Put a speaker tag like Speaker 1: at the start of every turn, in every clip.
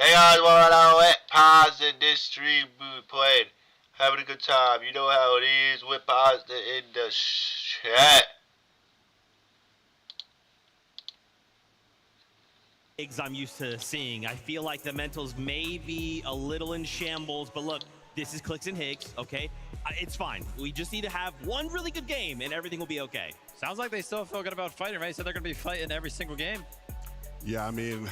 Speaker 1: Hey guys, what I wet pasta in this stream we playing. Having a good time. You know how it is with pasta in the chat.
Speaker 2: I'm used to seeing. I feel like the mentals may be a little in shambles, but look, this is Clix and Higgs, okay? It's fine. We just need to have one really good game and everything will be okay.
Speaker 3: Sounds like they still feel good about fighting, right? So they're going to be fighting every single game.
Speaker 4: Yeah, I mean,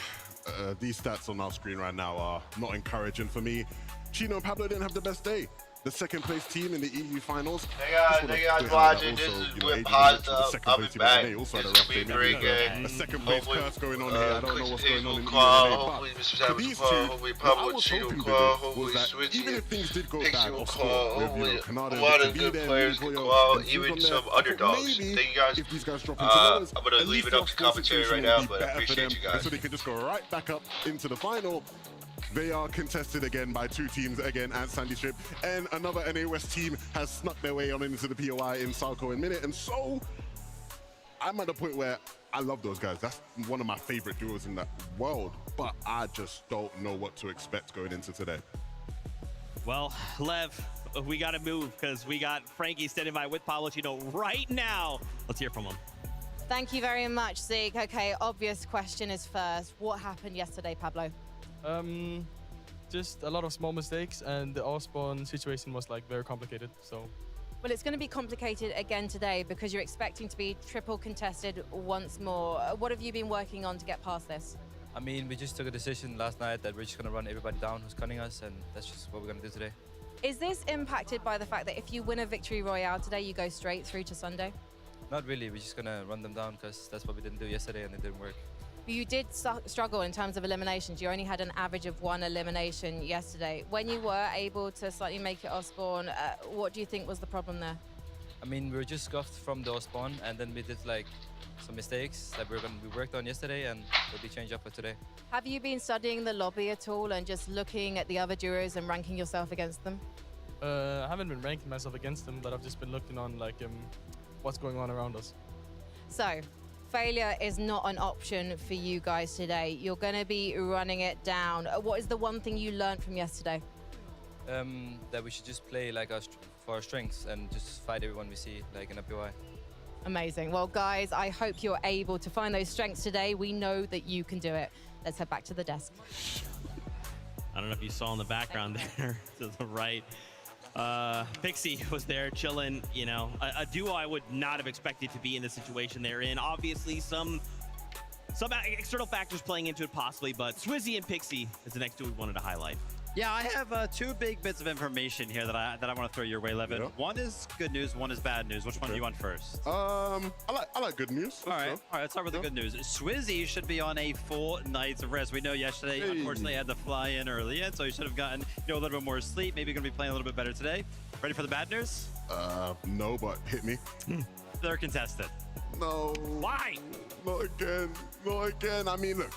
Speaker 4: these stats on our screen right now are not encouraging for me. Chino and Pablo didn't have the best day. The second place team in the EU finals.
Speaker 1: Hey guys watching. This is with pasta. I'll be back. This will be a great game.
Speaker 4: A second place curse going on here. I don't know what's going on in the
Speaker 1: hopefully Mr. Savage will call. Hopefully Pablo Chino will call. Hopefully Switchy
Speaker 4: even if things did go
Speaker 1: Pixie
Speaker 4: bad
Speaker 1: will
Speaker 4: off
Speaker 1: call.
Speaker 4: score,
Speaker 1: Hopefully
Speaker 4: with, Canada
Speaker 1: a lot
Speaker 4: to
Speaker 1: of
Speaker 4: be
Speaker 1: good
Speaker 4: there,
Speaker 1: players can
Speaker 4: Royal,
Speaker 1: call.
Speaker 4: and
Speaker 1: Even
Speaker 4: from
Speaker 1: some
Speaker 4: there,
Speaker 1: underdogs.
Speaker 4: maybe
Speaker 1: Thank you guys.
Speaker 4: if these guys drop into lowers,
Speaker 1: I'm gonna
Speaker 4: at
Speaker 1: leave
Speaker 4: least
Speaker 1: it up
Speaker 4: the
Speaker 1: to commentary
Speaker 4: situation
Speaker 1: right now,
Speaker 4: will be
Speaker 1: but I
Speaker 4: better for
Speaker 1: appreciate
Speaker 4: them,
Speaker 1: you guys.
Speaker 4: so they can just go right back up into the final. They are contested again by two teams again at Sandy Strip, and another NA West team has snuck their way on into the POI in Salco and Minute, and so I'm at the point where I love those guys. That's one of my favorite duos in the world, but I just don't know what to expect going into today.
Speaker 2: Well, Lev, we got to move because we got Frankie standing by with Pablo Chino right now. Let's hear from him.
Speaker 5: Thank you very much, Zeke. Okay, obvious question is first. What happened yesterday, Pablo?
Speaker 6: Just a lot of small mistakes, and the all-spawn situation was like very complicated. So,
Speaker 5: Well, it's going to be complicated again today because you're expecting to be triple contested once more. What have you been working on to get past this?
Speaker 7: I mean, we just took a decision last night that we're just going to run everybody down who's cutting us, and that's just what we're going to do today.
Speaker 5: Is this impacted by the fact that if you win a victory royale today, you go straight through to Sunday?
Speaker 7: Not really. We're just going to run them down because that's what we didn't do yesterday, and it didn't work.
Speaker 5: You did struggle in terms of eliminations. You only had an average of 1 elimination yesterday. When you were able to slightly make it off spawn, what do you think was the problem there?
Speaker 7: I mean, we were just scuffed from the spawn, and then we did like some mistakes that we worked on yesterday, and will be changed up for today.
Speaker 5: Have you been studying the lobby at all and just looking at the other duos and ranking yourself against them?
Speaker 6: I haven't been ranking myself against them, but I've just been looking on like what's going on around us.
Speaker 5: So, failure is not an option for you guys today. You're going to be running it down. What is the one thing you learned from yesterday?
Speaker 7: That we should just play like for our strengths and just fight everyone we see like in a POI.
Speaker 5: Amazing. Well, guys, I hope you're able to find those strengths today. We know that you can do it. Let's head back to the desk.
Speaker 2: I don't know if you saw in the background there to the right. Pixie was there chilling, you know, a duo I would not have expected to be in the situation they're in. Obviously, some external factors playing into it possibly, but Swizzy and Pixie is the next duo we wanted to highlight.
Speaker 3: Yeah, I have two big bits of information here that I want to throw your way, Levin.
Speaker 4: Yeah.
Speaker 3: One is good news, one is bad news. Which one do you want first?
Speaker 4: I like good news.
Speaker 3: All right, let's start with the good news. Swizzy should be on a 4 nights of rest. We know yesterday, unfortunately, had to fly in early, and so he should have gotten a little bit more sleep. Maybe going to be playing a little bit better today. Ready for the bad news?
Speaker 4: No, but hit me.
Speaker 3: They're contested.
Speaker 4: No.
Speaker 2: Why?
Speaker 4: Not again. Not again. I mean, look,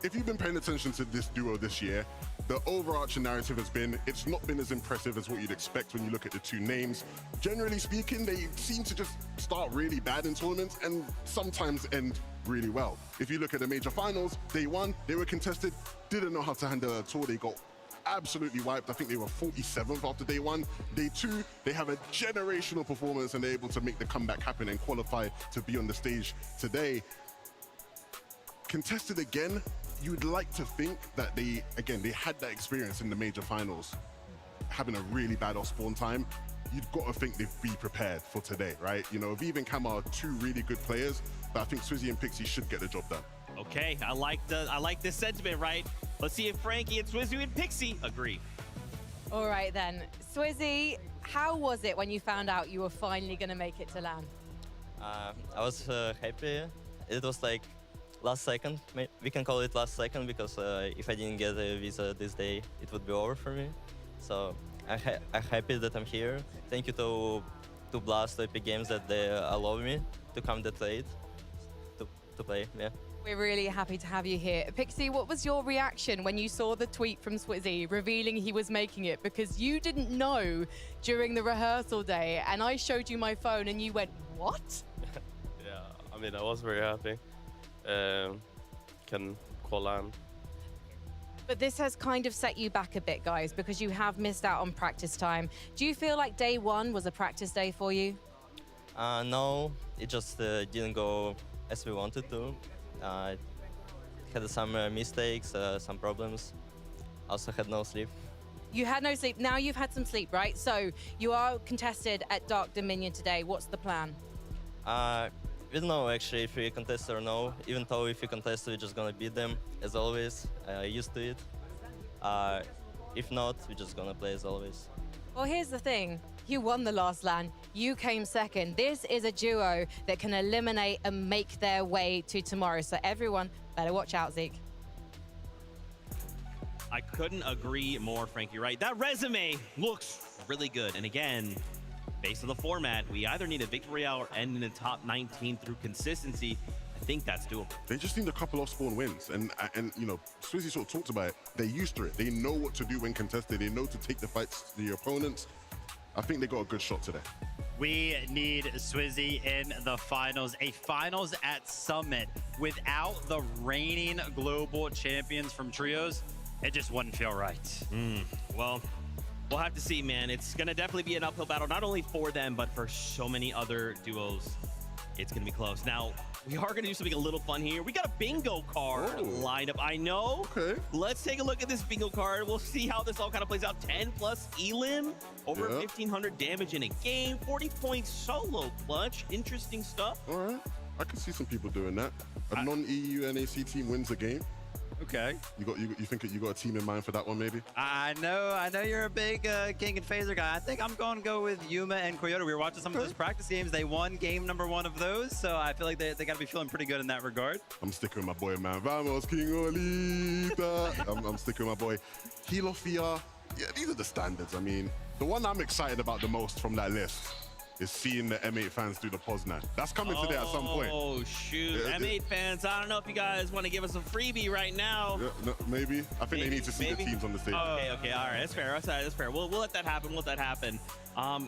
Speaker 4: if you've been paying attention to this duo this year, the overarching narrative has been, it's not been as impressive as what you'd expect when you look at the two names. Generally speaking, they seem to just start really bad in tournaments and sometimes end really well. If you look at the major finals, day one, they were contested, didn't know how to handle it at all. They got absolutely wiped. I think they were 47th after day one. Day two, they have a generational performance and they're able to make the comeback happen and qualify to be on the stage today. Contested again, you would like to think that they had that experience in the major finals, having a really bad off-spawn time. You've got to think they'd be prepared for today, right? You know, Aviv and Cam are two really good players, but I think Swizzy and Pixie should get the job done.
Speaker 2: Okay, I like this sentiment, right? Let's see if Frankie and Swizzy and Pixie agree.
Speaker 5: All right, then. Swizzy, how was it when you found out you were finally going to make it to LAN?
Speaker 8: I was happy. It was like last second. We can call it last second because if I didn't get a visa this day, it would be over for me. So I'm happy that I'm here. Thank you to Blast Epic Games that they allow me to come that late to play. Yeah.
Speaker 5: We're really happy to have you here. Pixie, what was your reaction when you saw the tweet from Swizzy revealing he was making it? Because you didn't know during the rehearsal day, and I showed you my phone and you went, what?
Speaker 9: Yeah, I mean, I was very happy. Can call on.
Speaker 5: But this has kind of set you back a bit, guys, because you have missed out on practice time. Do you feel like day one was a practice day for you?
Speaker 8: No, it just didn't go as we wanted to. Had some mistakes, some problems. Also had no sleep.
Speaker 5: You had no sleep. Now you've had some sleep, right? So you are contested at Dark Dominion today. What's the plan?
Speaker 8: We don't know actually if we contest or no. Even though if we contest, we're just gonna beat them as always. Used to it. If not, we're just gonna play as always.
Speaker 5: Well, here's the thing. You won the last LAN. You came second. This is a duo that can eliminate and make their way to tomorrow. So everyone better watch out, Zeke.
Speaker 2: I couldn't agree more, Frankie, right? That resume looks really good. And again, based on the format, we either need a victory royale or end in the top 19 through consistency. I think that's doable.
Speaker 4: They just need a couple of spawn wins. And you know, Swizzy sort of talked about it. They're used to it. They know what to do when contested. They know to take the fights to the opponents. I think they got a good shot today.
Speaker 3: We need Swizzy in the finals. A finals at Summit without the reigning global champions from trios. It just wouldn't feel right.
Speaker 2: Well, we'll have to see, man. It's going to definitely be an uphill battle, not only for them, but for so many other duos. It's going to be close. Now, we are going to do something a little fun here. We got a bingo card lined up. I know.
Speaker 4: Okay.
Speaker 2: Let's take a look at this bingo card. We'll see how this all kind of plays out. 10 plus Elim, over 1,500 damage in a game, 40 points solo clutch. Interesting stuff.
Speaker 4: All right. I can see some people doing that. A non-EU NAC team wins a game.
Speaker 3: Okay.
Speaker 4: You think you got a team in mind for that one, maybe?
Speaker 3: I know you're a big King and Phaser guy. I think I'm going to go with Yuma and Koyote. We were watching some of those practice games. They won game number 1 of those, so I feel like they got to be feeling pretty good in that regard.
Speaker 4: I'm sticking with my boy, man. Vamos, King Olita. I'm sticking with my boy. Hilofia. Yeah, these are the standards. I mean, the one I'm excited about the most from that list is seeing the M8 fans do the Poznan. That's coming today at some point.
Speaker 2: Oh, shoot.
Speaker 4: Yeah,
Speaker 2: M8 fans, I don't know if you guys want to give us a freebie right now.
Speaker 4: Yeah, no, maybe. I think they need to see the teams on the stage.
Speaker 2: Okay, all right. That's fair. That's fair. We'll let that happen. We'll let that happen.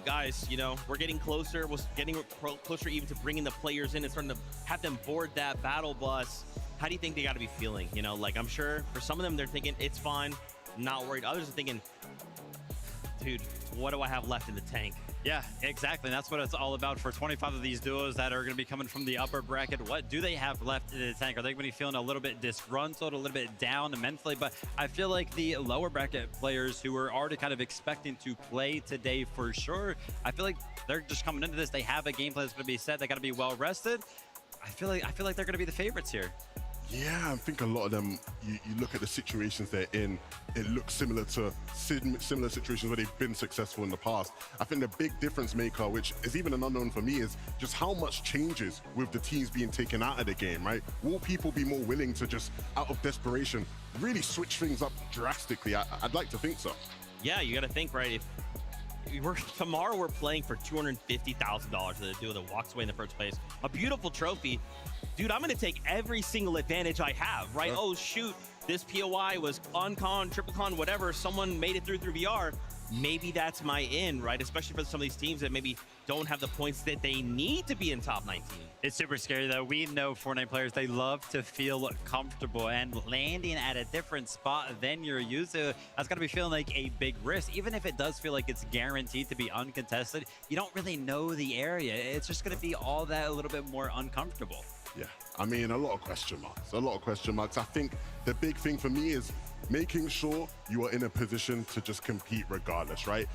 Speaker 2: Guys, you know, we're getting closer. We're getting closer even to bringing the players in and starting to have them board that battle bus. How do you think they got to be feeling? You know, like, I'm sure for some of them, they're thinking, it's fine, not worried. Others are thinking, dude, what do I have left in the tank?
Speaker 3: Yeah, exactly. And that's what it's all about for 25 of these duos that are going to be coming from the upper bracket. What do they have left in the tank? Are they going to be feeling a little bit disgruntled, a little bit down mentally? But I feel like the lower bracket players who are already kind of expecting to play today for sure, I feel like they're just coming into this. They have a game plan that's going to be set. They got to be well rested. I feel like they're going to be the favorites here.
Speaker 4: Yeah, I think a lot of them, you look at the situations they're in, it looks similar to similar situations where they've been successful in the past. I think the big difference maker, which is even an unknown for me, is just how much changes with the teams being taken out of the game, right? Will people be more willing to just, out of desperation, really switch things up drastically? I'd like to think so.
Speaker 2: Yeah, you got to think, right? Tomorrow we're playing for $250,000 to the duo that walks away in the first place. A beautiful trophy. Dude, I'm going to take every single advantage I have, right? Oh, shoot, this POI was on-con, triple-con, whatever. Someone made it through VR. Maybe that's my in, right? Especially for some of these teams that maybe don't have the points that they need to be in top 19.
Speaker 3: It's super scary, though. We know Fortnite players, they love to feel comfortable, and landing at a different spot than you're used to, that's got to be feeling like a big risk. Even if it does feel like it's guaranteed to be uncontested, you don't really know the area. It's just going to be all that a little bit more uncomfortable.
Speaker 4: Yeah, I mean, a lot of question marks. I think the big thing for me is making sure you are in a position to just compete regardless, right?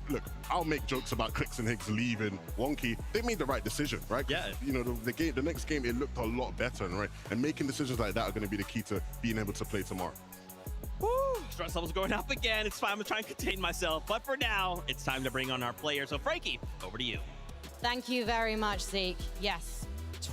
Speaker 4: Look, I'll make jokes about Clix and Higgs leaving Wonky. They made the right decision, right?
Speaker 3: Yeah.
Speaker 4: You know, the next game, it looked a lot better, right? And making decisions like that are going to be the key to being able to play tomorrow.
Speaker 2: Woo! Stress levels going up again. It's fine. I'm trying to contain myself. But for now, it's time to bring on our player. So, Frankie, over to you.
Speaker 5: Thank you very much, Zeke. Yes,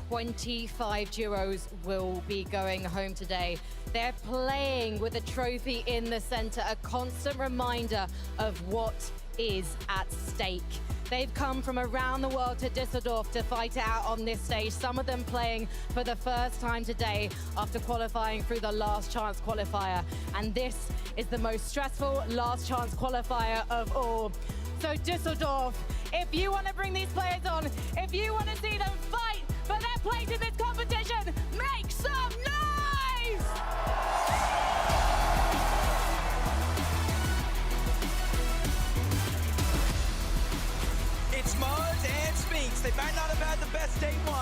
Speaker 5: 25 duos will be going home today. They're playing with a trophy in the center, a constant reminder of what is at stake. They've come from around the world to Düsseldorf to fight it out on this stage, some of them playing for the first time today after qualifying through the last chance qualifier. And this is the most stressful last chance qualifier of all. So Düsseldorf, if you want to bring these players on, if you want to see them fight for their place in this competition, make some noise!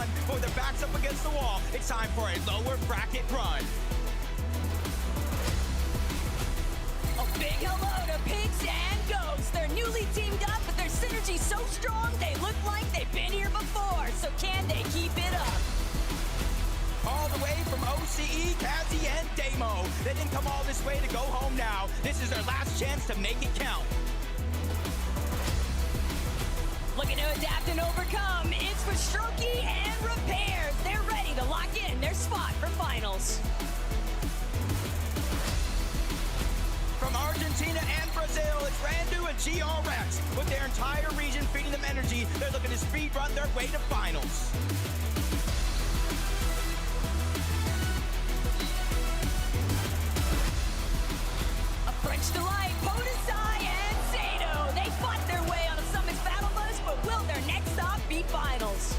Speaker 10: one. But with their backs up against the wall, it's time for a lower bracket run.
Speaker 11: A big hello to Pigs and Ghosts. They're newly teamed up, but their synergy's so strong, they look like they've been here before. So can they keep it up?
Speaker 10: All the way from OCE, Cassie, and Damo. They didn't come all this way to go home now. This is their last chance to make it count.
Speaker 11: Looking to adapt and overcome, it's for Strokey and Repairs. They're ready to lock in their spot for finals.
Speaker 10: From Argentina and Brazil, it's Randu and GRX. With their entire region feeding them energy, they're looking to speed run their way to finals.
Speaker 11: A French delight, Podesai and Sato. They fought their way on a Summit's battle bus, but will their next stop be finals?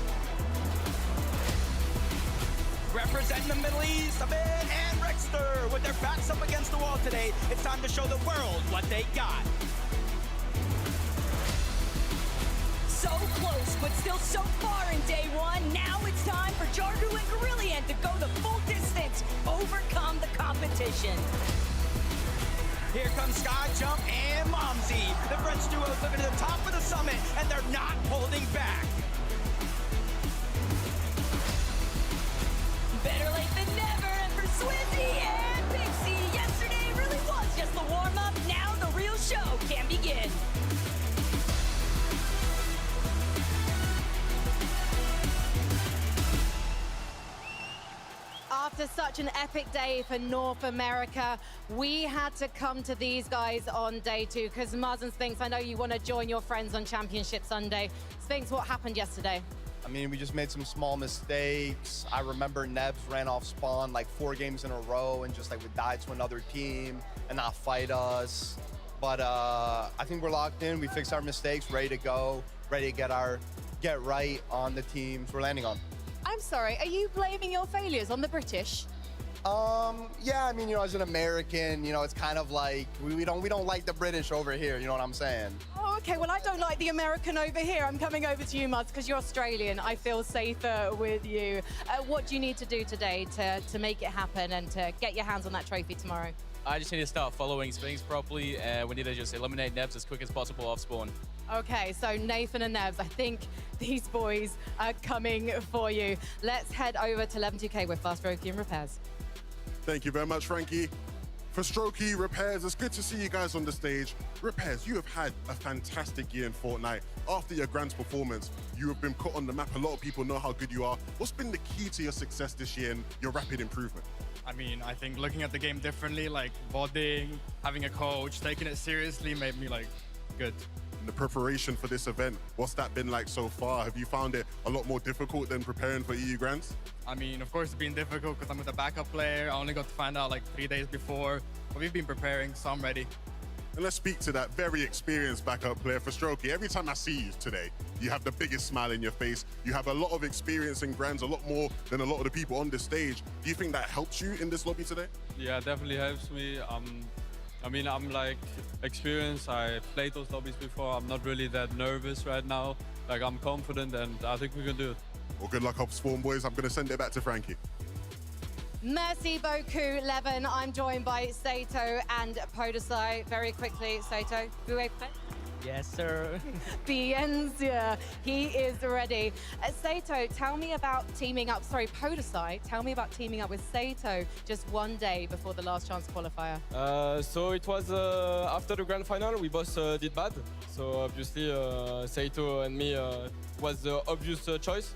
Speaker 10: Representing the Middle East, Abed and Rexter. With their backs up against the wall today, it's time to show the world what they got.
Speaker 11: So close, but still so far in day one. Now it's time for Jardu and Gorillion to go the full distance, overcome the competition.
Speaker 10: Here comes Sky Jump and Momsy. The French duo's looking to the top of the summit, and they're not holding back.
Speaker 11: Better late than never, and for Swizzy and Pixie, yesterday really was just the warm-up. Now the real show can begin.
Speaker 5: After such an epic day for North America, we had to come to these guys on day two because Muzz and Sphinx, I know you want to join your friends on Championship Sunday. Sphinx, what happened yesterday?
Speaker 12: I mean, we just made some small mistakes. I remember Nebs ran off spawn like 4 games in a row and just like would die to another team and not fight us. But I think we're locked in. We fixed our mistakes, ready to go, ready to get right on the teams we're landing on.
Speaker 5: I'm sorry, are you blaming your failures on the British?
Speaker 12: Yeah, I mean, as an American, it's kind of like we don't like the British over here, you know what I'm saying?
Speaker 5: Oh, okay, well, I don't like the American over here. I'm coming over to you, Muzz, because you're Australian. I feel safer with you. What do you need to do today to make it happen and to get your hands on that trophy tomorrow?
Speaker 13: I just need to start following Sphinx properly. We need to just eliminate Nebs as quick as possible off spawn.
Speaker 5: Okay, so Nathan and Nebs, I think these boys are coming for you. Let's head over to 11-2K with Fast Strokey and Repairs.
Speaker 4: Thank you very much, Frankie. For Strokey, Repairs, it's good to see you guys on the stage. Repairs, you have had a fantastic year in Fortnite. After your grand performance, you have been put on the map. A lot of people know how good you are. What's been the key to your success this year and your rapid improvement?
Speaker 14: I mean, I think looking at the game differently, like bodding, having a coach, taking it seriously made me good.
Speaker 4: The preparation for this event, what's that been like so far? Have you found it a lot more difficult than preparing for EU Grands?
Speaker 14: I mean, of course, it's been difficult because I'm with a backup player. I only got to find out 3 days before, but we've been preparing, so I'm ready.
Speaker 4: And let's speak to that very experienced backup player for Strokey. Every time I see you today, you have the biggest smile in your face. You have a lot of experience in Grands, a lot more than a lot of the people on this stage. Do you think that helps you in this lobby today?
Speaker 15: Yeah, definitely helps me. I mean, I'm experienced. I played those lobbies before. I'm not really that nervous right now. I'm confident, and I think we can do it.
Speaker 4: Well, good luck up Spawn, boys. I'm going to send it back to Frankie.
Speaker 5: Merci beaucoup, Levin. I'm joined by Sato and Podesai. Very quickly, Sato, vous êtes prêt?
Speaker 16: Yes, sir.
Speaker 5: Bien sûr. He is ready. Sato, tell me about teaming up. Sorry, Podesai, tell me about teaming up with Sato just one day before the last chance qualifier.
Speaker 9: So it was after the grand final, we both did bad. So obviously, Saito and me was the obvious choice.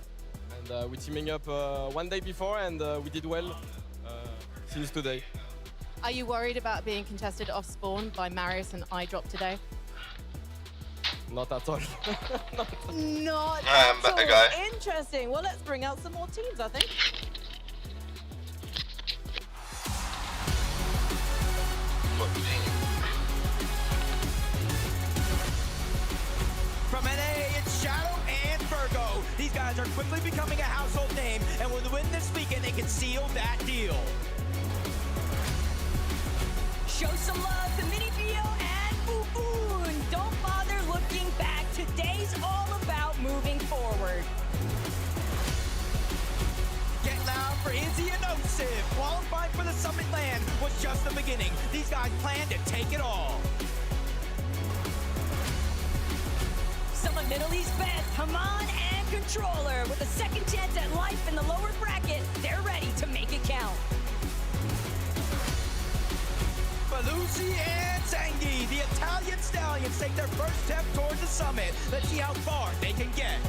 Speaker 9: And we're teaming up one day before, and we did well since today.
Speaker 5: Are you worried about being contested off spawn by Marius and iDrop today?
Speaker 9: Not at all.
Speaker 5: Not
Speaker 1: I'm
Speaker 5: at all.
Speaker 1: a guy.
Speaker 5: Interesting. Well, let's bring out some more teams, I think.
Speaker 10: From NA, it's Shadow and Virgo. These guys are quickly becoming a household name, and with the win this weekend, they can seal that deal.
Speaker 11: Show some love to Mini Bio and Boo-Boon. Don't bother looking back. Today's all about moving forward.
Speaker 10: for Izzy and Osif. Qualifying for the Summit land was just the beginning. These guys plan to take it all.
Speaker 11: Some of Middle East best, Haman and Controller. With a second chance at life in the lower bracket, they're ready to make it count.
Speaker 10: Belusi and Zangi, the Italian Stallions, take their first step towards the Summit. Let's see how far they can get.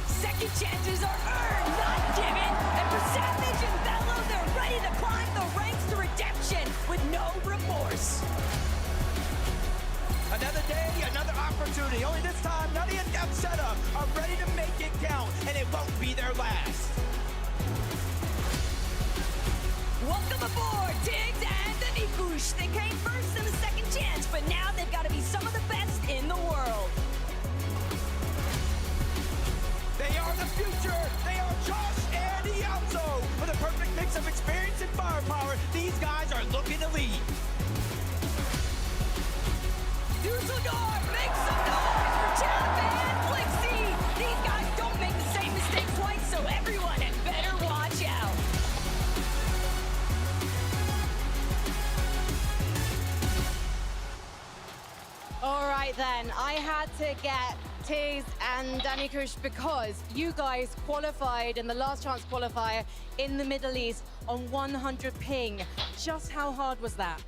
Speaker 11: Second chances are earned, not given. And for Savage and Bello, they're ready to climb the ranks to redemption with no remorse.
Speaker 10: Another day, another opportunity. Only this time, Nutty and Def Setup are ready to make it count, and it won't be their last.
Speaker 11: Welcome aboard, Tiggs and the Nikush. They came first in the second chance, but now they've got to be some of the best in the world.
Speaker 10: They are the future. They are Josh and Ianzo. With a perfect mix of experience and firepower, these guys are looking to lead.
Speaker 11: Dusseldorf makes some noise for Champ and Flixie. These guys don't make the same mistake twice, so everyone had better watch out.
Speaker 5: All right then, I had to get Tiggs and Danny Kush because you guys qualified in the last chance qualifier in the Middle East on 100 ping. Just how hard was that?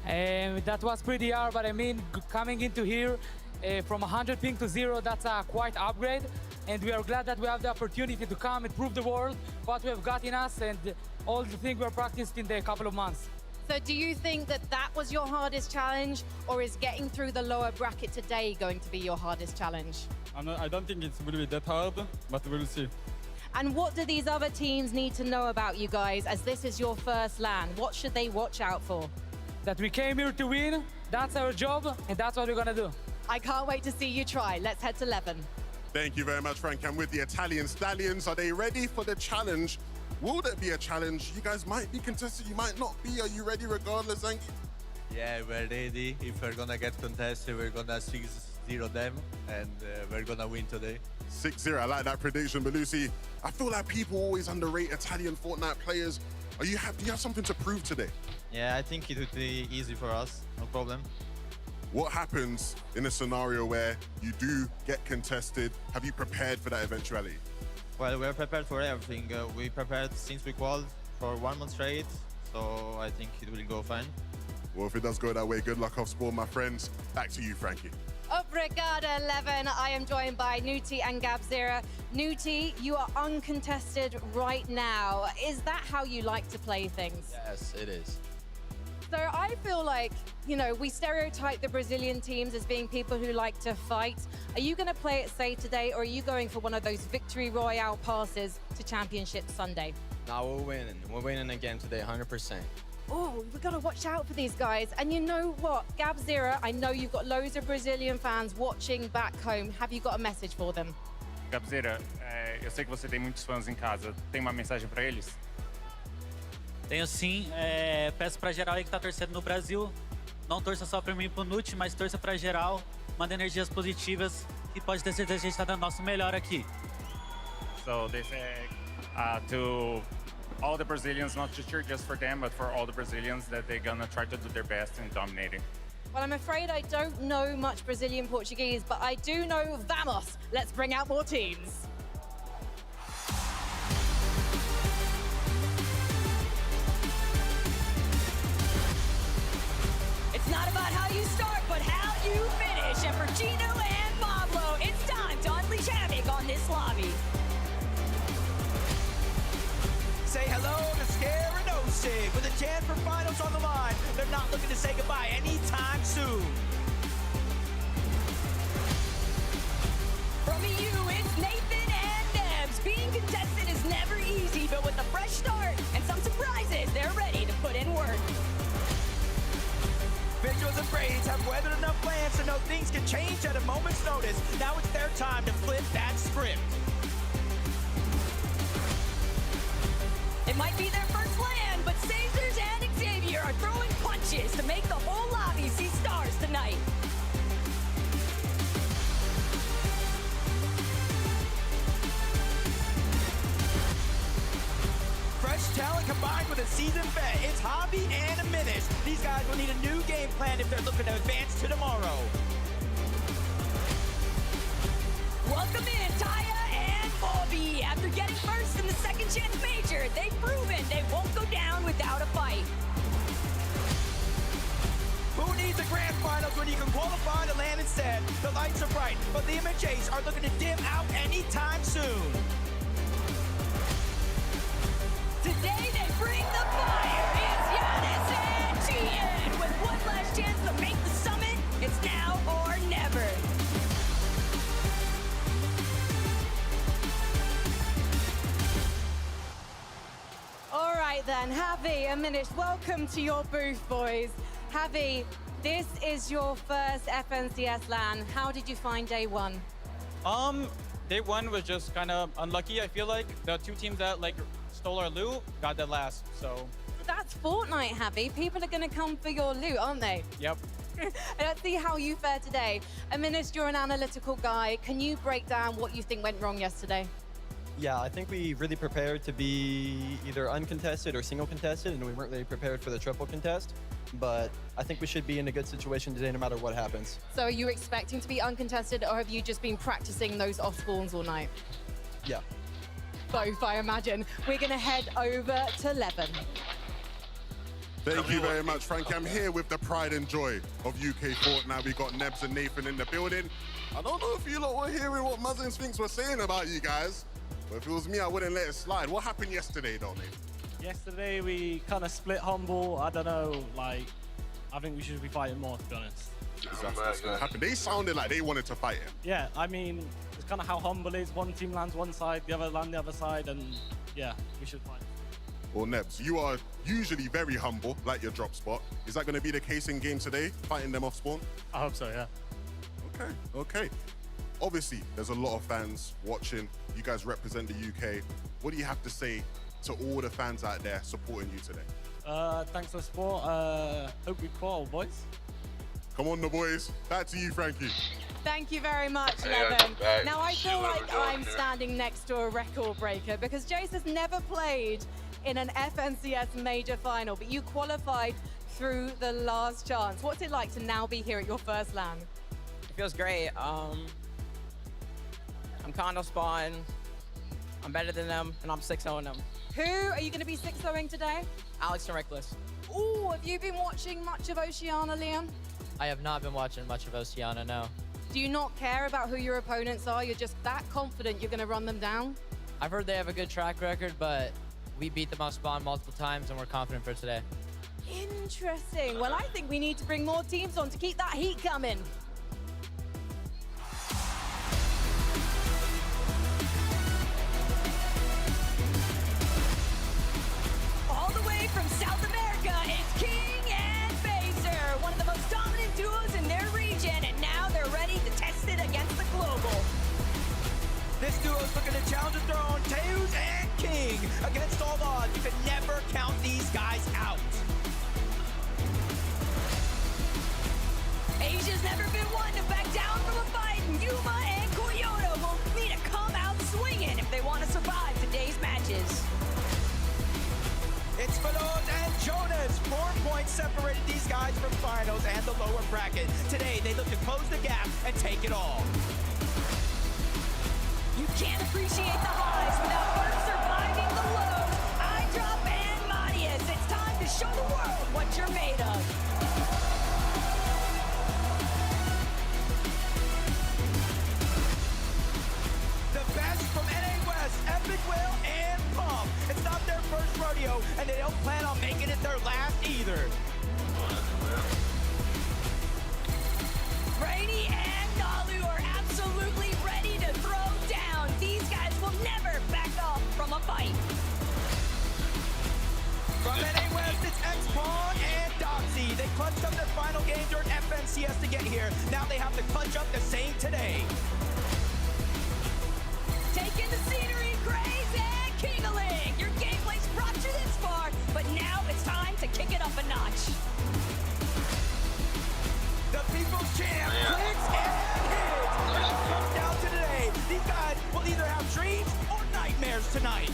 Speaker 16: That was pretty hard, but I mean, coming into here from 100 ping to 0, that's a quite upgrade. And we are glad that we have the opportunity to come and prove the world what we have got in us and all the things we have practiced in the couple of months.
Speaker 5: So do you think that that was your hardest challenge, or is getting through the lower bracket today going to be your hardest challenge?
Speaker 15: I don't think it will be that hard, but we'll see.
Speaker 5: And what do these other teams need to know about you guys as this is your first LAN? What should they watch out for?
Speaker 16: That we came here to win, that's our job, and that's what we're gonna do.
Speaker 5: I can't wait to see you try. Let's head to Leven.
Speaker 4: Thank you very much, Frank. And with the Italian Stallions, are they ready for the challenge? Will there be a challenge? You guys might be contested, you might not be. Are you ready regardless, Zangi?
Speaker 17: Yeah, we're ready. If we're gonna get contested, we're gonna 6-0 them, and we're gonna win today.
Speaker 4: 6-0, I like that prediction, Belusi. I feel like people always underrate Italian Fortnite players. Do you have something to prove today?
Speaker 8: Yeah, I think it would be easy for us, no problem.
Speaker 4: What happens in a scenario where you do get contested? Have you prepared for that eventuality?
Speaker 8: Well, we're prepared for everything. We prepared since we qualified for 1 month straight, so I think it will go fine.
Speaker 4: Well, if it does go that way, good luck off spawn, my friends. Back to you, Frankie.
Speaker 5: Obrigada, Leven. I am joined by Nuti and Gabzera. Nuti, you are uncontested right now. Is that how you like to play things?
Speaker 7: Yes, it is.
Speaker 5: So I feel like, you know, we stereotype the Brazilian teams as being people who like to fight. Are you going to play it safe today, or are you going for one of those victory royale passes to Championship Sunday?
Speaker 7: Now we're winning. We're winning again today, 100%.
Speaker 5: Oh, we've got to watch out for these guys. And you know what? Gabzera, I know you've got loads of Brazilian fans watching back home. Have you got a message for them?
Speaker 18: Gabzera, eu sei que você tem muitos fãs em casa. Tem uma mensagem para eles?
Speaker 19: Tenho sim. Peço para geral aí que tá torcendo no Brasil. Não torça só para mim e pro Nuti, mas torça para geral. Manda energias positivas e pode ter certeza que a gente tá dando nosso melhor aqui.
Speaker 18: So they say to all the Brazilians, not to cheer just for them, but for all the Brazilians, that they're gonna try to do their best in dominating.
Speaker 5: Well, I'm afraid I don't know much Brazilian Portuguese, but I do know vamos. Let's bring out more teams.
Speaker 11: It's not about how you start, but how you finish. And for Gino and Pablo, it's time to unleash havoc on this lobby.
Speaker 10: Say hello to Scare and Osig. With a chance for finals on the line, they're not looking to say goodbye anytime soon.
Speaker 11: From EU, it's Nathan and Nebs. Being contested is never easy, but with a fresh start and some surprises, they're ready to put in work.
Speaker 10: Visuals and Braids have weathered enough lands to know things can change at a moment's notice. Now it's their time to flip that script.
Speaker 11: It might be their first land, but Caesars and Xavier are throwing punches to make the whole lobby see stars tonight.
Speaker 10: combined with a seasoned vet. It's Javi and Minish. These guys will need a new game plan if they're looking to advance to tomorrow.
Speaker 11: Welcome in, Taya and Bobby. After getting first in the second chance major, they've proven they won't go down without a fight.
Speaker 10: Who needs the grand finals when you can qualify to land instead? The lights are bright, but Liam and Chase are looking to dim out anytime soon.
Speaker 11: Today they bring the fire. It's Giannis and Gian. With one last chance to make the summit, it's now or never.
Speaker 5: All right then, Javi and Minish, welcome to your booth, boys. Javi, this is your first FNCS LAN. How did you find day one?
Speaker 20: Day one was just kind of unlucky. I feel like the two teams that like stole our loot got that last. So
Speaker 5: That's Fortnite, Javi. People are going to come for your loot, aren't they?
Speaker 20: yep.
Speaker 5: Let's see how you fare today. Minish, you're an analytical guy. Can you break down what you think went wrong yesterday?
Speaker 21: Yeah, I think we really prepared to be either uncontested or single contested, and we weren't really prepared for the triple contest. But I think we should be in a good situation today no matter what happens.
Speaker 5: So are you expecting to be uncontested, or have you just been practicing those off spawns all night?
Speaker 21: Yeah.
Speaker 5: Both, I imagine. We're going to head over to Levin.
Speaker 4: Thank you very much, Frankie. I'm here with the pride and joy of UK Fortnite. We got Nebs and Nathan in the building. I don't know if you lot were hearing what Muzz and Sphinx were saying about you guys, but if it was me, I wouldn't let it slide. What happened yesterday, though, Nathan?
Speaker 22: Yesterday, we kind of split Humble. I don't know, like, I think we should be fighting more, to be honest.
Speaker 4: That's what's going to happen. They sounded like they wanted to fight him.
Speaker 22: Yeah, I mean, it's kind of how Humble is. One team lands one side, the other land the other side, and yeah, we should fight.
Speaker 4: Well, Nebs, you are usually very humble, like your drop spot. Is that going to be the case in game today, fighting them off spawn?
Speaker 22: I hope so, yeah.
Speaker 4: Okay. Obviously, there's a lot of fans watching. You guys represent the UK. What do you have to say to all the fans out there supporting you today?
Speaker 22: Thanks for the support. Hope we quarrel, boys.
Speaker 4: Come on, the boys. Back to you, Frankie.
Speaker 5: Thank you very much, Levin. Now, I feel like I'm standing next to a record breaker because Jace has never played in an FNCS major final, but you qualified through the last chance. What's it like to now be here at your first LAN?
Speaker 23: It feels great. I'm condo spawn. I'm better than them, and I'm 6-0 them.
Speaker 5: Who are you going to be 6-0ing today?
Speaker 23: Alex and Reckless.
Speaker 5: Ooh, have you been watching much of Oceania, Liam?
Speaker 24: I have not been watching much of Oceania, no.
Speaker 5: Do you not care about who your opponents are? You're just that confident you're going to run them down?
Speaker 24: I've heard they have a good track record, but we beat them off spawn multiple times, and we're confident for today.
Speaker 5: Interesting. Well, I think we need to bring more teams on to keep that heat coming.
Speaker 11: All the way from South America, it's King and Phaser, one of the most dominant duos in their region, and now they're ready to test it against the global.
Speaker 10: This duo's looking to challenge the throne. Teus and King against all odds. You can never count these guys out.
Speaker 11: Asia's never been one to back down from a fight, and Yuma and Koyoto will need to come out swinging if they want to survive today's matches.
Speaker 10: It's Fadoz and Jonas. 4 points separated these guys from finals and the lower bracket. Today, they look to close the gap and take it all.
Speaker 11: You can't appreciate the highs without first surviving the lows. iDrop and Marius, it's time to show the world what you're made of.
Speaker 10: The best from NA West, Epic Will and Pump. It's not their first rodeo, and they don't plan on making it their last either.
Speaker 11: Rainy and Nalu are absolutely ready to throw down. These guys will never back off from a fight.
Speaker 10: From NA West, it's X-Pawn and Doxy. They clutched up their final game during FNCS to get here. Now they have to clutch up the same today.
Speaker 11: Taking the scenery, Craze and Kingaling. Your gameplay's brought you this far, but now it's time to kick it up a notch.
Speaker 10: The People's Champ, clicks and hits. It all comes down to today. These guys will either have dreams or nightmares tonight.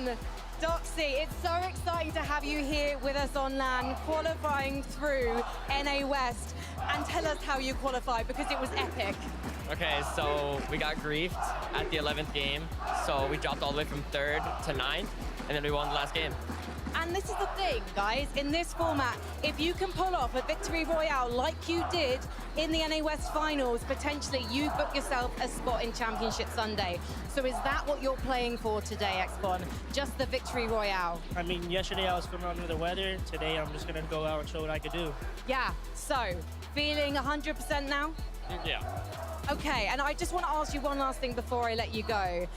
Speaker 5: on. Doxy, it's so exciting to have you here with us on LAN, qualifying through NA West. And tell us how you qualified, because it was epic.
Speaker 2: Okay, so we got griefed at the 11th game. So we dropped all the way from 3rd to 9th, and then we won the last game.
Speaker 5: And this is the thing, guys, in this format, if you can pull off a victory royale like you did in the NA West finals, potentially you book yourself a spot in Championship Sunday. So is that what you're playing for today, Xbon? Just the victory royale?
Speaker 22: I mean, yesterday I was feeling under the weather. Today I'm just gonna go out and show what I could do.
Speaker 5: Yeah, so feeling 100% now?
Speaker 22: Yeah.
Speaker 5: Okay, and I just want to ask you one last thing before I let you go,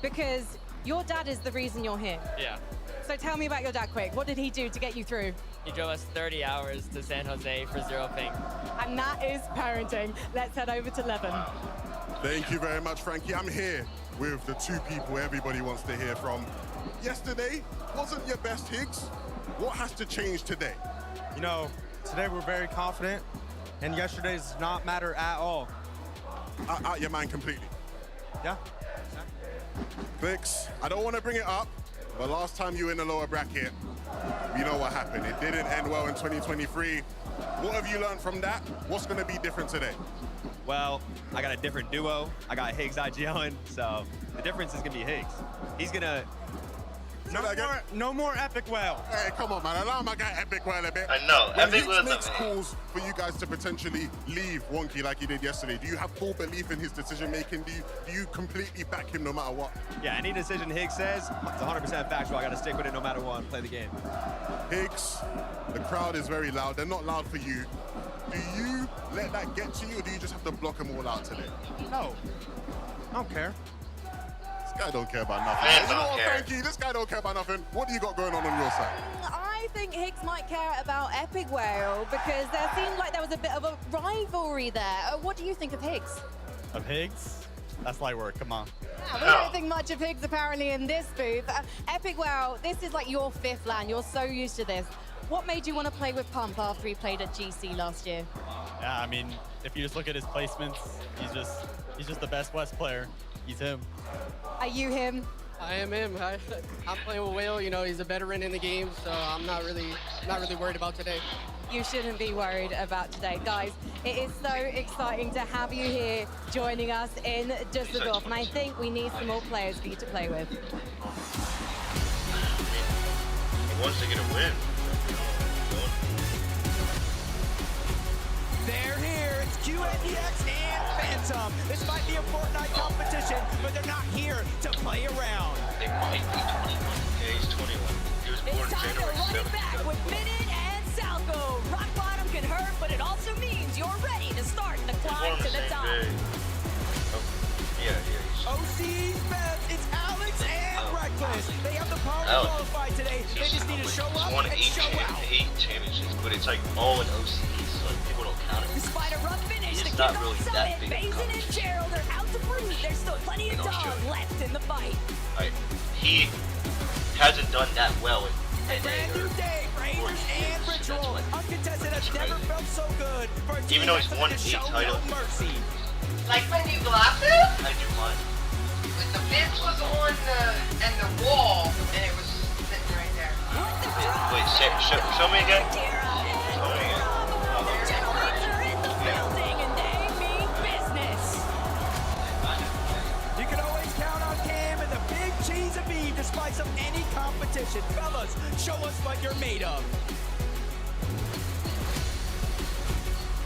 Speaker 5: because your dad is the reason you're here.
Speaker 2: Yeah.
Speaker 5: So tell me about your dad quick. What did he do to get you through?
Speaker 2: He drove us 30 hours to San Jose for 0 ping.
Speaker 5: And that is parenting. Let's head over to Levin.
Speaker 4: Thank you very much, Frankie. I'm here with the two people everybody wants to hear from. Yesterday wasn't your best, Higgs. What has to change today?
Speaker 3: You know, today we're very confident, and yesterday does not matter at all.
Speaker 4: Out your mind completely.
Speaker 3: Yeah.
Speaker 4: Vix, I don't want to bring it up, but last time you were in the lower bracket, you know what happened. It didn't end well in 2023. What have you learned from that? What's going to be different today?
Speaker 6: Well, I got a different duo. I got Higgs IGLing, so the difference is going to be Higgs. He's going to...
Speaker 3: No more Epic Whale.
Speaker 4: Hey, come on, man. Allow my guy Epic Whale a bit.
Speaker 1: I know.
Speaker 4: When
Speaker 1: Epic
Speaker 4: Higgs
Speaker 1: Whale's
Speaker 4: makes
Speaker 1: amazing.
Speaker 4: calls for you guys to potentially leave Wonky like he did yesterday, do you have full belief in his decision-making? Do you completely back him no matter what?
Speaker 6: Yeah, any decision Higgs says, it's 100% factual. I got to stick with it no matter what and play the game.
Speaker 4: Higgs, the crowd is very loud. They're not loud for you. Do you let that get to you, or do you just have to block them all out today?
Speaker 3: No. I don't care.
Speaker 4: This guy don't care about nothing.
Speaker 1: Man,
Speaker 4: You know
Speaker 1: don't
Speaker 4: what,
Speaker 1: care.
Speaker 4: Frankie? This guy don't care about nothing. What do you got going on your side?
Speaker 5: I think Higgs might care about Epic Whale, because there seemed like there was a bit of a rivalry there. What do you think of Higgs?
Speaker 3: Of Higgs? That's light work, come on.
Speaker 5: Yeah, we don't think much of Higgs apparently in this booth. Epic Whale, this is like your 5th LAN. You're so used to this. What made you want to play with Pump after he played at GC last year?
Speaker 22: Yeah, I mean, if you just look at his placements, he's just the best West player. He's him.
Speaker 5: Are you him?
Speaker 12: I am him. I'm playing with Whale. You know, he's a veteran in the game, so I'm not really worried about today.
Speaker 5: You shouldn't be worried about today. Guys, it is so exciting to have you here joining us in Düsseldorf, and I think we need some more players for you to play with.
Speaker 1: He wants to get a win.
Speaker 10: They're here. It's QNDX and Phantom. This might be a Fortnite competition, but they're not here to play around.
Speaker 1: They might be 21. Yeah, he's 21. He was born
Speaker 11: It's time to
Speaker 1: January
Speaker 11: run it
Speaker 1: 7th.
Speaker 11: back with Minute and Salco. Rock bottom can hurt, but it also means you're ready to start the climb to the top.
Speaker 1: Yeah, he's
Speaker 10: OC's best. It's Alex and Reckless. They have the power to
Speaker 1: Alex.
Speaker 10: qualify today. They just need to show
Speaker 1: He's
Speaker 10: up
Speaker 1: won
Speaker 10: and
Speaker 1: 8
Speaker 10: show out.
Speaker 1: challenges, but it's like all in OCs, so like people don't count it.
Speaker 11: Despite a rough finish,
Speaker 1: It's
Speaker 11: the
Speaker 1: not
Speaker 11: kickoff
Speaker 1: really that
Speaker 11: summit,
Speaker 1: big of a
Speaker 11: Basin and Gerald are out to prove there's still plenty of
Speaker 1: In
Speaker 11: dog
Speaker 1: Australia.
Speaker 11: left in the fight.
Speaker 1: Right. He hasn't done that well in
Speaker 10: A brand new day for Haters and Ritual. Uncontested has never felt so good for a team
Speaker 1: Even though he's
Speaker 10: that's
Speaker 1: won
Speaker 10: gonna
Speaker 1: 8
Speaker 10: show
Speaker 1: titles.
Speaker 10: no mercy.
Speaker 25: Like my new glasses?
Speaker 1: I do mine.
Speaker 25: The fence was on the wall, and it was sitting right there.
Speaker 1: Wait, show me again. Show me again.
Speaker 10: You can always count on Cam and the big cheese of Eve to spice up any competition. Fellas, show us what you're made of.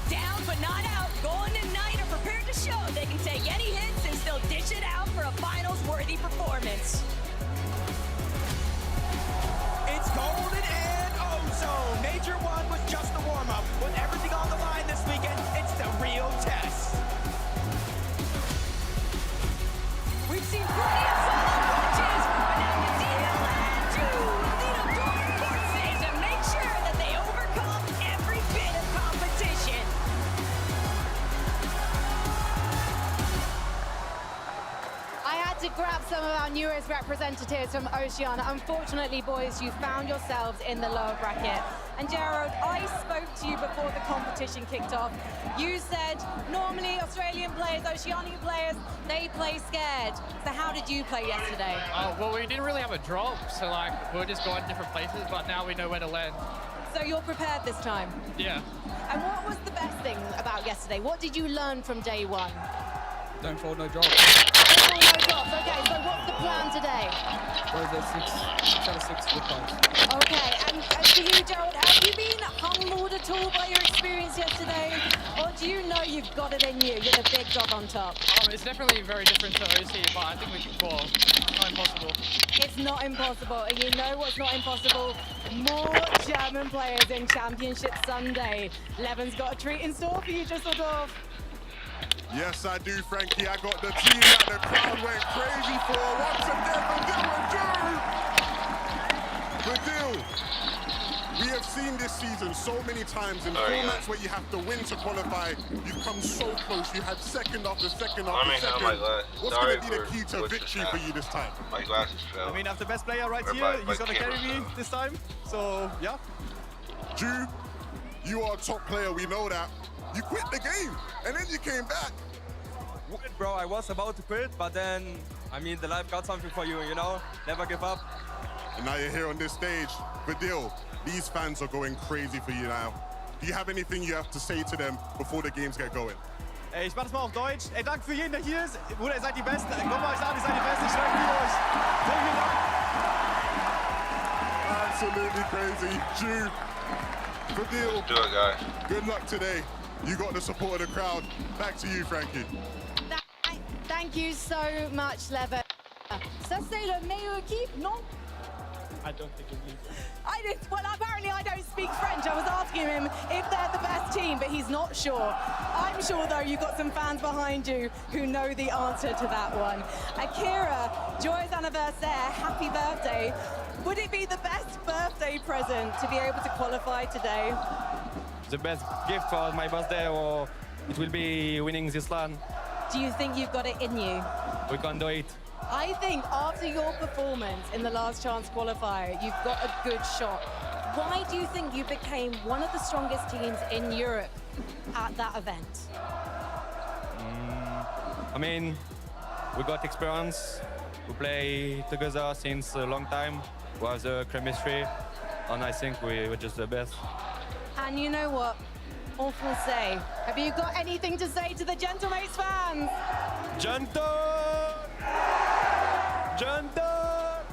Speaker 11: Down but not out, Golden and Knight are prepared to show they can take any hits and still dish it out for a finals-worthy performance.
Speaker 10: It's Golden and Ozone. Major 1 was just the warm-up. With everything on the line this weekend, it's the real test.
Speaker 11: We've seen plenty of solid matches, but now it's ELN2 lead up Golden Forces to make sure that they overcome every bit of competition.
Speaker 5: I had to grab some of our newest representatives from Oceania. Unfortunately, boys, you found yourselves in the lower bracket. And Gerald, I spoke to you before the competition kicked off. You said normally Australian players, Oceanian players, they play scared. So how did you play yesterday?
Speaker 9: Well, we didn't really have a drop, so like we were just going different places, but now we know where to land.
Speaker 5: So you're prepared this time?
Speaker 9: Yeah.
Speaker 5: And what was the best thing about yesterday? What did you learn from day one?
Speaker 9: Don't fall, no drop.
Speaker 5: Don't fall, no drops. Okay, so what's the plan today?
Speaker 9: What is it, 6 out of 6 with points.
Speaker 5: Okay, and for you, Gerald, have you been humbled at all by your experience yesterday? Or do you know you've got it in you? You're the big dog on top.
Speaker 9: It's definitely very different to OC, but I think we can score. It's not impossible.
Speaker 5: It's not impossible, and you know what's not impossible? More German players in Championship Sunday. Levin's got a treat in store for you, Düsseldorf.
Speaker 4: Yes, I do, Frankie. I got the team that the crowd went crazy for. Once again, Brazil. We have seen this season so many times in formats where you have to win to qualify. You come so close. You had second after second after second. What's going to be the key to victory for you this time?
Speaker 1: My glasses fell.
Speaker 6: I mean, I'm the best player right here. He's going to carry me this time. So, yeah.
Speaker 4: Drew, you are a top player. We know that. You quit the game, and then you came back.
Speaker 6: Bro, I was about to quit, but then, I mean, the life got something for you, you know? Never give up.
Speaker 4: And now you're here on this stage. Vadil, these fans are going crazy for you now. Do you have anything you have to say to them before the games get going?
Speaker 6: Ey, ich mach das mal auf Deutsch. Ey, danke für jeden, der hier ist. Bruder, ihr seid die Besten. Kommt mal euch an, ihr seid die Besten. Ich danke euch. Vielen Dank.
Speaker 4: Absolutely crazy. Drew, Vadil,
Speaker 1: do it, guy.
Speaker 4: Good luck today. You got the support of the crowd. Back to you, Frankie.
Speaker 5: Thank you so much, Levin. Ça, c'est le meilleur équipe, non?
Speaker 9: I don't think it is.
Speaker 5: Well, apparently I don't speak French. I was asking him if they're the best team, but he's not sure. I'm sure, though, you've got some fans behind you who know the answer to that one. Akira, joyeux anniversaire, happy birthday. Would it be the best birthday present to be able to qualify today?
Speaker 13: The best gift for my birthday, or it will be winning this LAN.
Speaker 5: Do you think you've got it in you?
Speaker 13: We can do it.
Speaker 5: I think after your performance in the last chance qualifier, you've got a good shot. Why do you think you became one of the strongest teams in Europe at that event?
Speaker 13: I mean, we got experience. We play together since a long time. We have the chemistry, and I think we're just the best.
Speaker 5: And you know what? En français, have you got anything to say to the Gentlemates fans?
Speaker 13: Gentle! Gentle!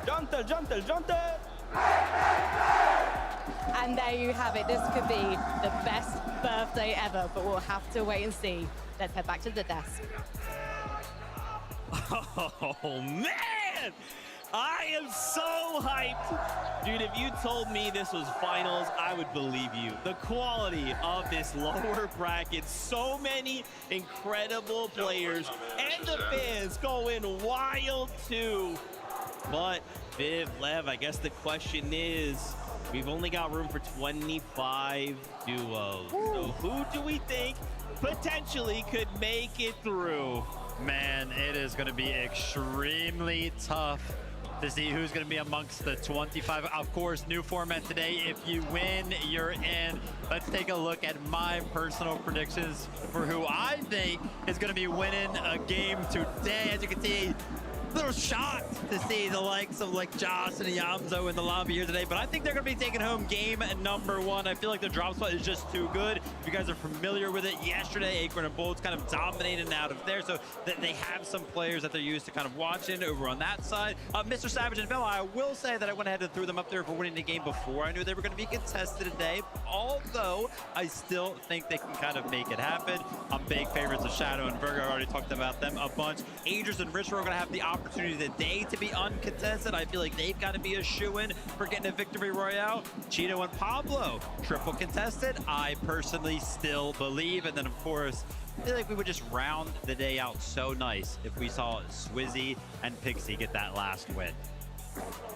Speaker 13: Gentle, gentle, gentle!
Speaker 5: And there you have it. This could be the best birthday ever, but we'll have to wait and see. Let's head back to the desk.
Speaker 14: Oh, man! I am so hyped. Dude, if you told me this was finals, I would believe you. The quality of this lower bracket, so many incredible players, and the fans going wild too. But Viv, Lev, I guess the question is, we've only got room for 25 duos. So who do we think potentially could make it through?
Speaker 15: Man, it is going to be extremely tough to see who's going to be amongst the 25. Of course, new format today. If you win, you're in. Let's take a look at my personal predictions for who I think is going to be winning a game today. As you can see, a little shocked to see the likes of like Josh and Yamzo in the lobby here today, but I think they're going to be taking home game number one. I feel like the drop spot is just too good. If you guys are familiar with it, yesterday Acorn and Bolts kind of dominated out of there, so they have some players that they're used to kind of watching over on that side. Mr. Savage and Bella, I will say that I went ahead and threw them up there for winning the game before I knew they were going to be contested today, although I still think they can kind of make it happen. I'm big favorites of Shadow and Virgo. I already talked about them a bunch. Angels and Rich are going to have the opportunity today to be uncontested. I feel like they've got to be a shoo-in for getting a victory royale. Cheeto and Pablo, triple contested. I personally still believe. And then, of course, I feel like we would just round the day out so nice if we saw Swizzy and Pixie get that last win.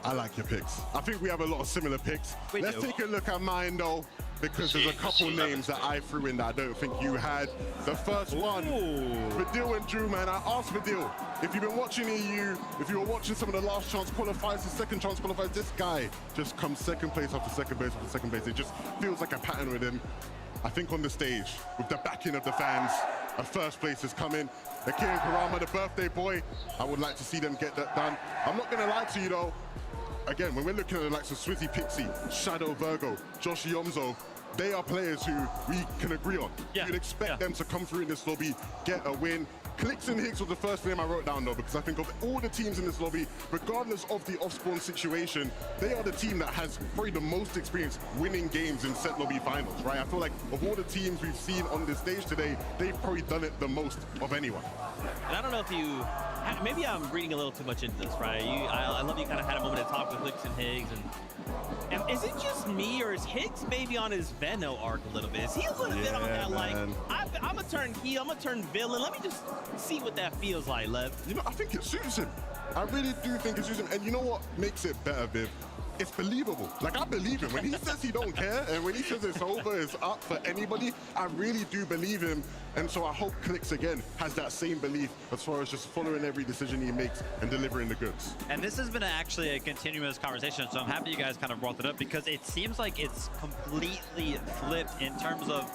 Speaker 4: I like your picks. I think we have a lot of similar picks. Let's take a look at mine, though. because there's a couple names that I threw in that I don't think you had. The first one, Vidil and Drew, man. I asked Vidil, if you've been watching EU, if you were watching some of the last chance qualifiers, the second chance qualifiers, this guy just comes second place after second place after second place. It just feels like a pattern with him. I think on the stage, with the backing of the fans, a first place is coming. Akira Kurama, the birthday boy, I would like to see them get that done. I'm not gonna lie to you though, again, when we're looking at the likes of Swizzy Pixie, Shadow Virgo, Josh Yomzo, they are players who we can agree on. You'd expect them to come through in this lobby, get a win. Clix and Higgs was the first name I wrote down though, because I think of all the teams in this lobby, regardless of the off-spawn situation, they are the team that has probably the most experience winning games in set lobby finals, right? I feel like of all the teams we've seen on this stage today, they've probably done it the most of anyone.
Speaker 14: And I don't know if you, maybe I'm reading a little too much into this, right? I love you kind of had a moment to talk with Clix and Higgs, and is it just me, or is Higgs maybe on his Venno arc a little bit? Is he a little bit on that, like, I'm gonna turn heel, I'm gonna turn villain, let me just see what that feels like, Lev?
Speaker 4: You know, I think it suits him. I really do think it suits him. And you know what makes it better, Viv? It's believable. Like, I believe him. When he says he don't care, and when he says it's over, it's up for anybody, I really do believe him. And so I hope Clix, again, has that same belief as far as just following every decision he makes and delivering the goods.
Speaker 15: And this has been actually a continuous conversation, so I'm happy you guys kind of brought it up, because it seems like it's completely flipped in terms of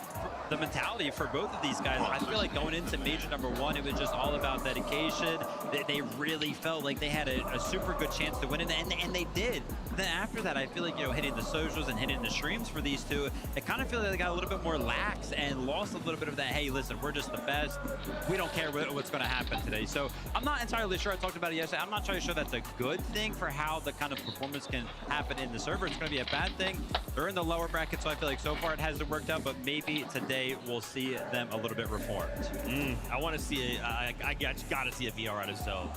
Speaker 15: the mentality for both of these guys. I feel like going into major number one, it was just all about dedication. They really felt like they had a super good chance to win it, and they did. Then after that, I feel like, you know, hitting the socials and hitting the streams for these two, it kind of feels like they got a little bit more lax and lost a little bit of that, hey, listen, we're just the best. We don't care what's going to happen today. So I'm not entirely sure. I talked about it yesterday. I'm not entirely sure that's a good thing for how the kind of performance can happen in the server. It's going to be a bad thing. They're in the lower bracket, so I feel like so far it hasn't worked out, but maybe today we'll see them a little bit reformed.
Speaker 14: I want to see I got to see a VR out of Zoe.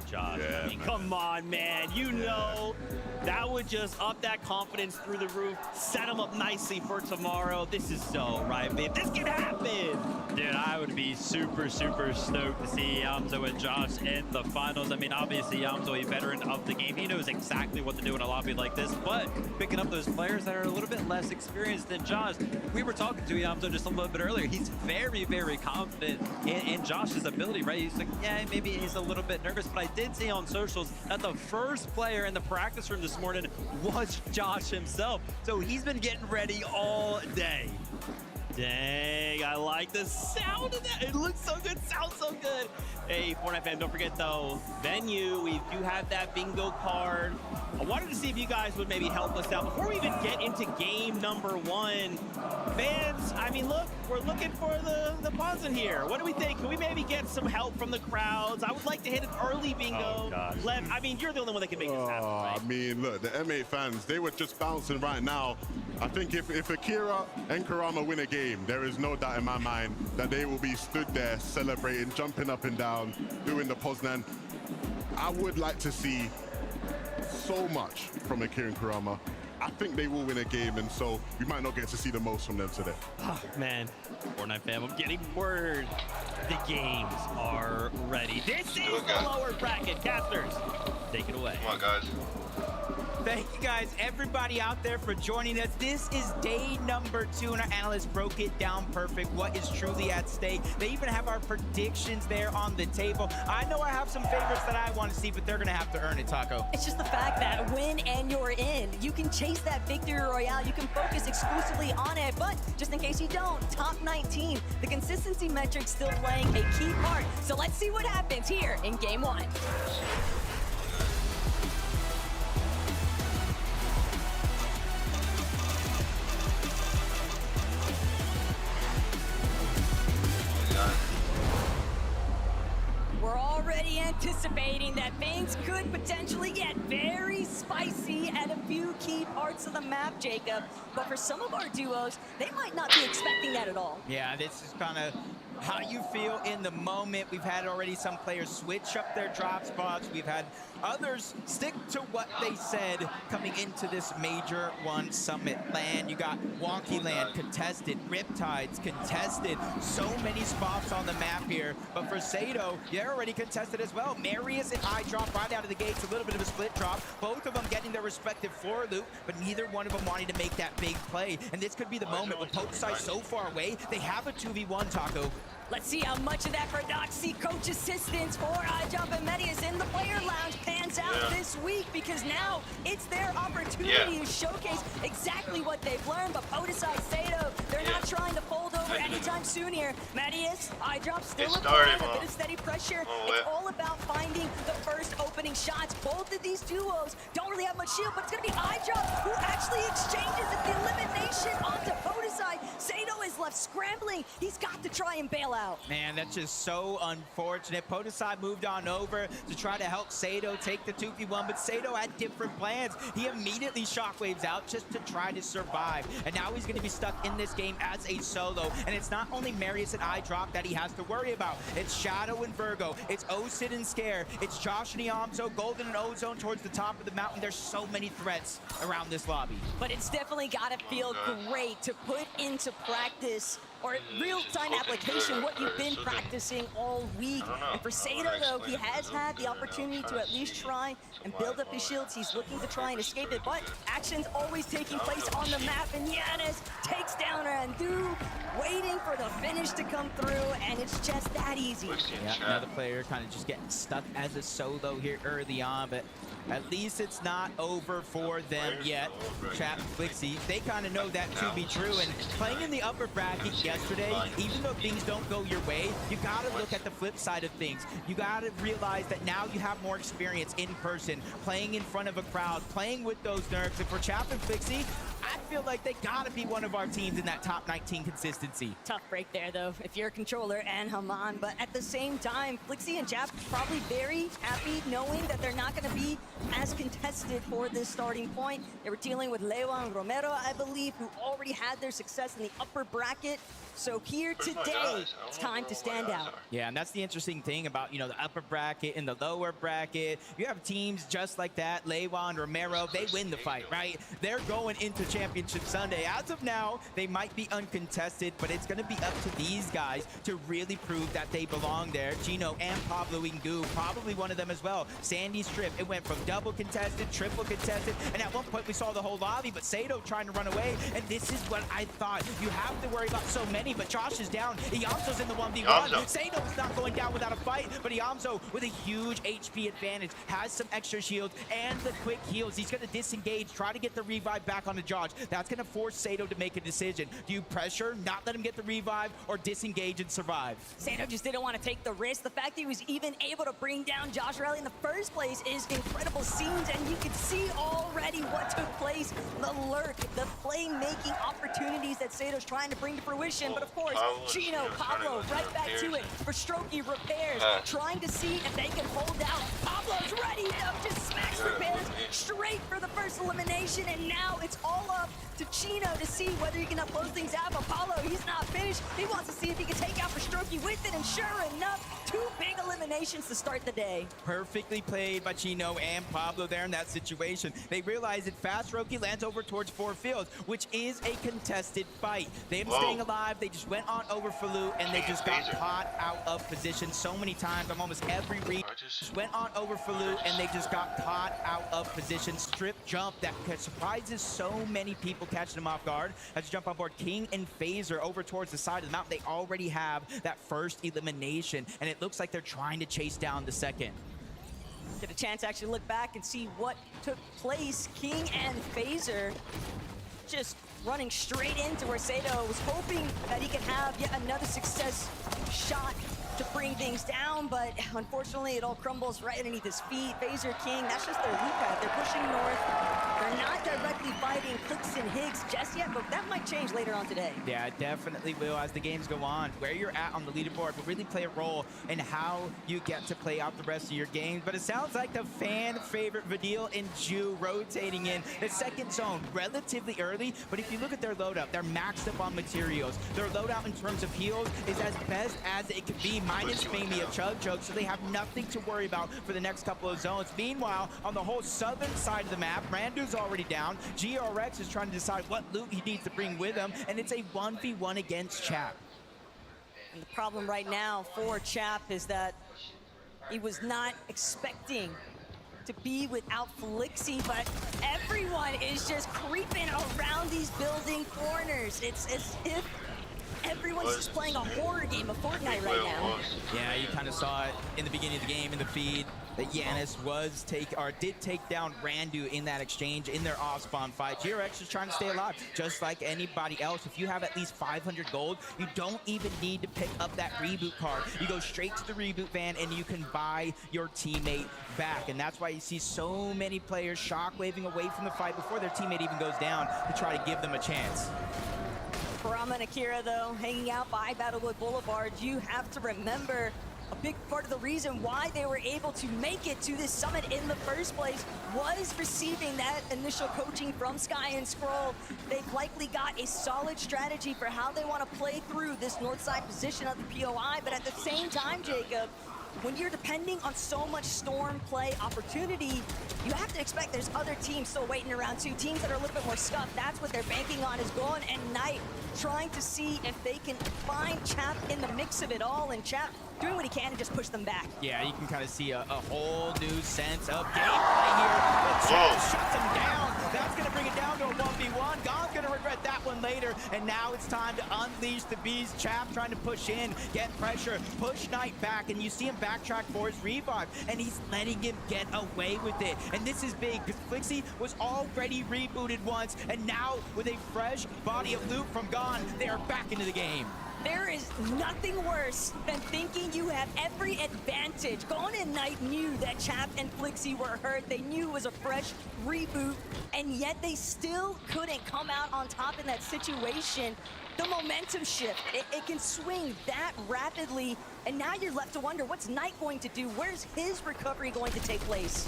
Speaker 14: Josh, I mean, come on, man. You know, that would just up that confidence through the roof, set them up nicely for tomorrow. This is Zoe, right, babe? This can happen.
Speaker 15: Dude, I would be super, super stoked to see Yamzo and Josh in the finals. I mean, obviously, Yamzo, a veteran of the game. He knows exactly what to do in a lobby like this, but picking up those players that are a little bit less experienced than Josh. We were talking to Yamzo just a little bit earlier. He's very, very confident in Josh's ability, right? He's like, yeah, maybe he's a little bit nervous, but I did see on socials that the first player in the practice room this morning was Josh himself. So he's been getting ready all day.
Speaker 14: Dang, I like the sound of that. It looks so good, sounds so good. Hey, Fortnite fan, don't forget though, venue, we do have that bingo card. I wanted to see if you guys would maybe help us out before we even get into game number one. Fans, I mean, look, we're looking for the buzz in here. What do we think? Can we maybe get some help from the crowds? I would like to hit an early bingo. Lev, I mean, you're the only one that can make this happen, right?
Speaker 4: I mean, look, the M8 fans, they were just bouncing right now. I think if Akira and Kurama win a game, there is no doubt in my mind that they will be stood there celebrating, jumping up and down, doing the Poznan. I would like to see so much from Akira and Kurama. I think they will win a game, and so we might not get to see the most from them today.
Speaker 14: Oh, man, Fortnite fam, I'm getting word. The games are ready. This is the lower bracket. Casters, take it away.
Speaker 1: Come on, guys.
Speaker 10: Thank you guys, everybody out there, for joining us. This is day number 2, and our analysts broke it down perfect, what is truly at stake. They even have our predictions there on the table. I know I have some favorites that I want to see, but they're going to have to earn it, Taco.
Speaker 11: It's just the fact that win and you're in. You can chase that victory royale. You can focus exclusively on it, but just in case you don't, top 19, the consistency metrics still playing a key part. So let's see what happens here in game 1. We're already anticipating that things could potentially get very spicy at a few key parts of the map, Jacob. But for some of our duos, they might not be expecting that at all.
Speaker 10: Yeah, this is kind of how you feel in the moment. We've had already some players switch up their drop spots. We've had others stick to what they said coming into this Major 1 Summit land. You got Wonky Land contested, Riptides contested, so many spots on the map here. But for Sado, they're already contested as well. Marius and I drop right out of the gates, a little bit of a split drop. Both of them getting their respective floor loop, but neither one of them wanting to make that big play. And this could be the moment with Pokusai so far away. They have a 2v1, Taco.
Speaker 11: Let's see how much of that for Noxie coach assistance for iJump and Medius in the player lounge pans out this week, because now it's their opportunity to showcase exactly what they've learned. But Pokusai, Sado, they're not trying to fold over anytime soon here. Medius, iJump still applying a bit of steady pressure. It's all about finding the first opening shots. Both of these duos don't really have much shield, but it's going to be iJump who actually exchanges the elimination onto Pokusai. Sado is left scrambling. He's got to try and bail out.
Speaker 10: Man, that's just so unfortunate. Pokusai moved on over to try to help Sado take the 2v1, but Sado had different plans. He immediately shockwaves out just to try to survive. And now he's going to be stuck in this game as a solo. And it's not only Marius and iDrop that he has to worry about. It's Shadow and Virgo. It's Osid and Scare. It's Josh and Iamso, Golden and Ozone towards the top of the mountain. There's so many threats around this lobby.
Speaker 11: But it's definitely got to feel great to put into practice or real-time application what you've been practicing all week. And for Sado, though, he has had the opportunity to at least try and build up his shields. He's looking to try and escape it, but action's always taking place on the map, and Yannis takes down Randu, waiting for the finish to come through, and it's just that easy.
Speaker 10: Yeah, another player kind of just getting stuck as a solo here early on, but at least it's not over for them yet. Chat Flixie, they kind of know that to be true, and playing in the upper bracket yesterday, even though things don't go your way, you gotta look at the flip side of things. You gotta realize that now you have more experience in person, playing in front of a crowd, playing with those nerfs. And for Chap and Flixie, I feel like they gotta be one of our teams in that top 19 consistency.
Speaker 11: Tough break there, though, if you're a controller and Haman. But at the same time, Flixie and Chap probably very happy knowing that they're not going to be as contested for this starting point. They were dealing with Lewa and Romero, I believe, who already had their success in the upper bracket. So here today, it's time to stand out.
Speaker 10: Yeah, and that's the interesting thing about, you know, the upper bracket and the lower bracket. You have teams just like that, Lewa and Romero, they win the fight, right? They're going into Championship Sunday. As of now, they might be uncontested, but it's going to be up to these guys to really prove that they belong there. Gino and Pablo Ingu, probably one of them as well. Sandy's trip, it went from double contested, triple contested, and at one point we saw the whole lobby, but Sado trying to run away, and this is what I thought. You have to worry about so many, but Josh is down. Iamso's in the 1v1. Sado is not going down without a fight, but Iamso with a huge HP advantage, has some extra shields and the quick heals. He's going to disengage, try to get the revive back on the Josh. That's going to force Sado to make a decision. Do you pressure, not let him get the revive, or disengage and survive?
Speaker 11: Sado just didn't want to take the risk. The fact that he was even able to bring down Josh Rally in the first place is incredible scenes, and you can see already what took place. The lurk, the playmaking opportunities that Sado's trying to bring to fruition. But of course, Gino, Pablo, right back to it for Strokey repairs, trying to see if they can hold out. Pablo's ready, though, just smacks repairs straight for the first elimination, and now it's all up to Chino to see whether he can close things out. But Pablo, he's not finished. He wants to see if he can take out for Strokey with it, and sure enough, 2 big eliminations to start the day.
Speaker 10: Perfectly played by Chino and Pablo there in that situation. They realize that fast Strokey lands over towards 4 fields, which is a contested fight. Them staying alive, they just went on over for loot, and they just got caught out of position so many times on almost every read. Just went on over for loot, and they just got caught out of position. Strip jump that surprises so many people, catching them off guard. As you jump on board King and Phaser over towards the side of the mountain, they already have that first elimination, and it looks like they're trying to chase down the second.
Speaker 11: Get a chance to actually look back and see what took place. King and Phaser just running straight into where Sado was hoping that he could have yet another success shot to bring things down, but unfortunately it all crumbles right underneath his feet. Phaser, King, that's just their loop path. They're pushing north. They're not directly fighting Clix and Higgs just yet, but that might change later on today.
Speaker 10: Yeah, it definitely will as the games go on. Where you're at on the leaderboard will really play a role in how you get to play out the rest of your games. But it sounds like the fan favorite Vidil and Ju rotating in the second zone relatively early, but if if you look at their loadout, they're maxed up on materials. Their loadout in terms of heals is as best as it could be, minus maybe a Chug, so they have nothing to worry about for the next couple of zones. Meanwhile, on the whole southern side of the map, Randu's already down. GRX is trying to decide what loot he needs to bring with him, and it's a 1v1 against Chap.
Speaker 11: And the problem right now for Chap is that he was not expecting to be without Flixie, but everyone is just creeping around these building corners. It's as if everyone's just playing a horror game of Fortnite right now.
Speaker 10: Yeah, you kind of saw it in the beginning of the game in the feed that Yanis did take down Randu in that exchange in their off-spawn fight. GRX is trying to stay alive, just like anybody else. If you have at least 500 gold, you don't even need to pick up that reboot card. You go straight to the reboot van and you can buy your teammate back. And that's why you see so many players shockwaving away from the fight before their teammate even goes down to try to give them a chance.
Speaker 11: Kurama and Akira, though, hanging out by Battlewood Boulevard, you have to remember a big part of the reason why they were able to make it to this summit in the first place was receiving that initial coaching from Sky and Scroll. They've likely got a solid strategy for how they want to play through this north side position of the POI, but at the same time, Jacob, when you're depending on so much Storm play opportunity, you have to expect there's other teams still waiting around too. Teams that are a little bit more scuffed. That's what they're banking on, is Gon and Knight trying to see if they can find Chap in the mix of it all, and Chap doing what he can to just push them back.
Speaker 10: Yeah, you can kind of see a whole new sense of gameplay here. But Chap shuts him down. That's going to bring it down to a 1v1. Gon's going to regret that one later. And now it's time to unleash the beast. Chap trying to push in, get pressure, push Knight back. And you see him backtrack for his revive. And he's letting him get away with it. And this is big because Flixie was already rebooted once. And now with a fresh body of loot from Gon, they are back into the game.
Speaker 11: There is nothing worse than thinking you have every advantage. Gon and Knight knew that Chap and Flixie were hurt. They knew it was a fresh reboot, and yet they still couldn't come out on top in that situation. The momentum shift, it can swing that rapidly, and now you're left to wonder, what's Knight going to do? Where's his recovery going to take place?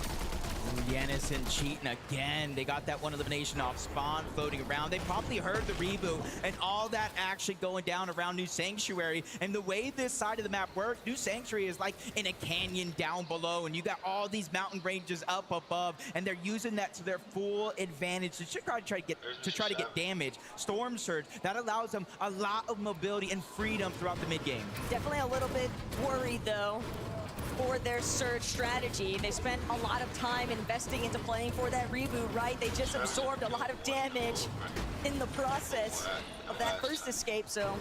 Speaker 10: Yanis and cheating again. They got that one elimination off spawn floating around. They probably heard the reboot and all that action going down around New Sanctuary. And the way this side of the map works, New Sanctuary is like in a canyon down below, and you got all these mountain ranges up above, and they're using that to their full advantage to try to get damage. Storm Surge, that allows them a lot of mobility and freedom throughout the mid game.
Speaker 11: Definitely a little bit worried though for their surge strategy. They spent a lot of time investing into playing for that reboot, right? They just absorbed a lot of damage in the process of that first escape, so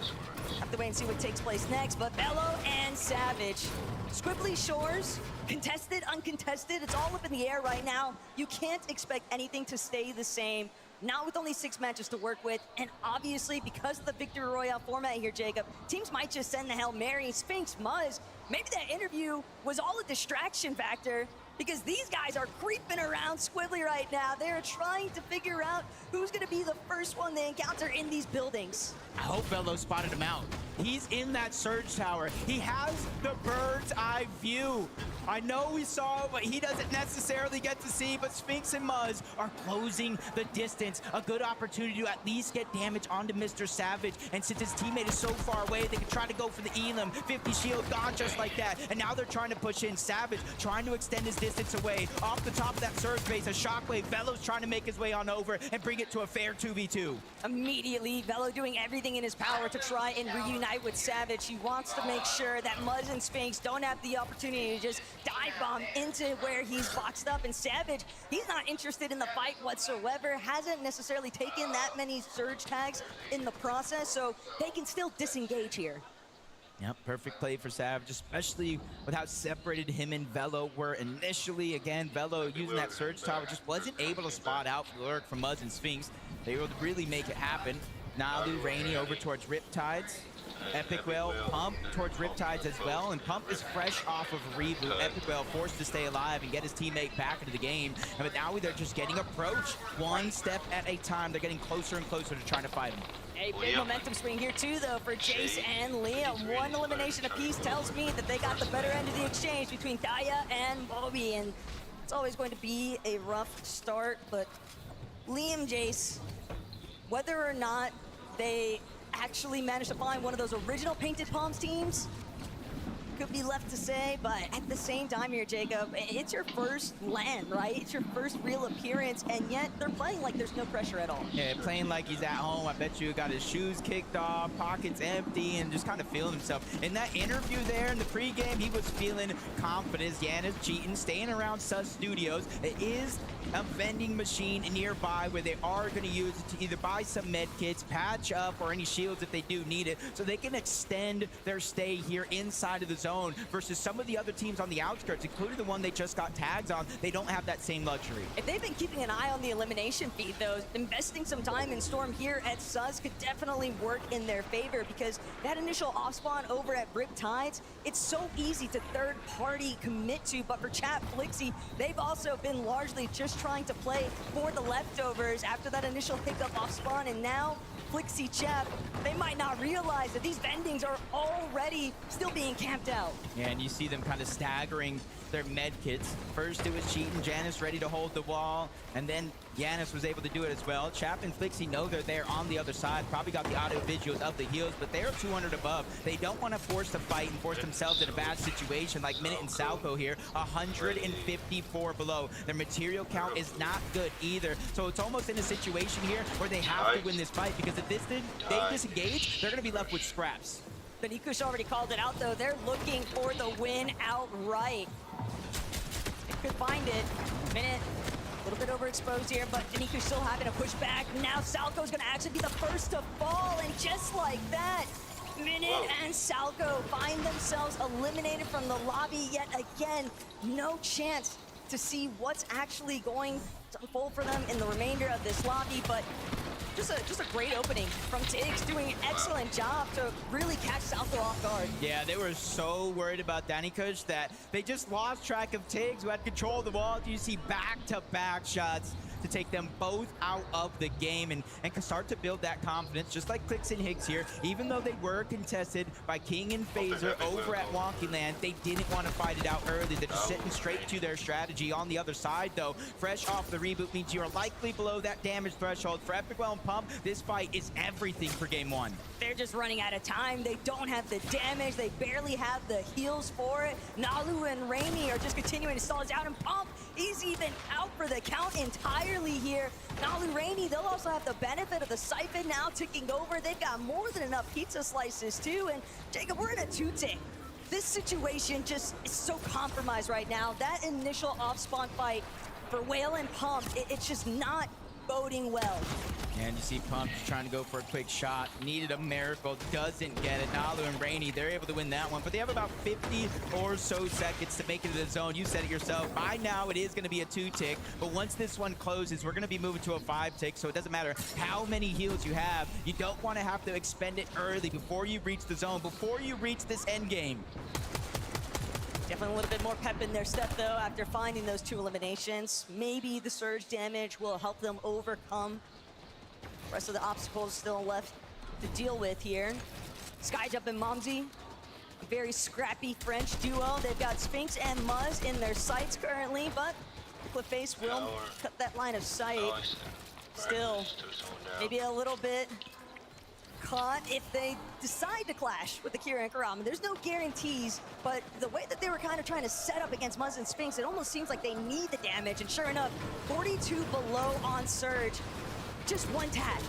Speaker 11: have to wait and see what takes place next. But Bello and Savage, Squibbly Shores, contested, uncontested, it's all up in the air right now. You can't expect anything to stay the same. Not with only 6 matches to work with, and obviously because of the Victory Royale format here, Jacob, teams might just send the Hail Mary. Sphinx, Muzz, maybe that interview was all a distraction factor, because these guys are creeping around Squibbly right now. They're trying to figure out who's gonna be the first one they encounter in these buildings.
Speaker 10: I hope Bello spotted him out. He's in that surge tower. He has the bird's eye view. I know we saw what he doesn't necessarily get to see, but Sphinx and Muzz are closing the distance. A good opportunity to at least get damage onto Mr. Savage. And since his teammate is so far away, they can try to go for the Elim. 50 shield gone just like that. And now they're trying to push in. Savage trying to extend his distance away. Off the top of that surge base, a shockwave. Bello's trying to make his way on over and bring it to a fair 2v2.
Speaker 11: Immediately, Bello doing everything in his power to try and reunite with Savage. He wants to make sure that Muzz and Sphinx don't have the opportunity to just dive bomb into where he's boxed up. And Savage, he's not interested in the fight whatsoever, hasn't necessarily taken that many surge tags in the process, so they can still disengage here.
Speaker 10: Yep, perfect play for Savage, especially with how separated him and Velo were initially. Again, Velo using that surge tower just wasn't able to spot out the lurk from Muzz and Sphinx. They were able to really make it happen. Nalu, Rainy over towards Riptides. Epic Whale, Pump towards Riptides as well, and Pump is fresh off of reboot. Epic Whale forced to stay alive and get his teammate back into the game, but now they're just getting approached one step at a time. They're getting closer and closer to trying to fight him.
Speaker 11: A big momentum swing here too, though, for Jace and Liam. One elimination apiece tells me that they got the better end of the exchange between Daya and Bobby, and it's always going to be a rough start, but Liam, Jace, Whether or not they actually managed to find one of those original Painted Palms teams could be left to say, but at the same time here, Jacob, it's your first LAN, right? It's your first real appearance, and yet they're playing like there's no pressure at all.
Speaker 10: Yeah, playing like he's at home. I bet you got his shoes kicked off, pockets empty, and just kind of feeling himself. In that interview there in the pregame, he was feeling confident. Yannis cheating, staying around Sus Studios. It is a vending machine nearby where they are going to use it to either buy some med kits, patch up, or any shields if they do need it, so they can extend their stay here inside of the zone versus some of the other teams on the outskirts, including the one they just got tags on. They don't have that same luxury.
Speaker 11: If they've been keeping an eye on the elimination feed, though, investing some time in Storm here at Sus could definitely work in their favor, because that initial off spawn over at Riptides, it's so easy to third-party commit to, but for Chat Flixie, they've also been largely just trying to play for the leftovers after that initial hiccup off spawn, and now Flixie Chap, they might not realize that these vendings are already still being camped out.
Speaker 10: Yeah, and you see them kind of staggering their med kits. First it was Cheatin', Janus ready to hold the wall, and then Yannis was able to do it as well. Chap and Flixie know they're there on the other side, probably got the auto visuals of the heals, but they're 200 above. They don't want to force the fight and force themselves in a bad situation like Minute and Salco here, 154 below. Their material count is not good either, so it's almost in a situation here where they have to win this fight, because if they disengage, they're going to be left with scraps.
Speaker 11: Benikush already called it out, though. They're looking for the win outright. They could find it. Minute, a little bit overexposed here, but Benikush still having to push back. Now Salco's going to actually be the first to fall, and just like that, Minute and Salco find themselves eliminated from the lobby yet again. No chance to see what's actually going to unfold for them in the remainder of this lobby, but just a great opening from Tiggs, doing an excellent job to really catch Salco off guard.
Speaker 10: Yeah, they were so worried about Danikush that they just lost track of Tiggs, who had control of the wall. You see back-to-back shots to take them both out of the game and can start to build that confidence, just like Clix and Higgs here. Even though they were contested by King and Phaser over at Wonky Land, they didn't want to fight it out early. They're just sitting straight to their strategy. On the other side, though, fresh off the reboot means you are likely below that damage threshold. For Epicwell and Pump, this fight is everything for game one.
Speaker 11: They're just running out of time. They don't have the damage. They barely have the heals for it. Nalu and Rainy are just continuing to stall it out, and Pump, he's even out for the count entirely here. Nalu, Rainy, they'll also have the benefit of the Siphon now ticking over. They've got more than enough pizza slices too, and Jacob, we're in a 2-tick. This situation just is so compromised right now. That initial off-spawn fight for Whale and Pump, it's just not boding well.
Speaker 10: And you see Pump just trying to go for a quick shot. Needed a miracle, doesn't get it. Nalu and Rainy, they're able to win that one, but they have about 50 or so seconds to make it to the zone. You said it yourself. By now, it is going to be a 2-tick, but once this one closes, we're going to be moving to a 5-tick, so it doesn't matter how many heals you have. You don't want to have to expend it early before you reach the zone, before you reach this end game.
Speaker 11: Definitely a little bit more pep in their step, though, after finding those 2 eliminations. Maybe the surge damage will help them overcome the rest of the obstacles still left to deal with here. Skyjump and Momsy, a very scrappy French duo. They've got Spinks and Muzz in their sights currently, but Clipface will cut that line of sight. Still, maybe a little bit caught if they decide to clash with the Kira and Karama. There's no guarantees, but the way that they were kind of trying to set up against Muzz and Spinks, it almost seems like they need the damage, and sure enough, 42 below on Surge. Just one tap.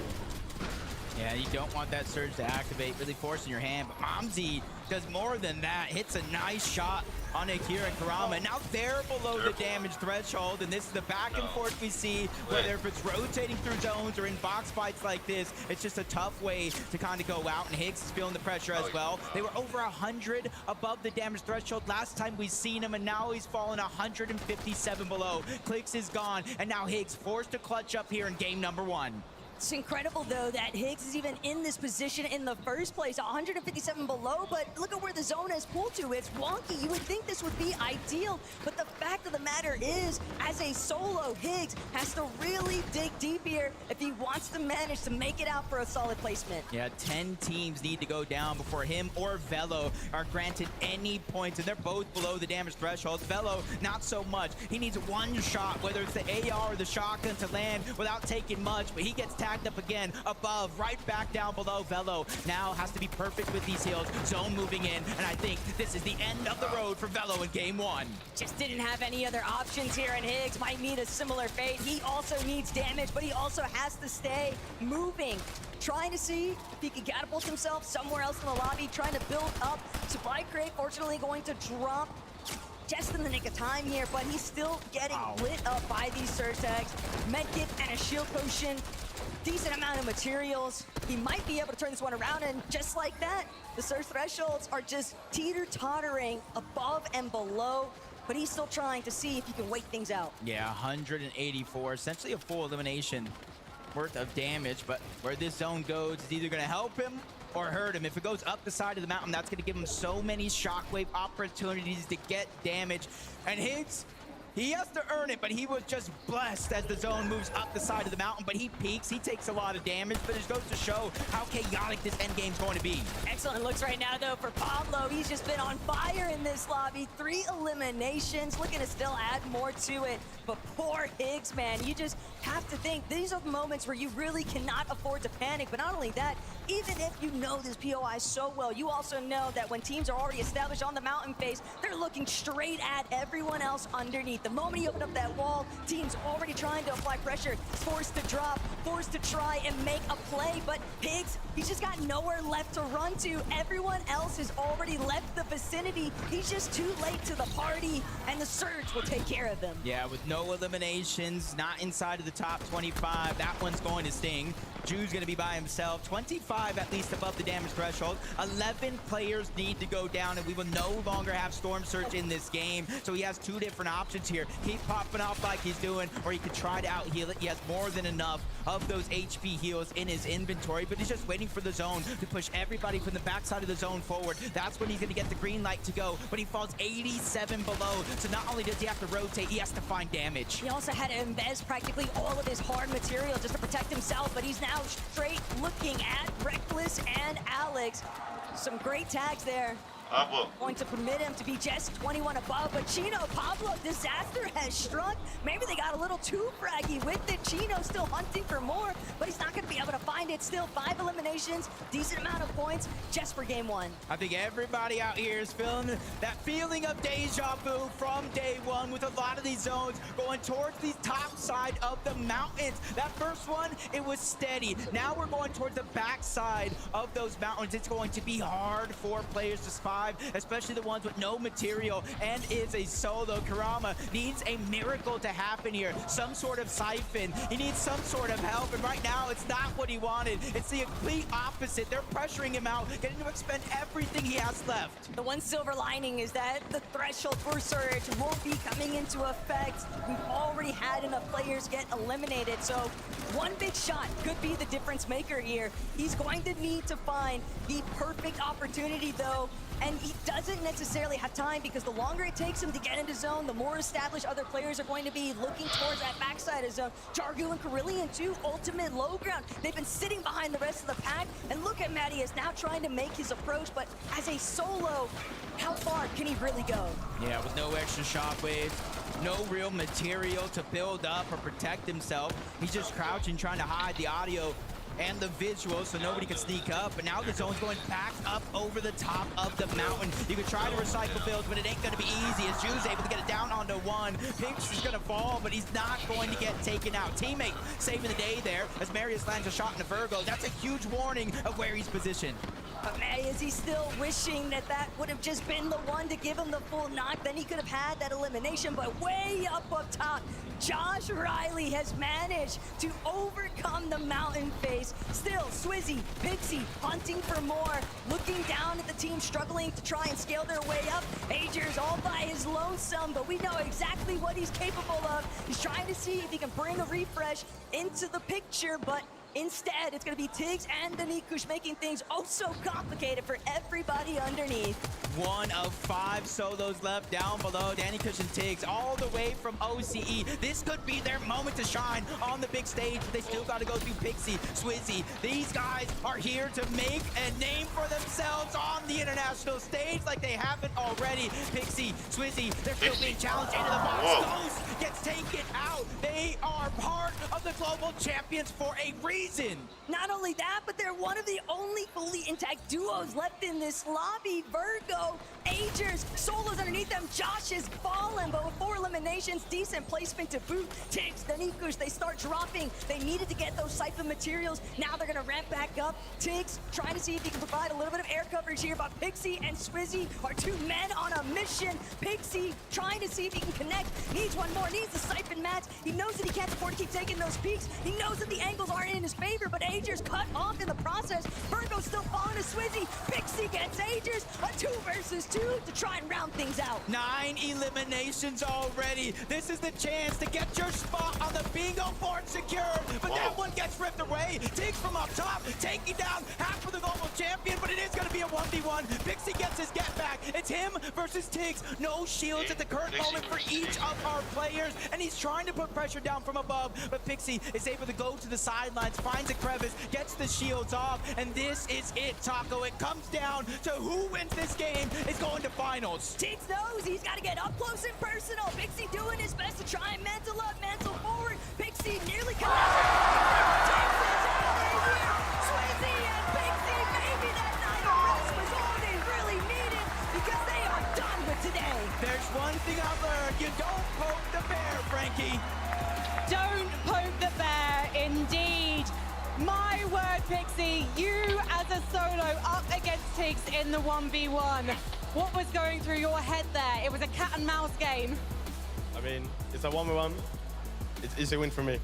Speaker 10: Yeah, you don't want that surge to activate, really forcing your hand, but Momsy does more than that. Hits a nice shot on Akira and Karama. Now they're below the damage threshold, and this is the back and forth we see, whether if it's rotating through zones or in box fights like this, it's just a tough way to kind of go out, and Higgs is feeling the pressure as well. They were over 100 above the damage threshold last time we seen him, and now he's fallen 157 below. Clix is gone, and now Higgs forced to clutch up here in game number 1.
Speaker 11: It's incredible, though, that Higgs is even in this position in the first place, 157 below, but look at where the zone has pulled to. It's wonky. You would think this would be ideal, but the fact of the matter is, as a solo, Higgs has to really dig deep here if he wants to manage to make it out for a solid placement.
Speaker 10: Yeah, 10 teams need to go down before him or Velo are granted any points, and they're both below the damage threshold. Velo, not so much. He needs one shot, whether it's the AR or the shotgun, to land without taking much, but he gets tagged tagged up again, above, right back down below. Velo now has to be perfect with these heals. Zone moving in, and I think this is the end of the road for Velo in game 1.
Speaker 11: Just didn't have any other options here, and Higgs might meet a similar fate. He also needs damage, but he also has to stay moving. Trying to see if he can catapult himself somewhere else in the lobby, trying to build up. Supply crate, fortunately, going to drop just in the nick of time here, but he's still getting lit up by these surge tags. Medkit and a shield potion. Decent amount of materials. He might be able to turn this one around, and just like that, the surge thresholds are just teeter-tottering above and below, but he's still trying to see if he can wait things out.
Speaker 10: Yeah, 184, essentially a full elimination worth of damage, but where this zone goes is either gonna help him or hurt him. If it goes up the side of the mountain, that's gonna give him so many shockwave opportunities to get damage. And Higgs, he has to earn it, but he was just blessed as the zone moves up the side of the mountain, but he peaks, he takes a lot of damage, but it goes to show how chaotic this endgame's going to be.
Speaker 11: Excellent looks right now, though, for Pablo. He's just been on fire in this lobby. 3 eliminations, looking to still add more to it. But poor Higgs, man, you just have to think, these are the moments where you really cannot afford to panic. But not only that, even if you know this POI so well, you also know that when teams are already established on the mountain face, they're looking straight at everyone else underneath. The moment you open up that wall, team's already trying to apply pressure, forced to drop, forced to try and make a play. But Higgs, he's just got nowhere left to run to. Everyone else has already left the vicinity. He's just too late to the party, and the surge will take care of him.
Speaker 10: Yeah, with no eliminations, not inside of the top 25, that one's going to sting. Jude's gonna be by himself, 25 at least above the damage threshold. 11 players need to go down, and we will no longer have Storm Surge in this game. So he has 2 different options here. Keep popping off like he's doing, or he could try to out-heal it. He has more than enough of those HP heals in his inventory, but he's just waiting for the zone to push everybody from the backside of the zone forward. That's when he's gonna get the green light to go, but he falls 87 below. So not only does he have to rotate, he has to find damage.
Speaker 11: He also had to invest practically all of his hard material just to protect himself, but he's now straight looking at Reckless and Alex. Some great tags there. Going to permit him to be just 21 above, but Chino, Pablo, disaster has struck. Maybe they got a little too fraggy with it. Chino still hunting for more, but he's not going to be able to find it. Still 5 eliminations, decent amount of points just for game 1.
Speaker 10: I think everybody out here is feeling that feeling of deja vu from day 1 with a lot of these zones going towards the top side of the mountains. That first one, it was steady. Now we're going towards the back side of those mountains. It's going to be hard for players to spot, especially the ones with no material and is a solo. Kurama needs a miracle to happen here, some sort of siphon. He needs some sort of help, and right now it's not what he wanted. It's the complete opposite. They're pressuring him out, getting to expend everything he has left.
Speaker 11: The one silver lining is that the threshold for Surge won't be coming into effect. We've already had enough players get eliminated, so one big shot could be the difference maker here. He's going to need to find the perfect opportunity, though, and he doesn't necessarily have time, because the longer it takes him to get into zone, the more established other players are going to be looking towards that backside of zone. Jargu and Kerillian too, ultimate low ground. They've been sitting behind the rest of the pack, and look at Mattias now trying to make his approach, but as a solo, how far can he really go?
Speaker 10: Yeah, with no extra shockwaves, no real material to build up or protect himself. He's just crouching, trying to hide the audio and the visuals so nobody can sneak up. But now the zone's going back up over the top of the mountain. You can try to recycle builds, but it ain't gonna be easy, as Jude's able to get it down onto 1. Pinx is gonna fall, but he's not going to get taken out. Teammate saving the day there as Marius lands a shot in the Virgo. That's a huge warning of where he's positioned.
Speaker 11: But Mattias, he's still wishing that that would have just been the one to give him the full knock. Then he could have had that elimination, but way up top, Josh Riley has managed to overcome the mountain phase. Still, Swizzy, Pixie hunting for more, looking down at the team struggling to try and scale their way up. Ager's all by his lonesome, but we know exactly what he's capable of. He's trying to see if he can bring a refresh into the picture, but instead, it's going to be Tiggs and the Nikush making things oh so complicated for everybody underneath.
Speaker 10: 1 of 5 solos left down below. Dannykush and Tiggs all the way from OCE. This could be their moment to shine on the big stage, but they still got to go through Pixie, Swizzy. These guys are here to make a name for themselves on the international stage like they haven't already. Pixie, Swizzy, they're still being challenged into the box. Ghost gets taken out. They are part of the global champions for a reason. season.
Speaker 11: Not only that, but they're one of the only fully intact duos left in this lobby. Virgo, Agers, Solos underneath them. Josh is fallen, but with 4 eliminations, decent placement to boot. Tiggs, then Ikush, they start dropping. They needed to get those Siphon materials. Now they're gonna ramp back up. Tiggs trying to see if he can provide a little bit of air coverage here, but Pixie and Swizzy are 2 men on a mission. Pixie trying to see if he can connect. Needs one more, needs the Siphon mats. He knows that he can't afford to keep taking those peaks. He knows that the angles aren't in his favor, but Agers cut off in the process. Virgo's still falling to Swizzy. Pixie gets Agers. A 2 versus 2 to try and round things out.
Speaker 10: 9 eliminations already. This is the chance to get your spot on the bingo board secured. But that one gets ripped away. Tiggs from up top, taking down half of the global champion, but it is going to be a 1v1. Pixie gets his get back. It's him versus Tiggs. No shields at the current moment for each of our players, and he's trying to put pressure down from above, but Pixie is able to go to the sidelines, finds a crevice, gets the shields off, and this is it, Taco. It comes down to who wins this game is going to finals.
Speaker 11: Tiggs knows he's got to get up close and personal. Pixie doing his best to try and mantle up, mantle forward. Pixie nearly connected. Tiggs is out of here. Swizzy and Pixie, maybe that night of rest was all they really needed because they are done with today.
Speaker 10: There's one thing I've learned. You don't poke the bear, Frankie.
Speaker 5: Don't poke the bear, indeed. My word, Pixie, you as a solo up against Tiggs in the 1v1. What was going through your head there? It was a cat and mouse game.
Speaker 3: I mean, it's a 1v1. It's easy win for me.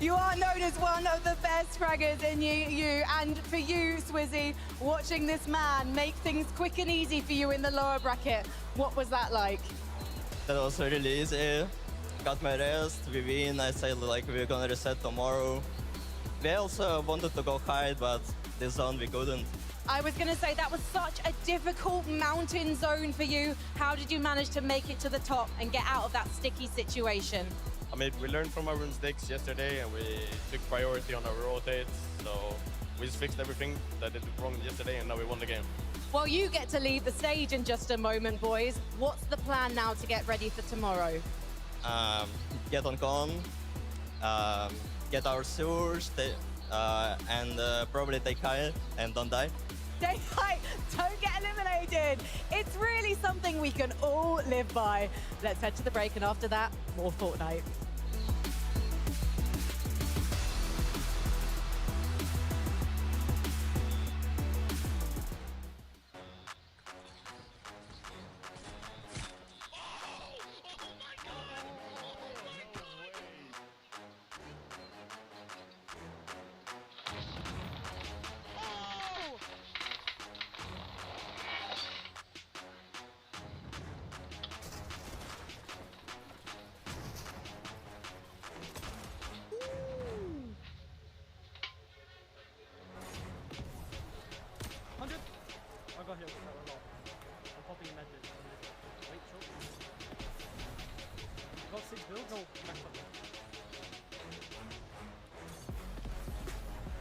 Speaker 5: You are known as one of the best fraggers in EU, and for you, Swizzy, watching this man make things quick and easy for you in the lower bracket, what was that like?
Speaker 21: That was really easy. Got my rest, we win. I said like we're gonna reset tomorrow. We also wanted to go high, but this zone we couldn't.
Speaker 5: I was going to say that was such a difficult mountain zone for you. How did you manage to make it to the top and get out of that sticky situation?
Speaker 3: I mean, we learned from our mistakes yesterday and we took priority on our rotates. So we just fixed everything that did wrong yesterday and now we won the game.
Speaker 5: Well, you get to leave the stage in just a moment, boys. What's the plan now to get ready for tomorrow?
Speaker 21: Get on con, get our sewers, and probably take high and don't die.
Speaker 5: Don't get eliminated. It's really something we can all live by. Let's head to the break, and after that, more Fortnite.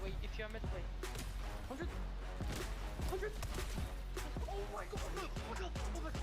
Speaker 9: Wait, if you're mid, wait. 100? 100? Oh my god, look! Oh my god! Oh my god!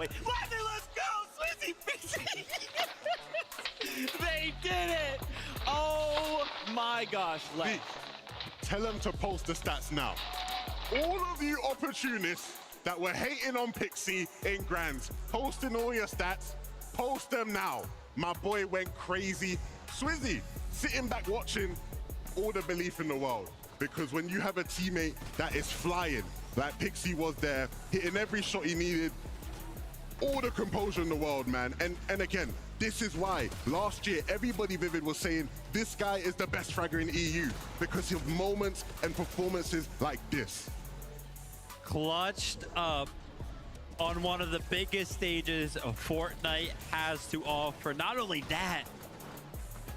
Speaker 14: way. Levin, let's go! Swizzy, Pixie! They did it! Oh my gosh, Lev.
Speaker 4: Tell them to post the stats now. All of you opportunists that were hating on Pixie in Grands, posting all your stats, post them now. My boy went crazy. Swizzy, sitting back watching, all the belief in the world. Because when you have a teammate that is flying, like Pixie was there, hitting every shot he needed, all the composure in the world, man. And again, this is why last year everybody Vivid was saying this guy is the best fragger in EU because of moments and performances like this.
Speaker 15: Clutched up on one of the biggest stages of Fortnite has to offer. Not only that,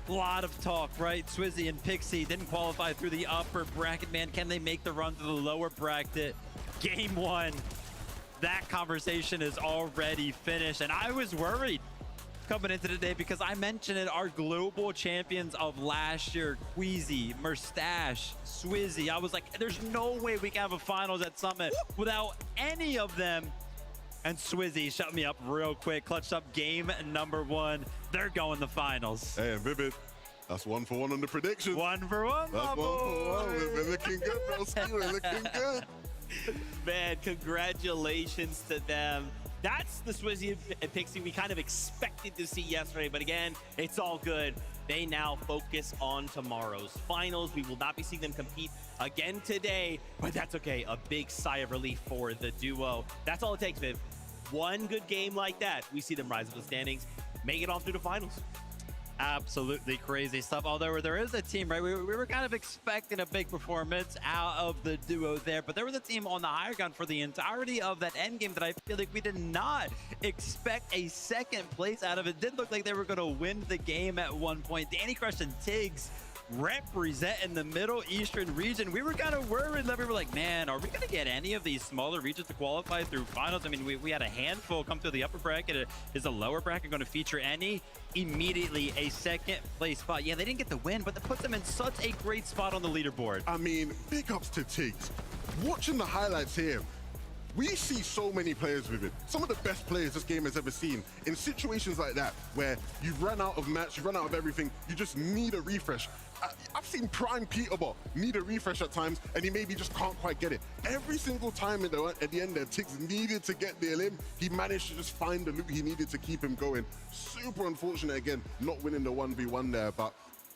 Speaker 15: a lot of talk, right? Swizzy and Pixie didn't qualify through the upper bracket, man. Can they make the run to the lower bracket? Game one, that conversation is already finished. And I was worried coming into today because I mentioned it, our global champions of last year, Queasy, Mustache, Swizzy. I was like, there's no way we can have a finals at Summit without any of them. And Swizzy shut me up real quick, clutched up game number one. They're going to finals.
Speaker 4: Hey, and Vivid, that's 1 for 1 on the predictions.
Speaker 15: 1 for 1,
Speaker 4: that's 1 for 1. We're looking good, bro. We're looking good.
Speaker 14: Man, congratulations to them. That's the Swizzy and Pixie we kind of expected to see yesterday, but again, it's all good. They now focus on tomorrow's finals. We will not be seeing them compete again today, but that's okay. A big sigh of relief for the duo. That's all it takes, Viv. One good game like that, we see them rise up the standings, make it on through the finals.
Speaker 15: Absolutely crazy stuff. Although there is a team, right? We were kind of expecting a big performance out of the duo there, but there was a team on the higher ground for the entirety of that end game that I feel like we did not expect a second place out of. It did look like they were going to win the game at one point. Danny Crush and Tiggs representing the Middle Eastern region. We were kind of worried that we were like, man, are we going to get any of these smaller regions to qualify through finals? I mean, we had a handful come through the upper bracket. Is the lower bracket going to feature any? Immediately a second place spot. Yeah, they didn't get the win, but that puts them in such a great spot on the leaderboard.
Speaker 4: I mean, big ups to Tiggs. Watching the highlights here, we see so many players with it. Some of the best players this game has ever seen. In situations like that, where you've run out of match, you've run out of everything, you just need a refresh. I've seen Prime Peterborough need a refresh at times, and he maybe just can't quite get it. Every single time at the end there, Tiggs needed to get the elim. He managed to just find the loot he needed to keep him going. Super unfortunate, again, not winning the 1v1 there, but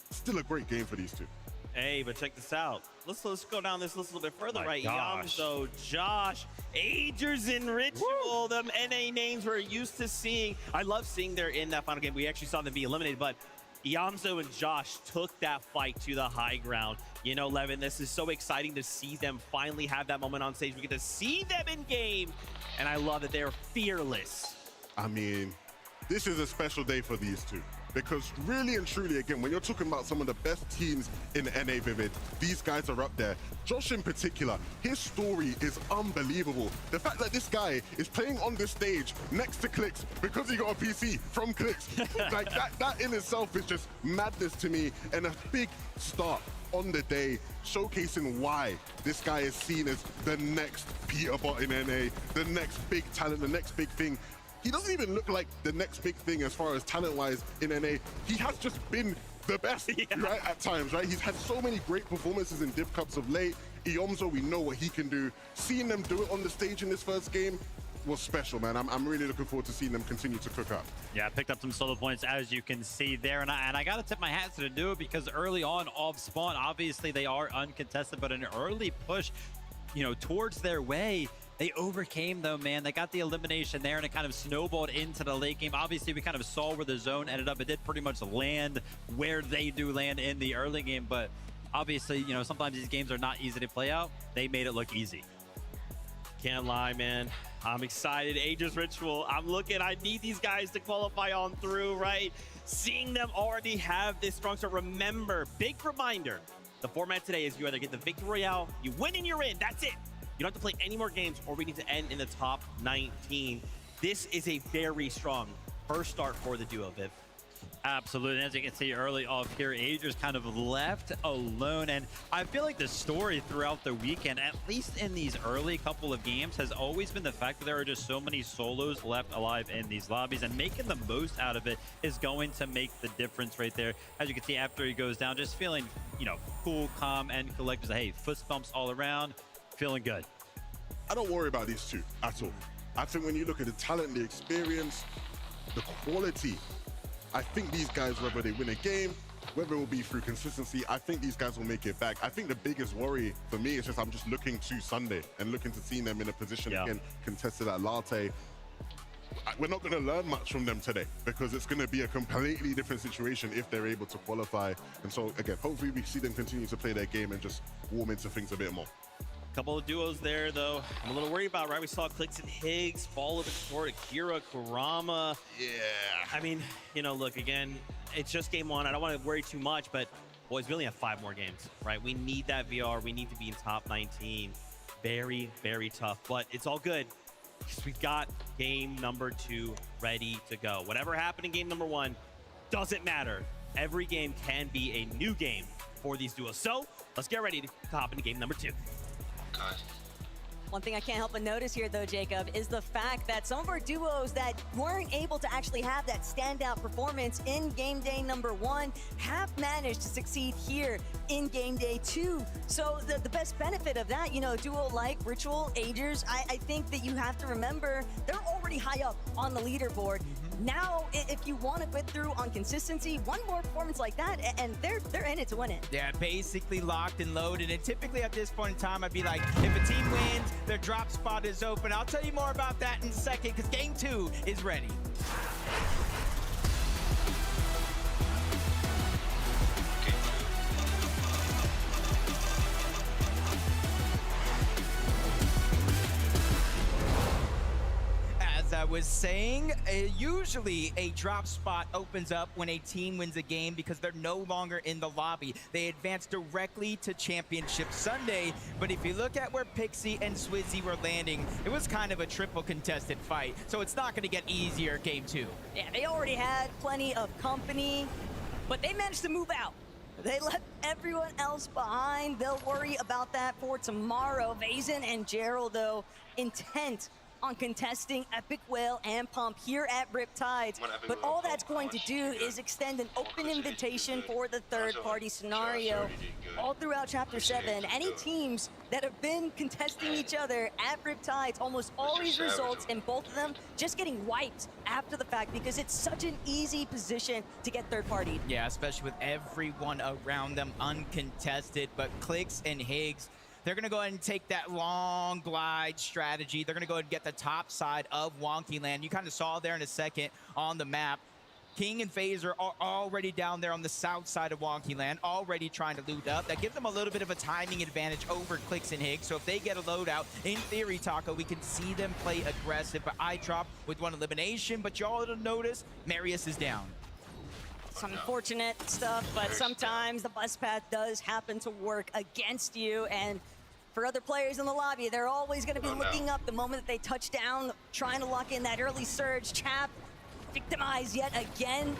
Speaker 4: still a great game for these two.
Speaker 14: Hey, but check this out. Let's go down this list a little bit further, right?
Speaker 15: Gosh.
Speaker 14: Yamzo, Josh, Agers in Ritual, them NA names we're used to seeing. I love seeing they're in that final game. We actually saw them be eliminated, but Yamzo and Josh took that fight to the high ground. You know, Levin, this is so exciting to see them finally have that moment on stage. We get to see them in game, and I love that they're fearless.
Speaker 4: I mean, this is a special day for these two. Because really and truly, again, when you're talking about some of the best teams in NA Vivid, these guys are up there. Josh in particular, his story is unbelievable. The fact that this guy is playing on this stage next to Clix because he got a PC from Clix, like that in itself is just madness to me, and a big start on the day, showcasing why this guy is seen as the next Peterborough in NA, the next big talent, the next big thing. He doesn't even look like the next big thing as far as talent-wise in NA. He has just been the best, right, at times, right? He's had so many great performances in Div Cups of late. Iomzo, we know what he can do. Seeing them do it on the stage in this first game was special, man. I'm really looking forward to seeing them continue to cook up.
Speaker 15: Yeah, picked up some solo points, as you can see there. And I got to tip my hat to the duo because early on off spawn, obviously they are uncontested, but an early push, you know, towards their way, they overcame though, man. They got the elimination there and it kind of snowballed into the late game. Obviously, we kind of saw where the zone ended up. It did pretty much land where they do land in the early game, but obviously, you know, sometimes these games are not easy to play out. They made it look easy.
Speaker 14: Can't lie, man. I'm excited. Aegis Ritual. I'm looking. I need these guys to qualify on through, right? Seeing them already have this strong start. Remember, big reminder, the format today is you either get the Victory Royale, you win and you're in. That's it. You don't have to play any more games or we need to end in the top 19. This is a very strong first start for the duo, Viv.
Speaker 15: Absolutely. As you can see early off here, Ager's kind of left alone. And I feel like the story throughout the weekend, at least in these early couple of games, has always been the fact that there are just so many solos left alive in these lobbies. And making the most out of it is going to make the difference right there. As you can see, after he goes down, just feeling, you know, cool, calm, and collected. Hey, foot bumps all around, feeling good.
Speaker 4: I don't worry about these two at all. I think when you look at the talent, the experience, the quality, I think these guys, whether they win a game, whether it will be through consistency, I think these guys will make it back. I think the biggest worry for me is just I'm just looking to Sunday and looking to see them in a position again, contested at Latte. We're not going to learn much from them today because it's going to be a completely different situation if they're able to qualify. And so, again, hopefully we see them continue to play their game and just warm into things a bit more.
Speaker 14: Couple of duos there, though. I'm a little worried about, right? We saw Clix and Higgs fall to the court. Akira, Kurama.
Speaker 4: Yeah.
Speaker 14: I mean, you know, look, again, it's just game one. I don't want to worry too much, but boys, we only have 5 more games, right? We need that VR. We need to be in top 19. Very, very tough, but it's all good because we've got game number 2 ready to go. Whatever happened in game number 1 doesn't matter. Every game can be a new game for these duos. So let's get ready to hop into game number 2.
Speaker 11: One thing I can't help but notice here, though, Jacob, is the fact that some of our duos that weren't able to actually have that standout performance in game day number 1 have managed to succeed here in game day 2. So the best benefit of that, you know, a duo like Ritual, Agers, I think that you have to remember they're already high up on the leaderboard. Now, if you want to get through on consistency, one more performance like that, and they're in it to win it.
Speaker 10: Yeah, basically locked and loaded. And typically at this point in time, I'd be like, if a team wins, their drop spot is open. I'll tell you more about that in a second because game 2 is ready. As I was saying, usually a drop spot opens up when a team wins a game because they're no longer in the lobby. They advance directly to Championship Sunday. But if you look at where Pixie and Swizzy were landing, it was kind of a triple contested fight. So it's not going to get easier game 2.
Speaker 11: Yeah, they already had plenty of company, but they managed to move out. They left everyone else behind. They'll worry about that for tomorrow. Vazen and Gerald, though, intent on contesting Epic Whale and Pump here at Riptides. But all that's going to do is extend an open invitation for the third-party scenario. All throughout Chapter 7, any teams that have been contesting each other at Riptides almost always results in both of them just getting wiped after the fact because it's such an easy position to get third-partied.
Speaker 10: Yeah, especially with everyone around them uncontested. But Clix and Higgs, they're going to go ahead and take that long glide strategy. They're going to go ahead and get the top side of Wonky Land. You kind of saw there in a second on the map. King and Phaser are already down there on the south side of Wonky Land, already trying to loot up. That gives them a little bit of a timing advantage over Clix and Higgs. So if they get a loadout, in theory, Taco, we can see them play aggressive. But I drop with 1 elimination. But y'all will notice Marius is down.
Speaker 11: Some unfortunate stuff, but sometimes the bus path does happen to work against you. And for other players in the lobby, they're always going to be looking up the moment that they touch down, trying to lock in that early surge. Chap, victimized yet again.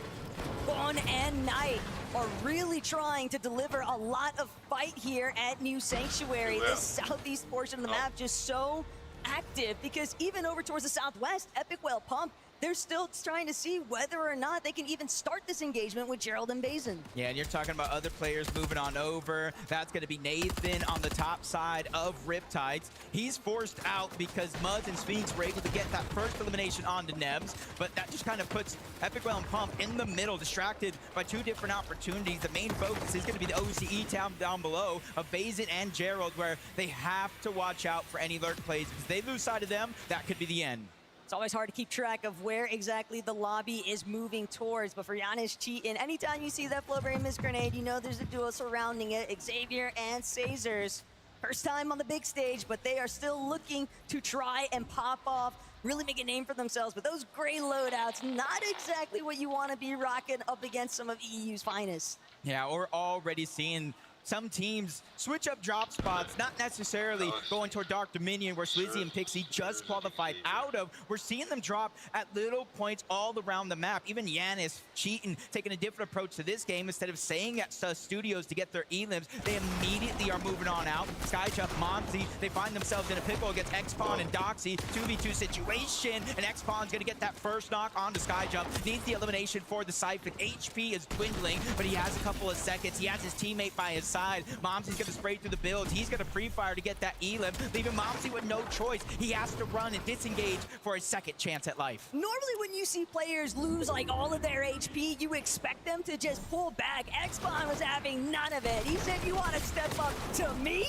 Speaker 11: Bon and Knight are really trying to deliver a lot of fight here at New Sanctuary. This southeast portion of the map just so active because even over towards the southwest, Epic Whale Pump, they're still trying to see whether or not they can even start this engagement with Gerald and Vazen.
Speaker 10: Yeah, and you're talking about other players moving on over. That's going to be Nathan on the top side of Riptides. He's forced out because Muzz and Sphinx were able to get that first elimination onto Nebs, but that just kind of puts Epic Whale and Pump in the middle, distracted by 2 different opportunities. The main focus is going to be the OCE town down below of Vazen and Gerald, where they have to watch out for any lurk plays because if they lose sight of them, that could be the end.
Speaker 11: It's always hard to keep track of where exactly the lobby is moving towards, but for Giannis Cheatin, anytime you see that Flowberry Mist Grenade, you know there's a duo surrounding it, Xavier and Cazers. First time on the big stage, but they are still looking to try and pop off, really make a name for themselves. But those gray loadouts, not exactly what you want to be rocking up against some of EU's finest.
Speaker 10: Yeah, we're already seeing some teams switch up drop spots, not necessarily going toward Dark Dominion, where Swizzy and Pixie just qualified out of. We're seeing them drop at little points all around the map. Even Yanis cheating, taking a different approach to this game. Instead of staying at studios to get their elims, they immediately are moving on out. Skyjump, Momsy, they find themselves in a pickle against Xpawn and Doxy. 2v2 situation, and Xpawn's gonna get that first knock onto Skyjump. Needs the elimination for the Siphon. HP is dwindling, but he has a couple of seconds. He has his teammate by his side. Momsy's gonna spray through the builds. He's gonna pre-fire to get that elim, leaving Momsy with no choice. He has to run and disengage for his second chance at life.
Speaker 11: Normally when you see players lose like all of their HP, you expect them to just pull back. Xpawn was having none of it. He said, you want to step up to me?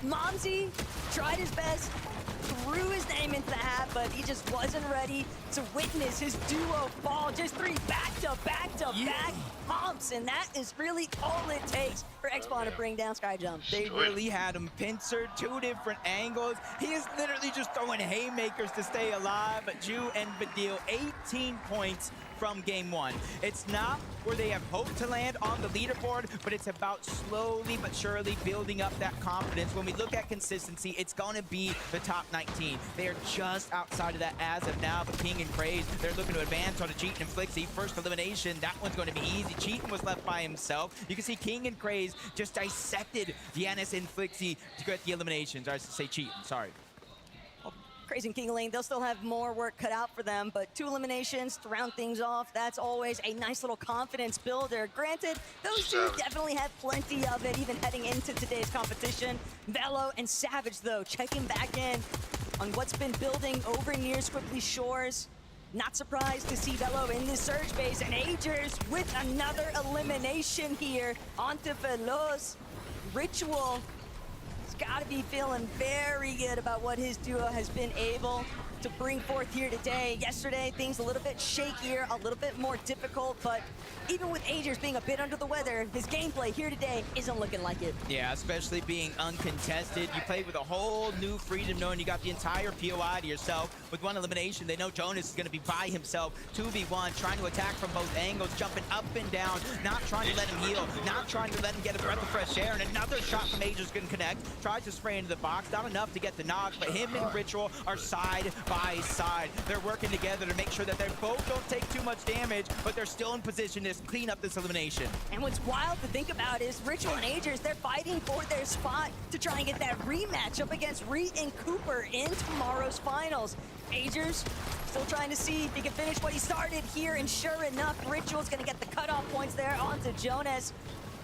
Speaker 11: Momsy tried his best, threw his name into the hat, but he just wasn't ready to witness his duo fall. Just 3 back-to-back-to-back humps, and that is really all it takes for Xpawn to bring down Skyjump.
Speaker 10: They really had him pincered, 2 different angles. He is literally just throwing haymakers to stay alive. But Ju and Badil, 18 points from game 1. It's not where they have hoped to land on the leaderboard, but it's about slowly but surely building up that confidence. When we look at consistency, it's going to be the top 19. They are just outside of that as of now, but King and Craze, they're looking to advance on a Cheatin' and Flixie. First elimination, that one's going to be easy. Cheatin' was left by himself. You can see King and Craze just dissected Yanis and Flixie to get the eliminations. Or I should say Cheatin', sorry.
Speaker 11: Crazy and King Lane, they'll still have more work cut out for them, but 2 eliminations to round things off, that's always a nice little confidence builder. Granted, those two definitely have plenty of it, even heading into today's competition. Velo and Savage, though, checking back in on what's been building over near Squibbly Shores. Not surprised to see Velo in this surge phase, and Agers with another elimination here onto Veloz. Ritual got to be feeling very good about what his duo has been able to bring forth here today. Yesterday, things a little bit shakier, a little bit more difficult, but even with Agers being a bit under the weather, his gameplay here today isn't looking like it.
Speaker 10: Yeah, especially being uncontested. You play with a whole new freedom, knowing you got the entire POI to yourself. With 1 elimination, they know Jonas is going to be by himself. 2v1, trying to attack from both angles, jumping up and down, not trying to let him heal, not trying to let him get a breath of fresh air, and another shot from Agers can connect. Tries to spray into the box, not enough to get the knock, but him and Ritual are side by side. They're working together to make sure that they both don't take too much damage, but they're still in position to clean up this elimination.
Speaker 11: And what's wild to think about is Ritual and Agers, they're fighting for their spot to try and get that rematch up against Reet and Cooper in tomorrow's finals. Agers still trying to see if he can finish what he started here, and sure enough, Ritual's gonna get the cutoff points there onto Jonas.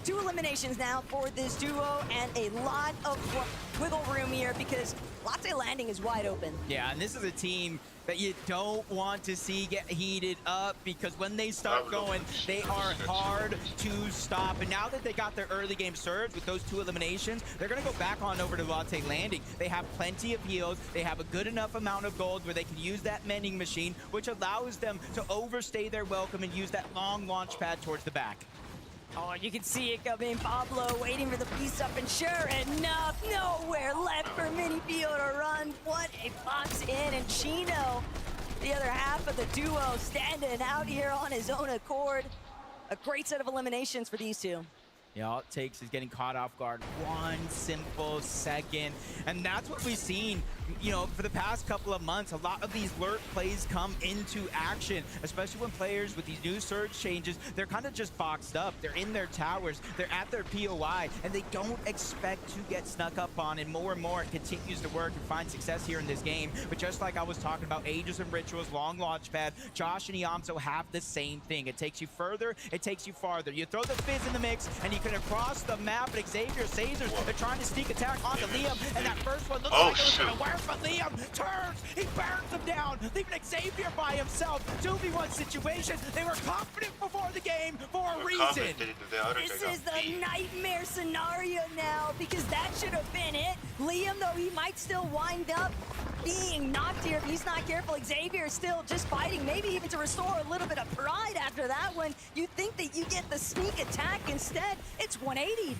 Speaker 11: 2 eliminations now for this duo, and a lot of wiggle room here because Latte Landing is wide open.
Speaker 10: Yeah, and this is a team that you don't want to see get heated up, because when they start going, they are hard to stop. And now that they got their early game surge with those 2 eliminations, they're going to go back on over to Latte Landing. They have plenty of heals. They have a good enough amount of gold where they can use that mending machine, which allows them to overstay their welcome and use that long launch pad towards the back.
Speaker 11: Oh, you can see it coming. Pablo waiting for the piece up, and sure enough, nowhere left for Minifio to run. What a box in, and Chino, the other half of the duo, standing out here on his own accord. A great set of eliminations for these two.
Speaker 10: Yeah, all it takes is getting caught off guard 1 simple second. And that's what we've seen, you know, for the past couple of months. A lot of these lurk plays come into action, especially when players with these new surge changes, they're kind of just boxed up. They're in their towers, they're at their POI, and they don't expect to get snuck up on. And more it continues to work and find success here in this game. But just like I was talking about, Agers and Ritual's long launch pad, Josh and Yamso have the same thing. It takes you further, it takes you farther. You throw the Fizz in the mix, and you can across the map, but Xavier Sazers, they're trying to sneak attack onto Liam, and that first one looks like it was gonna work, but Liam turns, he burns him down, leaving Xavier by himself. 2v1 situation. They were confident before the game for a reason.
Speaker 11: This is the nightmare scenario now, because that should have been it. Liam, though, he might still wind up being knocked here if he's not careful. Xavier is still just fighting, maybe even to restore a little bit of pride after that one. You think that you get the sneak attack, instead it's 180.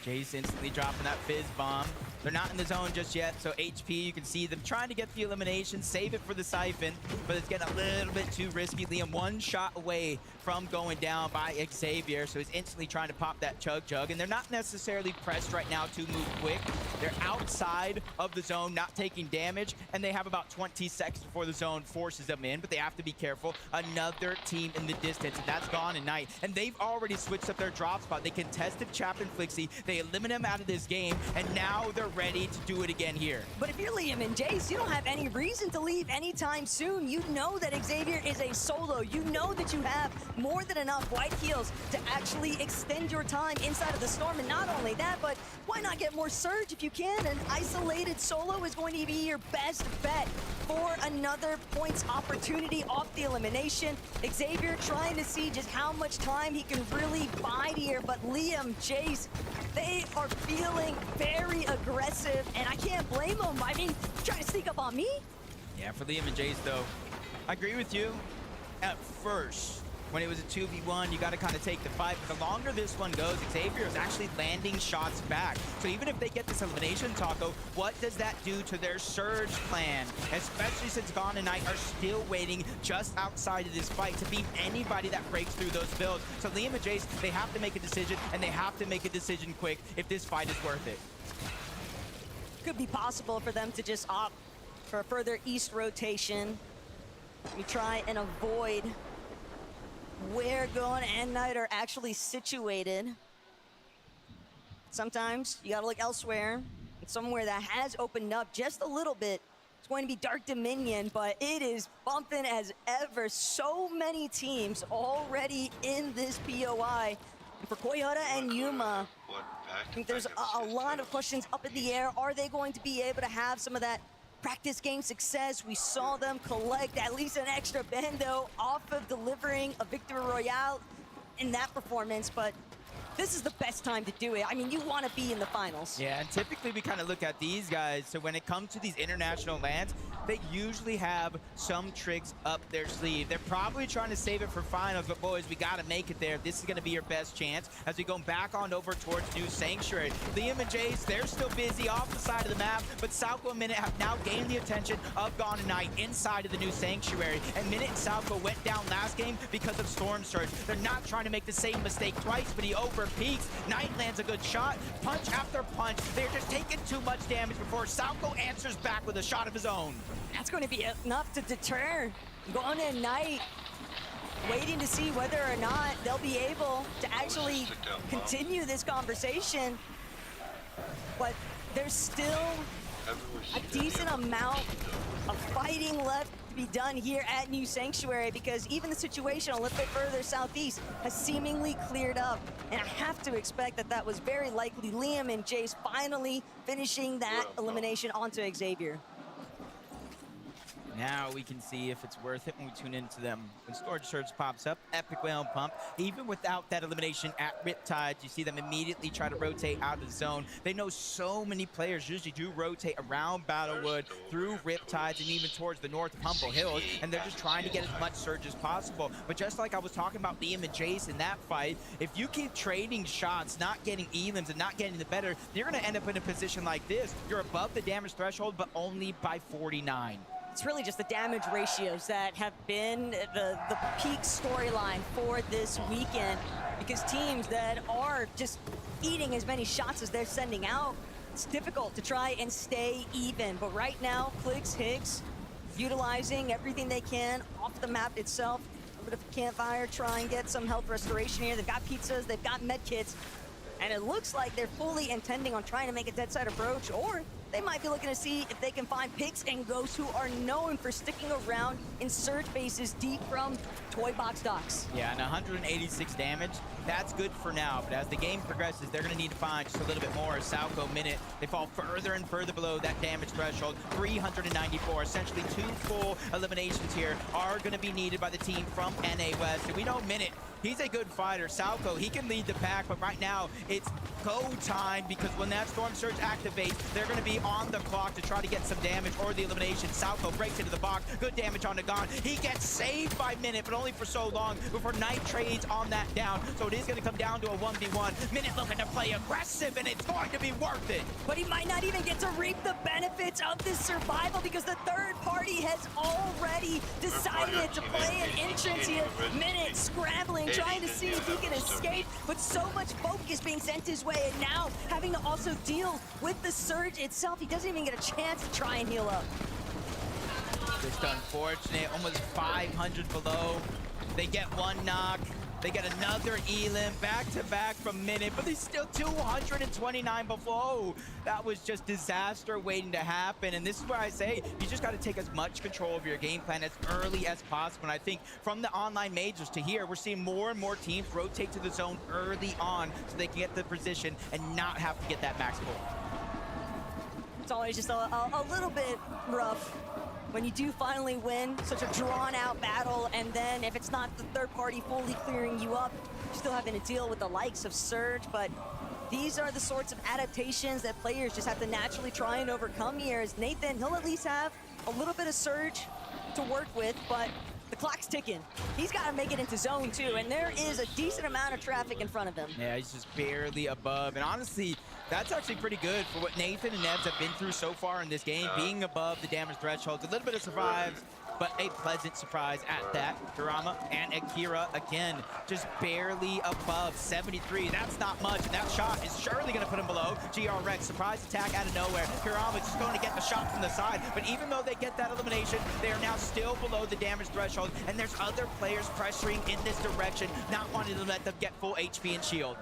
Speaker 10: Jace instantly dropping that Fizz bomb. They're not in the zone just yet, so HP, you can see them trying to get the elimination, save it for the Siphon, but it's getting a little bit too risky. Liam one shot away from going down by Xavier, so he's instantly trying to pop that Chug Jug, and they're not necessarily pressed right now to move quick. They're outside of the zone, not taking damage, and they have about 20 seconds before the zone forces them in, but they have to be careful. Another team in the distance, and that's Gone and Knight, and they've already switched up their drop spot. They contested Chap and Flixie, they eliminate him out of this game, and now they're ready to do it again here.
Speaker 11: But if you're Liam and Jace, you don't have any reason to leave anytime soon. You know that Xavier is a solo. You know that you have more than enough white heals to actually extend your time inside of the Storm. And not only that, but why not get more Surge if you can? An isolated solo is going to be your best bet for another points opportunity off the elimination. Xavier trying to see just how much time he can really bide here, but Liam, Jace, they are feeling very aggressive, and I can't blame them. I mean, trying to sneak up on me?
Speaker 10: Yeah, for Liam and Jace, though, I agree with you. At first, when it was a 2v1, you got to kind of take the fight. But the longer this one goes, Xavier is actually landing shots back. So even if they get this elimination, Taco, what does that do to their Surge plan? Especially since Gone and Knight are still waiting just outside of this fight to beat anybody that breaks through those builds. So Liam and Jace, they have to make a decision, and they have to make a decision quick if this fight is worth it.
Speaker 11: Could be possible for them to just opt for a further east rotation. We try and avoid where Gone and Knight are actually situated. Sometimes you gotta look elsewhere, and somewhere that has opened up just a little bit. It's going to be Dark Dominion, but it is bumping as ever. So many teams already in this POI. And for Koyota and Yuma, I think there's a lot of questions up in the air. Are they going to be able to have some of that practice game success? We saw them collect at least an extra bando off of delivering a victory royale in that performance, but this is the best time to do it. I mean, you want to be in the finals.
Speaker 10: Yeah, and typically we kind of look at these guys, so when it comes to these international lands, they usually have some tricks up their sleeve. They're probably trying to save it for finals, but boys, we got to make it there. This is going to be your best chance as we go back on over towards New Sanctuary. Liam and Jace, they're still busy off the side of the map, but Salco and Minute have now gained the attention of Gone and Knight inside of the New Sanctuary, and Minute and Salco went down last game because of Storm Surge. They're not trying to make the same mistake twice, but he overpeaks. Knight lands a good shot, punch after punch. They're just taking too much damage before Salco answers back with a shot of his own.
Speaker 11: That's going to be enough to deter Gone and Knight, waiting to see whether or not they'll be able to actually continue this conversation. But there's still a decent amount of fighting left to be done here at New Sanctuary, because even the situation a little bit further southeast has seemingly cleared up. And I have to expect that that was very likely Liam and Jace finally finishing that elimination onto Xavier.
Speaker 10: Now we can see if it's worth it when we tune into them. When Storage Surge pops up, Epic Whale Pump, even without that elimination at Riptide, you see them immediately try to rotate out of the zone. They know so many players usually do rotate around Battlewood, through Riptides, and even towards the north of Humble Hills, and they're just trying to get as much Surge as possible. But just like I was talking about Liam and Jace in that fight, if you keep trading shots, not getting elims and not getting the better, you're going to end up in a position like this. You're above the damage threshold, but only by 49.
Speaker 11: It's really just the damage ratios that have been the peak storyline for this weekend, because teams that are just eating as many shots as they're sending out, it's difficult to try and stay even. But right now, Clix, Higgs, utilizing everything they can off the map itself. A bit of campfire, try and get some health restoration here. They've got pizzas, they've got med kits, and it looks like they're fully intending on trying to make a dead side approach, or they might be looking to see if they can find Pix and Ghost, who are known for sticking around in surge bases deep from Toy Box docks.
Speaker 10: Yeah, and 186 damage, that's good for now. But as the game progresses, they're going to need to find just a little bit more. Salco, Minute, they fall further and further below that damage threshold. 394, essentially 2 full eliminations here are going to be needed by the team from NA West. And we know Minute, He's a good fighter. Salco, he can lead the pack, but right now it's go time because when that Storm Surge activates, they're going to be on the clock to try to get some damage or the elimination. Salco breaks into the box. Good damage on Nagan. He gets saved by Minute, but only for so long before Knight trades on that down. So it is going to come down to a 1v1. Minute looking to play aggressive, and it's going to be worth it.
Speaker 11: But he might not even get to reap the benefits of this survival because the third party has already decided to play an entrance here. Minute scrambling, trying to see if he can escape, but so much focus being sent his way, and now having to also deal with the surge itself. He doesn't even get a chance to try and heal up.
Speaker 10: Just unfortunate, almost 500 below. They get one knock. They get another Elim back-to-back from Minute, but he's still 229 below. That was just disaster waiting to happen. And this is where I say you just got to take as much control of your game plan as early as possible. And I think from the online majors to here, we're seeing more and more teams rotate to the zone early on so they can get the position and not have to get that max pull.
Speaker 11: It's always just a little bit rough when you do finally win such a drawn-out battle, and then if it's not the third party fully clearing you up, you're still having to deal with the likes of Surge. But these are the sorts of adaptations that players just have to naturally try and overcome here. As Nathan, he'll at least have a little bit of Surge to work with, but the clock's ticking. He's got to make it into zone too, and there is a decent amount of traffic in front of him.
Speaker 10: Yeah, he's just barely above, and honestly, that's actually pretty good for what Nathan and Nebs have been through so far in this game, being above the damage thresholds. A little bit of survives, but a pleasant surprise at that. Kurama and Akira, again, just barely above 73. That's not much, and that shot is surely going to put him below. GR Rex, surprise attack out of nowhere. Kurama just going to get the shot from the side, but even though they get that elimination, they are now still below the damage threshold, and there's other players pressuring in this direction, not wanting to let them get full HP and shield.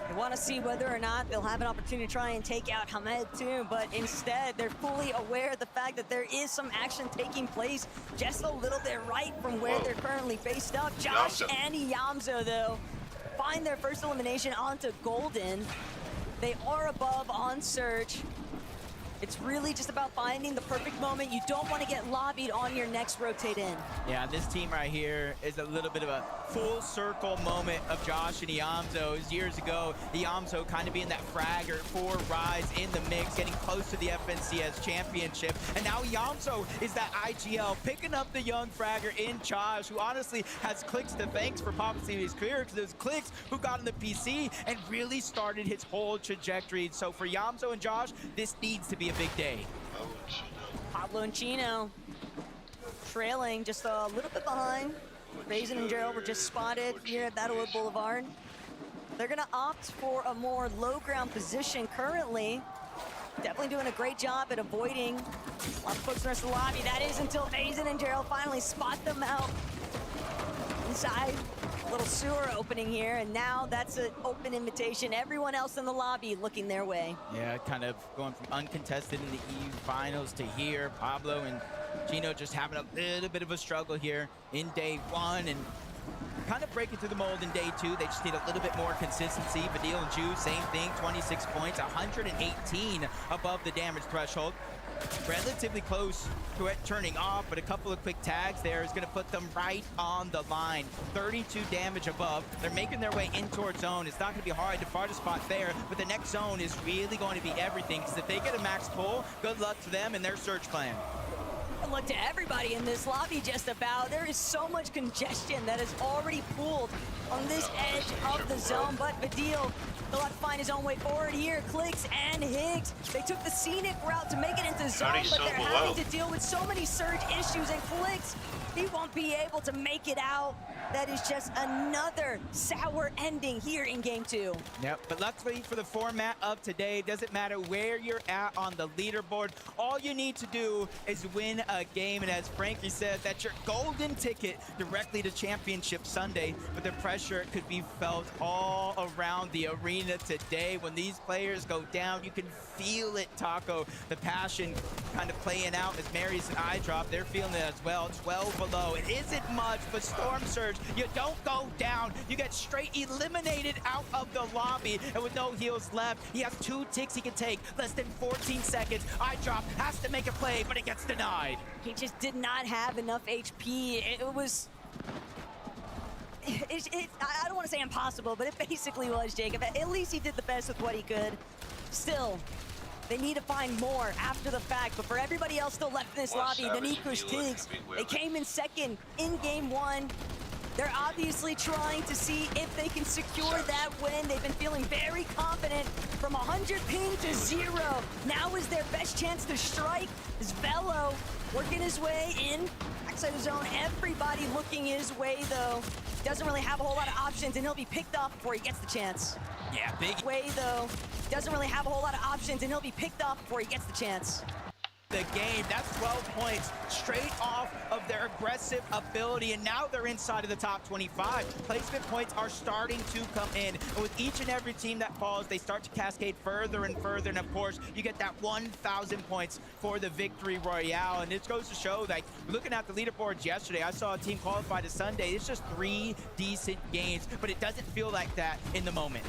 Speaker 11: They want to see whether or not they'll have an opportunity to try and take out Hamed too, but instead they're fully aware of the fact that there is some action taking place just a little bit right from where they're currently based up. Josh and Yamzo, though, find their first elimination onto Golden. They are above on Surge. It's really just about finding the perfect moment. You don't want to get lobbied on your next rotate in.
Speaker 10: Yeah, this team right here is a little bit of a full circle moment of Josh and Iamzo. Years ago, Iamzo kind of being that fragger for Rise in the mix, getting close to the FNCS championship. And now Iamzo is that IGL, picking up the young fragger in Josh, who honestly has Clix to thanks for popping his career, because it was Clix who got on the PC and really started his whole trajectory. So for Iamzo and Josh, this needs to be a big day.
Speaker 11: Pablo and Chino trailing just a little bit behind. Basin and Gerald were just spotted here at Battlewood Boulevard. They're gonna opt for a more low ground position currently. Definitely doing a great job at avoiding a lot of folks in the rest of the lobby. That is until Basin and Gerald finally spot them out inside. Little sewer opening here, and now that's an open invitation. Everyone else in the lobby looking their way.
Speaker 10: Yeah, kind of going from uncontested in the EU finals to here. Pablo and Gino just having a little bit of a struggle here in day one, and kind of breaking through the mold in day two. They just need a little bit more consistency. Badil and Ju, same thing, 26 points, 118 above the damage threshold. Relatively close to it turning off, but a couple of quick tags there is going to put them right on the line. 32 damage above. They're making their way in towards zone. It's not going to be hard to find a spot there, but the next zone is really going to be everything, because if they get a max pull, good luck to them and their search plan.
Speaker 11: Good luck to everybody in this lobby just about. There is so much congestion that has already pooled on this edge of the zone, but Badil will have to find his own way forward here. Clix and Higgs, they took the scenic route to make it into zone, but they're having to deal with so many surge issues, and Clix, he won't be able to make it out. That is just another sour ending here in game two.
Speaker 10: Yep, but luckily for the format of today, it doesn't matter where you're at on the leaderboard. All you need to do is win a game, and as Frankie said, that's your golden ticket directly to Championship Sunday. But the pressure could be felt all around the arena today. When these players go down, you can feel it, Taco. The passion kind of playing out as Marius and I drop. They're feeling it as well. 12 below. It isn't much, but Storm Surge, you don't go down. You get straight eliminated out of the lobby. And with no heals left, he has 2 ticks he can take. Less than 14 seconds. I drop, has to make a play, but it gets denied.
Speaker 11: He just did not have enough HP. I don't want to say impossible, but it basically was, Jacob. At least he did the best with what he could. Still, they need to find more after the fact, but for everybody else still left in this lobby, the Nico's Tigs, they came in second in game 1. They're obviously trying to see if they can secure that win. They've been feeling very confident from 100 ping to 0. Now is their best chance to strike. Is Velo working his way in backside the zone. Everybody looking his way, though. Doesn't really have a whole lot of options, and he'll be picked off before he gets the chance.
Speaker 10: Yeah, big
Speaker 11: way, though. Doesn't really have a whole lot of options, and he'll be picked off before he gets the chance.
Speaker 10: The game. That's 12 points straight off of their aggressive ability, and now they're inside of the top 25. Placement points are starting to come in, and with each and every team that falls, they start to cascade further and further, and of course, you get that 1,000 points for the victory royale, and it goes to show that looking at the leaderboards yesterday, I saw a team qualify to Sunday. It's just 3 decent games, but it doesn't feel like that in the moment.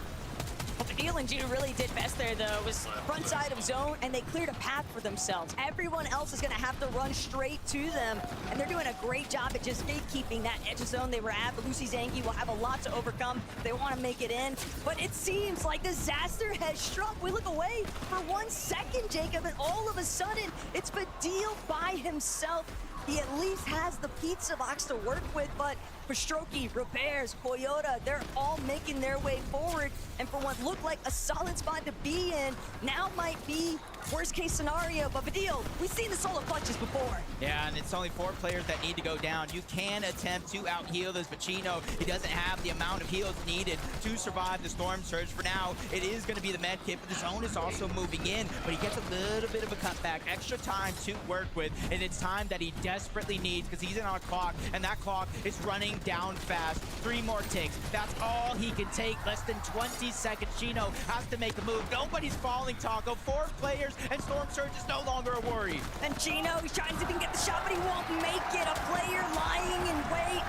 Speaker 11: What Fadil and Judo really did best there, though, was front side of zone, and they cleared a path for themselves. Everyone else is going to have to run straight to them, and they're doing a great job at just gatekeeping that edge of zone they were at. But Lucy Zangi will have a lot to overcome if they want to make it in. But it seems like disaster has struck. We look away for 1 second, Jacob, and all of a sudden, it's Fadil by himself. He at least has the pizza box to work with, but Pastrocki, Repairs, Koyota, they're all making their way forward. And for what looked like a solid spot to be in, now might be worst case scenario. But Fadil, we've seen the solo clutches before.
Speaker 10: Yeah, and it's only 4 players that need to go down. You can attempt to out-heal this Pacino. He doesn't have the amount of heals needed to survive the Storm Surge. For now, it is going to be the med kit, but the zone is also moving in. But he gets a little bit of a cutback, extra time to work with, and it's time that he desperately needs because he's in on a clock, and that clock is running down fast. 3 more ticks. That's all he can take. Less than 20 seconds. Chino has to make a move. Nobody's falling, Taco. 4 players, and Storm Surge is no longer a worry.
Speaker 11: And Chino, he's trying to see if he can get the shot, but he won't make it. A player lying in wait.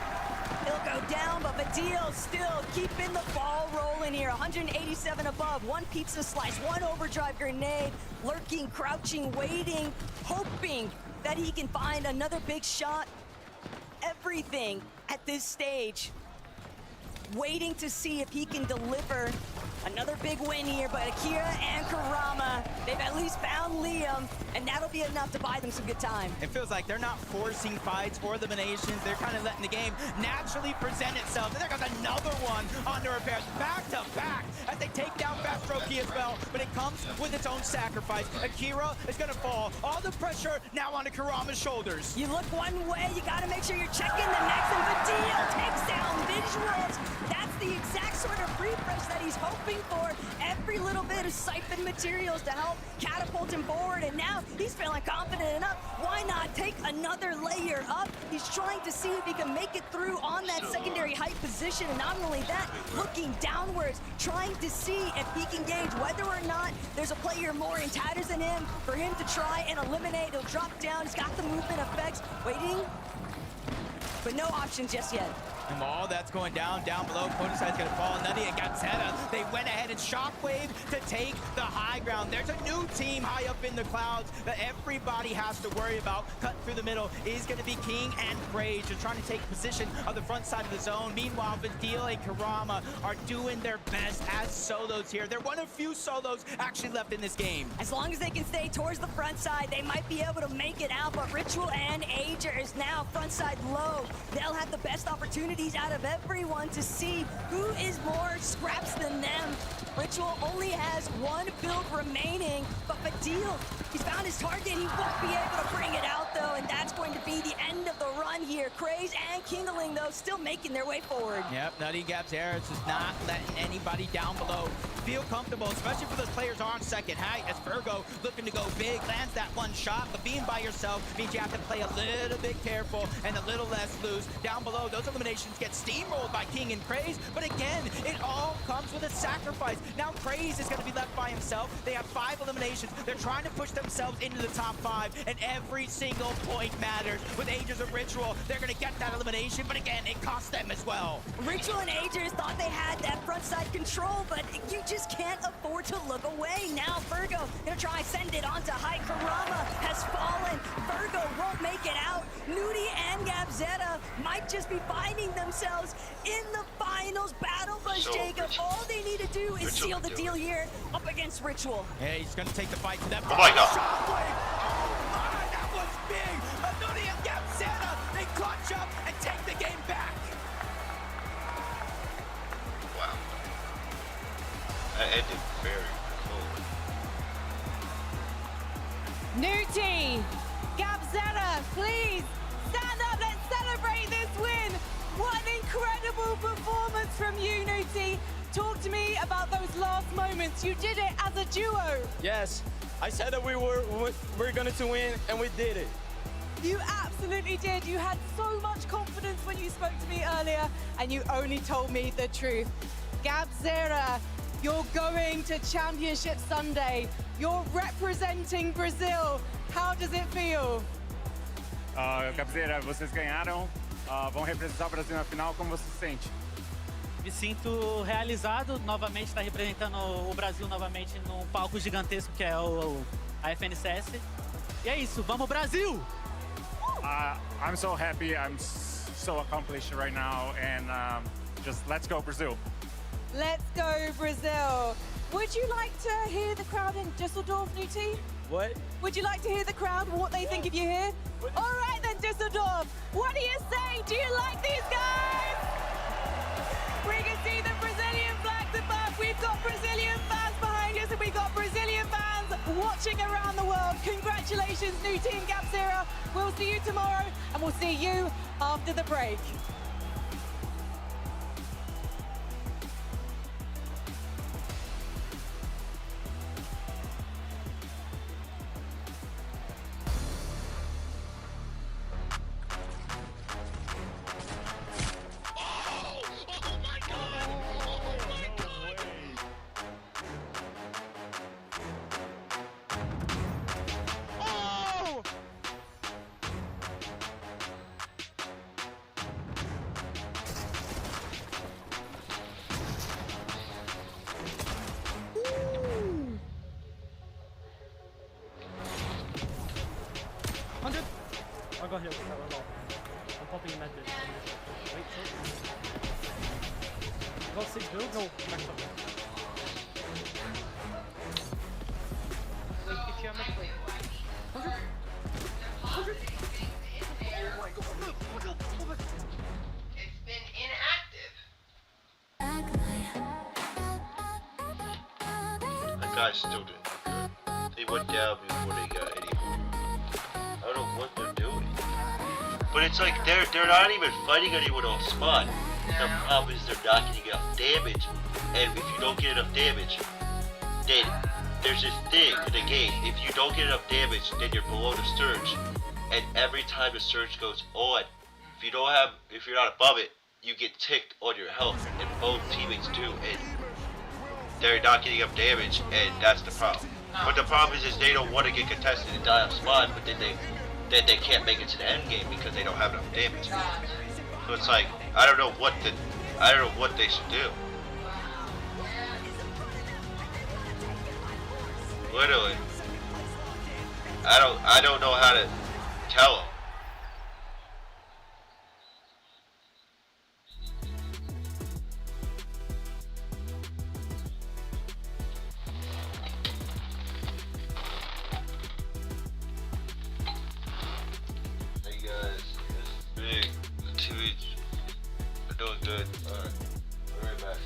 Speaker 11: He'll go down, but Fadil still keeping the ball rolling here. 187 above, 1 pizza slice, 1 overdrive grenade, lurking, crouching, waiting, hoping that he can find another big shot. Everything at this stage, waiting to see if he can deliver another big win here. But Akira and Karama, they've at least found Liam, and that'll be enough to buy them some good time.
Speaker 10: It feels like they're not forcing fights or eliminations. They're kind of letting the game naturally present itself. And there goes another one on the Repairs, back to back, as they take down Pastrocki as well. But it comes with its own sacrifice. Akira is going to fall. All the pressure now onto Karama's shoulders.
Speaker 11: You look one way, you got to make sure you're checking the next, and Fadil takes down Visuals. That's the exact sort of refresh that he's hoping for. Every little bit of siphon materials to help catapult him forward, and now he's feeling confident enough. Why not take another layer up? He's trying to see if he can make it through on that secondary height position, and not only that, looking downwards, trying to see if he can gauge whether or not there's a player more in tatters than him for him to try and eliminate. He'll drop down, he's got the movement effects, waiting, but no options just yet.
Speaker 10: And all that's going down below, Podeside's gonna fall. Nutty and Gatetta, they went ahead and Shockwave to take the high ground. There's a new team high up in the clouds that everybody has to worry about. Cut through the middle is gonna be King and Praise. They're trying to take position of the front side of the zone. Meanwhile, Fadil and Karama are doing their best as solos here. They're one of few solos actually left in this game.
Speaker 11: As long as they can stay towards the front side, they might be able to make it out, but Ritual and Ager is now front side low. They'll have the best opportunities out of everyone to see who is more scraps than them. Ritual only has 1 build remaining, but Fadil, he's found his target. He won't be able to bring it out, though, and that's going to be the end of the run here. Craze and Kindling, though, still making their way forward.
Speaker 10: Yep, Nutty Gaps Harris is not letting anybody down below feel comfortable, especially for those players on second height, as Virgo looking to go big, lands that 1 shot, but being by yourself means you have to play a little bit careful and a little less loose. Down below, those eliminations get steamrolled by King and Praise, but again, it all comes with a sacrifice. Now Craze is going to be left by himself. They have 5 eliminations. They're trying to push themselves into the top 5, and every single point matters. With Aegis of Ritual, they're going to get that elimination, but again, it costs them as well.
Speaker 11: Ritual and Aegis thought they had that front side control, but you just can't afford to look away. Now Virgo gonna try send it onto High. Karama has fallen. Virgo won't make it out. Nudie and Gabzetta might just be finding themselves in the finals battle, but Jacob, all they need to do is seal the deal here up against Ritual.
Speaker 10: Hey, he's gonna take the fight to them.
Speaker 1: Oh my God.
Speaker 10: Shockwave! Oh my, that was big! Nudie and Gabzetta, they clutch up and take the game back.
Speaker 1: Wow. That ended very cold.
Speaker 5: Nuti, Gabzetta, please stand up. Let's celebrate this win. What an incredible performance from you, Nuti. Talk to me about those last moments. You did it as a duo.
Speaker 22: Yes, I said that we're going to win, and we did it.
Speaker 5: You absolutely did. You had so much confidence when you spoke to me earlier, and you only told me the truth. Gabzetta, you're going to Championship Sunday. You're representing Brazil. How does it feel?
Speaker 18: Gabzetta, vocês ganharam, vão representar o Brasil na final. Como você se sente?
Speaker 7: Me sinto realizado novamente, estar representando o Brasil novamente num palco gigantesco que é a FNCS. E é isso, vamos Brasil!
Speaker 18: I'm so happy, I'm so accomplished right now, and just let's go Brazil.
Speaker 5: Let's go, Brazil. Would you like to hear the crowd in Düsseldorf, Nuti?
Speaker 22: What?
Speaker 5: Would you like to hear the crowd, what they think of you here? All right then, Düsseldorf. What do you say? Do you like these guys? We can see the Brazilian flags above. We've got Brazilian fans behind us, and we've got Brazilian fans watching around the world. Congratulations, Nuti and Gabzetta. We'll see you tomorrow, and we'll see you after the break.
Speaker 22: I'll go here with that remote. I'm popping a method. Wait, go 6 build, go back up.
Speaker 9: Wait, if you're mid, wait. 100? 100? Oh my god, look, look.
Speaker 25: It's been inactive.
Speaker 1: That guy's still doing good. They went down before they got any more. I don't know what they're doing. But it's like they're not even fighting anyone on spot. The problem is they're not getting enough damage. And if you don't get enough damage, then there's this thing in the game. If you don't get enough damage, then you're below the surge. And every time the surge goes on, if you're not above it, you get ticked on your health. And both teammates do, and they're not getting up damage, and that's the problem. But the problem is they don't want to get contested and die on spot, but then they can't make it to the end game because they don't have enough damage. So it's like I don't know what they should do. Literally, I don't know how to tell them. Hey guys, this is big. The TV's doing good. Alright, we'll be right back.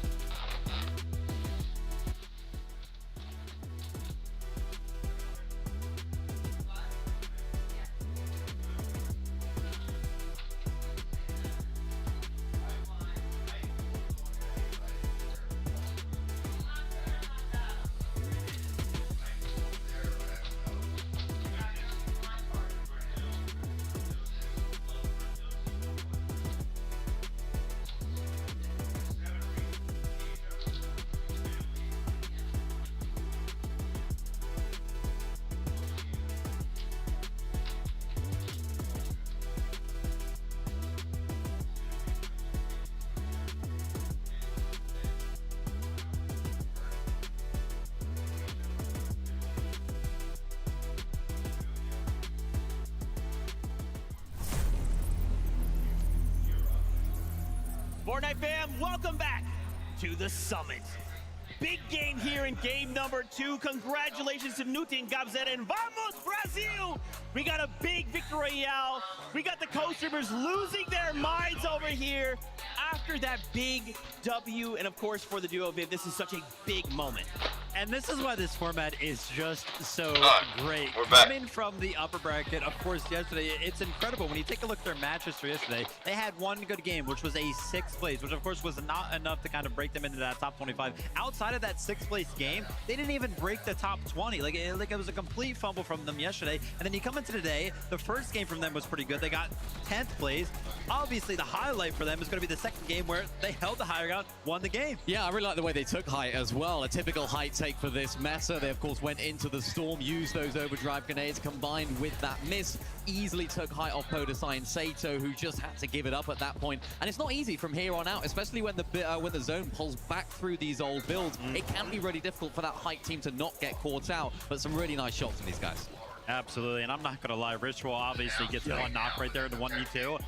Speaker 14: Fortnite fam, welcome back to the summit. Big game here in game number 2. Congratulations to Nuti and Gabzetta and Vamos Brazil! We got a big victory royale. We got the co-streamers losing their minds over here after that big W. And of course, for the duo Viv, this is such a big moment.
Speaker 15: And this is why this format is just so great.
Speaker 1: We're back.
Speaker 15: Coming from the upper bracket, of course, yesterday, it's incredible. When you take a look at their matches for yesterday, they had one good game, which was a 6th place, which of course was not enough to kind of break them into that top 25. Outside of that 6th place game, they didn't even break the top 20. Like it was a complete fumble from them yesterday. And then you come into today, the first game from them was pretty good. They got 10th place. Obviously, the highlight for them is going to be the second game where they held the higher ground, won the game.
Speaker 8: Yeah, I really like the way they took height as well. A typical height take for this meta. They, of course, went into the storm, used those overdrive grenades, combined with that miss, easily took height off Podesai and Sato, who just had to give it up at that point. And it's not easy from here on out, especially when the zone pulls back through these old builds. It can be really difficult for that height team to not get caught out, but some really nice shots from these guys.
Speaker 15: Absolutely, and I'm not going to lie, Ritual obviously gets one knock right there in the 1v2.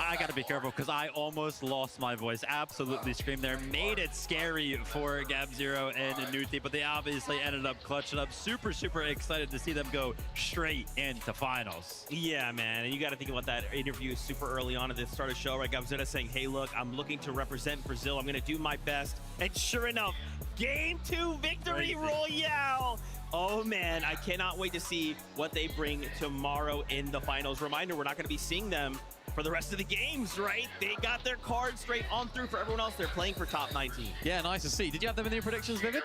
Speaker 15: I got to be careful because I almost lost my voice. Absolutely screamed there. Made it scary for GabZero and Nuti, but they obviously ended up clutching up. Super, super excited to see them go straight into finals.
Speaker 14: Yeah, man, and you got to think about that interview super early on at the start of the show, right? Gabzetta saying, hey, look, I'm looking to represent Brazil. I'm going to do my best. And sure enough, Game 2 Victory Royale. Oh, man, I cannot wait to see what they bring tomorrow in the finals. Reminder, we're not going to be seeing them for the rest of the games, right? They got their cards straight on through for everyone else. They're playing for top 19.
Speaker 8: Yeah, nice to see. Did you have them in your predictions, Vivid?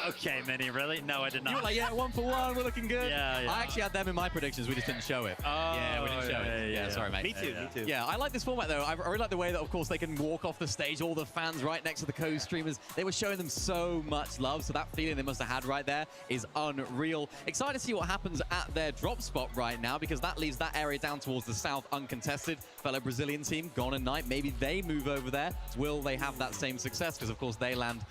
Speaker 15: Okay, Minnie, really? No, I did not.
Speaker 8: You were like, yeah, 1 for 1, we're looking good.
Speaker 15: Yeah.
Speaker 8: I actually had them in my predictions, we just didn't show it.
Speaker 15: Oh,
Speaker 8: yeah, we didn't show it. Yeah, sorry, mate.
Speaker 14: Me too.
Speaker 8: Yeah, I like this format, though. I really like the way that, of course, they can walk off the stage, all the fans right next to the co-streamers. They were showing them so much love, so that feeling they must have had right there is unreal. Excited to see what happens at their drop spot right now, because that leaves that area down towards the south uncontested. Fellow Brazilian team, Gone and Knight, maybe they move over there. Will they have that same success? Because, of course, they land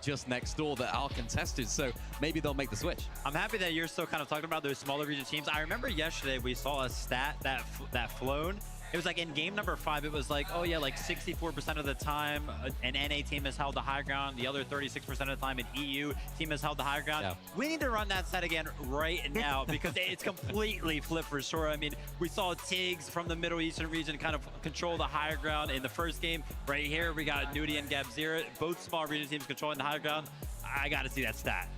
Speaker 8: just next door that are contested, so maybe they'll make the switch.
Speaker 15: I'm happy that you're still kind of talking about those smaller region teams. I remember yesterday we saw a stat that flown. It was like in game number 5, it was like, oh yeah, like 64% of the time an NA team has held the high ground. The other 36% of the time an EU team has held the high ground. Yeah. We need to run that stat again right now because it's completely flipped for sure. I mean, we saw Tiggs from the Middle Eastern region kind of control the higher ground in the first game. Right here, we got Nuti and GabZero, both small region teams controlling the higher ground. I got to see that stat.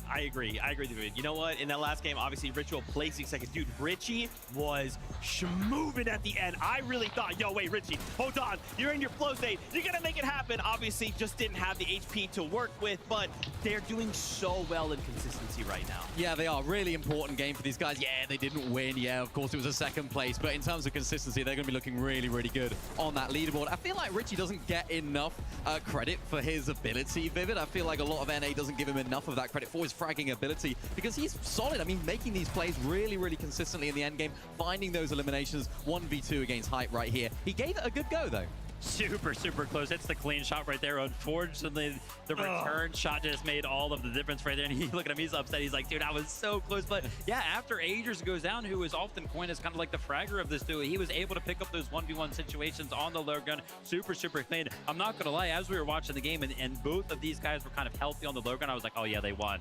Speaker 14: I agree, David. You know what? In that last game, obviously, Ritual placing second. Dude, Richie was schmoving at the end. I really thought, yo, wait, Richie, hold on. You're in your flow state. You're going to make it happen. Obviously, just didn't have the HP to work with, but they're doing so well in consistency right now.
Speaker 8: Yeah, they are. Really important game for these guys. Yeah, they didn't win. Yeah, of course, it was a second place, but in terms of consistency, they're going to be looking really, really good on that leaderboard. I feel like Richie doesn't get enough credit for his ability, Vivid. I feel like a lot of NA doesn't give him enough of that credit for his fragging ability because he's solid. I mean, making these plays really, really consistently in the end game, finding those eliminations, 1v2 against Hype right here. He gave it a good go, though.
Speaker 15: Super, super close. It's the clean shot right there. Unfortunately, the return shot just made all of the difference right there. And look at him, he's upset. He's like, dude, I was so close. But yeah, after Agers goes down, who is often coined as kind of like the fragger of this duo, he was able to pick up those 1v1 situations on the low gun. Super, super clean. I'm not going to lie, as we were watching the game and both of these guys were kind of healthy on the low gun, I was like, oh yeah, they won.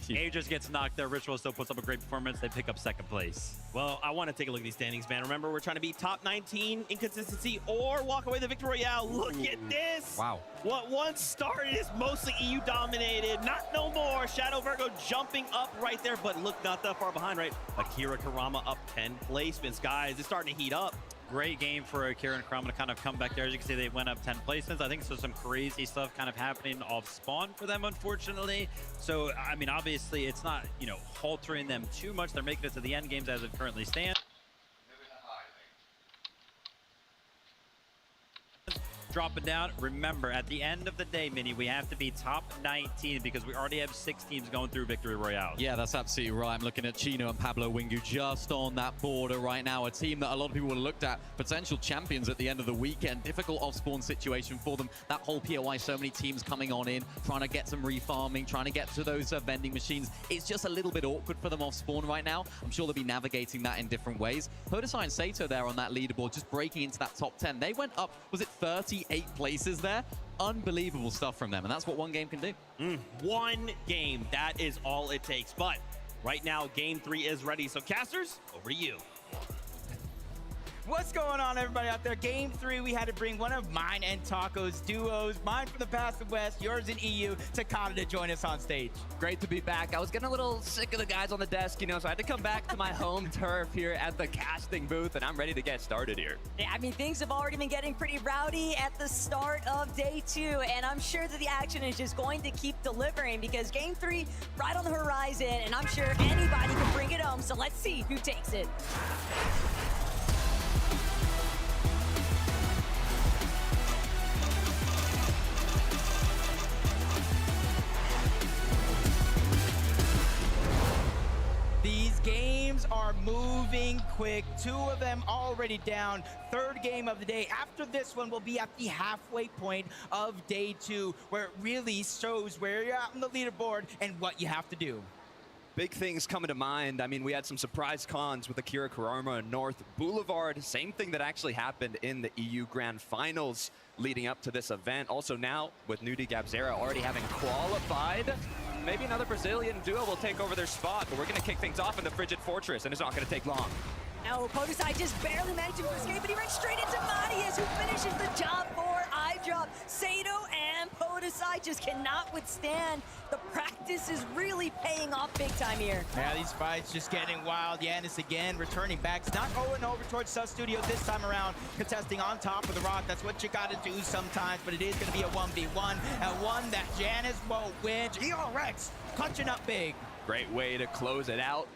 Speaker 15: Agers gets knocked there. Ritual still puts up a great performance. They pick up second place.
Speaker 14: Well, I want to take a look at these standings, man. Remember, we're trying to be top 19 in consistency or walk away the Victory Royale. Look at this.
Speaker 8: Wow.
Speaker 14: What once started is mostly EU dominated. Not no more. Shadow Virgo jumping up right there, but look, not that far behind, right? Akira Karama up 10 placements. Guys, it's starting to heat up.
Speaker 15: Great game for Akira and Karama to kind of come back there. As you can see, they went up 10 placements. I think so some crazy stuff kind of happening off spawn for them, unfortunately. So, I mean, obviously, it's not, you know, haltering them too much. They're making it to the end games as it currently stands. Dropping down. Remember, at the end of the day, Mini, we have to be top 19 because we already have 6 teams going through Victory Royale.
Speaker 8: Yeah, that's absolutely right. I'm looking at Chino and Pablo Wingu just on that border right now. A team that a lot of people would have looked at, potential champions at the end of the weekend. Difficult off-spawn situation for them. That whole POI, so many teams coming on in, trying to get some refarming, trying to get to those vending machines. It's just a little bit awkward for them off-spawn right now. I'm sure they'll be navigating that in different ways. Podesai and Sato there on that leaderboard, just breaking into that top 10. They went up, was it 38 28 places there. Unbelievable stuff from them, and that's what one game can do.
Speaker 14: One game, that is all it takes. But right now, game 3 is ready. So casters, over to you.
Speaker 10: What's going on, everybody out there? Game 3, we had to bring one of mine and Taco's duos, mine from the past and west, yours in EU, Takada, to join us on stage.
Speaker 16: Great to be back. I was getting a little sick of the guys on the desk, you know, so I had to come back to my home turf here at the casting booth, and I'm ready to get started here.
Speaker 11: Yeah, I mean, things have already been getting pretty rowdy at the start of day 2, and I'm sure that the action is just going to keep delivering because game 3 right on the horizon, and I'm sure anybody can bring it home, so let's see who takes it.
Speaker 10: These games are moving quick. 2 of them already down. 3rd game of the day. After this one, we'll be at the halfway point of day 2, where it really shows where you're at on the leaderboard and what you have to do.
Speaker 6: Big things coming to mind. I mean, we had some surprise cons with Akira Kurama and North Boulevard. Same thing that actually happened in the EU Grand Finals leading up to this event. Also now, with Nudie Gabzera already having qualified, maybe another Brazilian duo will take over their spot, but we're going to kick things off in the Frigid Fortress, and it's not going to take long.
Speaker 11: Now, Podesai just barely managed to escape, but he ran straight into Marius, who finishes the job for iDrop. Sato and Podesai just cannot withstand. The practice is really paying off big time here.
Speaker 10: Yeah, these fights just getting wild. Yanis again returning back. It's not going over towards Sus Studio this time around, contesting on top of the rock. That's what you got to do sometimes, but it is going to be a 1v1, and one that Yanis won't win. ERX clutching up big.
Speaker 6: Great way to close it out.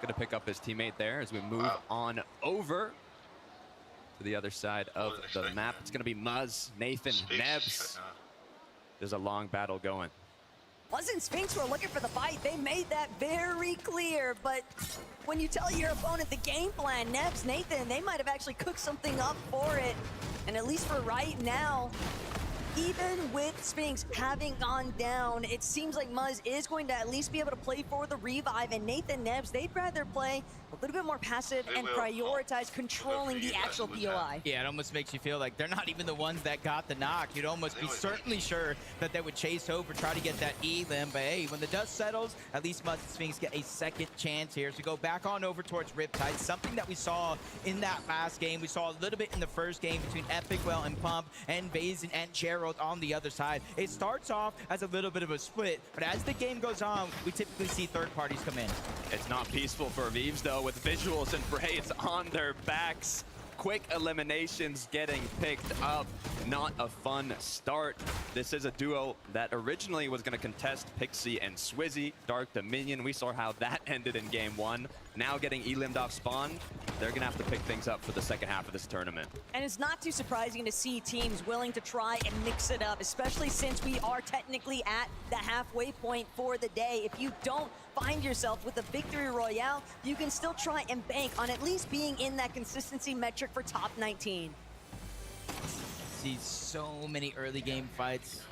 Speaker 6: Gonna pick up his teammate there as we move on over to the other side of the map. It's gonna be Muzz, Nathan, Nebs. There's a long battle going.
Speaker 11: Wasn't Sphinx were looking for the fight. They made that very clear, but when you tell your opponent the game plan, Nebs, Nathan, they might have actually cooked something up for it. And at least for right now, even with Sphinx having gone down, it seems like Muzz is going to at least be able to play for the revive, and Nathan Nebs, they'd rather play a little bit more passive and prioritize controlling the actual POI.
Speaker 10: Yeah, it almost makes you feel like they're not even the ones that got the knock. You'd almost be certainly sure that they would chase over, try to get that elim, but hey, when the dust settles, at least Muzz and Sphinx get a second chance here. So go back on over towards Riptide, something that we saw in that last game. We saw a little bit in the first game between Epicwell and Pump, and Vazen and Gerald on the other side. It starts off as a little bit of a split, but as the game goes on, we typically see third parties come in.
Speaker 6: It's not peaceful for Vives though, with Visuals and Braids on their backs. Quick eliminations getting picked up. Not a fun start. This is a duo that originally was going to contest Pixie and Swizzy. Dark Dominion, we saw how that ended in game 1. Now getting elimed off spawn, they're going to have to pick things up for the second half of this tournament.
Speaker 11: And it's not too surprising to see teams willing to try and mix it up, especially since we are technically at the halfway point for the day. If you don't find yourself with a victory royale, you can still try and bank on at least being in that consistency metric for top 19.
Speaker 10: See so many early game fights.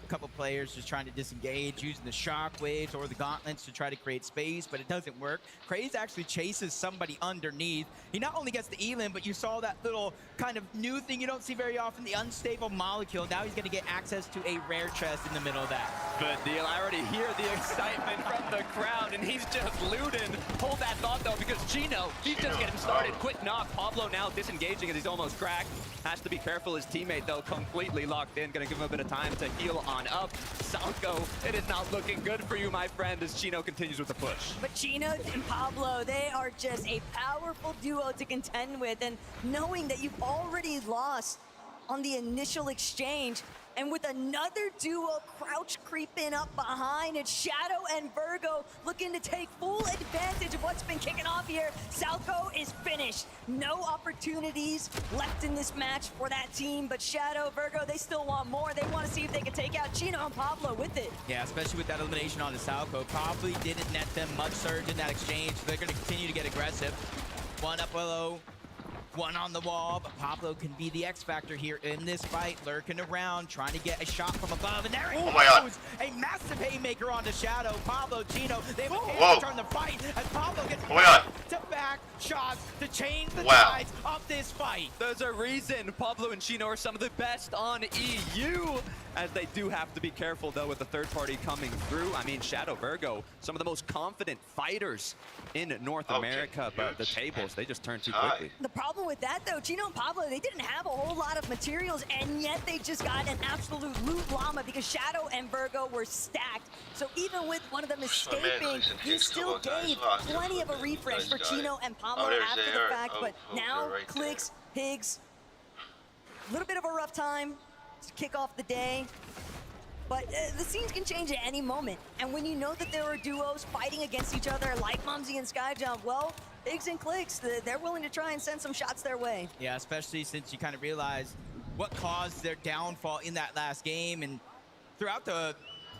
Speaker 10: A couple players just trying to disengage, using the shockwaves or the gauntlets to try to create space, but it doesn't work. Craze actually chases somebody underneath. He not only gets the elim, but you saw that little kind of new thing you don't see very often, the unstable molecule. Now he's going to get access to a rare chest in the middle of that.
Speaker 6: Good deal. I already hear the excitement from the crowd, and he's just looting. Hold that thought, though, because Chino, he's just getting started. Quick knock. Pablo now disengaging as he's almost cracked. Has to be careful. His teammate, though, completely locked in. Going to give him a bit of time to heal on up. Salco, it is not looking good for you, my friend, as Chino continues with the push.
Speaker 11: But Chino and Pablo, they are just a powerful duo to contend with, and knowing that you've already lost on the initial exchange, and with another duo crouch creeping up behind, it's Shadow and Virgo looking to take full advantage of what's been kicking off here. Salco is finished. No opportunities left in this match for that team, but Shadow, Virgo, they still want more. They want to see if they can take out Chino and Pablo with it.
Speaker 10: Yeah, especially with that elimination on the Salco. Probably didn't net them much surge in that exchange. So they're going to continue to get aggressive. One up below. One on the wall, but Pablo can be the X factor here in this fight, lurking around, trying to get a shot from above, and there he goes! A massive haymaker onto Shadow. Pablo, Chino, they have a chance to turn the fight as Pablo gets back-to-back shots to change the tides of this fight.
Speaker 6: There's a reason Pablo and Chino are some of the best on EU, as they do have to be careful though with the third party coming through. I mean, Shadow Virgo, some of the most confident fighters in North America, but the tables, they just turn too quickly.
Speaker 11: The problem with that though, Chino and Pablo, they didn't have a whole lot of materials, and yet they just got an absolute loot llama because Shadow and Virgo were stacked. So even with one of them escaping, you still gave plenty of a refresh for Chino and Pablo after the fact, but now Clix, Higgs, a little bit of a rough time to kick off the day. But the scenes can change at any moment. And when you know that there are duos fighting against each other like Mumsy and Skyjump, well, Higgs and Clix, they're willing to try and send some shots their way.
Speaker 10: Yeah, especially since you kind of realize what caused their downfall in that last game. And throughout the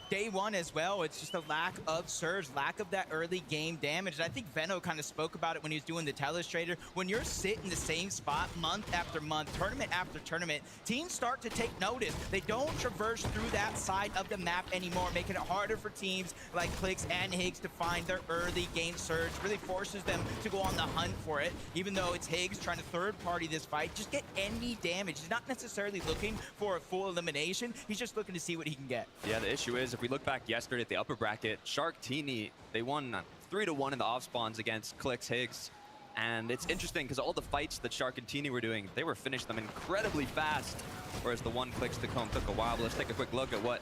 Speaker 10: day one as well, it's just a lack of surge, lack of that early game damage. And I think Veno kind of spoke about it when he was doing the Telestrator. When you're sitting in the same spot month after month, tournament after tournament, teams start to take notice. They don't traverse through that side of the map anymore, making it harder for teams like Clix and Higgs to find their early game surge. Really forces them to go on the hunt for it, even though it's Higgs trying to third party this fight, just get any damage. He's not necessarily looking for a full elimination. He's just looking to see what he can get.
Speaker 6: Yeah, the issue is, if we look back yesterday at the upper bracket, Sharktini, they won 3-1 in the off spawns against Clix Higgs. And it's interesting because all the fights that Sharktini were doing, they were finishing them incredibly fast, whereas the one Clix to come took a while. But let's take a quick look at what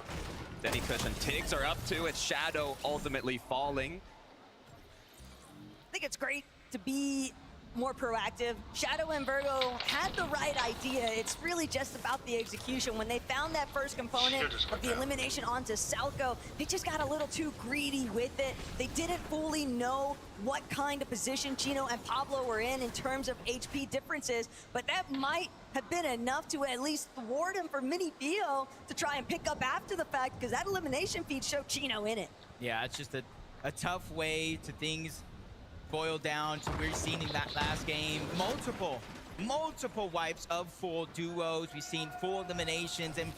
Speaker 6: Denny Kush and Tiggs are up to. It's Shadow ultimately falling.
Speaker 11: I think it's great to be more proactive. Shadow and Virgo had the right idea. It's really just about the execution. When they found that first component of the elimination onto Salco, they just got a little too greedy with it. They didn't fully know what kind of position Chino and Pablo were in terms of HP differences, but that might have been enough to at least thwart him for Mini Theo to try and pick up after the fact, because that elimination feed showed Chino in it.
Speaker 10: Yeah, it's just a tough way to things boil down to we're seeing in that last game multiple wipes of full duos. We've seen full eliminations, and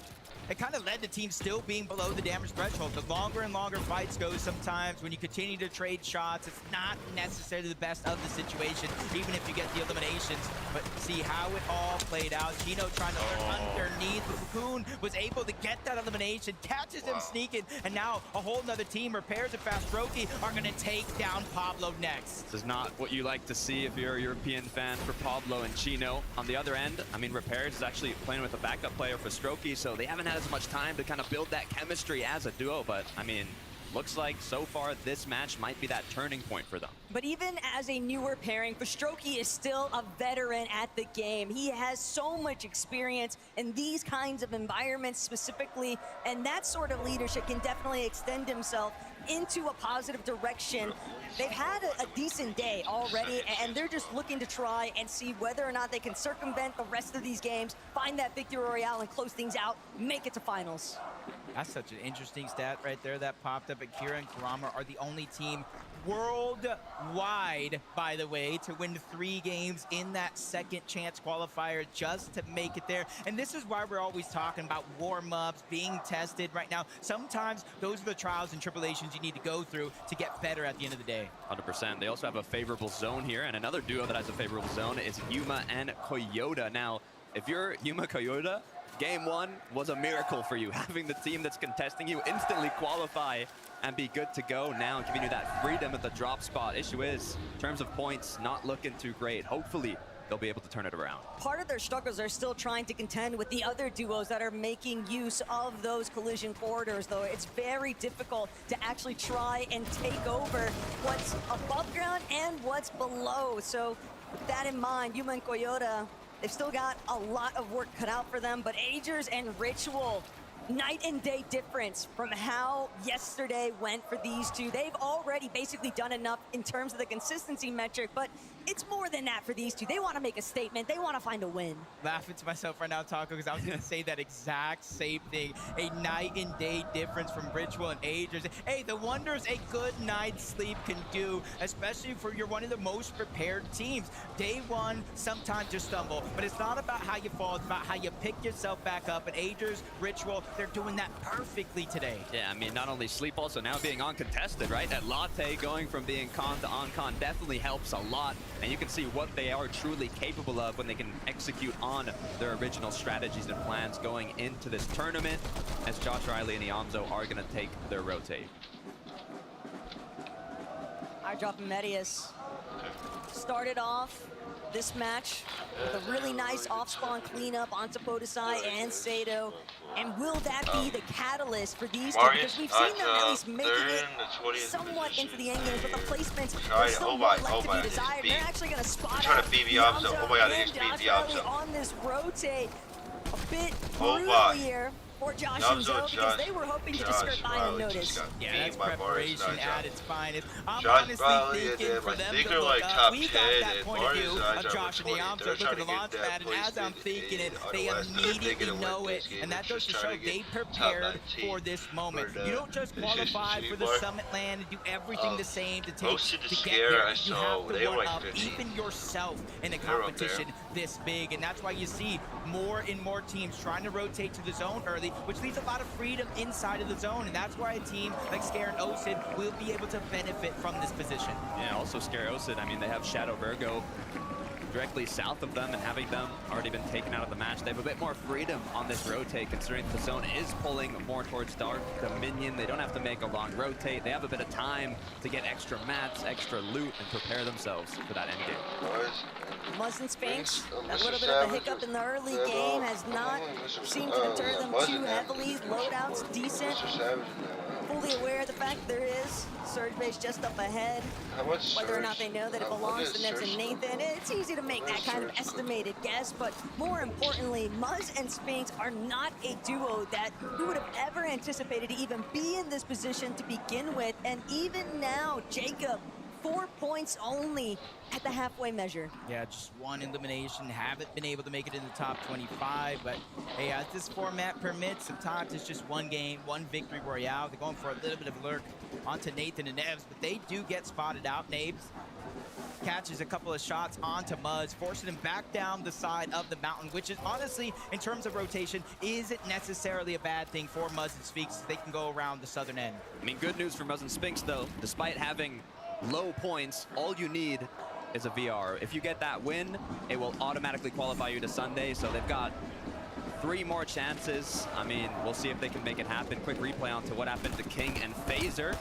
Speaker 10: it kind of led to teams still being below the damage threshold. The longer and longer fights go, sometimes when you continue to trade shots, it's not necessarily the best of the situation, even if you get the eliminations. But see how it all played out. Chino trying to lurk underneath. The Cocoon was able to get that elimination, catches him sneaking, and now a whole nother team, Repairs and Fastroki, are going to take down Pablo next.
Speaker 6: This is not what you like to see if you're a European fan for Pablo and Chino. On the other end, I mean, Repairs is actually playing with a backup player for Strokey, so they haven't had as much time to kind of build that chemistry as a duo, but I mean, looks like so far this match might be that turning point for them.
Speaker 11: But even as a newer pairing, Fastroki is still a veteran at the game. He has so much experience in these kinds of environments specifically, and that sort of leadership can definitely extend himself into a positive direction. They've had a decent day already, and they're just looking to try and see whether or not they can circumvent the rest of these games, find that victory royale and close things out, make it to finals.
Speaker 10: That's such an interesting stat right there that popped up. Akira and Kurama are the only team worldwide, by the way, to win 3 games in that second chance qualifier just to make it there. And this is why we're always talking about warm-ups, being tested right now. Sometimes those are the trials and tribulations you need to go through to get better at the end of the day.
Speaker 6: 100%. They also have a favorable zone here, and another duo that has a favorable zone is Yuma and Koyoda. Now, if you're Yuma Koyoda, Game 1 was a miracle for you, having the team that's contesting you instantly qualify and be good to go now, giving you that freedom at the drop spot. Issue is, in terms of points, not looking too great. Hopefully, they'll be able to turn it around.
Speaker 11: Part of their struggles are still trying to contend with the other duos that are making use of those collision corridors, though. It's very difficult to actually try and take over what's above ground and what's below. So with that in mind, Yuma and Koyoda, they've still got a lot of work cut out for them, but Agers and Ritual, night and day difference from how yesterday went for these two. They've already basically done enough in terms of the consistency metric, but it's more than that for these two. They want to make a statement. They want to find a win.
Speaker 10: Laughing to myself right now, Taco, because I was going to say that exact same thing. A night and day difference from Ritual and Agers. Hey, the wonders a good night's sleep can do, especially for you're one of the most prepared teams. Day one, sometimes you stumble, but it's not about how you fall. It's about how you pick yourself back up. And Agers, Ritual, they're doing that perfectly today.
Speaker 6: Yeah, I mean, not only sleep, also now being uncontested, right? That latte going from being con to on-con definitely helps a lot. And you can see what they are truly capable of when they can execute on their original strategies and plans going into this tournament, as Josh Riley and Iamzo are going to take their rotate.
Speaker 11: Eyedrop and Medius started off this match with a really nice off-spawn cleanup onto Podesai and Sado. And will that be the catalyst for these two? Because we've seen them at least making it somewhat into the end games, but the placements are still more left to be desired. They're actually going to spot out Iamzo and Josh Riley on this rotate. A bit brutal here for Josh and Zoe, because they were hoping to just skirt by unnoticed.
Speaker 10: Yeah, that's preparation at its finest. I'm
Speaker 1: Josh
Speaker 10: honestly thinking for them to look up, we got that point of view of Josh and Iamzo. Look at the launch pad, and as I'm thinking it, they immediately know it, and that goes to show they prepared for this moment. You don't just qualify for the Summit Land and do everything the same to get there. You have to one up even yourself in a competition this big, and that's why you see more and more teams trying to rotate to the zone early, which leaves a lot of freedom inside of the zone, and that's why a team like Scare and Osid will be able to benefit from this position.
Speaker 6: Yeah, also Scare Osid, I mean, they have Shadow Virgo directly south of them, and having them already been taken out of the match, they have a bit more freedom on this rotate, considering the zone is pulling more towards Dark Dominion. They don't have to make a long rotate. They have a bit of time to get extra mats, extra loot, and prepare themselves for that endgame.
Speaker 11: Muzz and Spinks, a little bit of a hiccup in the early game has not seemed to deter them too heavily. Loadout's decent. Fully aware of the fact there is Surge Base just up ahead. Whether or not they know that it belongs to Nebs and Nathan, it's easy to make that kind of estimated guess, but more importantly, Muzz and Spinks are not a duo that we would have ever anticipated to even be in this position to begin with, and even now, Jacob, 4 points only at the halfway measure.
Speaker 10: Yeah, just one elimination. Haven't been able to make it in the top 25, but hey, as this format permits, sometimes it's just one game, one victory royale. They're going for a little bit of lurk onto Nathan and Nebs, but they do get spotted out. Nebs catches a couple of shots onto Muzz, forcing him back down the side of the mountain, which is honestly, in terms of rotation, isn't necessarily a bad thing for Muzz and Spinks. They can go around the southern end.
Speaker 6: I mean, good news for Muzz and Spinks, though. Despite having low points, all you need is a VR. If you get that win, it will automatically qualify you to Sunday, so they've got 3 more chances. I mean, we'll see if they can make it happen. Quick replay onto what happened to King and Phaser.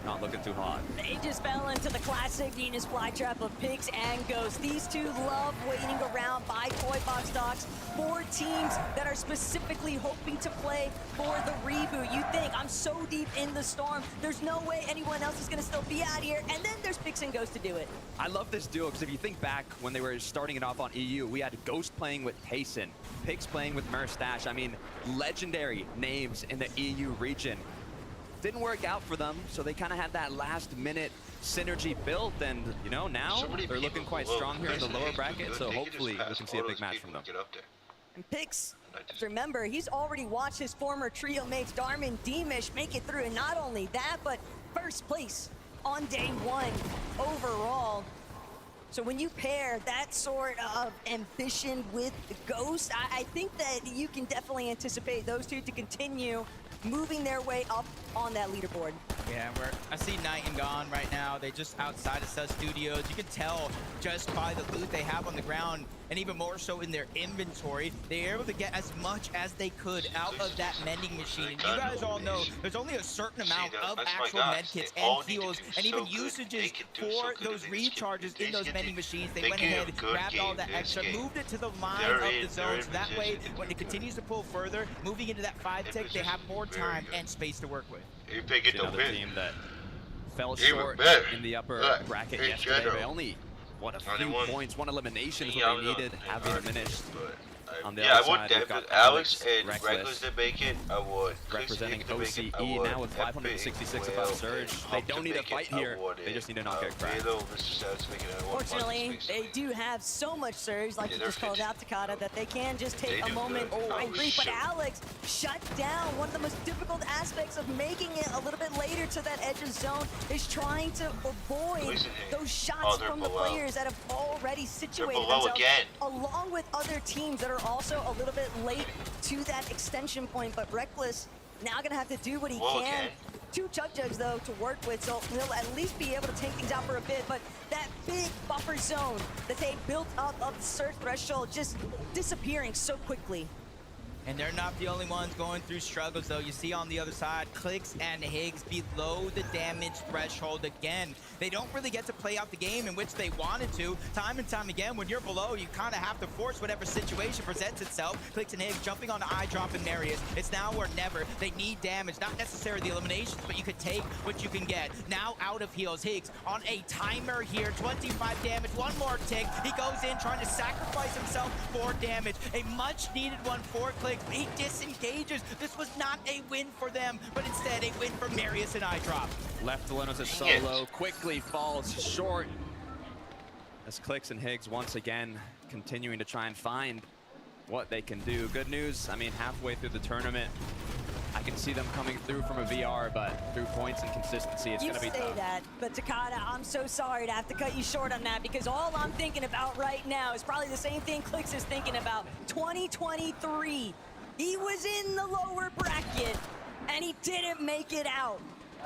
Speaker 6: Not looking too hot.
Speaker 11: They just fell into the classic Venus flytrap of Pigs and Ghosts. These two love waiting around by Toy Box Docks for teams that are specifically hoping to play for the reboot. You think, I'm so deep in the storm, there's no way anyone else is going to still be out here, and then there's Pigs and Ghosts to do it.
Speaker 6: I love this duo, because if you think back when they were starting it off on EU, we had Ghost playing with Tayson, Pigs playing with Merstash. I mean, legendary names in the EU region. Didn't work out for them, so they kind of had that last-minute synergy built, and you know, now they're looking quite strong here in the lower bracket, so hopefully we can see a big match from them.
Speaker 11: And Pix, remember, he's already watched his former trio mates Darman, Deemish make it through, and not only that, but first place on day 1 overall. So when you pair that sort of ambition with Ghost, I think that you can definitely anticipate those two to continue moving their way up on that leaderboard.
Speaker 10: Yeah, I see Night and Gone right now. They're just outside of Sus Studios. You can tell just by the loot they have on the ground, and even more so in their inventory, they're able to get as much as they could out of that mending machine. And you guys all know there's only a certain amount of actual medkits and heals and even usages for those recharges in those mending machines. They went ahead, grabbed all that extra, moved it to the line of the zone, so that way when it continues to pull further, moving into that 5-tick, they have more time and space to work with.
Speaker 6: Another team that fell short in the upper bracket yesterday. They only, what, a few points, 1 elimination is what they needed, have been diminished. On the
Speaker 1: Yeah,
Speaker 6: other
Speaker 1: I would
Speaker 6: side, we've
Speaker 1: definitely.
Speaker 6: got
Speaker 1: Alex and
Speaker 6: Reckless
Speaker 1: Reckless to make it. I would. Chris
Speaker 6: representing
Speaker 1: Hicks to make it, I
Speaker 6: OCE
Speaker 1: would.
Speaker 6: now with 566
Speaker 1: Epic,
Speaker 6: above
Speaker 1: Whale,
Speaker 6: Surge.
Speaker 1: and
Speaker 6: They
Speaker 1: Hump
Speaker 6: don't
Speaker 1: to
Speaker 6: need a
Speaker 1: make it,
Speaker 6: fight
Speaker 1: I
Speaker 6: here.
Speaker 1: would.
Speaker 6: They just need to not get cracked.
Speaker 1: Velo, Mr. Savage to make it. I want
Speaker 11: Fortunately, they do have so much surge, like
Speaker 1: Yeah,
Speaker 11: you just called out, Takata, that they can just take
Speaker 1: They
Speaker 11: a
Speaker 1: do
Speaker 11: moment
Speaker 1: good.
Speaker 11: and grief. But
Speaker 1: shoot.
Speaker 11: Alex shut down. One of the most difficult aspects of making it a little bit later to that edge of zone is trying to avoid
Speaker 1: Poison hit.
Speaker 11: those shots
Speaker 1: Oh, they're
Speaker 11: from the
Speaker 1: below.
Speaker 11: players that have already situated
Speaker 1: below
Speaker 11: themselves,
Speaker 1: again.
Speaker 11: along with other teams that are also a little bit late to that extension point. But Reckless now gonna have to do what he
Speaker 1: Below
Speaker 11: can.
Speaker 1: again.
Speaker 11: 2 Chug Jugs though to work with, so he'll at least be able to take things out for a bit. But that big buffer zone that they built up of the surge threshold just disappearing so quickly.
Speaker 10: And they're not the only ones going through struggles, though. You see on the other side, Clix and Higgs below the damage threshold again. They don't really get to play out the game in which they wanted to. Time and time again, when you're below, you kind of have to force whatever situation presents itself. Clix and Higgs jumping on the eye drop and Marius. It's now or never. They need damage, not necessarily the eliminations, but you could take what you can get. Now out of heals, Higgs on a timer here, 25 damage, one more tick. He goes in trying to sacrifice himself for damage. A much needed one for Clix. He disengages. This was not a win for them, but instead a win for Marius and iDrop.
Speaker 6: Left alone as a solo, quickly falls short. As Clix and Higgs once again continuing to try and find what they can do. Good news, I mean, halfway through the tournament, I can see them coming through from a VR, but through points and consistency, it's
Speaker 11: You
Speaker 6: going to be
Speaker 11: say
Speaker 6: tough.
Speaker 11: that, but Takata, I'm so sorry to have to cut you short on that, because all I'm thinking about right now is probably the same thing Clix is thinking about. 2023, he was in the lower bracket, and he didn't make it out.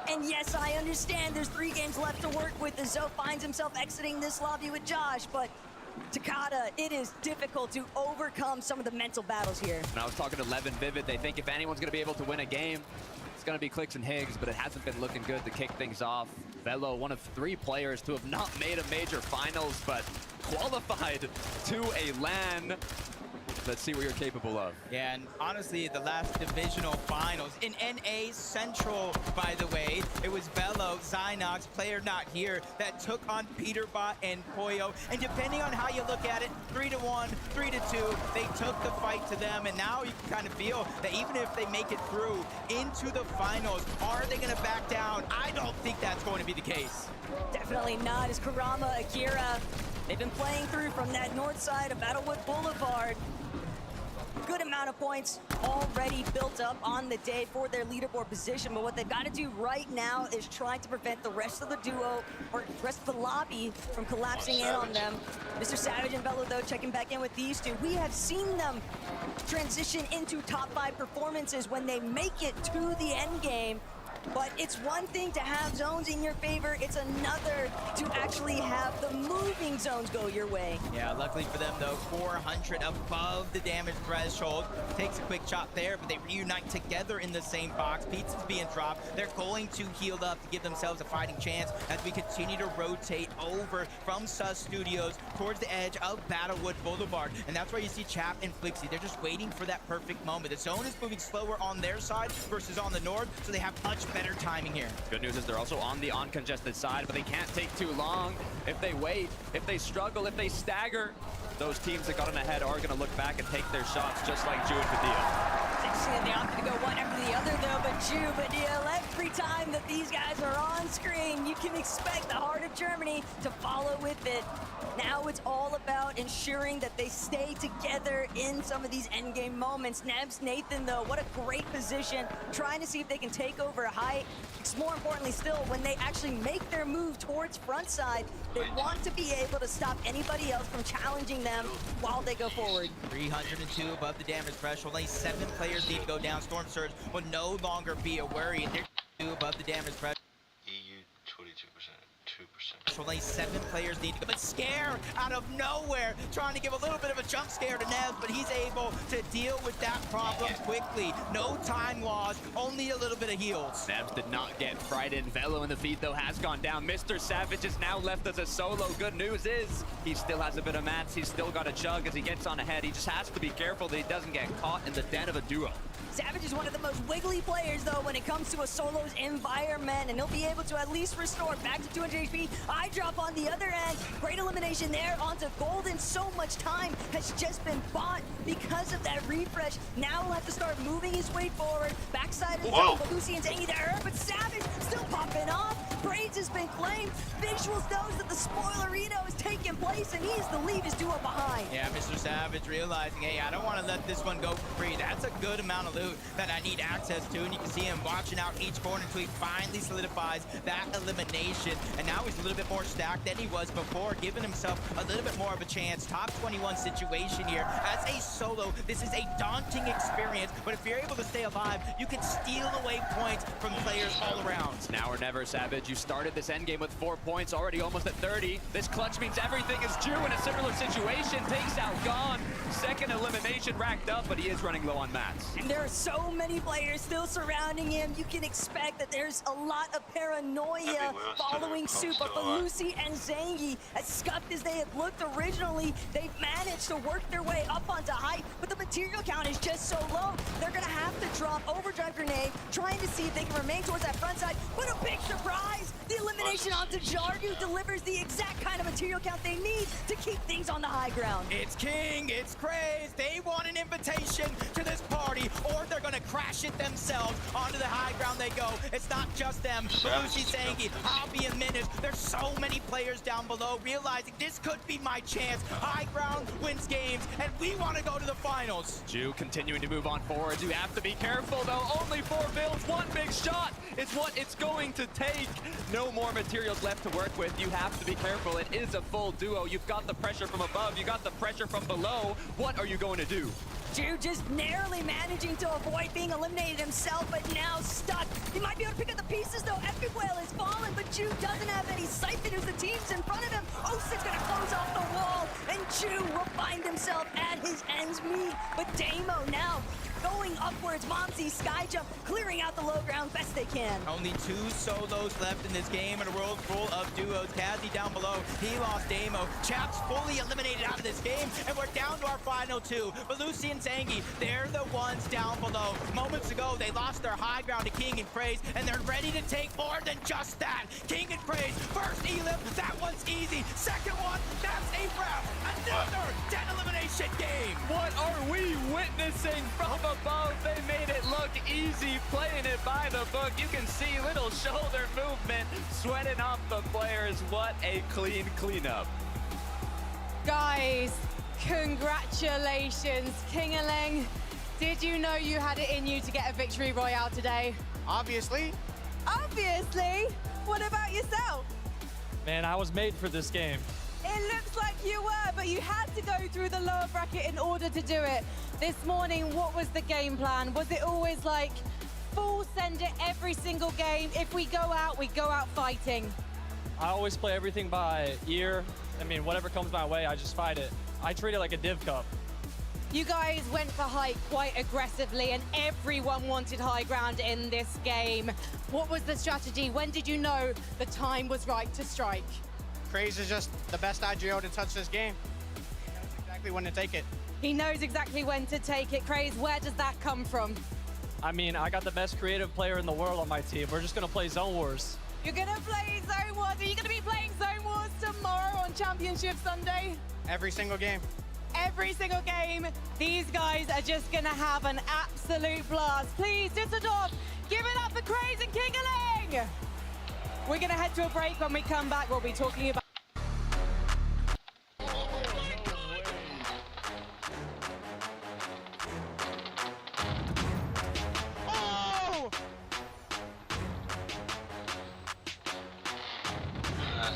Speaker 11: And yes, I understand there's 3 games left to work with as Zoe finds himself exiting this lobby with Josh, but Takata, it is difficult to overcome some of the mental battles here.
Speaker 6: And I was talking to Levin Vivid, they think if anyone's going to be able to win a game, it's going to be Clix and Higgs, but it hasn't been looking good to kick things off. Velo, one of 3 players to have not made a major finals, but qualified to a LAN. Let's see what you're capable of.
Speaker 10: Yeah, and honestly, the last divisional finals in NA Central, by the way, it was Velo, Zynox, player not here, that took on Peterbot and Poyo. And depending on how you look at it, 3-1, 3-2, they took the fight to them. And now you can kind of feel that even if they make it through into the finals, are they going to back down? I don't think that's going to be the case.
Speaker 11: Definitely not, as Kurama, Akira, they've been playing through from that north side of Battlewood Boulevard. Good amount of points already built up on the day for their leaderboard position, but what they've got to do right now is try to prevent the rest of the duo, or rest of the lobby, from collapsing in on them. Mr. Savage and Velo, though, checking back in with these two. We have seen them transition into top 5 performances when they make it to the end game. But it's one thing to have zones in your favor, it's another to actually have the moving zones go your way.
Speaker 10: Yeah, luckily for them though, 400 above the damage threshold. Takes a quick shot there, but they reunite together in the same box. Pizza's being dropped. They're going to heal up to give themselves a fighting chance as we continue to rotate over from Sus Studios towards the edge of Battlewood Boulevard. And that's where you see Chap and Flixie. They're just waiting for that perfect moment. The zone is moving slower on their side versus on the north, so they have much better timing here.
Speaker 6: Good news is they're also on the uncongested side, but they can't take too long. If they wait, if they struggle, if they stagger, those teams that got in ahead are going to look back and take their shots, just like Ju and Padilla.
Speaker 11: It's interesting that they opted to go one after the other, though, but Ju, Padilla, every time that these guys are on screen, you can expect the heart of Germany to follow with it. Now it's all about ensuring that they stay together in some of these endgame moments. Nebs, Nathan, though, what a great position, trying to see if they can take over a height. It's more importantly still, when they actually make their move towards front side, they want to be able to stop anybody else from challenging them while they go forward.
Speaker 10: 302 above the damage threshold. Only 7 players need to go down. Storm Surge will no longer be a worry. They're 2 above the damage threshold.
Speaker 1: EU 22%, 2%.
Speaker 10: Only 7 players need to go, but Scare out of nowhere, trying to give a little bit of a jump scare to Nev, but he's able to deal with that problem quickly. No time loss, only a little bit of heals.
Speaker 6: Nebs did not get frightened. Velo in the feed, though, has gone down. Mr. Savage is now left as a solo. Good news is he still has a bit of mats. He's still got a chug as he gets on ahead. He just has to be careful that he doesn't get caught in the den of a duo.
Speaker 11: Savage is one of the most wiggly players, though, when it comes to a solo's environment, and he'll be able to at least restore back to 200 HP. Sky Drop on the other end. Great elimination there onto Golden. So much time has just been bought because of that refresh. Now he'll have to start moving his way forward. Backside of the zone, but Lucy and Zangy there, but Savage still popping off. Braids has been claimed. Visuals knows that the spoilerino is taking place, and he is to leave his duo behind.
Speaker 10: Yeah, Mr. Savage realizing, hey, I don't want to let this one go for free. That's a good amount of loot that I need access to, and you can see him watching out each corner until he finally solidifies that elimination. And now he's a little bit more stacked than he was before, giving himself a little bit more of a chance. Top 21 situation here. As a solo, this is a daunting experience, but if you're able to stay alive, you can steal away points from players all around.
Speaker 6: It's now or never, Savage. You started this endgame with 4 points, already almost at 30. This clutch means everything is Ju in a similar situation. Takes out Gone. Second elimination racked up, but he is running low on mats.
Speaker 11: And there are so many players still surrounding him. You can expect that there's a lot of paranoia following suit. But for Lucy and Zangy, as scuffed as they had looked originally, they've managed to work their way up onto height, but the material count is just so low. They're gonna have to drop Overdrive Grenade, trying to see if they can remain towards that front side. But a big surprise! The elimination onto Jardu delivers the exact kind of material count they need to keep things on the high ground.
Speaker 10: It's King, it's Craze. They want an invitation to this party, or they're gonna crash it themselves. Onto the high ground they go. It's not just them. Lucy, Zangy, Hobby, and Minus. There's so many players down below realizing this could be my chance. High ground wins games, and we want to go to the finals.
Speaker 6: Ju continuing to move on forwards. You have to be careful, though. Only 4 builds, 1 big shot is what it's going to take. No more materials left to work with. You have to be careful. It is a full duo. You've got the pressure from above. You got the pressure from below. What are you going to do?
Speaker 11: Ju just narrowly managing to avoid being eliminated himself, but now stuck. He might be able to pick up the pieces, though. Epic Whale is fallen, but Ju doesn't have any siphon as the team's in front of him. Osid's gonna close off the wall, and Ju will find himself at his ends meet. But Damo now going upwards. Momsy, Sky Jump, clearing out the low ground best they can.
Speaker 10: Only 2 solos left in this game in a world full of duos. Kazi down below, he lost Damo. Chaps fully eliminated out of this game, and we're down to our final 2. But Lucy and Zangy, they're the ones down below. Moments ago, they lost their high ground to King and Craze, and they're ready to take more than just that. King and Craze, first Elim, that one's easy. Second one, that's a wrap. Another 10 elimination game.
Speaker 6: What are we witnessing from above? They made it look easy, playing it by the book. You can see little shoulder movement, sweating off the players. What a clean cleanup.
Speaker 5: Guys, congratulations. Kingaling, did you know you had it in you to get a victory royale today?
Speaker 12: Obviously.
Speaker 5: Obviously? What about yourself?
Speaker 22: Man, I was made for this game.
Speaker 5: It looks like you were, but you had to go through the lower bracket in order to do it. This morning, what was the game plan? Was it always like full send it every single game? If we go out fighting.
Speaker 22: I always play everything by ear. I mean, whatever comes my way, I just fight it. I treat it like a Div Cup.
Speaker 5: You guys went for height quite aggressively, and everyone wanted high ground in this game. What was the strategy? When did you know the time was right to strike?
Speaker 12: Craze is just the best IGO to touch this game. He knows exactly when to take it.
Speaker 5: He knows exactly when to take it. Craze, where does that come from?
Speaker 22: I mean, I got the best creative player in the world on my team. We're just gonna play Zone Wars.
Speaker 5: You're gonna play Zone Wars. Are you gonna be playing Zone Wars tomorrow on Championship Sunday?
Speaker 12: Every single game.
Speaker 5: Every single game. These guys are just gonna have an absolute blast. Please, Düsseldorf, give it up for Craze and Kingaling. We're gonna head to a break. When we come back, we'll be talking about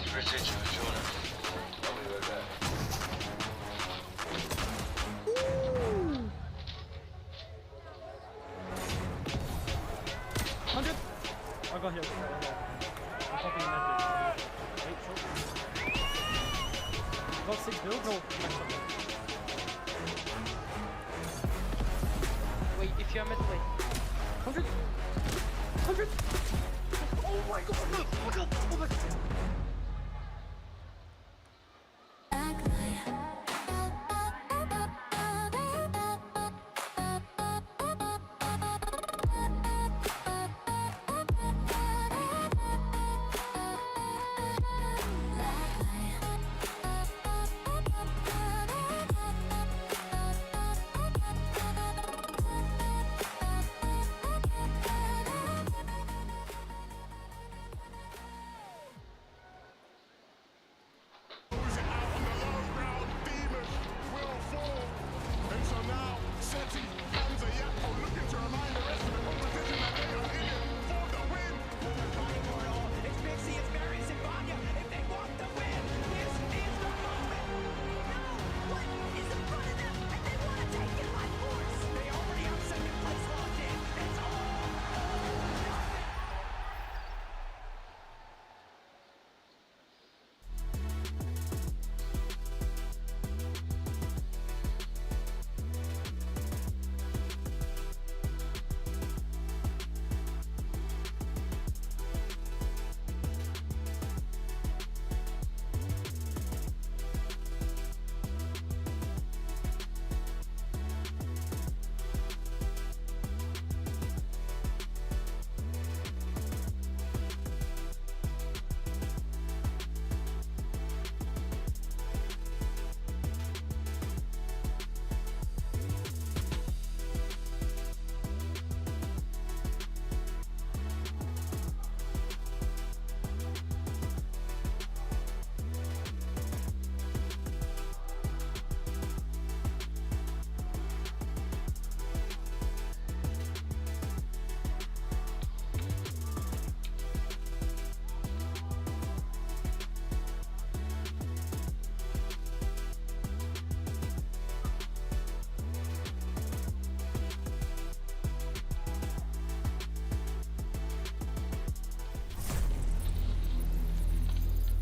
Speaker 1: Appreciate you for joining us. I'll be right back.
Speaker 22: I'll go here. I'm popping in magic. Wait, short. Got 6 builds? No.
Speaker 9: Wait, if you're mid, wait.
Speaker 22: 100. 100. Oh my god, look, look up. Oh my god.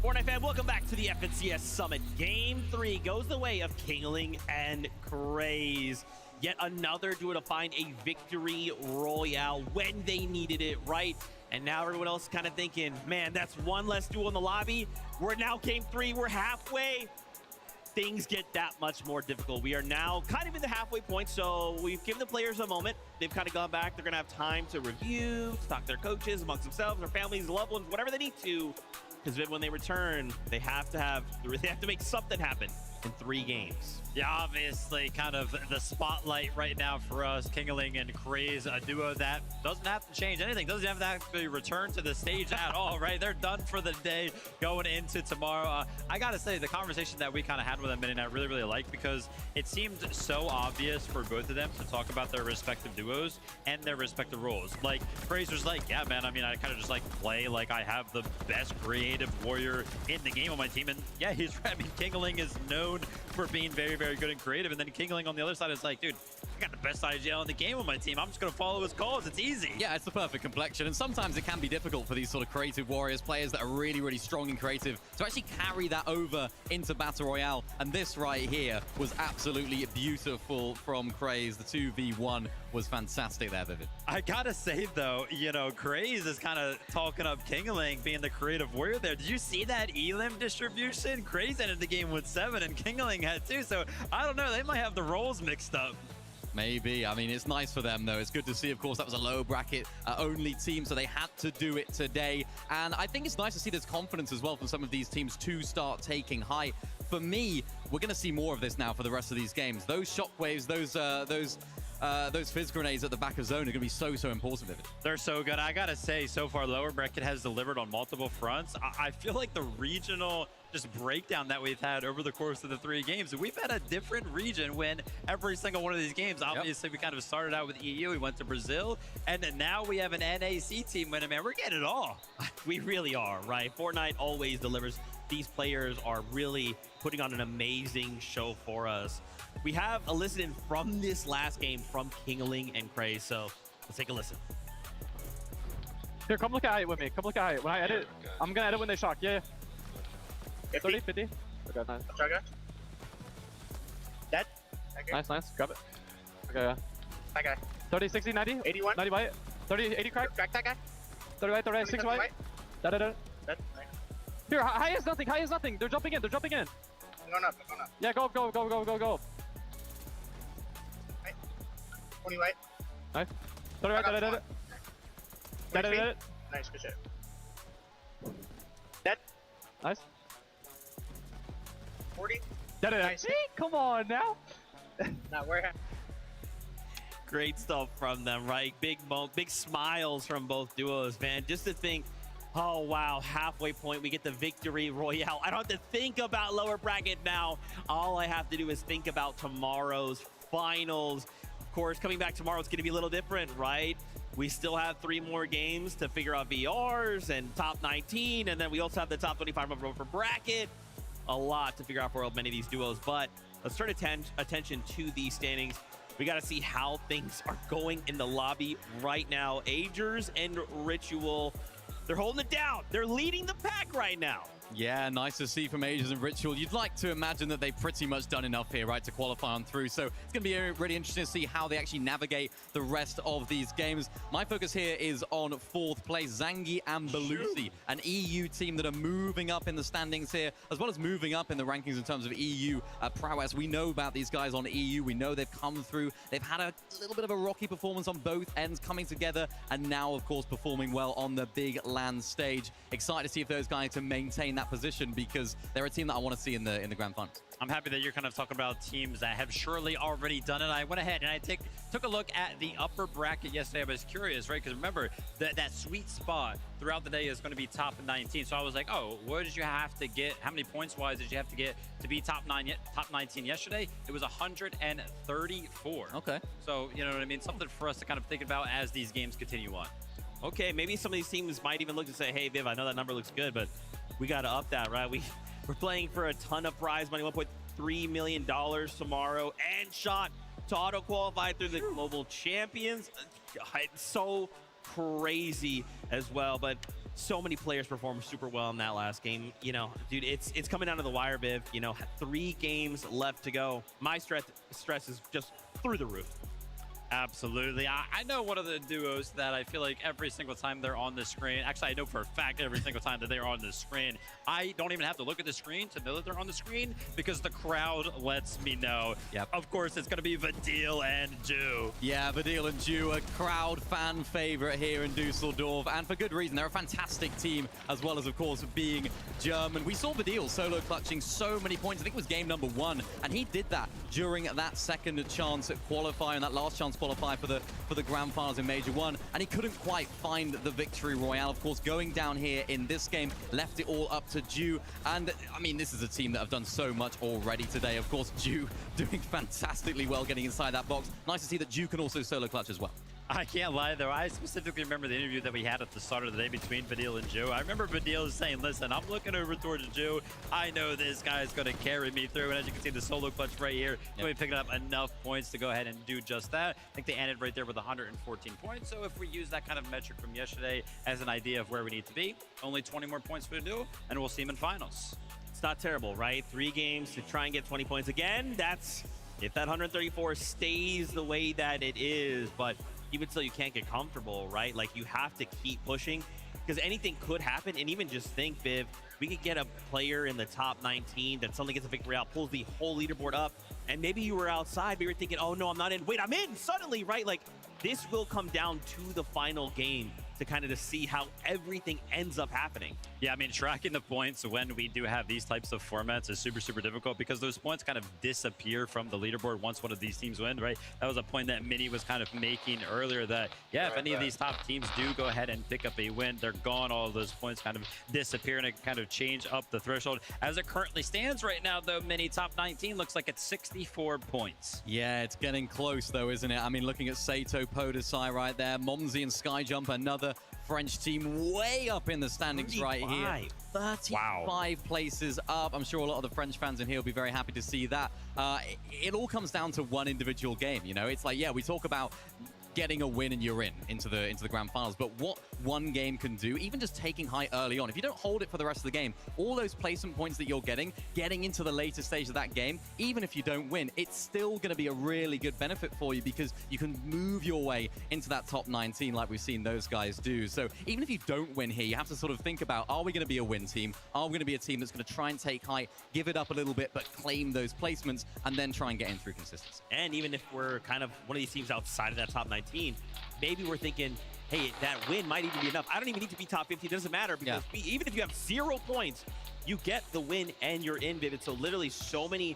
Speaker 14: Fortnite fan, welcome back to the FNCS Summit. Game 3 goes the way of Kingling and Craze. Yet another duo to find a victory royale when they needed it, right? And now everyone else is kind of thinking, man, that's one less duo in the lobby. We're now game 3, we're halfway. Things get that much more difficult. We are now kind of in the halfway point, so we've given the players a moment. They've kind of gone back. They're going to have time to review, to talk to their coaches, amongst themselves, their families, loved ones, whatever they need to. Because when they return, they have to make something happen in 3 games.
Speaker 15: Yeah, obviously kind of the spotlight right now for us, Kingling and Craze, a duo that doesn't have to change anything, doesn't have to actually return to the stage at all, right? They're done for the day going into tomorrow. I gotta say, the conversation that we kind of had with them, and I really, really liked, because it seemed so obvious for both of them to talk about their respective duos and their respective roles. Like, Craze was like, yeah, man, I mean, I kind of just like play like I have the best creative warrior in the game on my team. And yeah, I mean, Kingling is known for being very, very good and creative. And then Kingling on the other side is like, dude, I got the best IGL in the game on my team. I'm just going to follow his calls. It's easy.
Speaker 8: Yeah, it's the perfect complexion. And sometimes it can be difficult for these sort of creative warriors, players that are really, really strong and creative, to actually carry that over into Battle Royale. And this right here was absolutely beautiful from Craze. The 2v1 was fantastic there, Vivid.
Speaker 15: I gotta say, though, you know, Craze is kind of talking up Kingling being the creative warrior there. Did you see that elim distribution? Craze ended the game with 7 and Kingling had 2. So I don't know, they might have the roles mixed up.
Speaker 8: Maybe. I mean, it's nice for them, though. It's good to see, of course, that was a low bracket only team, so they had to do it today. And I think it's nice to see this confidence as well from some of these teams to start taking high. For me, we're going to see more of this now for the rest of these games. Those shockwaves, those fizz grenades at the back of zone are going to be so, so important, Vivid.
Speaker 15: They're so good. I gotta say, so far, lower bracket has delivered on multiple fronts. I feel like the regional just breakdown that we've had over the course of the 3 games, we've had a different region win every single one of these games. Obviously, we kind of started out with EU, we went to Brazil, and now we have an NAC team winning. Man, we're getting it all.
Speaker 14: We really are, right? Fortnite always delivers. These players are really putting on an amazing show for us. We have a listen from this last game from Kingling and Craze, so let's take a listen.
Speaker 22: Here, come look at it with me. Come look at it. When I edit, I'm gonna edit when they shock. Yeah. 30, 50. Okay, nice.
Speaker 17: Dead.
Speaker 22: Nice, nice. Grab it. Okay, yeah.
Speaker 17: That guy.
Speaker 22: 30, 60, 90.
Speaker 17: 81.
Speaker 22: 90 white. 30, 80 crack.
Speaker 17: Crack that guy.
Speaker 22: 30 white, 30 white, 6 white. Dead.
Speaker 17: Dead.
Speaker 22: Here, high is nothing, high is nothing. They're jumping in, they're jumping in.
Speaker 17: I'm going up, I'm going up.
Speaker 22: Yeah, go, go, go, go, go, go.
Speaker 17: 20 white.
Speaker 22: Nice. 30 white, dead. Dead.
Speaker 17: Nice, good shit. Dead.
Speaker 22: Nice.
Speaker 17: 40.
Speaker 22: Dead.
Speaker 17: Nice.
Speaker 22: See? Come on now.
Speaker 17: Now, where?
Speaker 14: Great stuff from them, right? Big smiles from both duos, man. Just to think, oh, wow, halfway point, we get the victory royale. I don't have to think about lower bracket now. All I have to do is think about tomorrow's finals. Of course, coming back tomorrow, it's going to be a little different, right? We still have 3 more games to figure out VRs and top 19, and then we also have the top 25 for bracket. A lot to figure out for many of these duos, but let's turn attention to these standings. We got to see how things are going in the lobby right now. Agers and Ritual, they're holding it down. They're leading the pack right now.
Speaker 8: Yeah, nice to see from Agers and Ritual. You'd like to imagine that they've pretty much done enough here, right, to qualify on through. So it's going to be really interesting to see how they actually navigate the rest of these games. My focus here is on 4th place, Zangi and Belusi, an EU team that are moving up in the standings here, as well as moving up in the rankings in terms of EU prowess. We know about these guys on EU. We know they've come through. They've had a little bit of a rocky performance on both ends, coming together, and now, of course, performing well on the big LAN stage. Excited to see if those guys can maintain that position, because they're a team that I want to see in the grand finals.
Speaker 15: I'm happy that you're kind of talking about teams that have surely already done it. I went ahead and I took a look at the upper bracket yesterday. I was curious, right? Because remember, that sweet spot throughout the day is going to be top 19. So I was like, oh, what did you have to get? How many points-wise did you have to get to be top 19 yesterday? It was 134.
Speaker 8: Okay.
Speaker 15: So, you know what I mean? Something for us to kind of think about as these games continue on.
Speaker 14: Okay, maybe some of these teams might even look and say, hey, Viv, I know that number looks good, but we got to up that, right? We're playing for a ton of prize money, $1.3 million tomorrow, and shot to auto-qualify through the Global Champions. It's so crazy as well. But so many players performed super well in that last game. You know, dude, it's coming down to the wire, Viv. You know, 3 games left to go. My stress is just through the roof.
Speaker 15: Absolutely. I know one of the duos that I feel like every single time they're on the screen, actually I know for a fact every single time that they're on the screen, I don't even have to look at the screen to know that they're on the screen because the crowd lets me know.
Speaker 8: Yep.
Speaker 15: Of course, it's going to be Vadil and Ju.
Speaker 8: Yeah, Vadil and Ju, a crowd fan favorite here in Dusseldorf, and for good reason. They're a fantastic team, as well as, of course, being German. We saw Vadil solo clutching so many points. I think it was game number 1, and he did that during that second chance at qualifying, that last chance qualify for the grand finals in Major 1, and he couldn't quite find the victory royale. Of course, going down here in this game left it all up to Ju, and I mean, this is a team that have done so much already today. Of course, Ju doing fantastically well getting inside that box. Nice to see that Ju can also solo clutch as well.
Speaker 15: I can't lie, though. I specifically remember the interview that we had at the start of the day between Vadil and Ju. I remember Vadil saying, listen, I'm looking over towards Ju. I know this guy's going to carry me through. And as you can see, the solo clutch right here, we picking up enough points to go ahead and do just that. I think they ended right there with 114 points. So if we use that kind of metric from yesterday as an idea of where we need to be, only 20 more points for Vadil, and we'll see him in finals.
Speaker 14: It's not terrible, right? 3 games to try and get 20 points. Again, that's if that 134 stays the way that it is. But even still, you can't get comfortable, right? Like, you have to keep pushing because anything could happen. And even just think, Viv, we could get a player in the top 19 that suddenly gets a victory out, pulls the whole leaderboard up, and maybe you were outside, but you were thinking, oh no, I'm not in. Wait, I'm in suddenly, right? Like, this will come down to the final game to kind of to see how everything ends up happening.
Speaker 15: Yeah, I mean, tracking the points when we do have these types of formats is super, super difficult because those points kind of disappear from the leaderboard once one of these teams win, right? That was a point that Mini was kind of making earlier that, yeah, if any of these top teams do go ahead and pick up a win, they're gone. All of those points kind of disappear and it kind of change up the threshold. As it currently stands right now, though, Mini top 19 looks like it's 64 points.
Speaker 8: Yeah, it's getting close, though, isn't it? I mean, looking at Sato, Podesai right there, Momsy and Skyjump, another French team way up in the standings
Speaker 14: 35.
Speaker 8: right here. 35 places up. I'm sure a lot of the French fans in here will be very happy to see that. It all comes down to one individual game, you know? It's like, yeah, we talk about getting a win and you're into the grand finals, but what one game can do, even just taking high early on, if you don't hold it for the rest of the game, all those placement points that you're getting into the later stage of that game, even if you don't win, it's still going to be a really good benefit for you because you can move your way into that top 19 like we've seen those guys do. So even if you don't win here, you have to sort of think about, are we going to be a win team? Are we going to be a team that's going to try and take high, give it up a little bit, but claim those placements and then try and get in through consistency?
Speaker 14: And even if we're kind of one of these teams outside of that top 19, maybe we're thinking, hey, that win might even be enough. I don't even need to be top 50. It doesn't matter because even if you have 0 points, you get the win and you're in, Vivid. So literally so many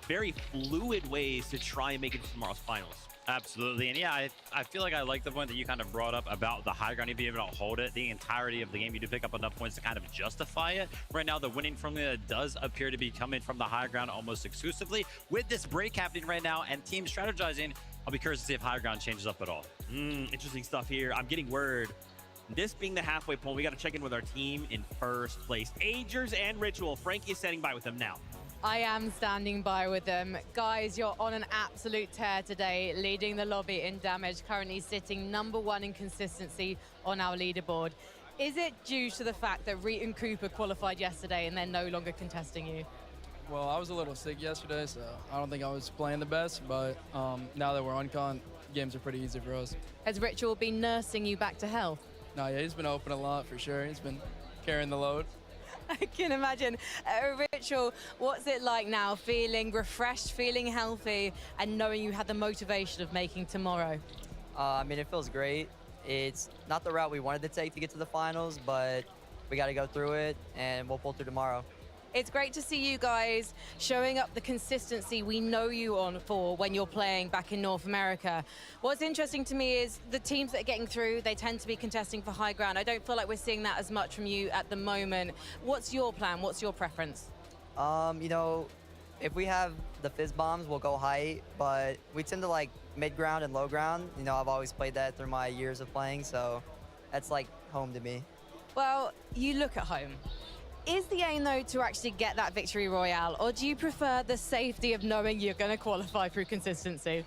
Speaker 14: very fluid ways to try and make it to tomorrow's finals.
Speaker 15: Absolutely. And yeah, I feel like I like the point that you kind of brought up about the high ground. If you don't hold it the entirety of the game, you do pick up enough points to kind of justify it. Right now, the winning formula does appear to be coming from the high ground almost exclusively. With this break happening right now and team strategizing, I'll be curious to see if high ground changes up at all.
Speaker 14: Interesting stuff here. I'm getting word. This being the halfway point, we got to check in with our team in first place. Agers and Ritual. Frankie is standing by with them now.
Speaker 5: I am standing by with them. Guys, you're on an absolute tear today, leading the lobby in damage, currently sitting #1 in consistency on our leaderboard. Is it due to the fact that Reet and Cooper qualified yesterday and they're no longer contesting you?
Speaker 12: Well, I was a little sick yesterday, so I don't think I was playing the best, but now that we're on con, games are pretty easy for us.
Speaker 5: Has Ritual been nursing you back to health?
Speaker 12: No, yeah, he's been open a lot for sure. He's been carrying the load.
Speaker 5: I can imagine. Ritual, what's it like now, feeling refreshed, feeling healthy, and knowing you had the motivation of making tomorrow?
Speaker 2: I mean, it feels great. It's not the route we wanted to take to get to the finals, but we got to go through it, and we'll pull through tomorrow.
Speaker 5: It's great to see you guys showing up the consistency we know you on for when you're playing back in North America. What's interesting to me is the teams that are getting through, they tend to be contesting for high ground. I don't feel like we're seeing that as much from you at the moment. What's your plan? What's your preference?
Speaker 2: You know, if we have the fizz bombs, we'll go height, but we tend to like mid ground and low ground. You know, I've always played that through my years of playing, so that's like home to me.
Speaker 5: Well, you look at home. Is the aim, though, to actually get that victory royale, or do you prefer the safety of knowing you're going to qualify through consistency?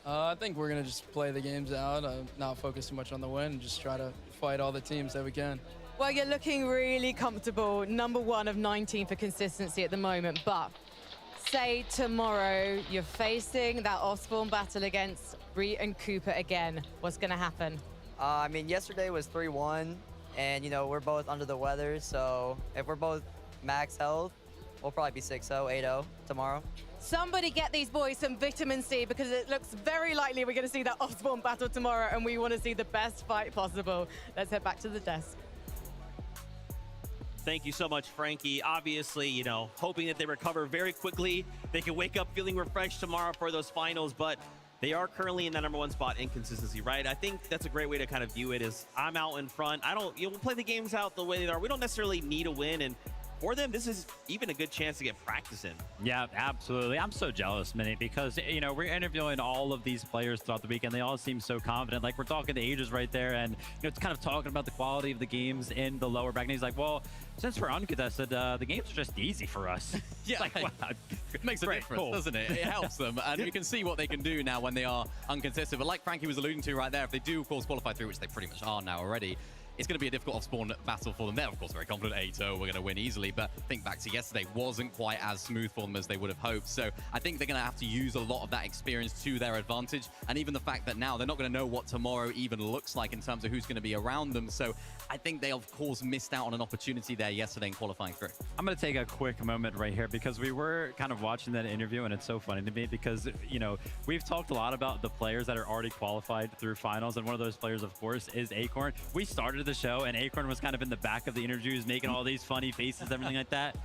Speaker 12: I think we're going to just play the games out, not focus too much on the win, and just try to fight all the teams that we can.
Speaker 5: Well, you're looking really comfortable. #1 of 19 for consistency at the moment. But say tomorrow you're facing that Osborne battle against Bree and Cooper again. What's going to happen?
Speaker 2: I mean, yesterday was 3-1, and, you know, we're both under the weather. So if we're both max health, we'll probably be 6-0, 8-0 tomorrow.
Speaker 5: Somebody get these boys some vitamin C, because it looks very likely we're going to see that Osborne battle tomorrow, and we want to see the best fight possible. Let's head back to the desk.
Speaker 14: Thank you so much, Frankie. Obviously, you know, hoping that they recover very quickly. They can wake up feeling refreshed tomorrow for those finals, but they are currently in that #1 spot in consistency, right? I think that's a great way to kind of view it is I'm out in front. We'll play the games out the way they are. We don't necessarily need a win, and for them, this is even a good chance to get practice in.
Speaker 15: Yeah, absolutely. I'm so jealous, Minnie, because, you know, we're interviewing all of these players throughout the weekend. They all seem so confident. Like, we're talking to Aegis right there, and, you know, it's kind of talking about the quality of the games in the lower bracket. And he's like, well, since we're uncontested, the games are just easy for us.
Speaker 8: Yeah,
Speaker 15: like, wow.
Speaker 8: It makes a difference, doesn't it? It helps them, and you can see what they can do now when they are uncontested. But like Frankie was alluding to right there, if they do, of course, qualify through, which they pretty much are now already, it's going to be a difficult off-spawn battle for them. They're, of course, very confident. 8-0, we're going to win easily. But think back to yesterday, wasn't quite as smooth for them as they would have hoped. So I think they're going to have to use a lot of that experience to their advantage. And even the fact that now they're not going to know what tomorrow even looks like in terms of who's going to be around them. So I think they, of course, missed out on an opportunity there yesterday in qualifying through.
Speaker 15: I'm going to take a quick moment right here, because we were kind of watching that interview, and it's so funny to me because, you know, we've talked a lot about the players that are already qualified through finals, and one of those players, of course, is Acorn. We started the show, and Acorn was kind of in the back of the interviews, making all these funny faces, everything like that.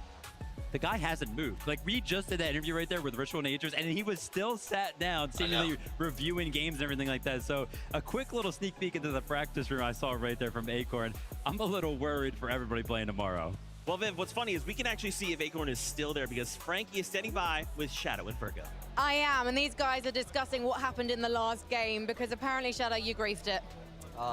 Speaker 15: The guy hasn't moved. Like, we just did that interview right there with Ritual Natures, and he was still sat down, seemingly reviewing games and everything like that. So a quick little sneak peek into the practice room I saw right there from Acorn. I'm a little worried for everybody playing tomorrow.
Speaker 14: Well, Viv, what's funny is we can actually see if Acorn is still there, because Frankie is standing by with Shadow and Virgo.
Speaker 5: I am, and these guys are discussing what happened in the last game, because apparently, Shadow, you griefed it.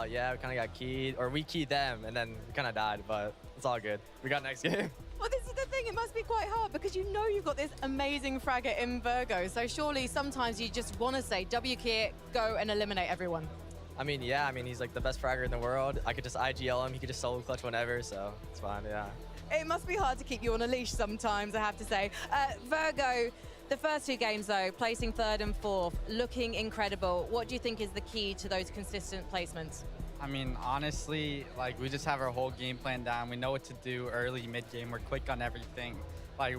Speaker 21: Yeah, we kind of got keyed, or we keyed them, and then we kind of died, but it's all good. We got next game.
Speaker 5: Well, this is the thing. It must be quite hard, because you know you've got this amazing fragger in Virgo. So surely sometimes you just want to say, W-key it, go and eliminate everyone.
Speaker 21: I mean, yeah, I mean, he's like the best fragger in the world. I could just IGL him. He could just solo clutch whenever, so it's fine, yeah.
Speaker 5: It must be hard to keep you on a leash sometimes, I have to say. Virgo, the first 2 games, though, placing 3rd and 4th, looking incredible. What do you think is the key to those consistent placements?
Speaker 13: I mean, honestly, like, we just have our whole game plan down. We know what to do early, mid-game. We're quick on everything. Like,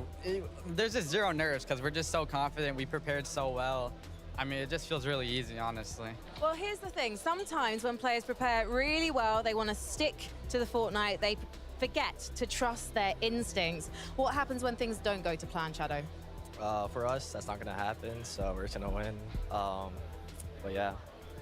Speaker 13: there's just zero nerves because we're just so confident. We prepared so well. I mean, it just feels really easy, honestly.
Speaker 5: Well, here's the thing. Sometimes when players prepare really well, they want to stick to the Fortnite. They forget to trust their instincts. What happens when things don't go to plan, Shadow?
Speaker 21: For us, that's not going to happen, so we're just going to win. But yeah.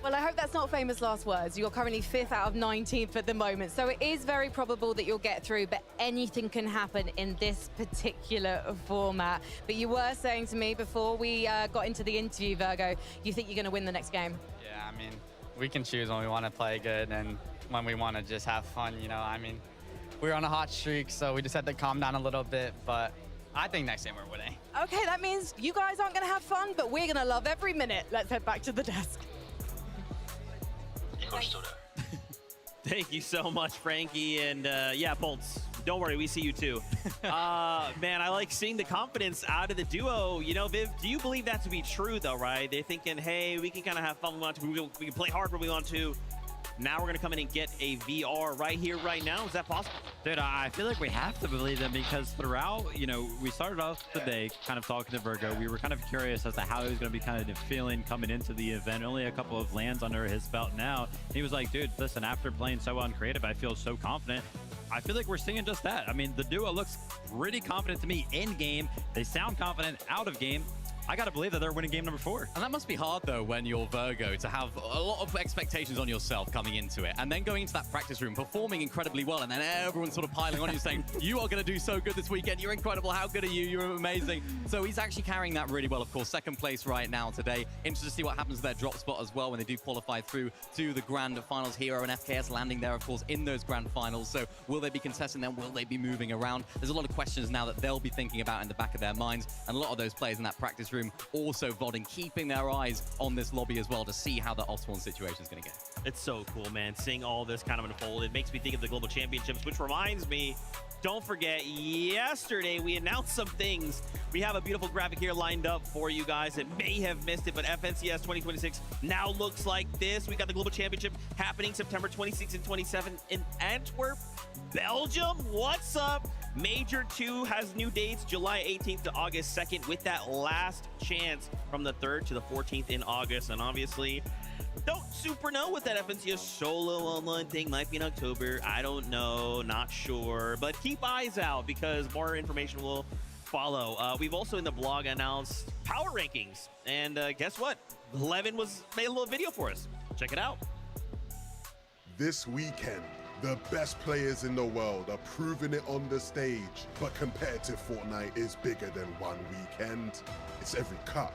Speaker 5: Well, I hope that's not famous last words. You're currently 5th out of 19th at the moment, so it is very probable that you'll get through, but anything can happen in this particular format. But you were saying to me before we got into the interview, Virgo, you think you're going to win the next game?
Speaker 13: Yeah, I mean, we can choose when we want to play good and when we want to just have fun, you know. I mean, we're on a hot streak, so we just had to calm down a little bit, but I think next game we're winning.
Speaker 5: Okay, that means you guys aren't going to have fun, but we're going to love every minute. Let's head back to the desk.
Speaker 14: Thank you so much, Frankie. And yeah, Bolts, don't worry, we see you too. Man, I like seeing the confidence out of the duo. You know, Viv, do you believe that to be true, though, right? They're thinking, hey, we can kind of have fun when we want to. We can play hard when we want to. Now we're going to come in and get a VR right here, right now. Is that possible?
Speaker 15: Dude, I feel like we have to believe them because throughout, you know, we started off the day kind of talking to Virgo. We were kind of curious as to how he was going to be kind of feeling coming into the event. Only a couple of lands under his belt now. He was like, dude, listen, after playing so uncreative, I feel so confident. I feel like we're seeing just that. I mean, the duo looks pretty confident to me in game. They sound confident out of game. I got to believe that they're winning game number 4.
Speaker 8: And that must be hard, though, when you're Virgo, to have a lot of expectations on yourself coming into it. And then going into that practice room, performing incredibly well, and then everyone's sort of piling on you saying, you are going to do so good this weekend. You're incredible. How good are you? You're amazing. So he's actually carrying that really well, of course. 2nd place right now today. Interested to see what happens to their drop spot as well when they do qualify through to the grand finals. Hero and FKS landing there, of course, in those grand finals. So will they be contesting them? Will they be moving around? There's a lot of questions now that they'll be thinking about in the back of their minds. And a lot of those players in that practice room room also vodding, keeping their eyes on this lobby as well to see how the Osborne situation is going to go.
Speaker 14: It's so cool, man. Seeing all this kind of unfold, it makes me think of the Global Championships, which reminds me, don't forget, yesterday we announced some things. We have a beautiful graphic here lined up for you guys that may have missed it, but FNCS 2026 now looks like this. We got the Global Championship happening September 26th and 27th in Antwerp, Belgium. What's up? Major 2 has new dates, July 18th to August 2nd, with that last chance from the 3rd to the 14th in August. And obviously, don't super know what that FNCS solo online thing might be in October. I don't know, not sure, but keep eyes out because more information will follow. We've also in the blog announced power rankings, and guess what? Levin made a little video for us. Check it out.
Speaker 4: This weekend, the best players in the world are proving it on the stage. But competitive Fortnite is bigger than one weekend. It's every cup,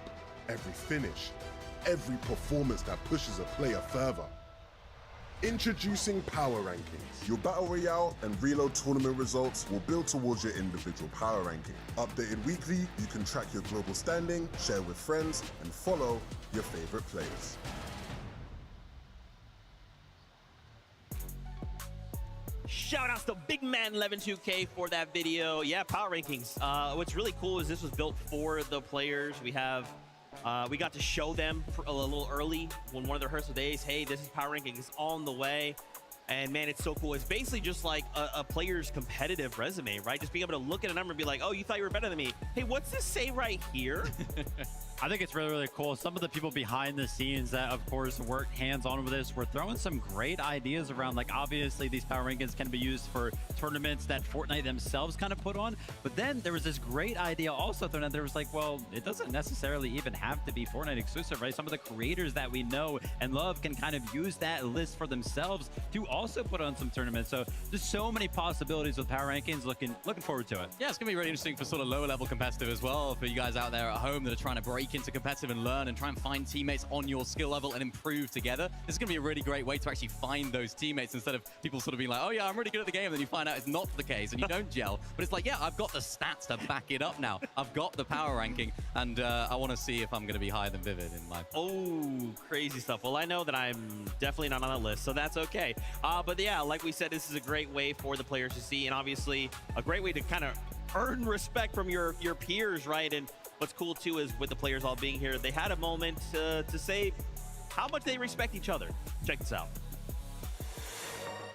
Speaker 4: every finish, every performance that pushes a player further. Introducing Power Rankings. Your Battle Royale and Reload tournament results will build towards your individual power ranking. Updated weekly, you can track your global standing, share with friends, and follow your favorite players.
Speaker 14: Shout outs to Big Man 112K for that video. Yeah, power rankings. What's really cool is this was built for the players. We got to show them a little early when one of the rehearsal days, hey, this is power rankings on the way. And man, it's so cool. It's basically just like a player's competitive resume, right? Just being able to look at a number and be like, oh, you thought you were better than me. Hey, what's this say right here?
Speaker 15: I think it's really, really cool. Some of the people behind the scenes that, of course, work hands-on with this, we're throwing some great ideas around. Like, obviously, these power rankings can be used for tournaments that Fortnite themselves kind of put on. But then there was this great idea also thrown out there. Was like, well, it doesn't necessarily even have to be Fortnite exclusive, right? Some of the creators that we know and love can kind of use that list for themselves to also put on some tournaments. So there's so many possibilities with power rankings. Looking forward to it.
Speaker 8: Yeah, it's going to be really interesting for sort of lower level competitive as well, for you guys out there at home that are trying to break into competitive and learn and try and find teammates on your skill level and improve together. This is going to be a really great way to actually find those teammates instead of people sort of being like, oh yeah, I'm really good at the game, and then you find out it's not the case and you don't gel. But it's like, yeah, I've got the stats to back it up now. I've got the power ranking, and I want to see if I'm going to be higher than Vivid in my...
Speaker 14: Oh, crazy stuff. Well, I know that I'm definitely not on that list, so that's okay. But yeah, like we said, this is a great way for the players to see, and obviously a great way to kind of earn respect from your peers, right? And what's cool too is with the players all being here, they had a moment to say how much they respect each other. Check this out.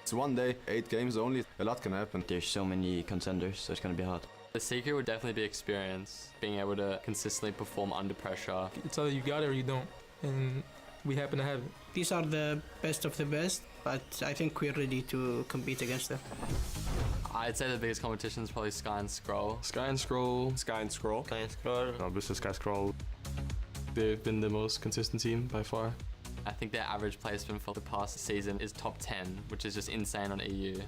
Speaker 3: It's one day, 8 games only. A lot can happen. There's so many contenders, so it's gonna be hard.
Speaker 19: The secret would definitely be experience, being able to consistently perform under pressure.
Speaker 20: It's either you got it or you don't, and we happen to have it.
Speaker 23: These are the best of the best, but I think we're ready to compete against them.
Speaker 19: I'd say the biggest competition is probably Sky and Scroll.
Speaker 3: Sky and Scroll.
Speaker 19: Sky and Scroll.
Speaker 3: Sky and Scroll.
Speaker 19: Obviously Sky Scroll. They've been the most consistent team by far. I think their average placement for the past season is top 10, which is just insane on EU.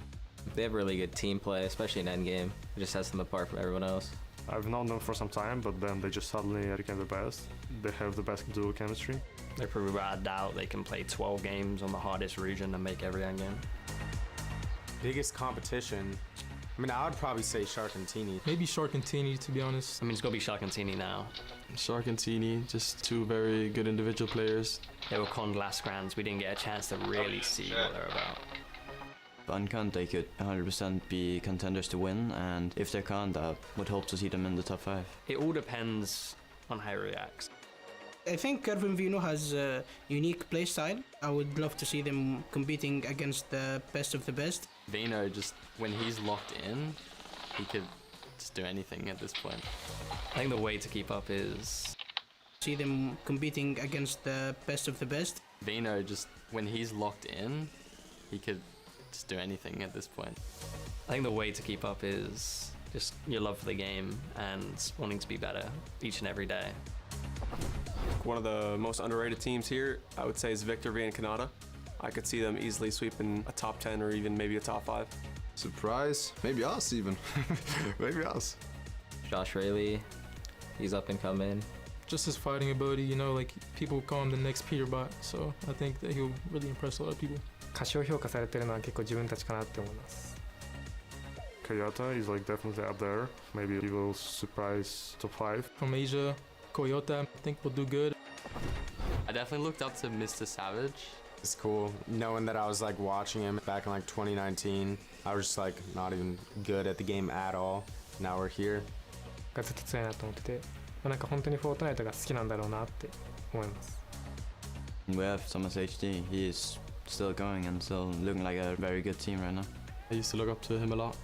Speaker 24: They have really good team play, especially in endgame. It just sets them apart from everyone else.
Speaker 26: I've known them for some time, but then they just suddenly became the best. They have the best duo chemistry.
Speaker 27: They prove without a doubt they can play 12 games on the hardest region and make every endgame.
Speaker 28: Biggest competition? I mean, I would probably say Shark and Teeny.
Speaker 20: Maybe Shark and Teeny, to be honest.
Speaker 27: I mean, it's gonna be Shark and Teeny now.
Speaker 19: Shark and Teeny, just two very good individual players.
Speaker 27: They were conned last grands. We didn't get a chance to really see what they're about.
Speaker 3: Uncon, they could 100% be contenders to win, and if they can't, I would hope to see them in the top 5.
Speaker 27: It all depends on how he reacts.
Speaker 23: I think Kervin Vino has a unique play style. I would love to see them competing against the best of the best.
Speaker 19: Vino, just when he's locked in, he could just do anything at this point. I think the way to keep up is...
Speaker 23: See them competing against the best of the best.
Speaker 19: Vino, just when he's locked in, he could just do anything at this point. I think the way to keep up is just your love for the game and wanting to be better each and every day.
Speaker 29: One of the most underrated teams here, I would say, is Victor V and Canada. I could see them easily sweeping a top 10 or even maybe a top 5.
Speaker 3: Surprise? Maybe us even. Maybe us.
Speaker 24: Josh Rayleigh, he's up and coming.
Speaker 20: Just his fighting ability, you know, like people call him the next Peter Bot, so I think that he'll really impress a lot of people.
Speaker 22: 過小評価されてるのは結構自分たちかなって思います。
Speaker 18: Kayata is like definitely up there. Maybe he will surprise top 5.
Speaker 20: From Asia, Koyota. I think we'll do good.
Speaker 24: I definitely looked up to Mr. Savage.
Speaker 28: It's cool knowing that I was like watching him back in like 2019. I was just like not even good at the game at all. Now we're here.
Speaker 20: がずっと強いなと思ってて、なんか本当にフォートナイトが好きなんだろうなって思います。
Speaker 3: We have Thomas HD. He is still going and still looking like a very good team right now.
Speaker 1: I used to look up to him a lot,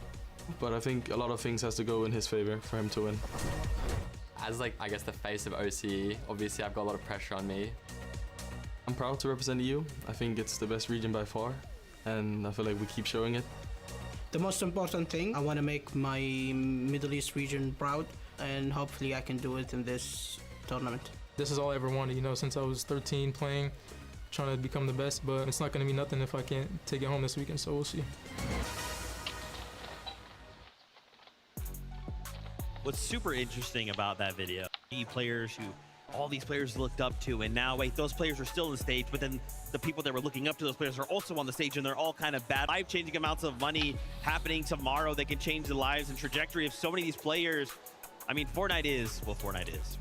Speaker 1: but I think a lot of things has to go in his favor for him to win.
Speaker 19: As like, I guess the face of OCE, obviously I've got a lot of pressure on me.
Speaker 1: I'm proud to represent EU. I think it's the best region by far, and I feel like we keep showing it.
Speaker 23: The most important thing, I want to make my Middle East region proud, and hopefully I can do it in this tournament.
Speaker 20: This is all I ever wanted, you know, since I was 13 playing, trying to become the best, but it's not going to be nothing if I can't take it home this weekend, so we'll see.
Speaker 14: What's super interesting about that video, players who all these players looked up to, and now wait, those players are still on the stage, but then the people that were looking up to those players are also on the stage, and they're all kind of bad. Life-changing amounts of money happening tomorrow that can change the lives and trajectory of so many of these players. I mean, Fortnite is, well, Fortnite is.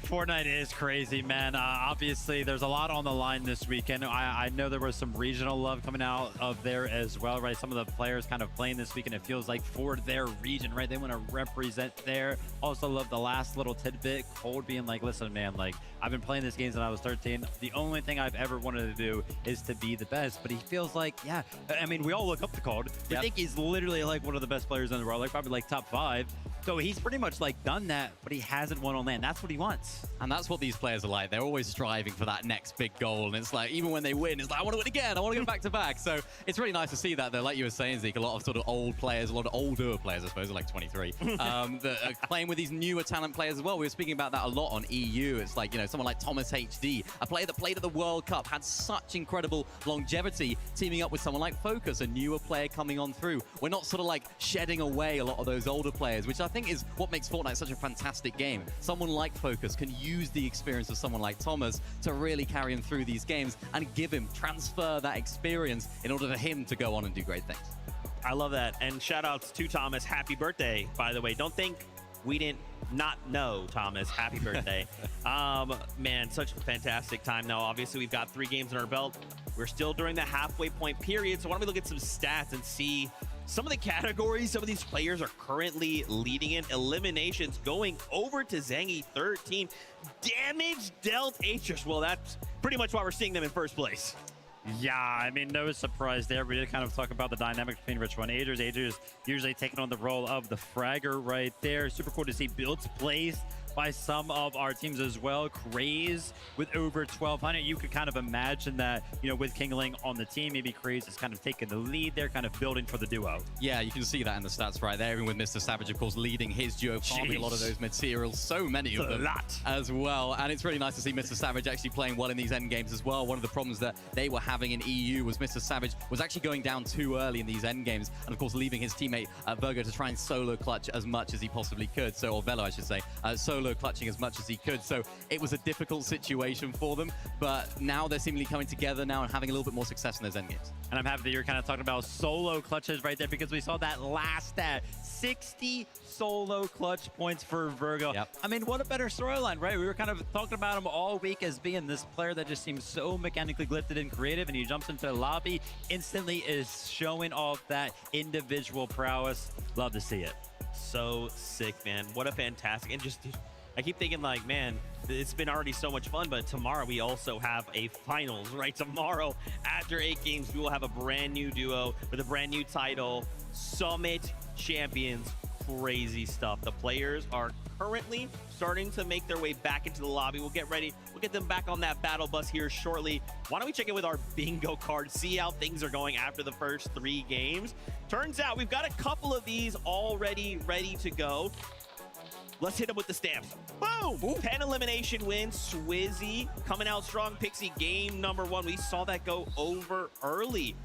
Speaker 15: Fortnite is crazy, man. Obviously, there's a lot on the line this weekend. I know there was some regional love coming out of there as well, right? Some of the players kind of playing this weekend, it feels like, for their region, right? They want to represent there. Also love the last little tidbit, Cold being like, listen, man, like, I've been playing this game since I was 13. The only thing I've ever wanted to do is to be the best. But he feels like, yeah, I mean, we all look up to Cold. We think he's literally like one of the best players in the world, like probably like top 5. So he's pretty much like done that, but he hasn't won on land. That's what he wants.
Speaker 8: And that's what these players are like. They're always striving for that next big goal. And it's like, even when they win, it's like, I want to win again. I want to go back to back. So it's really nice to see that, though. Like you were saying, Zeke, a lot of sort of old players, a lot of older players, I suppose, like 23, that are playing with these newer talent players as well. We were speaking about that a lot on EU. It's like, you know, someone like Thomas HD, a player that played at the World Cup, had such incredible longevity, teaming up with someone like Focus, a newer player coming on through. We're not sort of like shedding away a lot of those older players, which I think is what makes Fortnite such a fantastic game. Someone like Focus can use the experience of someone like Thomas to really carry him through these games and transfer that experience in order for him to go on and do great things.
Speaker 14: I love that. And shout outs to Thomas. Happy birthday, by the way. Don't think we didn't not know, Thomas. Happy birthday. Man, such a fantastic time now. Obviously, we've got 3 games in our belt. We're still during the halfway point period. So why don't we look at some stats and see some of the categories some of these players are currently leading in. Eliminations going over to Zangy 13. Damage dealt Atrus. Well, that's pretty much why we're seeing them in first place.
Speaker 15: Yeah, I mean, no surprise there. We did kind of talk about the dynamics between Ritual and Atrus. Atrus usually taking on the role of the fragger right there. Super cool to see builds placed by some of our teams as well. Craze with over 1,200. You could kind of imagine that, you know, with Kingling on the team, maybe Craze is kind of taking the lead there, kind of building for the duo.
Speaker 8: Yeah, you can see that in the stats right there, even with Mr. Savage, of course, leading his duo, farming a lot of those materials, so many of them as well. And it's really nice to see Mr. Savage actually playing well in these end games as well. One of the problems that they were having in EU was Mr. Savage was actually going down too early in these end games, and of course leaving his teammate Virgo to try and solo clutch as much as he possibly could. So, or Velo, I should say, solo clutching as much as he could. So it was a difficult situation for them, but now they're seemingly coming together now and having a little bit more success in those end games.
Speaker 15: And I'm happy that you're kind of talking about solo clutches right there, because we saw that last stat, 60 solo clutch points for Virgo. I mean, what a better storyline, right? We were kind of talking about him all week as being this player that just seems so mechanically gifted and creative, and he jumps into the lobby, instantly is showing off that individual prowess. Love to see it.
Speaker 14: So sick, man. What a fantastic, and just I keep thinking like, man, it's been already so much fun, but tomorrow we also have a finals, right? Tomorrow, after 8 games, we will have a brand new duo with a brand new title, Summit Champions. Crazy stuff. The players are currently starting to make their way back into the lobby. We'll get ready. We'll get them back on that battle bus here shortly. Why don't we check in with our bingo card, see how things are going after the first 3 games. Turns out we've got a couple of these already ready to go. Let's hit them with the stamps. Boom! 10 elimination wins. Swizzy coming out strong. Pixie game number 1. We saw that go over early.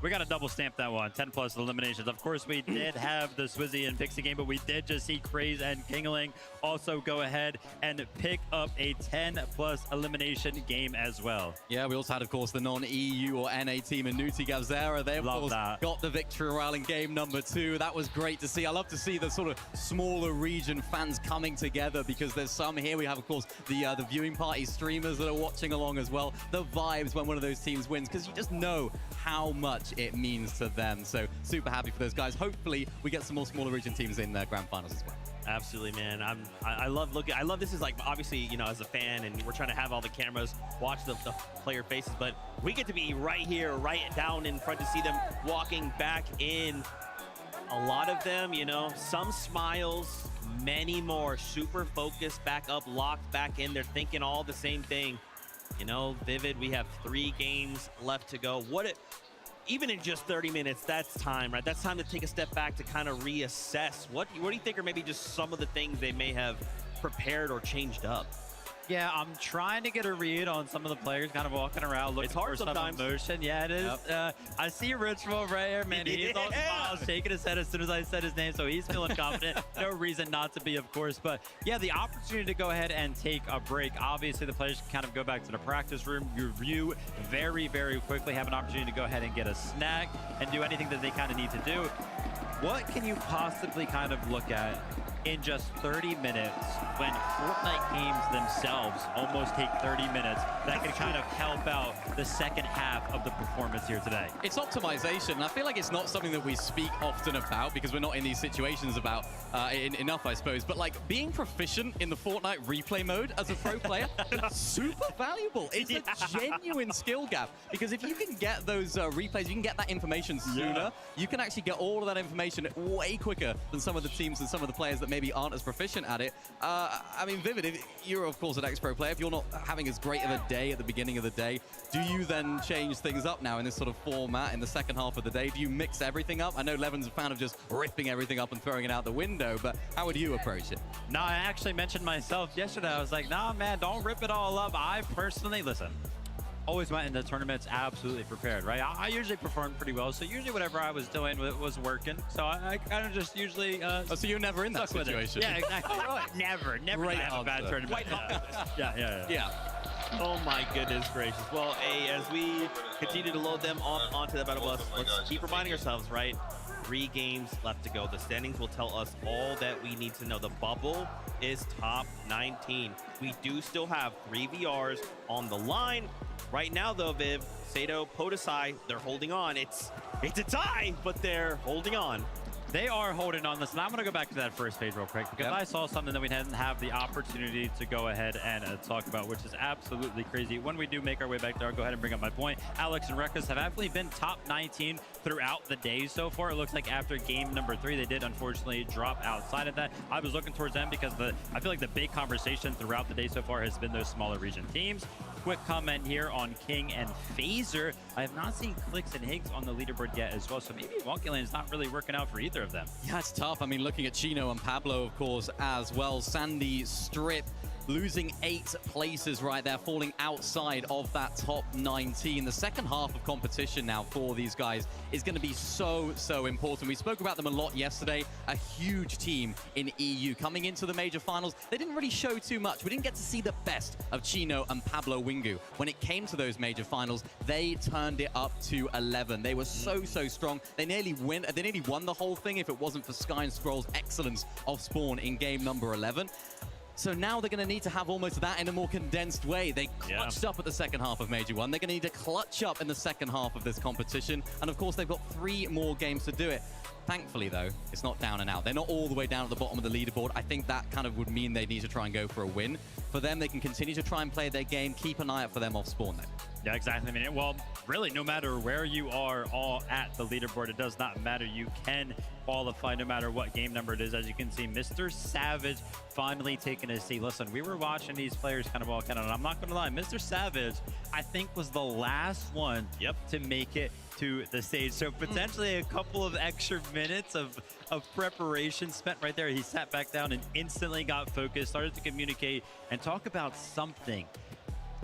Speaker 15: we got to double stamp that one. 10 plus eliminations. Of course, we did have the Swizzy and Pixie game, but we did just see Craze and Kingling also go ahead and pick up a 10 plus elimination game as well.
Speaker 8: Yeah, we also had, of course, the non-EU or NA team in Nuti Gavzera. They, of course, got the victory royale in game number 2. That was great to see. I love to see the sort of smaller region fans coming together because there's some here. We have, of course, the viewing party streamers that are watching along as well. The vibes when one of those teams wins, because you just know how much it means to them. So super happy for those guys. Hopefully we get some more smaller region teams in the grand finals as well.
Speaker 14: Absolutely, man. I love looking. I love this is like, obviously, you know, as a fan, and we're trying to have all the cameras watch the player faces, but we get to be right here, right down in front to see them walking back in. A lot of them, you know, some smiles, many more super focused, back up, locked back in. They're thinking all the same thing. You know, Vivid, we have 3 games left to go. Even in just 30 minutes, that's time, right? That's time to take a step back to kind of reassess. What do you think are maybe just some of the things they may have prepared or changed up?
Speaker 15: Yeah, I'm trying to get a read on some of the players kind of walking around looking for some emotion. Yeah, it is.
Speaker 14: Yep.
Speaker 15: I see Ritual right here, man. He's all smiles, shaking his head as soon as I said his name, so he's feeling confident. No reason not to be, of course. But yeah, the opportunity to go ahead and take a break. Obviously, the players can kind of go back to the practice room, review very, very quickly, have an opportunity to go ahead and get a snack and do anything that they kind of need to do. What can you possibly kind of look at in just 30 minutes when Fortnite games themselves almost take 30 minutes that can kind of help out the second half of the performance here today?
Speaker 8: It's optimization, and I feel like it's not something that we speak often about because we're not in these situations about enough, I suppose. But like being proficient in the Fortnite replay mode as a pro player, super valuable. It's a genuine skill gap because if you can get those replays, you can get that information sooner. You can actually get all of that information way quicker than some of the teams and some of the players that maybe aren't as proficient at it. I mean, Vivid, if you're of course an ex-pro player, if you're not having as great of a day at the beginning of the day, do you then change things up now in this sort of format in the second half of the day? Do you mix everything up? I know Levin's a fan of just ripping everything up and throwing it out the window, but how would you approach it?
Speaker 15: No, I actually mentioned myself yesterday. I was like, nah, man, don't rip it all up. I personally, listen, always went into tournaments absolutely prepared, right? I usually performed pretty well, so usually whatever I was doing was working. So I kind of just usually
Speaker 8: so you're never in that situation?
Speaker 15: Yeah, exactly. Never have a bad tournament. Yeah.
Speaker 14: Oh my goodness gracious. Well, hey, as we continue to load them onto the battle bus, let's keep reminding ourselves, right? 3 games left to go. The standings will tell us all that we need to know. The bubble is top 19. We do still have 3 VRs on the line. Right now, though, Viv, Sato, Podesai, they're holding on. It's a tie, but they're holding on.
Speaker 15: They are holding on. Listen, I'm going to go back to that first page real quick because I saw something that we didn't have the opportunity to go ahead and talk about, which is absolutely crazy. When we do make our way back there, I'll go ahead and bring up my point. Alex and Rekkles have actually been top 19 throughout the day so far. It looks like after game number 3, they did unfortunately drop outside of that. I was looking towards them because I feel like the big conversation throughout the day so far has been those smaller region teams. Quick comment here on King and Phaser. I have not seen Clicks and Higgs on the leaderboard yet as well, so maybe Wonky Lane is not really working out for either of them.
Speaker 8: Yeah, it's tough. I mean, looking at Chino and Pablo, of course, as well. Sandy, Strip, losing 8 places right there, falling outside of that top 19. The second half of competition now for these guys is going to be so important. We spoke about them a lot yesterday. A huge team in EU coming into the major finals. They didn't really show too much. We didn't get to see the best of Chino and Pablo Wingu. When it came to those major finals, they turned it up to 11. They were so strong. They nearly won the whole thing if it wasn't for Sky and Scroll's excellence of Spawn in game number 11. So now they're going to need to have almost that in a more condensed way. They clutched up at the second half of Major 1. They're going to need to clutch up in the second half of this competition. And of course, they've got 3 more games to do it. Thankfully, though, it's not down and out. They're not all the way down at the bottom of the leaderboard. I think that kind of would mean they need to try and go for a win. For them, they can continue to try and play their game. Keep an eye out for them off Spawn, though.
Speaker 15: Yeah, exactly. I mean, well, really, no matter where you are all at the leaderboard, it does not matter. You can qualify no matter what game number it is. As you can see, Mr. Savage finally taking a seat. Listen, we were watching these players kind of all kind of, and I'm not going to lie, Mr. Savage, I think, was the last one to make it to the stage. So potentially a couple of extra minutes of preparation spent right there. He sat back down and instantly got focused, started to communicate and talk about something.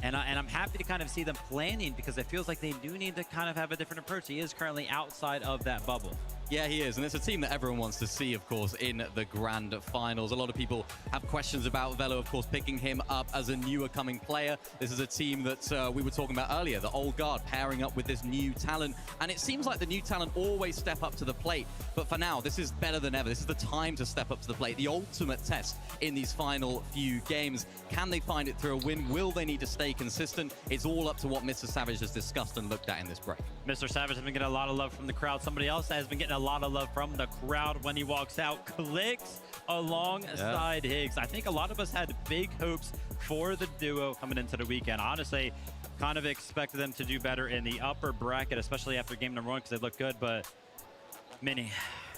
Speaker 15: And I'm happy to kind of see them planning because it feels like they do need to kind of have a different approach. He is currently outside of that bubble.
Speaker 8: Yeah, he is, and it's a team that everyone wants to see, of course, in the Grand Finals. A lot of people have questions about Velo, of course, picking him up as a newer coming player. This is a team that we were talking about earlier, the old guard pairing up with this new talent, and it seems like the new talent always step up to the plate. But for now, this is better than ever. This is the time to step up to the plate, the ultimate test in these final few games. Can they find it through a win? Will they need to stay consistent? It's all up to what Mr. Savage has discussed and looked at in this break.
Speaker 15: Mr. Savage has been getting a lot of love from the crowd. Somebody else has been getting a lot of love from the crowd when he walks out. Clix alongside Higgs. I think a lot of us had big hopes for the duo coming into the weekend. Honestly, kind of expected them to do better in the upper bracket, especially after game number 1 because they look good. But Mini,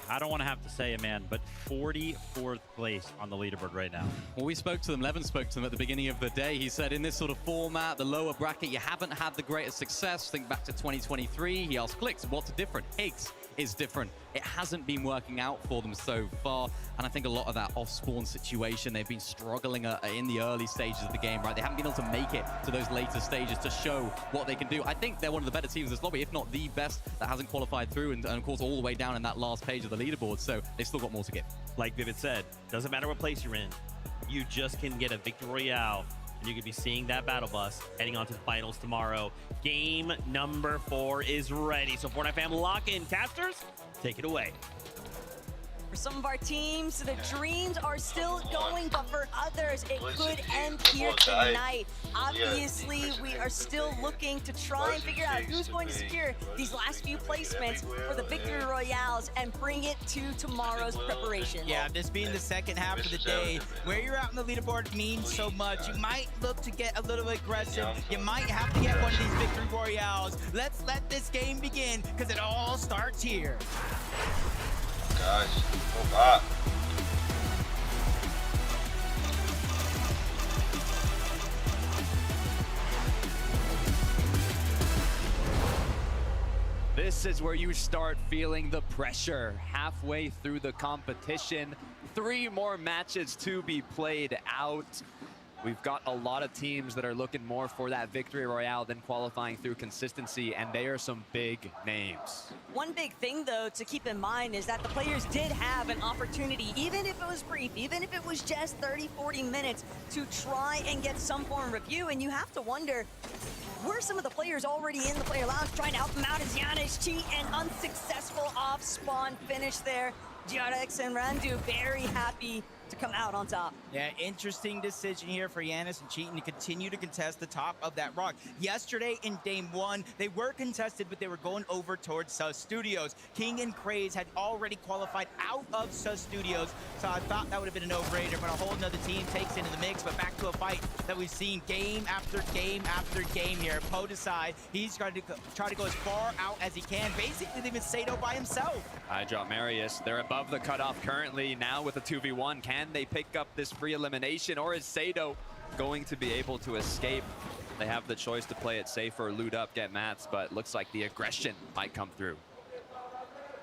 Speaker 15: I don't want to have to say it, man, but 44th place on the leaderboard right now.
Speaker 8: Well, we spoke to them, Levin spoke to them at the beginning of the day. He said in this sort of format, the lower bracket, you haven't had the greatest success. Think back to 2023. He asked Clix, what's different? Higgs is different. It hasn't been working out for them so far, and I think a lot of that off-spawn situation, they've been struggling in the early stages of the game, right? They haven't been able to make it to those later stages to show what they can do. I think they're one of the better teams in this lobby, if not the best, that hasn't qualified through, and of course all the way down in that last page of the leaderboard, so they've still got more to give.
Speaker 14: Like Vivid said, doesn't matter what place you're in, you just can get a Victory Royale, and you could be seeing that battle bus heading on to the finals tomorrow. Game number 4 is ready. So Fortnite fam, lock in. Casters, take it away.
Speaker 6: For some of our teams, the dreams are still going, but for others, it could end here tonight. Obviously, we are still looking to try and figure out who's going to secure these last few placements for the Victory Royales and bring it to tomorrow's preparation.
Speaker 7: Yeah, this being the second half of the day, where you're out on the leaderboard means so much. You might look to get a little aggressive. You might have to get one of these Victory Royales. Let's let this game begin, because it all starts here.
Speaker 9: Guys, go back.
Speaker 10: This is where you start feeling the pressure halfway through the competition. 3 more matches to be played out. We've got a lot of teams that are looking more for that Victory Royale than qualifying through consistency, and they are some big names.
Speaker 6: One big thing, though, to keep in mind is that the players did have an opportunity, even if it was brief, even if it was just 30, 40 minutes, to try and get some form of review. And you have to wonder, were some of the players already in the player lounge trying to help them out as Giannis cheat and unsuccessful off-spawn finish there? GRX and Randu very happy to come out on top.
Speaker 7: Yeah, interesting decision here for Giannis and Cheatin to continue to contest the top of that rock. Yesterday in game 1, they were contested, but they were going over towards Sus Studios. King and Craze had already qualified out of Sus Studios, so I thought that would have been a no-brainer, but a whole nother team takes into the mix. But back to a fight that we've seen game after game after game here. Podesai, he's trying to try to go as far out as he can, basically leaving Sado by himself.
Speaker 10: I drop Marius. They're above the cutoff currently now with a 2v1. Can they pick up this free elimination, or is Sado going to be able to escape? They have the choice to play it safer, loot up, get mats, but looks like the aggression might come through.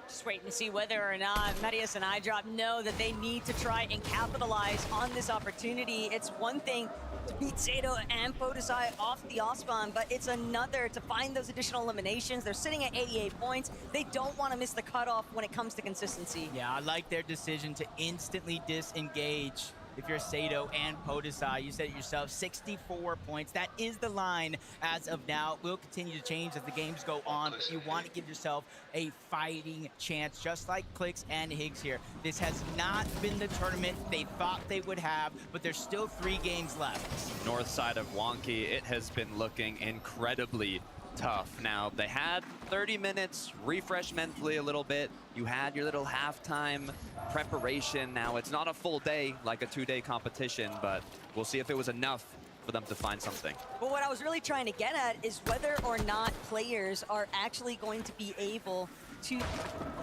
Speaker 6: Just wait and see whether or not Marius and iDrop know that they need to try and capitalize on this opportunity. It's one thing to beat Sado and Podesai off the off-spawn, but it's another to find those additional eliminations. They're sitting at 88 points. They don't want to miss the cutoff when it comes to consistency.
Speaker 7: Yeah, I like their decision to instantly disengage. If you're Sado and Podesai, you said it yourself, 64 points. That is the line as of now. It will continue to change as the games go on, but you want to give yourself a fighting chance, just like Clix and Higgs here. This has not been the tournament they thought they would have, but there's still 3 games left.
Speaker 10: North side of Wonky, it has been looking incredibly tough. Now, they had 30 minutes, refresh mentally a little bit. You had your little halftime preparation. Now, it's not a full day like a 2-day competition, but we'll see if it was enough for them to find something.
Speaker 6: But what I was really trying to get at is whether or not players are actually going to be able to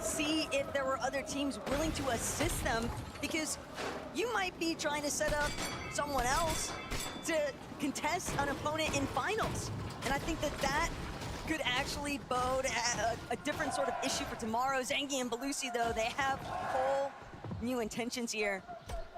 Speaker 6: see if there were other teams willing to assist them, because you might be trying to set up someone else to contest an opponent in finals. And I think that that could actually bode a different sort of issue for tomorrow. Zengi and Belusi, though, they have whole new intentions here.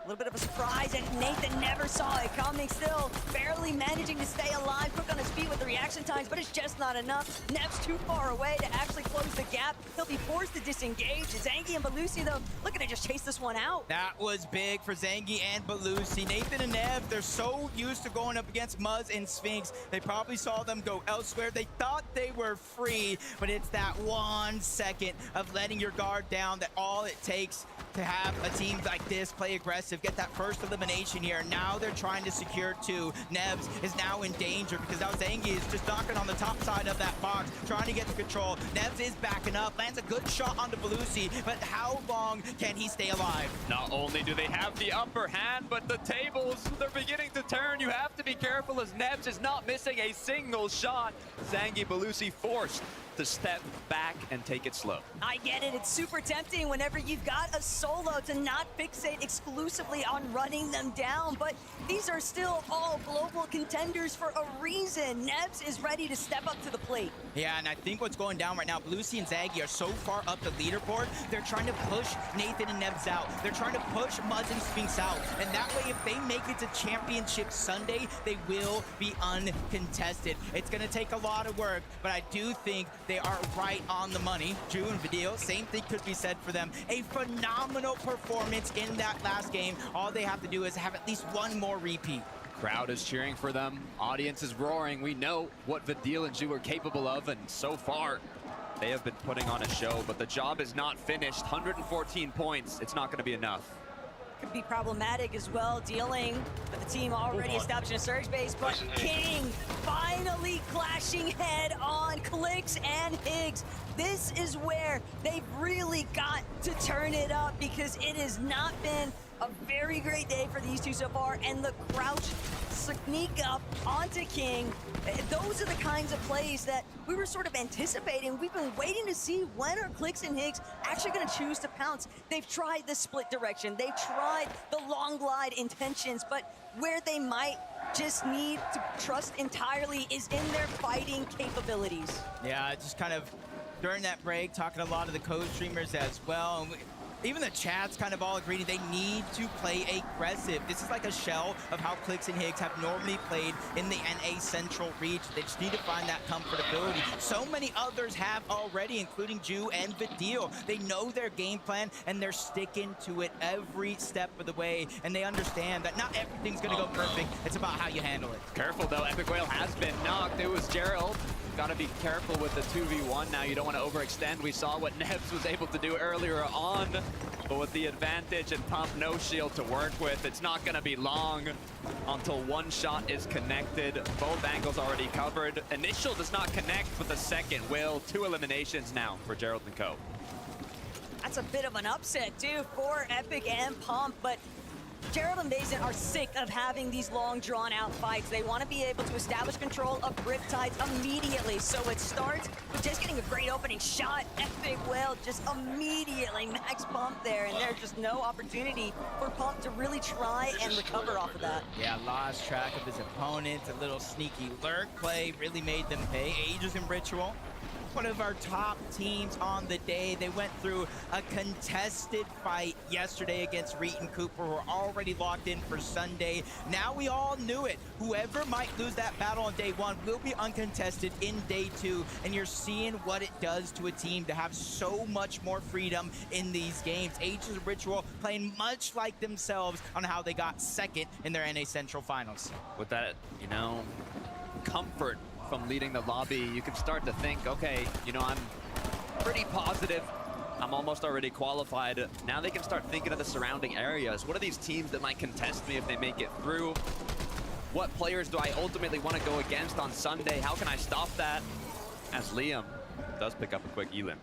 Speaker 6: A little bit of a surprise, and Nathan never saw it coming. Still barely managing to stay alive. Quick on his feet with the reaction times, but it's just not enough. Nev's too far away to actually close the gap. He'll be forced to disengage. Zangy and Belusi, though, looking to just chase this one out.
Speaker 7: That was big for Zangy and Belusi. Nathan and Nev, they're so used to going up against Muzz and Sphinx. They probably saw them go elsewhere. They thought they were free, but it's that 1 second of letting your guard down that all it takes to have a team like this play aggressive, get that first elimination here. Now they're trying to secure 2. Nevs is now in danger because now Zangy is just knocking on the top side of that box, trying to get the control. Nevs is backing up, lands a good shot onto Belusi, but how long can he stay alive?
Speaker 10: Not only do they have the upper hand, but the tables, they're beginning to turn. You have to be careful as Nevs is not missing a single shot. Zangy, Belusi forced to step back and take it slow.
Speaker 6: I get it. It's super tempting whenever you've got a solo to not fixate exclusively on running them down, but these are still all global contenders for a reason. Nevs is ready to step up to the plate.
Speaker 7: Yeah, and I think what's going down right now, Belusi and Zangy are so far up the leaderboard, they're trying to push Nathan and Nevs out. They're trying to push Muzz and Sphinx out. And that way, if they make it to Championship Sunday, they will be uncontested. It's going to take a lot of work, but I do think they are right on the money. Drew and Vidil, same thing could be said for them. A phenomenal performance in that last game. All they have to do is have at least one more repeat.
Speaker 10: Crowd is cheering for them. Audience is roaring. We know what Vidil and Ju are capable of, and so far, they have been putting on a show, but the job is not finished. 114 points. It's not going to be enough.
Speaker 6: Could be problematic as well, dealing with the team already establishing a surge base, but King finally clashing head on Clix and Higgs. This is where they've really got to turn it up because it has not been a very great day for these two so far, and the crouch sneak up onto King. Those are the kinds of plays that we were sort of anticipating. We've been waiting to see when are Clix and Higgs actually going to choose to pounce. They've tried the split direction. They've tried the long glide intentions, but where they might just need to trust entirely is in their fighting capabilities.
Speaker 7: Yeah, just kind of during that break, talking to a lot of the co-streamers as well. And even the chat's kind of all agreeing they need to play aggressive. This is like a shell of how Clix and Higgs have normally played in the NA Central region. They just need to find that comfortability. So many others have already, including Ju and Vidil. They know their game plan, and they're sticking to it every step of the way. And they understand that not everything's going to go perfect. It's about how you handle it.
Speaker 10: Careful, though. Epic Whale has been knocked. It was Gerald. Got to be careful with the 2v1 now. You don't want to overextend. We saw what Nevs was able to do earlier on, but with the advantage and Pump no shield to work with, it's not going to be long until one shot is connected. Both angles already covered. Initial does not connect, but the second will. 2 eliminations now for Gerald and Co.
Speaker 6: That's a bit of an upset, too, for Epic and Pump, but Gerald and Mason are sick of having these long, drawn-out fights. They want to be able to establish control of Riptides immediately. So it starts with just getting a great opening shot. Epic Whale just immediately max Pump there, and there's just no opportunity for Pump to really try and recover off of that.
Speaker 7: Yeah, lost track of his opponent. A little sneaky lurk play really made them pay. Aegis and Ritual, one of our top teams on the day. They went through a contested fight yesterday against Reet and Cooper, who are already locked in for Sunday. Now we all knew it. Whoever might lose that battle on day 1 will be uncontested in day 2, and you're seeing what it does to a team to have so much more freedom in these games. Aegis and Ritual playing much like themselves on how they got second in their NA Central Finals.
Speaker 10: With that, you know, comfort from leading the lobby, you can start to think, okay, you know, I'm pretty positive. I'm almost already qualified. Now they can start thinking of the surrounding areas. What are these teams that might contest me if they make it through? What players do I ultimately want to go against on Sunday? How can I stop that? As Liam does pick up a quick elim.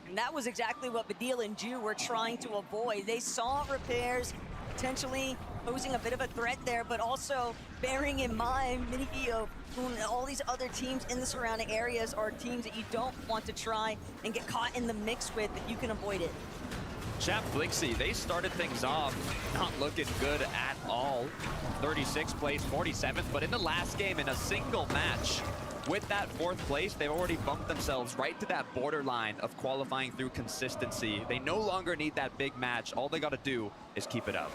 Speaker 6: And that was exactly what Vidil and Ju were trying to avoid. They saw repairs potentially posing a bit of a threat there, but also bearing in mind, Minigio, all these other teams in the surrounding areas are teams that you don't want to try and get caught in the mix with if you can avoid it.
Speaker 10: Chap Blixie, they started things off not looking good at all. 36th place, 47th, but in the last game, in a single match, with that 4th place, they've already bumped themselves right to that borderline of qualifying through consistency. They no longer need that big match. All they got to do is keep it up.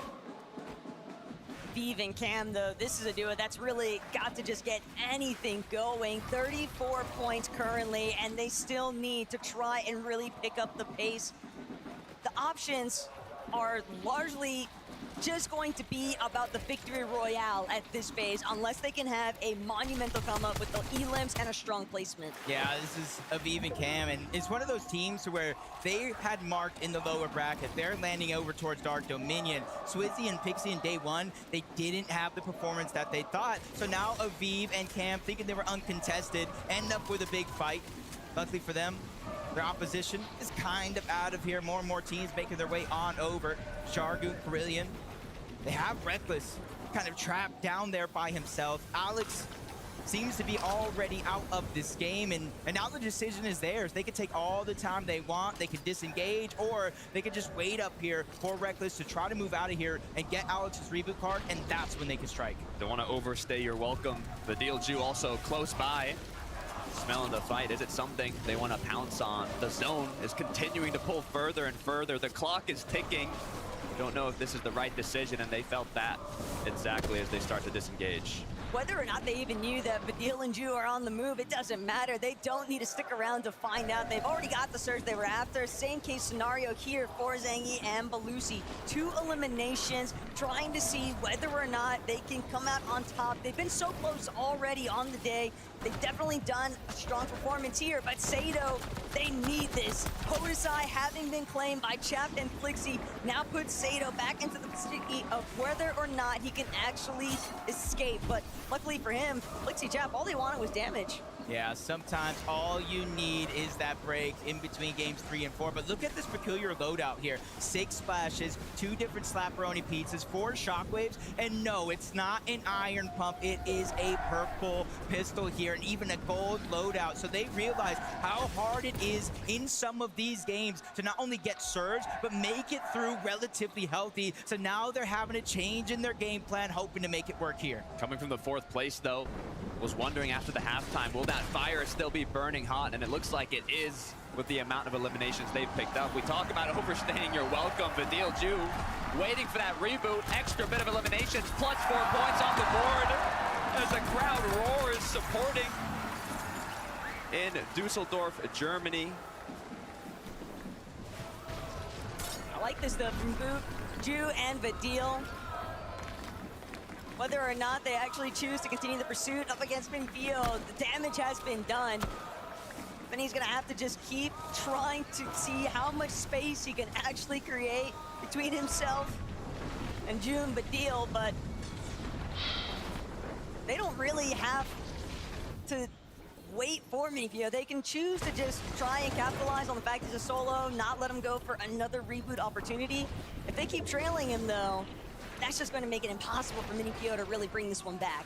Speaker 6: Aviv and Cam, though, this is a duo that's really got to just get anything going. 34 points currently, and they still need to try and really pick up the pace. The options are largely just going to be about the victory royale at this phase, unless they can have a monumental come up with the elims and a strong placement.
Speaker 7: Yeah, this is Aviv and Cam, and it's one of those teams where they had marked in the lower bracket. They're landing over towards Dark Dominion. Swizzy and Pixie in day one, they didn't have the performance that they thought. So now Aviv and Cam, thinking they were uncontested, end up with a big fight. Luckily for them, their opposition is kind of out of here. More and more teams making their way on over. Shargu, Kerillion. They have Rekkles kind of trapped down there by himself. Alex seems to be already out of this game, and now the decision is theirs. They can take all the time they want. They can disengage, or they can just wait up here for Rekkles to try to move out of here and get Alex's reboot card, and that's when they can strike.
Speaker 10: Don't want to overstay your welcome. The Dealju also close by. Smelling the fight. Is it something they want to pounce on? The zone is continuing to pull further and further. The clock is ticking. Don't know if this is the right decision, and they felt that exactly as they start to disengage.
Speaker 6: Whether or not they even knew that Badil and Ju are on the move, it doesn't matter. They don't need to stick around to find out. They've already got the surge they were after. Same case scenario here for Zengi and Balusi. 2 eliminations, trying to see whether or not they can come out on top. They've been so close already on the day. They've definitely done a strong performance here, but Sado, they need this. Podesai, having been claimed by Chapped and Flixie, now puts Sado back into the sticky of whether or not he can actually escape. But luckily for him, Flixie Chapped, all they wanted was damage.
Speaker 7: Yeah, sometimes all you need is that break in between games 3 and 4. But look at this peculiar loadout here. 6 splashes, 2 different Slapperoni pizzas, 4 shockwaves, and no, it's not an iron pump. It is a purple pistol here, and even a gold loadout. So they realize how hard it is in some of these games to not only get surge, but make it through relatively healthy. So now they're having a change in their game plan, hoping to make it work here.
Speaker 10: Coming from the 4th place, though, was wondering after the halftime, will that fire still be burning hot? And it looks like it is with the amount of eliminations they've picked up. We talk about overstaying your welcome. Dealju waiting for that reboot. Extra bit of eliminations, plus 4 points on the board as the crowd roars, supporting in Dusseldorf, Germany.
Speaker 6: I like this though from Boot, Ju, and Badil. Whether or not they actually choose to continue the pursuit up against Minfio, the damage has been done. And he's gonna have to just keep trying to see how much space he can actually create between himself and Ju and Badil, but they don't really have to wait for Minfio. They can choose to just try and capitalize on the fact he's a solo, not let him go for another reboot opportunity. If they keep trailing him though, that's just going to make it impossible for Minfio to really bring this one back.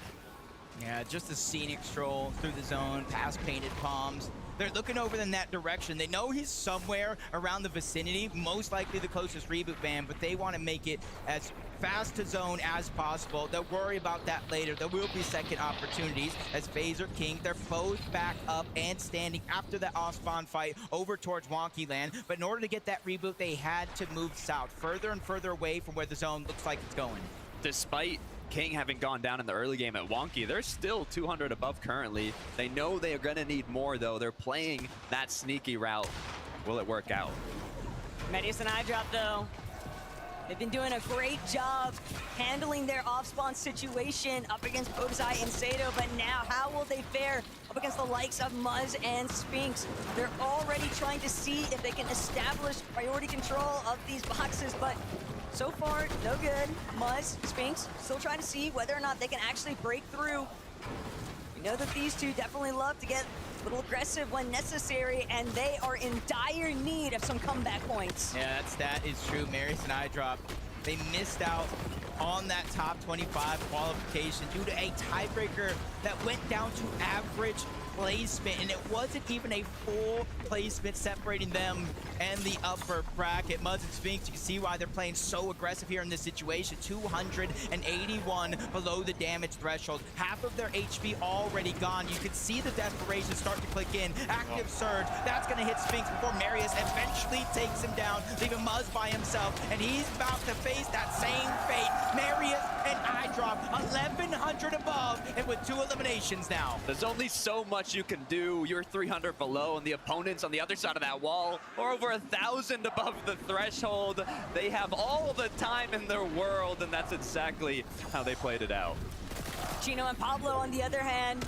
Speaker 7: Yeah, just a scenic stroll through the zone, past painted palms. They're looking over in that direction. They know he's somewhere around the vicinity, most likely the closest reboot van, but they want to make it as fast to zone as possible. They'll worry about that later. There will be second opportunities as Phaser, King, they're both back up and standing after that off-spawn fight over towards Wonky Land. But in order to get that reboot, they had to move south, further and further away from where the zone looks like it's going.
Speaker 10: Despite King having gone down in the early game at Wonky, they're still 200 above currently. They know they are going to need more, though. They're playing that sneaky route. Will it work out?
Speaker 6: Medius and Eyedrop, though, they've been doing a great job handling their off-spawn situation up against Podesai and Sado, but now how will they fare up against the likes of Muzz and Spinks? They're already trying to see if they can establish priority control of these boxes, but so far, no good. Muzz, Spinks, still trying to see whether or not they can actually break through. We know that these two definitely love to get a little aggressive when necessary, and they are in dire need of some comeback points.
Speaker 7: Yeah, that is true. Marius and Eyedrop, they missed out on that top 25 qualification due to a tiebreaker that went down to average placement, and it wasn't even a full placement separating them and the upper bracket. Muzz and Spinx, you can see why they're playing so aggressive here in this situation. 281 below the damage threshold. Half of their HP already gone. You can see the desperation start to click in. Active surge, that's gonna hit Spinx before Marius eventually takes him down, leaving Muzz by himself, and he's about to face that same fate. Marius and iDrop, 1100 above, and with 2 eliminations now.
Speaker 10: There's only so much you can do. You're 300 below, and the opponents on the other side of that wall are over 1,000 above the threshold. They have all the time in their world, and that's exactly how they played it out.
Speaker 6: Chino and Pablo, on the other hand,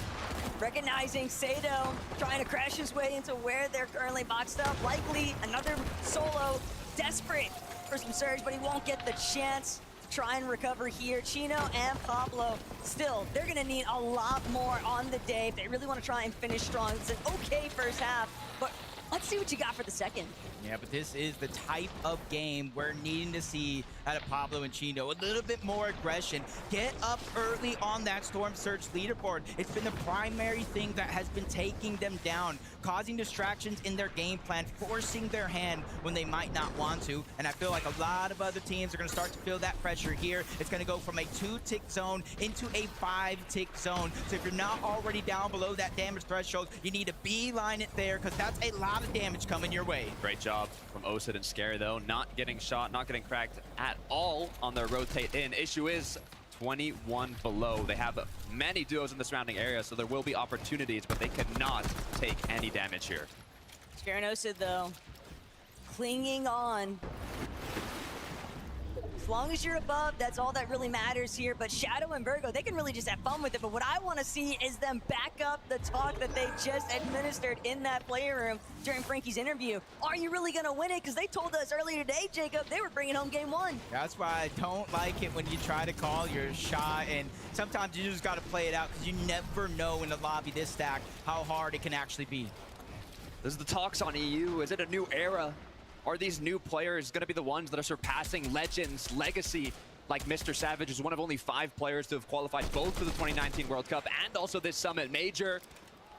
Speaker 6: recognizing Sado, trying to crash his way into where they're currently boxed up. Likely another solo, desperate for some surge, but he won't get the chance to try and recover here. Chino and Pablo, still, they're gonna need a lot more on the day if they really want to try and finish strong. It's an okay first half, but let's see what you got for the second.
Speaker 7: Yeah, but this is the type of game we're needing to see out of Pablo and Chino. A little bit more aggression. Get up early on that Storm Surge leaderboard. It's been the primary thing that has been taking them down, causing distractions in their game plan, forcing their hand when they might not want to. And I feel like a lot of other teams are going to start to feel that pressure here. It's going to go from a 2-tick zone into a 5-tick zone. So if you're not already down below that damage threshold, you need to beeline it there, because that's a lot of damage coming your way.
Speaker 10: Great job from Osid and Scary, though. Not getting shot, not getting cracked at all on their rotate in. Issue is 21 below. They have many duos in the surrounding area, so there will be opportunities, but they cannot take any damage here.
Speaker 6: Scary and Osid, though, clinging on. As long as you're above, that's all that really matters here. But Shadow and Virgo, they can really just have fun with it. But what I want to see is them back up the talk that they just administered in that player room during Frankie's interview. Are you really going to win it? Because they told us earlier today, Jacob, they were bringing home game 1.
Speaker 7: That's why I don't like it when you try to call your shot, and sometimes you just got to play it out, because you never know in the lobby this stack how hard it can actually be.
Speaker 10: This is the talks on EU. Is it a new era? Are these new players going to be the ones that are surpassing Legends, Legacy, like Mr. Savage, who's one of only 5 players to have qualified both for the 2019 World Cup and also this Summit Major?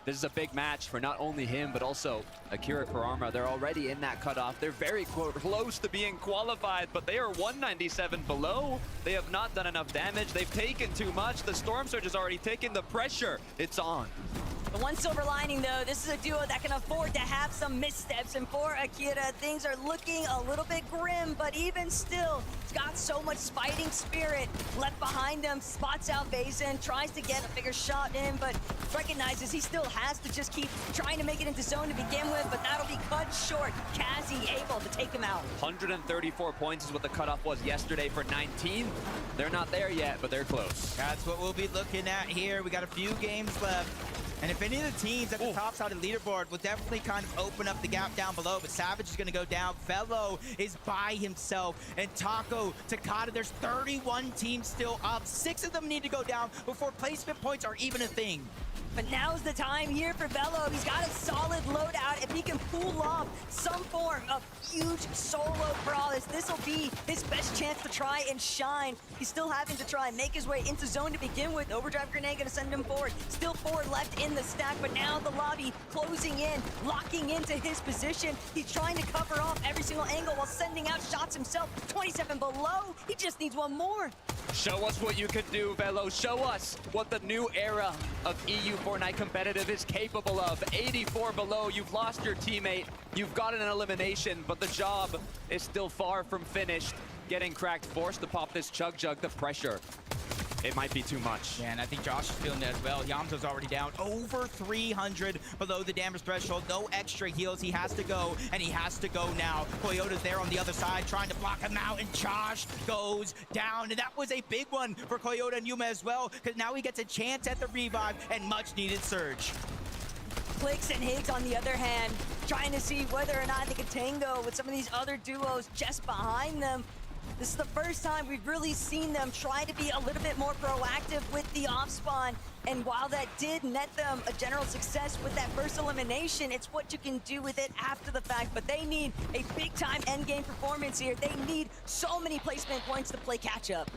Speaker 10: This is a big match for not only him, but also Akira Kurama. They're already in that cutoff. They're very close to being qualified, but they are 197 below. They have not done enough damage. They've taken too much. The Storm Surge has already taken the pressure. It's on.
Speaker 6: The one silver lining, though, this is a duo that can afford to have some missteps. And for Akira, things are looking a little bit grim, but even still, he's got so much fighting spirit left behind him. Spots out Basin, tries to get a bigger shot in, but recognizes he still has to just keep trying to make it into zone to begin with, but that'll be cut short. Kazi able to take him out.
Speaker 10: 134 points is what the cutoff was yesterday for 19. They're not there yet, but they're close.
Speaker 7: That's what we'll be looking at here. We got a few games left. And if any of the teams at the top side of the leaderboard will definitely kind of open up the gap down below, but Savage is going to go down. Velo is by himself. And Taco, Takada, there's 31 teams still up. 6 of them need to go down before placement points are even a thing.
Speaker 6: But now's the time here for Velo. He's got a solid loadout. If he can pull off some form of huge solo prowess, this will be his best chance to try and shine. He's still having to try and make his way into zone to begin with. Overdrive grenade gonna send him forward. Still 4 left in the stack, but now the lobby closing in, locking into his position. He's trying to cover off every single angle while sending out shots himself. 27 below. He just needs one more.
Speaker 10: Show us what you can do, Velo. Show us what the new era of EU Fortnite competitive is capable of. 84 below, you've lost your teammate, you've gotten an elimination, but the job is still far from finished. Getting cracked, forced to pop this Chug Jug, the pressure. It might be too much.
Speaker 7: Yeah, and I think Josh is feeling it as well. Yamto's already down over 300 below the damage threshold. No extra heals. He has to go, and he has to go now. Koyota's there on the other side trying to block him out, and Josh goes down. And that was a big one for Koyota and Yuma as well, because now he gets a chance at the revive and much-needed surge.
Speaker 6: Clix and Higgs, on the other hand, trying to see whether or not they can tango with some of these other duos just behind them. This is the first time we've really seen them try to be a little bit more proactive with the off-spawn. And while that did net them a general success with that first elimination, it's what you can do with it after the fact. But they need a big-time endgame performance here. They need so many placement points to play catch-up.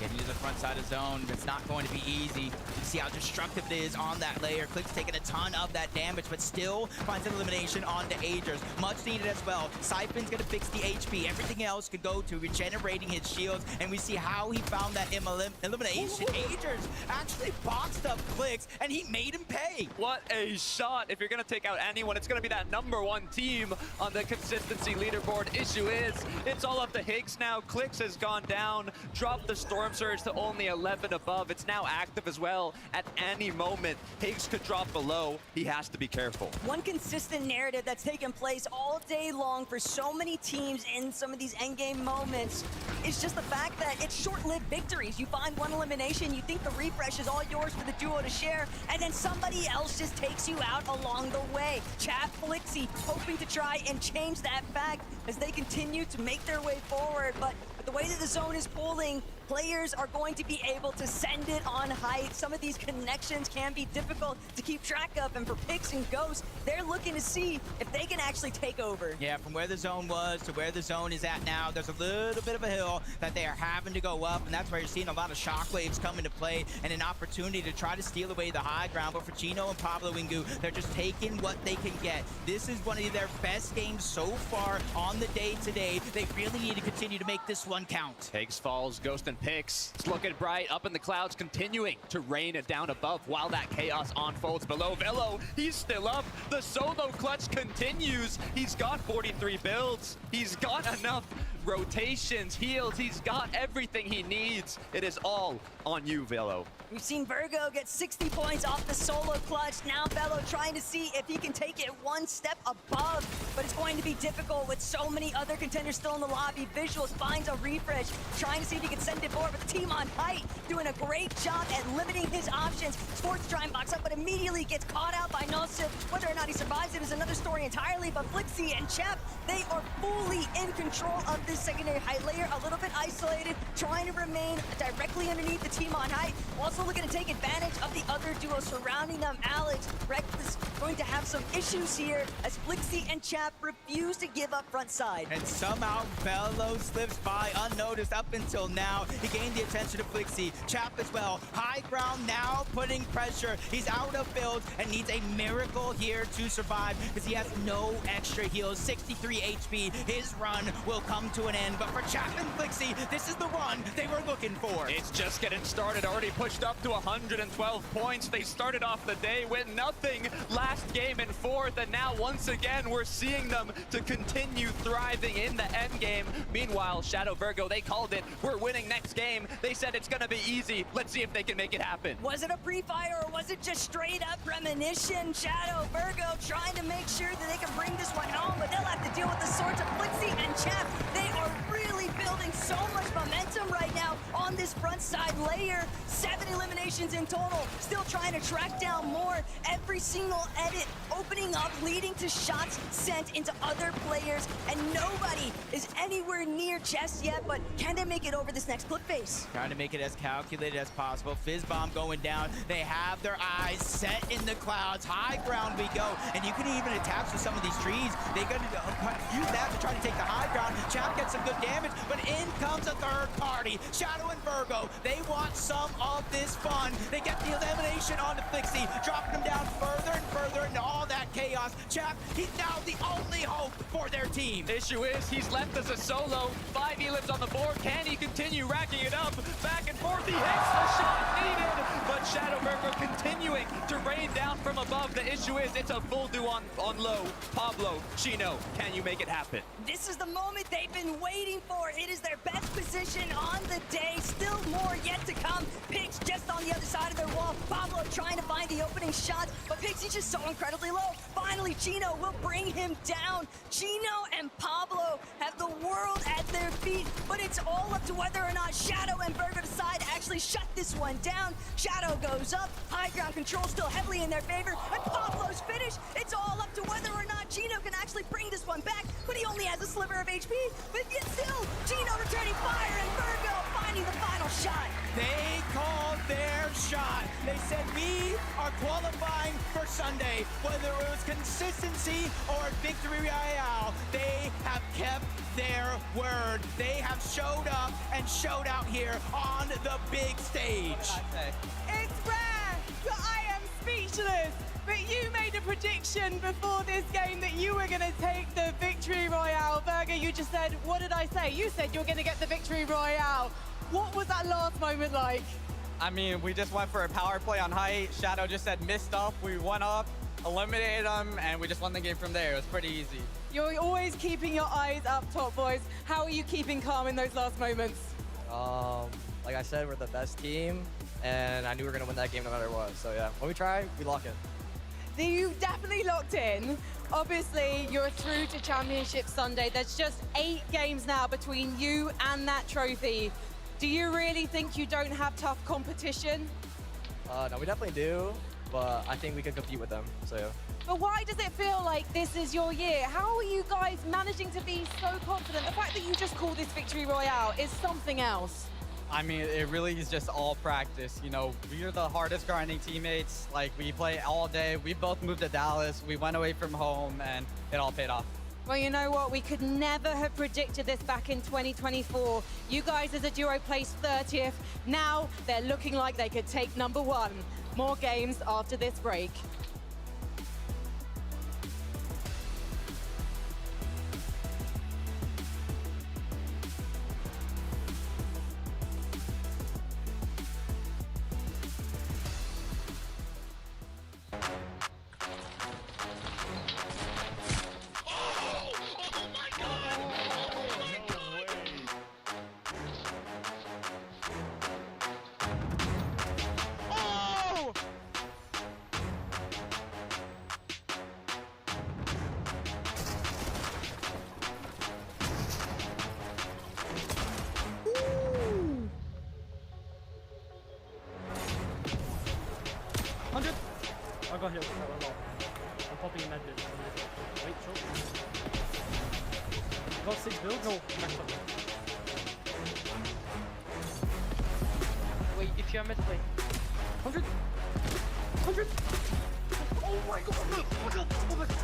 Speaker 7: Getting to the front side of zone, it's not going to be easy. You see how destructive it is on that layer. Click's taking a ton of that damage, but still finds an elimination onto Agers. Much needed as well. Siphon's gonna fix the HP. Everything else could go to regenerating his shields, and we see how he found that elimination. Agers actually boxed up Clicks, and he made him pay.
Speaker 10: What a shot. If you're gonna take out anyone, it's gonna be that #1 team on the consistency leaderboard. Issue is, it's all up to Higgs now. Clicks has gone down, dropped the Storm Surge to only 11 above. It's now active as well. At any moment, Higgs could drop below. He has to be careful.
Speaker 6: One consistent narrative that's taken place all day long for so many teams in some of these endgame moments is just the fact that it's short-lived victories. You find one elimination, you think the refresh is all yours for the duo to share, and then somebody else just takes you out along the way. Chat Flixie hoping to try and change that fact as they continue to make their way forward, but the way that the zone is pulling, players are going to be able to send it on height. Some of these connections can be difficult to keep track of, and for Pix and Ghost, they're looking to see if they can actually take over.
Speaker 7: Yeah, from where the zone was to where the zone is at now, there's a little bit of a hill that they are having to go up, and that's where you're seeing a lot of shockwaves come into play and an opportunity to try to steal away the high ground. But for Chino and Pablo Wingu, they're just taking what they can get. This is one of their best games so far on the day today. They really need to continue to make this one count.
Speaker 10: Higgs falls, Ghost and Pix. It's looking bright up in the clouds, continuing to rain it down above while that chaos unfolds below. Velo, he's still up. The solo clutch continues. He's got 43 builds. He's got enough rotations, heals. He's got everything he needs. It is all on you, Velo.
Speaker 6: We've seen Virgo get 60 points off the solo clutch. Now Velo trying to see if he can take it one step above, but it's going to be difficult with so many other contenders still in the lobby. Visuals finds a refresh, trying to see if he can send it forward, but the team on height doing a great job at limiting his options. Sports try and box up, but immediately gets caught out by Nosif. Whether or not he survives it is another story entirely, but Flixie and Chap, they are fully in control of this secondary height layer, a little bit isolated, trying to remain directly underneath the team on height. Also looking to take advantage of the other duo surrounding them. Alex, Rex is going to have some issues here as Flixie and Chap refuse to give up front side.
Speaker 7: And somehow Velo slips by unnoticed up until now. He gained the attention of Flixie. Chap as well. High ground now putting pressure. He's out of builds and needs a miracle here to survive because he has no extra heals. 63 HP. His run will come to an end. But for Chap and Flixie, this is the run they were looking for.
Speaker 10: It's just getting started. Already pushed up to 112 points. They started off the day with nothing last game in fourth, and now once again we're seeing them to continue thriving in the end game. Meanwhile, Shadow Virgo, they called it. We're winning next game. They said it's gonna be easy. Let's see if they can make it happen.
Speaker 6: Was it a pre-fire or was it just straight up premonition? Shadow Virgo trying to make sure that they can bring this one home, but they'll have to deal with the swords of Flixie and Chap. They are really building so much momentum right now on this front side layer. 7 eliminations in total, still trying to track down more. Every single edit opening up, leading to shots sent into other players, and nobody is anywhere near chest yet, but can they make it over this next clip phase?
Speaker 7: Trying to make it as calculated as possible. Fizz bomb going down. They have their eyes set in the clouds. High ground we go, and you can even attach to some of these trees. They're going to use that to try to take the high ground. Chap gets some good damage, but in comes a third party. Shadow and Virgo, they want some of this fun. They get the elimination onto Flixie, dropping him down further and further into all that chaos. Chap, he's now the only hope for their team.
Speaker 10: Issue is, he's left as a solo. 5 elims on the board. Can he continue racking it up? Back and forth, he hits the shot needed. But Shadow Virgo continuing to rain down from above. The issue is, it's a full do on low. Pablo, Chino, can you make it happen?
Speaker 6: This is the moment they've been waiting for. It is their best position on the day. Still more yet to come. Pix just on the other side of their wall. Pablo trying to find the opening shot, but Pixie's just so incredibly low. Finally, Chino will bring him down. Chino and Pablo have the world at their feet, but it's all up to whether or not Shadow and Virgo decide to actually shut this one down. Shadow goes up. High ground control still heavily in their favor, and Pablo's finish. It's all up to whether or not Chino can actually bring this one back, but he only has a sliver of HP. But yet still, Chino returning fire and Virgo finding the final shot.
Speaker 7: They called their shot. They said, we are qualifying for Sunday. Whether it was consistency or victory royale, they have kept their word. They have showed up and showed out here on the big stage.
Speaker 2: It's rare that I am speechless, but you made a prediction before this game that you were going to take the victory royale. Virgo, you just said, what did I say? You said you're going to get the victory royale. What was that last moment like?
Speaker 5: I mean, we just went for a power play on height. Shadow just said missed up. We went up, eliminated them, and we just won the game from there. It was pretty easy.
Speaker 2: You're always keeping your eyes up top, boys. How are you keeping calm in those last moments?
Speaker 5: Like I said, we're the best team, and I knew we were going to win that game no matter what. So yeah, when we try, we lock in.
Speaker 2: You definitely locked in. Obviously, you're through to Championship Sunday. There's just 8 games now between you and that trophy. Do you really think you don't have tough competition?
Speaker 5: No, we definitely do, but I think we could compete with them, so yeah.
Speaker 2: But why does it feel like this is your year? How are you guys managing to be so confident? The fact that you just call this Victory Royale is something else.
Speaker 5: I mean, it really is just all practice. You know, we are the hardest grinding teammates. Like, we play all day. We both moved to Dallas. We went away from home, and it all paid off.
Speaker 2: Well, you know what? We could never have predicted this back in 2024. You guys as a duo placed 30th. Now they're looking like they could take #1. More games after this break.
Speaker 22: I got here. I'm popping in that bit. Wait, short. Got 6 builds? No, max up.
Speaker 5: Wait, if you're mid, wait.
Speaker 22: 100! 100! Oh my god! Oh my god! Oh my god!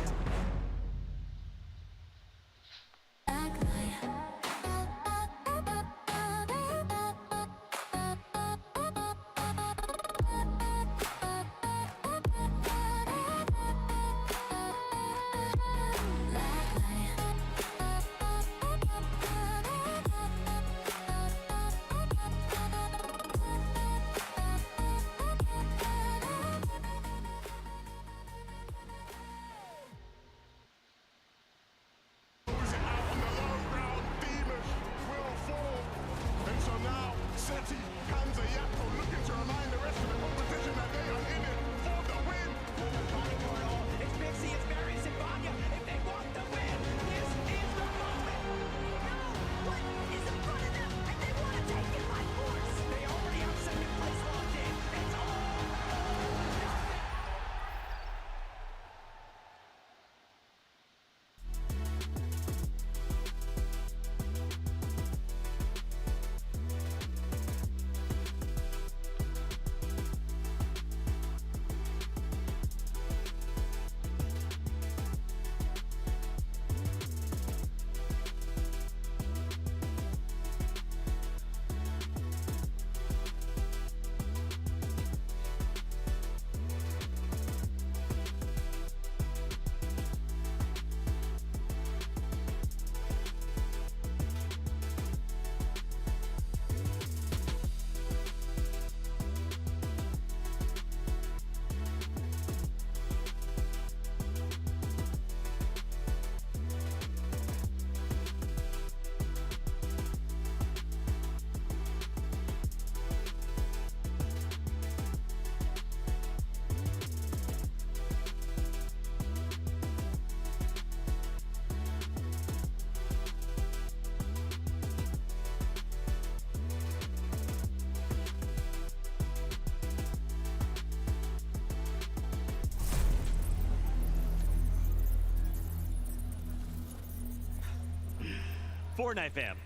Speaker 14: Fortnite fam,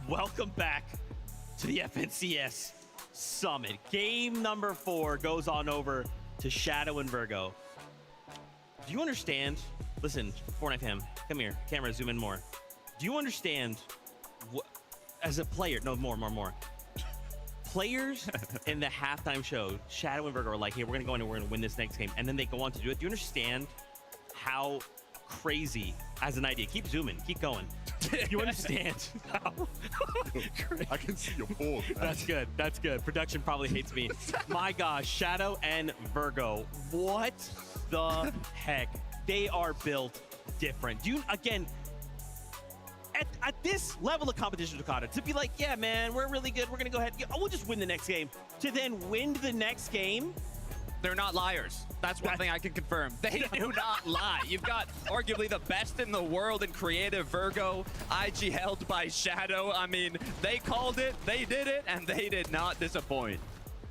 Speaker 14: welcome back to the FNCS Summit. Game number 4 goes on over to Shadow and Virgo. Do you understand? Listen, Fortnite fam, come here. Camera, zoom in more. Do you understand what, as a player? No, more. Players in the halftime show, Shadow and Virgo are like, hey, we're going to go in and we're going to win this next game. And then they go on to do it. Do you understand how crazy, as an idea, keep zooming, keep going. You understand how
Speaker 4: I can see your balls.
Speaker 14: That's good. That's good. Production probably hates me. My gosh, Shadow and Virgo. What the heck? They are built different. Do you, again, at this level of competition, Tokata, to be like, yeah, man, we're really good. We're going to go ahead. We'll just win the next game. To then win the next game.
Speaker 10: They're not liars. That's one thing I can confirm. They do not lie. You've got arguably the best in the world in creative Virgo, IG held by Shadow. I mean, they called it, they did it, and they did not disappoint.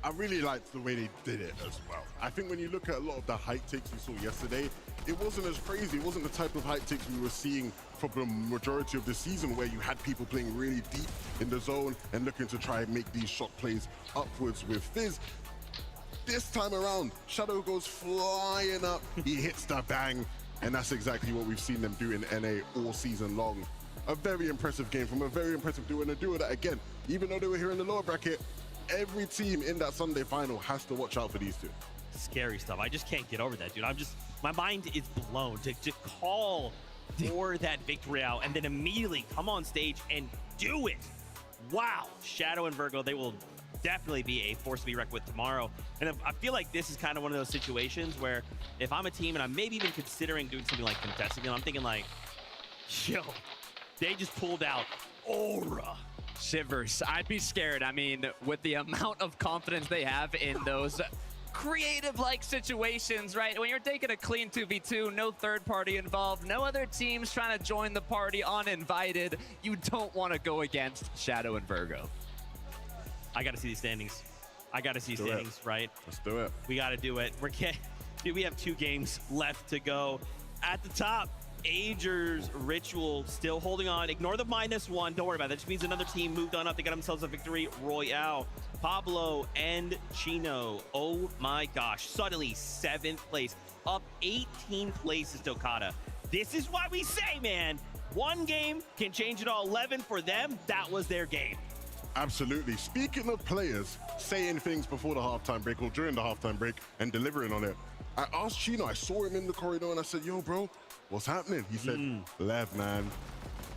Speaker 4: I really liked the way they did it as well. I think when you look at a lot of the hype takes we saw yesterday, it wasn't as crazy. It wasn't the type of hype takes we were seeing for the majority of the season, where you had people playing really deep in the zone and looking to try and make these shot plays upwards with Fizz. This time around, Shadow goes flying up, he hits the bang, and that's exactly what we've seen them do in NA all season long. A very impressive game from a very impressive duo, and a duo that, again, even though they were here in the lower bracket, every team in that Sunday final has to watch out for these two.
Speaker 14: Scary stuff. I just can't get over that, dude. My mind is blown to call for that victory out and then immediately come on stage and do it. Wow. Shadow and Virgo, they will definitely be a force to be reckoned with tomorrow. And I feel like this is kind of one of those situations where if I'm a team and I'm maybe even considering doing something like contesting, I'm thinking like, yo, they just pulled out Aura.
Speaker 10: Shivers. I'd be scared. I mean, with the amount of confidence they have in those creative-like situations, right? When you're taking a clean 2v2, no third party involved, no other teams trying to join the party uninvited, you don't want to go against Shadow and Virgo.
Speaker 14: I got to see these standings. I got to see standings, right?
Speaker 4: Let's do it.
Speaker 14: We got to do it. Dude, we have 2 games left to go. At the top, Agers Ritual still holding on. Ignore the -1. Don't worry about it. That just means another team moved on up. They got themselves a victory royale. Pablo and Chino. Oh my gosh. Suddenly 7th place. Up 18 places, Tokata. This is why we say, man, one game can change it all. 11 for them. That was their game.
Speaker 4: Absolutely. Speaking of players saying things before the halftime break or during the halftime break and delivering on it, I asked Chino, I saw him in the corridor and I said, yo, bro, what's happening? He said, Lev, man,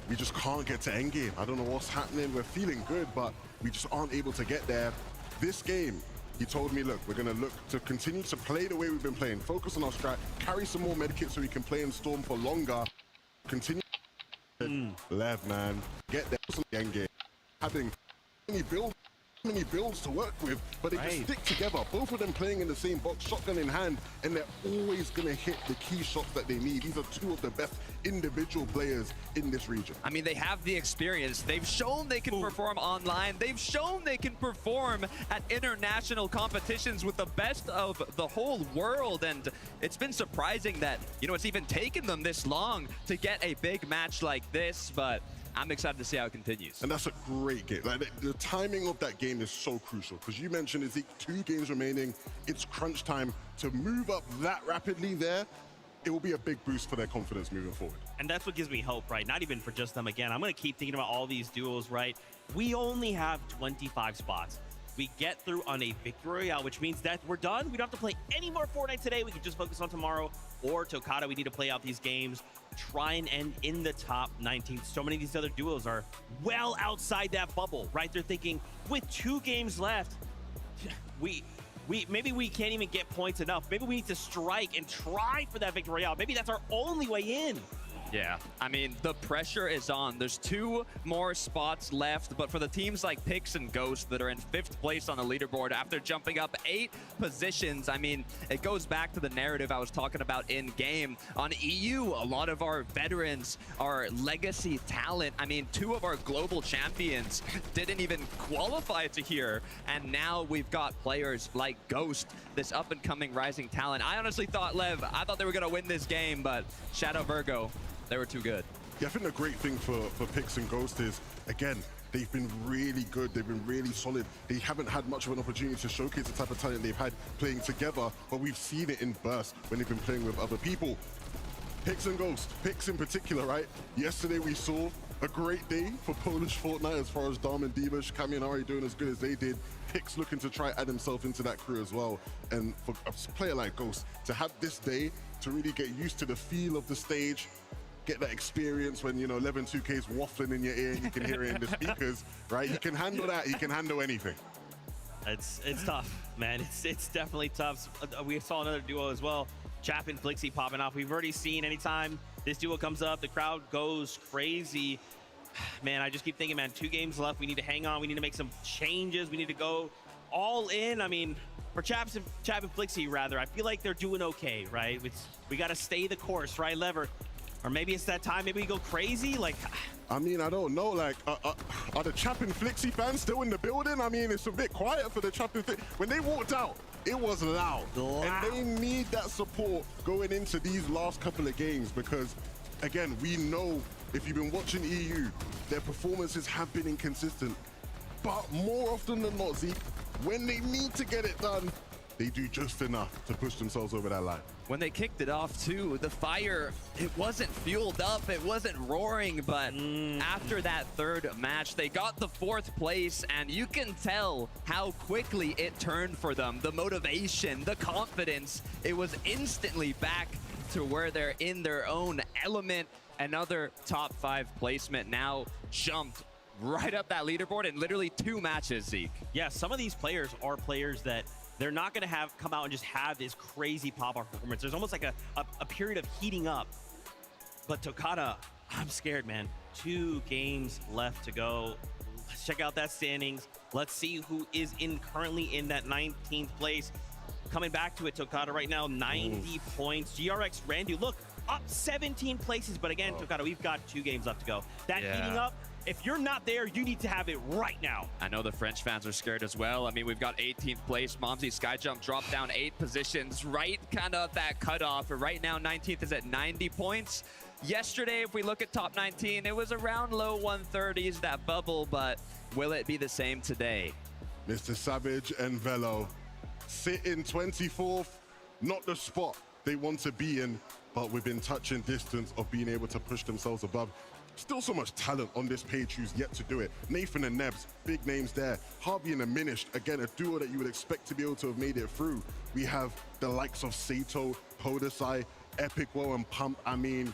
Speaker 4: we just can't get to endgame. I don't know what's happening. We're feeling good, but we just aren't able to get there. This game, he told me, look, we're going to look to continue to play the way we've been playing, focus on our strat, carry some more medkits so we can play in Storm for longer, continue. Lev, man, get there to the endgame. Having many builds to work with, but they just stick together. Both of them playing in the same box, shotgun in hand, and they're always going to hit the key shots that they need. These are 2 of the best individual players in this region.
Speaker 10: I mean, they have the experience. They've shown they can perform online. They've shown they can perform at international competitions with the best of the whole world. And it's been surprising that, you know, it's even taken them this long to get a big match like this, but I'm excited to see how it continues.
Speaker 4: And that's a great game. Like, the timing of that game is so crucial, because you mentioned it's 2 games remaining. It's crunch time. To move up that rapidly there, it will be a big boost for their confidence moving forward.
Speaker 14: And that's what gives me hope, right? Not even for just them. Again, I'm going to keep thinking about all these duels, right? We only have 25 spots. We get through on a victory royale, which means that we're done. We don't have to play any more Fortnite today. We can just focus on tomorrow or Tokata. We need to play out these games, try and end in the top 19. So many of these other duos are well outside that bubble, right? They're thinking with 2 games left, maybe we can't even get points enough. Maybe we need to strike and try for that victory royale. Maybe that's our only way in.
Speaker 10: Yeah, I mean, the pressure is on. There's 2 more spots left, but for the teams like Pix and Ghost that are in 5th place on the leaderboard after jumping up 8 positions, I mean, it goes back to the narrative I was talking about in game. On EU, a lot of our veterans, our legacy talent, I mean, 2 of our global champions didn't even qualify to here, and now we've got players like Ghost, this up-and-coming rising talent. I honestly thought, Lev, I thought they were going to win this game, but Shadow Virgo, they were too good.
Speaker 4: Yeah, I think the great thing for Pix and Ghost is, again, they've been really good. They've been really solid. They haven't had much of an opportunity to showcase the type of talent they've had playing together, but we've seen it in bursts when they've been playing with other people. Pix and Ghost, Pix in particular, right? Yesterday we saw a great day for Polish Fortnite as far as Dom and Divash, Kami and Ari doing as good as they did. Pix looking to try add himself into that crew as well. And for a player like Ghost to have this day to really get used to the feel of the stage, get that experience when, you know, 11-2K's waffling in your ear and you can hear it in the speakers, right? He can handle that. He can handle anything.
Speaker 14: It's tough, man. It's definitely tough. We saw another duo as well, Chap and Flixie popping off. We've already seen anytime this duo comes up, the crowd goes crazy. Man, I just keep thinking, man, 2 games left. We need to hang on. We need to make some changes. We need to go all in. I mean, for Chap and Flixie, rather, I feel like they're doing okay, right? We got to stay the course, right, Lever? Or maybe it's that time, maybe we go crazy, like...
Speaker 4: I mean, I don't know, like, are the Chap and Flixie fans still in the building? I mean, it's a bit quiet for the Chap and Flixie. When they walked out, it was loud. And they need that support going into these last couple of games because, again, we know if you've been watching EU, their performances have been inconsistent. But more often than not, Zeke, when they need to get it done, they do just enough to push themselves over that line.
Speaker 10: When they kicked it off too, the fire, it wasn't fueled up, it wasn't roaring, but after that 3rd match, they got the 4th place, and you can tell how quickly it turned for them. The motivation, the confidence, it was instantly back to where they're in their own element. Another top 5 placement now jumped right up that leaderboard in literally 2 matches, Zeke.
Speaker 14: Yeah, some of these players are players that they're not going to come out and just have this crazy pop-off performance. There's almost like a period of heating up. But Tokata, I'm scared, man. 2 games left to go. Let's check out that standings. Let's see who is currently in that 19th place. Coming back to it, Tokata right now, 90 points. GRX Randu, look, up 17 places. But again, Tokata, we've got 2 games left to go. That heating up, if you're not there, you need to have it right now.
Speaker 10: I know the French fans are scared as well. I mean, we've got 18th place. Momsy Skyjump dropped down 8 positions, right kind of that cutoff. Right now, 19th is at 90 points. Yesterday, if we look at top 19, it was around low 130s, that bubble, but will it be the same today?
Speaker 4: Mr. Savage and Velo sit in 24th, not the spot they want to be in, but within touching distance of being able to push themselves above. Still so much talent on this page who's yet to do it. Nathan and Nebs, big names there. Harvey and Diminished, again, a duo that you would expect to be able to have made it through. We have the likes of Sato, Podesai, Epic Woe, and Pump. I mean,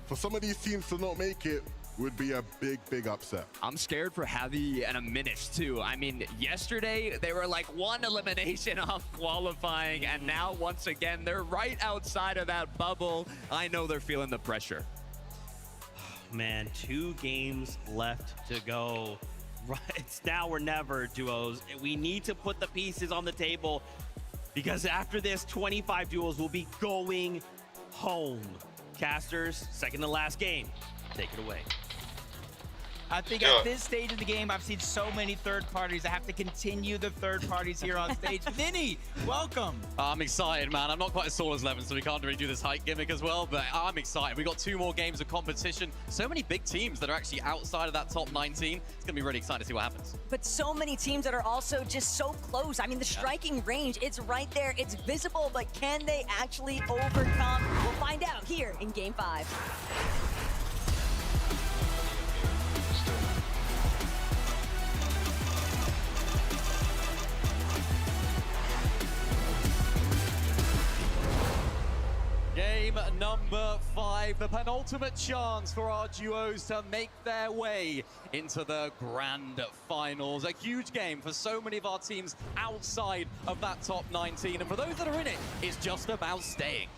Speaker 4: for some of these teams to not make it would be a big, big upset.
Speaker 10: I'm scared for Javi and Diminished too. I mean, yesterday they were like 1 elimination off qualifying, and now once again, they're right outside of that bubble. I know they're feeling the pressure.
Speaker 14: Man, 2 games left to go. It's now or never, duos. We need to put the pieces on the table because after this, 25 duos will be going home. Casters, second to last game. Take it away.
Speaker 7: I think at this stage of the game, I've seen so many third parties. I have to continue the third parties here on stage. Vinny, welcome.
Speaker 8: I'm excited, man. I'm not quite as tall as Levin, so we can't really do this height gimmick as well, but I'm excited. We got 2 more games of competition. So many big teams that are actually outside of that top 19. It's gonna be really exciting to see what happens.
Speaker 6: But so many teams that are also just so close. I mean, the striking range, it's right there. It's visible, but can they actually overcome? We'll find out here in Game 5.
Speaker 8: Game number 5, the penultimate chance for our duos to make their way into the grand finals. A huge game for so many of our teams outside of that top 19. And for those that are in it, it's just about staying.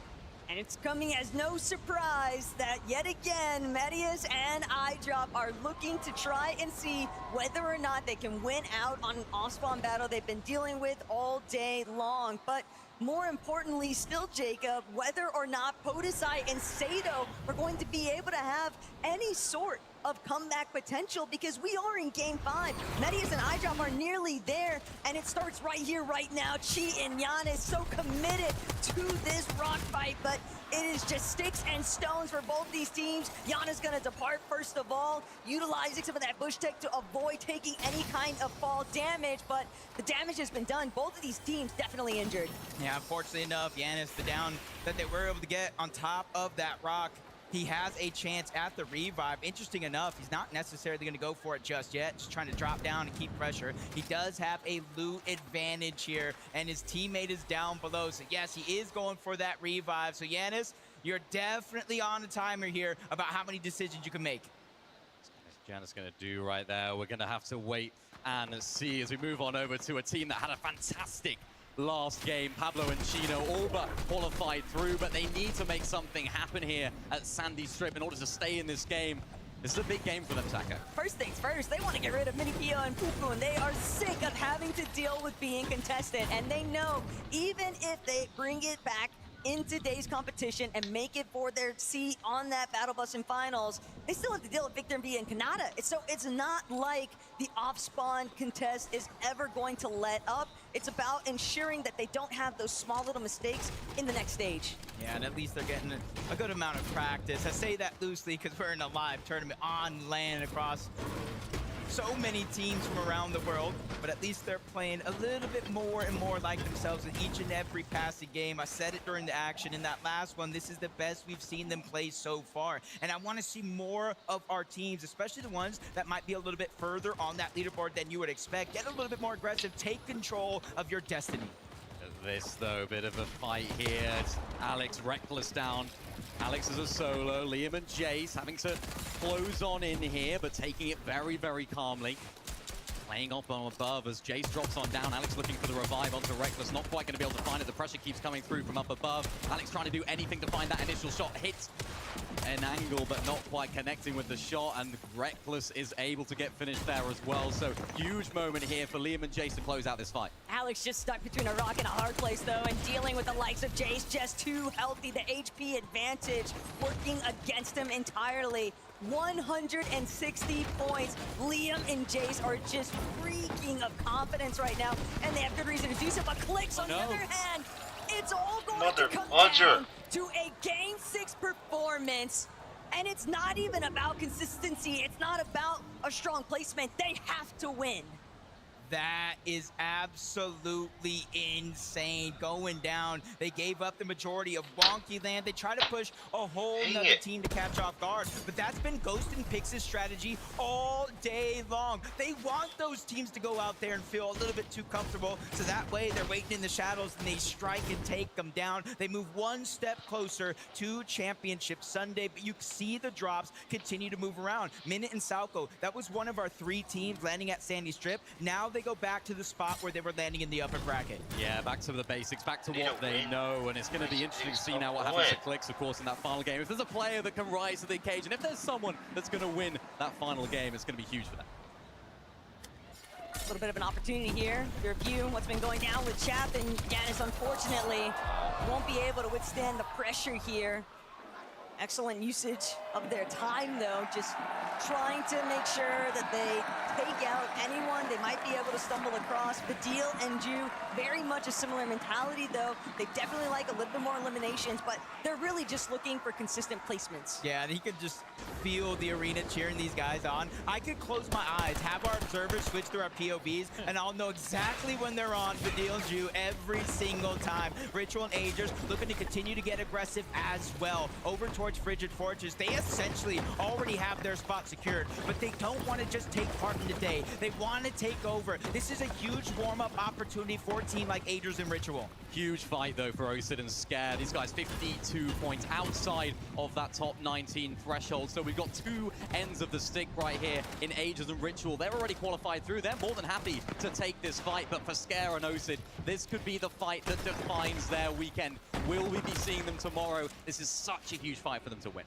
Speaker 6: And it's coming as no surprise that yet again, Medius and iDrop are looking to try and see whether or not they can win out on an off-spawn battle they've been dealing with all day long. But more importantly still, Jacob, whether or not Podesai and Sato are going to be able to have any sort of comeback potential, because we are in Game 5. Medius and iDrop are nearly there, and it starts right here, right now. Chi and Giannis so committed to this rock fight, but it is just sticks and stones for both these teams. Giannis gonna depart first of all, utilizing some of that bush tech to avoid taking any kind of fall damage, but the damage has been done. Both of these teams definitely injured.
Speaker 7: Yeah, unfortunately enough, Giannis, the down that they were able to get on top of that rock he has a chance at the revive. Interesting enough, he's not necessarily going to go for it just yet, just trying to drop down and keep pressure. He does have a loot advantage here, and his teammate is down below. So yes, he is going for that revive. So Giannis, you're definitely on a timer here about how many decisions you can make.
Speaker 8: Giannis going to do right there. We're going to have to wait and see as we move on over to a team that had a fantastic last game. Pablo and Chino all but qualified through, but they need to make something happen here at Sandy Strip in order to stay in this game. This is a big game for them, Taka.
Speaker 6: First things first, they want to get rid of Minipio and Pupu, and they are sick of having to deal with being contested. And they know even if they bring it back in today's competition and make it for their seat on that Battle Bus in finals, they still have to deal with Victor V and Kanata. So it's not like the off-spawn contest is ever going to let up. It's about ensuring that they don't have those small little mistakes in the next stage.
Speaker 7: Yeah, and at least they're getting a good amount of practice. I say that loosely because we're in a live tournament on land across so many teams from around the world, but at least they're playing a little bit more and more like themselves in each and every passing game. I said it during the action in that last one, this is the best we've seen them play so far. And I want to see more of our teams, especially the ones that might be a little bit further on that leaderboard than you would expect. Get a little bit more aggressive, take control of your destiny.
Speaker 8: This, though, bit of a fight here. It's Alex Reckless down. Alex is a solo. Liam and Jace having to close on in here, but taking it very, very calmly. Playing up on above as Jace drops on down. Alex looking for the revive onto Reckless. Not quite going to be able to find it. The pressure keeps coming through from up above. Alex trying to do anything to find that initial shot. Hits an angle, but not quite connecting with the shot. And Reckless is able to get finished there as well. So huge moment here for Liam and Jace to close out this fight.
Speaker 6: Alex just stuck between a rock and a hard place, though, and dealing with the likes of Jace, just too healthy. The HP advantage working against him entirely. 160 points. Liam and Jace are just freaking of confidence right now, and they have good reason to do so, but Clix on the other hand, it's all going to come down to a Game 6 performance. And it's not even about consistency. It's not about a strong placement. They have to win.
Speaker 7: That is absolutely insane. Going down, they gave up the majority of Wonky Land. They try to push a whole nother team to catch off guard, but that's been Ghost and Pix's strategy all day long. They want those teams to go out there and feel a little bit too comfortable, so that way they're waiting in the shadows and they strike and take them down. They move one step closer to Championship Sunday, but you see the drops continue to move around. Minute and Salco, that was one of our 3 teams landing at Sandy Strip. Now they go back to the spot where they were landing in the upper bracket.
Speaker 8: Yeah, back to the basics, back to what they know, and it's going to be interesting to see now what happens to Clix, of course, in that final game. If there's a player that can rise to the occasion, if there's someone that's going to win that final game, it's going to be huge for them.
Speaker 6: A little bit of an opportunity here to review what's been going down with Chap, and Giannis, unfortunately, won't be able to withstand the pressure here. Excellent usage of their time, though, just trying to make sure that they take out anyone they might be able to stumble across. Badil and Ju, very much a similar mentality, though. They definitely like a little bit more eliminations, but they're really just looking for consistent placements.
Speaker 7: Yeah, and he could just feel the arena cheering these guys on. I could close my eyes, have our observers switch through our POVs, and I'll know exactly when they're on Badil and Ju every single time. Ritual and Agers looking to continue to get aggressive as well. Over towards Frigid Fortress, they essentially already have their spot secured, but they don't want to just take part in the day. They want to take over. This is a huge warm-up opportunity for a team like Agers and Ritual.
Speaker 8: Huge fight, though, for Osid and Scare. These guys 52 points outside of that top 19 threshold. So we've got 2 ends of the stick right here in Agers and Ritual. They're already qualified through. They're more than happy to take this fight. But for Scare and Osid, this could be the fight that defines their weekend. Will we be seeing them tomorrow? This is such a huge fight for them to win.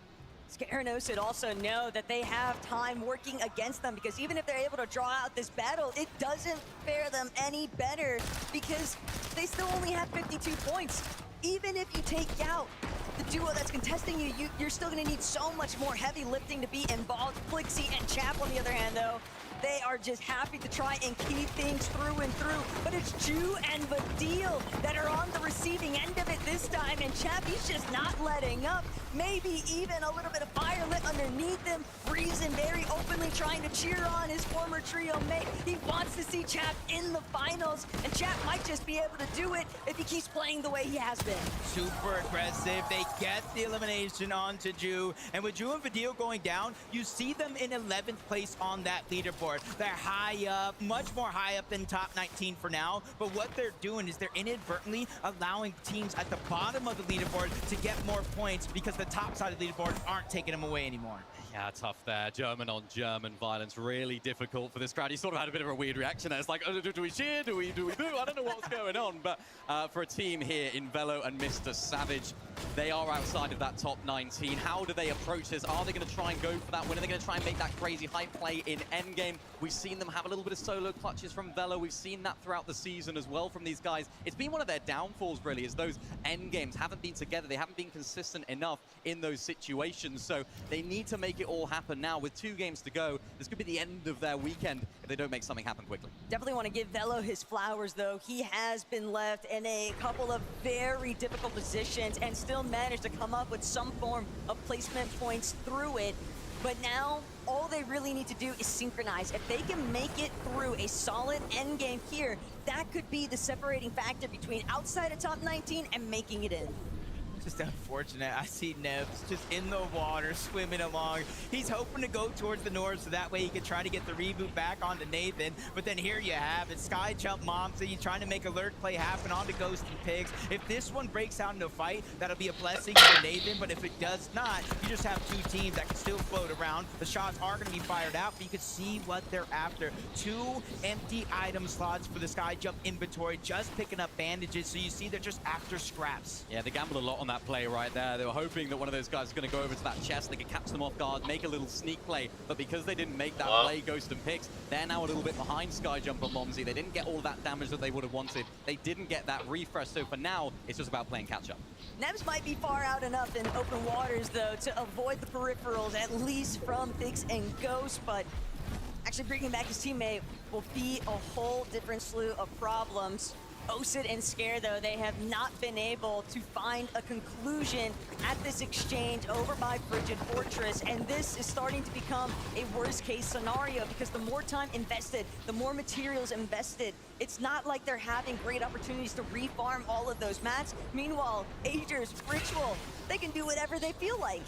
Speaker 6: Scare and Osid also know that they have time working against them, because even if they're able to draw out this battle, it doesn't fare them any better because they still only have 52 points. Even if you take out the duo that's contesting you, you're still going to need so much more heavy lifting to be involved. Flixie and Chap, on the other hand, though, they are just happy to try and keep things through and through. But it's Ju and Badil that are on the receiving end of it this time. And Chap, he's just not letting up. maybe even a little bit of fire lit underneath him. Reason very openly trying to cheer on his former trio mate. He wants to see Chap in the finals, and Chap might just be able to do it if he keeps playing the way he has been.
Speaker 7: Super aggressive. They get the elimination onto Ju. And with Ju and Fadil going down, you see them in 11th place on that leaderboard. They're high up, much more high up than top 19 for now. But what they're doing is they're inadvertently allowing teams at the bottom of the leaderboard to get more points because the top side of the leaderboard aren't taking them away anymore.
Speaker 8: Yeah, tough there. German on German violence, really difficult for this crowd. He sort of had a bit of a weird reaction there. It's like, oh, do we cheer? Do we boo? I don't know what's going on. But for a team here in Velo and Mr. Savage, they are outside of that top 19. How do they approach this? Are they going to try and go for that win? Are they going to try and make that crazy hype play in endgame? We've seen them have a little bit of solo clutches from Velo. We've seen that throughout the season as well from these guys. It's been one of their downfalls, really, is those endgames haven't been together. They haven't been consistent enough in those situations. So they need to make it all happen now. With 2 games to go, this could be the end of their weekend if they don't make something happen quickly.
Speaker 6: Definitely want to give Velo his flowers, though. He has been left in a couple of very difficult positions and still managed to come up with some form of placement points through it. But now, all they really need to do is synchronize. If they can make it through a solid end game here, that could be the separating factor between outside of top 19 and making it in.
Speaker 7: Just unfortunate. I see Nebs just in the water, swimming along. He's hoping to go towards the north so that way he can try to get the reboot back onto Nathan. But then here you have it. Sky Jump Momsy trying to make a lurk play happen onto Ghost and Pigs. If this one breaks out into a fight, that'll be a blessing for Nathan. But if it does not, you just have 2 teams that can still float around. The shots are going to be fired out, but you can see what they're after. 2 empty item slots for the Sky Jump inventory, just picking up bandages. So you see they're just after scraps.
Speaker 8: Yeah, they gambled a lot on that play right there. They were hoping that one of those guys was going to go over to that chest, they could catch them off guard, make a little sneak play, but because they didn't make that play, Ghost and Pix, they're now a little bit behind Skyjump and Momsy. They didn't get all that damage that they would have wanted. They didn't get that refresh, so for now, it's just about playing catch-up.
Speaker 6: Nebs might be far out enough in open waters, though, to avoid the peripherals, at least from Pix and Ghost, but actually bringing back his teammate will be a whole different slew of problems. Osid and Scare, though, they have not been able to find a conclusion at this exchange over by Frigid Fortress, and this is starting to become a worst-case scenario because the more time invested, the more materials invested, it's not like they're having great opportunities to refarm all of those mats. Meanwhile, Agers, Ritual, they can do whatever they feel like.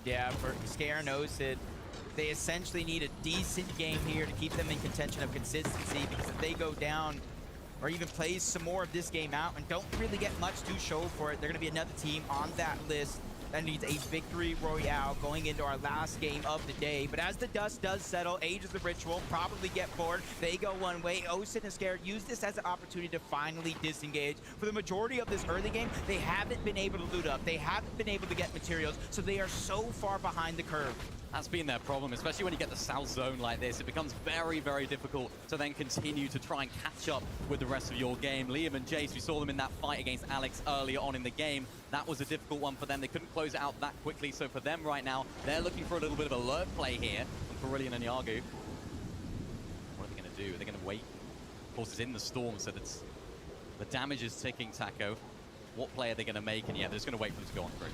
Speaker 7: Yeah, for Scare and Osid, they essentially need a decent game here to keep them in contention of consistency, because if they go down or even plays some more of this game out and don't really get much to show for it, they're going to be another team on that list that needs a victory royale going into our last game of the day. But as the dust does settle, Age of the Ritual probably get bored. They go one way. Osid and Scare use this as an opportunity to finally disengage. For the majority of this early game, they haven't been able to loot up. They haven't been able to get materials, so they are so far behind the curve.
Speaker 8: That's been their problem, especially when you get the south zone like this. It becomes very, very difficult to then continue to try and catch up with the rest of your game. Liam and Jace, we saw them in that fight against Alex earlier on in the game. That was a difficult one for them. They couldn't close it out that quickly. So for them right now, they're looking for a little bit of alert play here from Kerillian and Yagu. What are they going to do? They're going to wait. Of course, it's in the storm, so that's the damage is ticking, Taco. What play are they going to make? And yeah, they're just going to wait for them to go on through.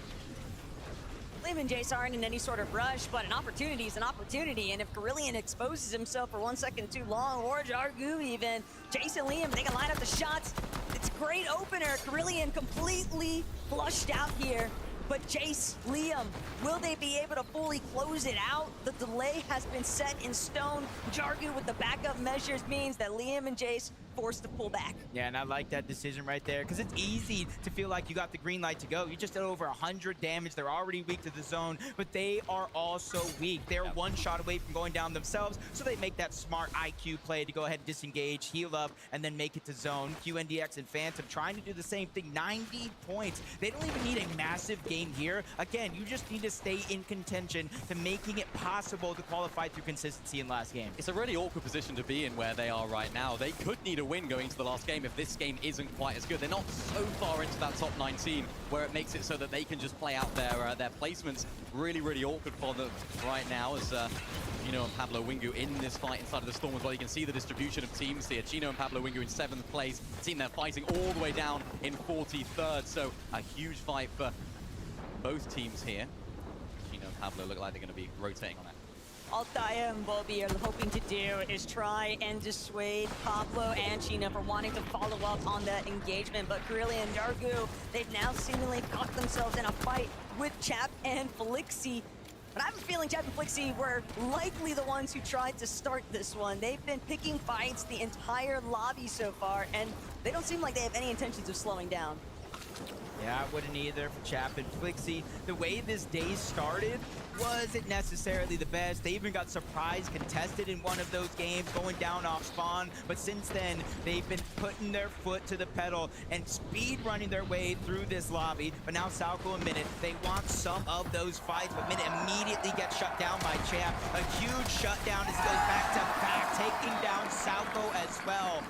Speaker 6: Liam and Jace aren't in any sort of rush, but an opportunity is an opportunity, and if Kerillian exposes himself for 1 second too long, or Jargu even, Jace and Liam, they can line up the shots. It's a great opener. Kerillian completely flushed out here, but Jace, Liam, will they be able to fully close it out? The delay has been set in stone. Jargu with the backup measures means that Liam and Jace forced to pull back.
Speaker 7: Yeah, and I like that decision right there, because it's easy to feel like you got the green light to go. You just did over 100 damage. They're already weak to the zone, but they are also weak. They're one shot away from going down themselves, so they make that smart IQ play to go ahead and disengage, heal up, and then make it to zone. QNDX and Phantom trying to do the same thing. 90 points. They don't even need a massive game here. Again, you just need to stay in contention to making it possible to qualify through consistency in last game.
Speaker 8: It's a really awkward position to be in where they are right now. They could need a win going into the last game if this game isn't quite as good. They're not so far into that top 19 where it makes it so that they can just play out their placements. Really, really awkward for them right now as Chino and Pablo Wingu in this fight inside of the storm as well. You can see the distribution of teams here. Chino and Pablo Wingu in 7th place. Team they're fighting all the way down in 43rd. So a huge fight for both teams here. Chino and Pablo look like they're going to be rotating on it.
Speaker 6: All Daya and Bobby are hoping to do is try and dissuade Pablo and Chino for wanting to follow up on that engagement, but Kerelia and Dargu, they've now seemingly got themselves in a fight with Chap and Felixi. But I have a feeling Chap and Felixi were likely the ones who tried to start this one. They've been picking fights the entire lobby so far, and they don't seem like they have any intentions of slowing down.
Speaker 7: Yeah, I wouldn't either for Chap and Felixi. The way this day started wasn't necessarily the best. They even got surprise contested in one of those games, going down off spawn. But since then, they've been putting their foot to the pedal and speed running their way through this lobby. But now Salco and Minute, they want some of those fights, but Minute immediately gets shut down by Chap. A huge shutdown as he goes back to back, taking down Salco as well.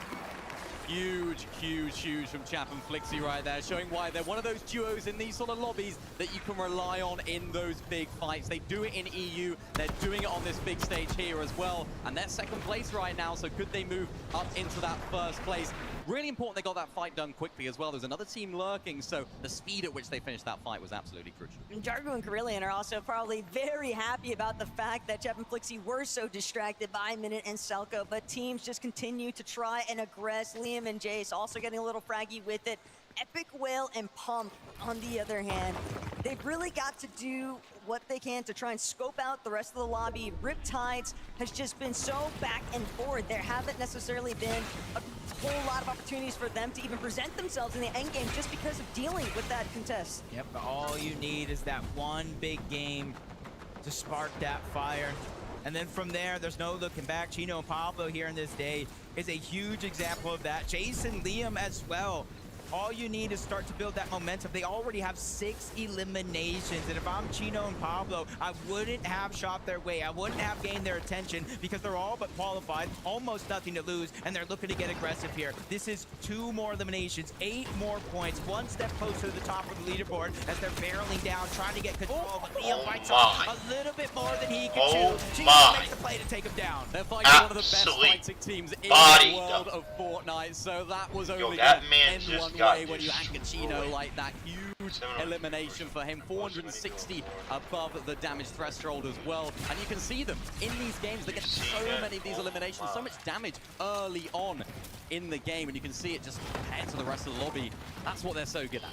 Speaker 8: Huge, huge, huge from Chap and Felixi right there, showing why they're one of those duos in these sort of lobbies that you can rely on in those big fights. They do it in EU, they're doing it on this big stage here as well, and they're second place right now, so could they move up into that first place? Really important they got that fight done quickly as well. There's another team lurking, so the speed at which they finished that fight was absolutely crucial.
Speaker 6: Dargu and Kerelia are also probably very happy about the fact that Chap and Felixi were so distracted by Minute and Salco, but teams just continue to try and aggress. Liam and Jace also getting a little fraggy with it. Epic Whale and Pump, on the other hand, they've really got to do what they can to try and scope out the rest of the lobby. Riptides has just been so back and forth. There haven't necessarily been a whole lot of opportunities for them to even present themselves in the endgame just because of dealing with that contest.
Speaker 7: Yep, but all you need is that one big game to spark that fire. And then from there, there's no looking back. Chino and Pablo here in this day is a huge example of that. Jason, Liam as well. All you need is start to build that momentum. They already have 6 eliminations. And if I'm Chino and Pablo, I wouldn't have shot their way. I wouldn't have gained their attention because they're all but qualified, almost nothing to lose, and they're looking to get aggressive here. This is 2 more eliminations, 8 more points, 1 step closer to the top of the leaderboard as they're barreling down, trying to get control. But Liam fights off a little bit more than he can chew. Chino makes the play to take him down.
Speaker 8: They're fighting one of the best fighting teams in the world of Fortnite, so that was only going to end one way when you anchor Chino like that. Huge elimination for him, 460 above the damage threshold as well. And you can see them in these games. They get so many of these eliminations, so much damage early on in the game, and you can see it just compared to the rest of the lobby. That's what they're so good at.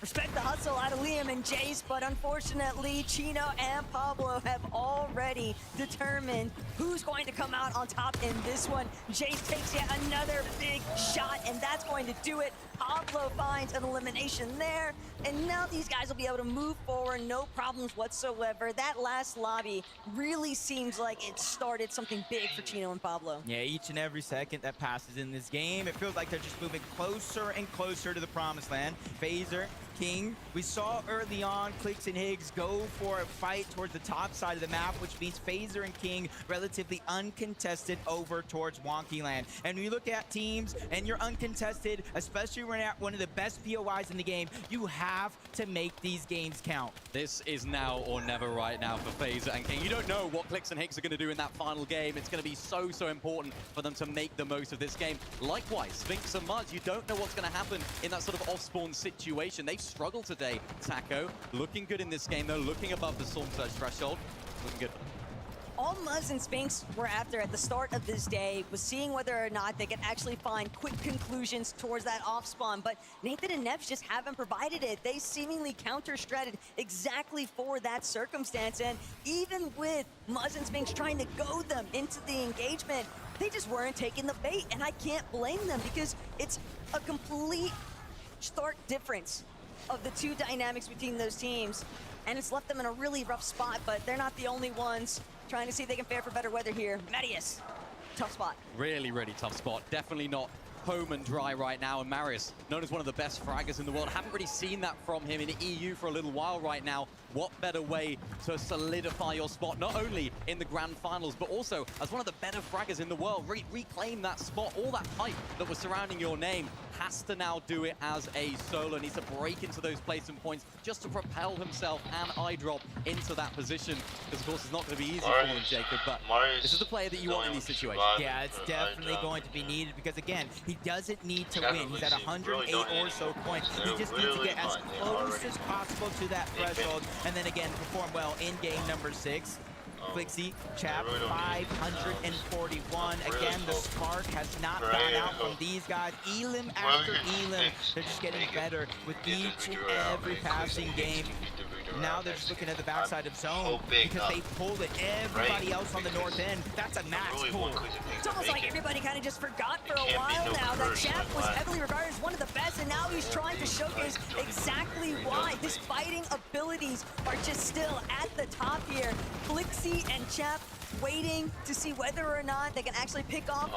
Speaker 6: Respect the hustle out of Liam and Jace, but unfortunately, Chino and Pablo have already determined who's going to come out on top in this one. Jace takes yet another big shot, and that's going to do it. Pablo finds an elimination there, and now these guys will be able to move forward, no problems whatsoever. That last lobby really seems like it started something big for Chino and Pablo.
Speaker 7: Yeah, each and every second that passes in this game, it feels like they're just moving closer and closer to the promised land. Phaser, King, we saw early on Clix and Higgs go for a fight towards the top side of the map, which means Phaser and King relatively uncontested over towards Wonky Land. And when you look at teams and you're uncontested, especially when you're at one of the best POIs in the game, you have to make these games count.
Speaker 8: This is now or never right now for Phaser and King. You don't know what Clix and Higgs are going to do in that final game. It's going to be so, so important for them to make the most of this game. Likewise, Sphinx and Mudds, you don't know what's going to happen in that sort of off-spawn situation. They've struggled today. Taco looking good in this game, though, looking above the Storm Surge threshold. Looking good.
Speaker 6: All Muzz and Sphinx were after at the start of this day was seeing whether or not they could actually find quick conclusions towards that off spawn, but Nathan and Neps just haven't provided it. They seemingly counter-stratted exactly for that circumstance, and even with Muzz and Sphinx trying to goad them into the engagement, they just weren't taking the bait, and I can't blame them because it's a complete stark difference of the two dynamics between those teams, and it's left them in a really rough spot, but they're not the only ones trying to see if they can fare for better weather here. Marius, tough spot.
Speaker 8: Really, really tough spot. Definitely not home and dry right now. And Marius, known as one of the best fraggers in the world, haven't really seen that from him in the EU for a little while right now. What better way to solidify your spot, not only in the grand finals, but also as one of the better fraggers in the world. Reclaim that spot, all that hype that was surrounding your name has to now do it as a solo, needs to break into those placement points just to propel himself and iDrop into that position. Because of course it's not going to be easy for him, Jacob, but this is the player that you want in these situations.
Speaker 7: Yeah, it's definitely going to be needed because again, he doesn't need to win. He's at 108 or so points. He just needs to get as close as possible to that threshold and then again perform well in game number 6. Flixie, Chap, 541. Again, the spark has not gone out from these guys. Elim after Elim, they're just getting better with each and every passing game. Now they're just looking at the backside of zone because they pulled it. Everybody else on the north end, that's a match score.
Speaker 6: It's almost like everybody kind of just forgot for a while now that Chap was heavily regarded as one of the best, and now he's trying to showcase exactly why. His fighting abilities are just still at the top here. Flixie and Chap waiting to see whether or not they can actually pick off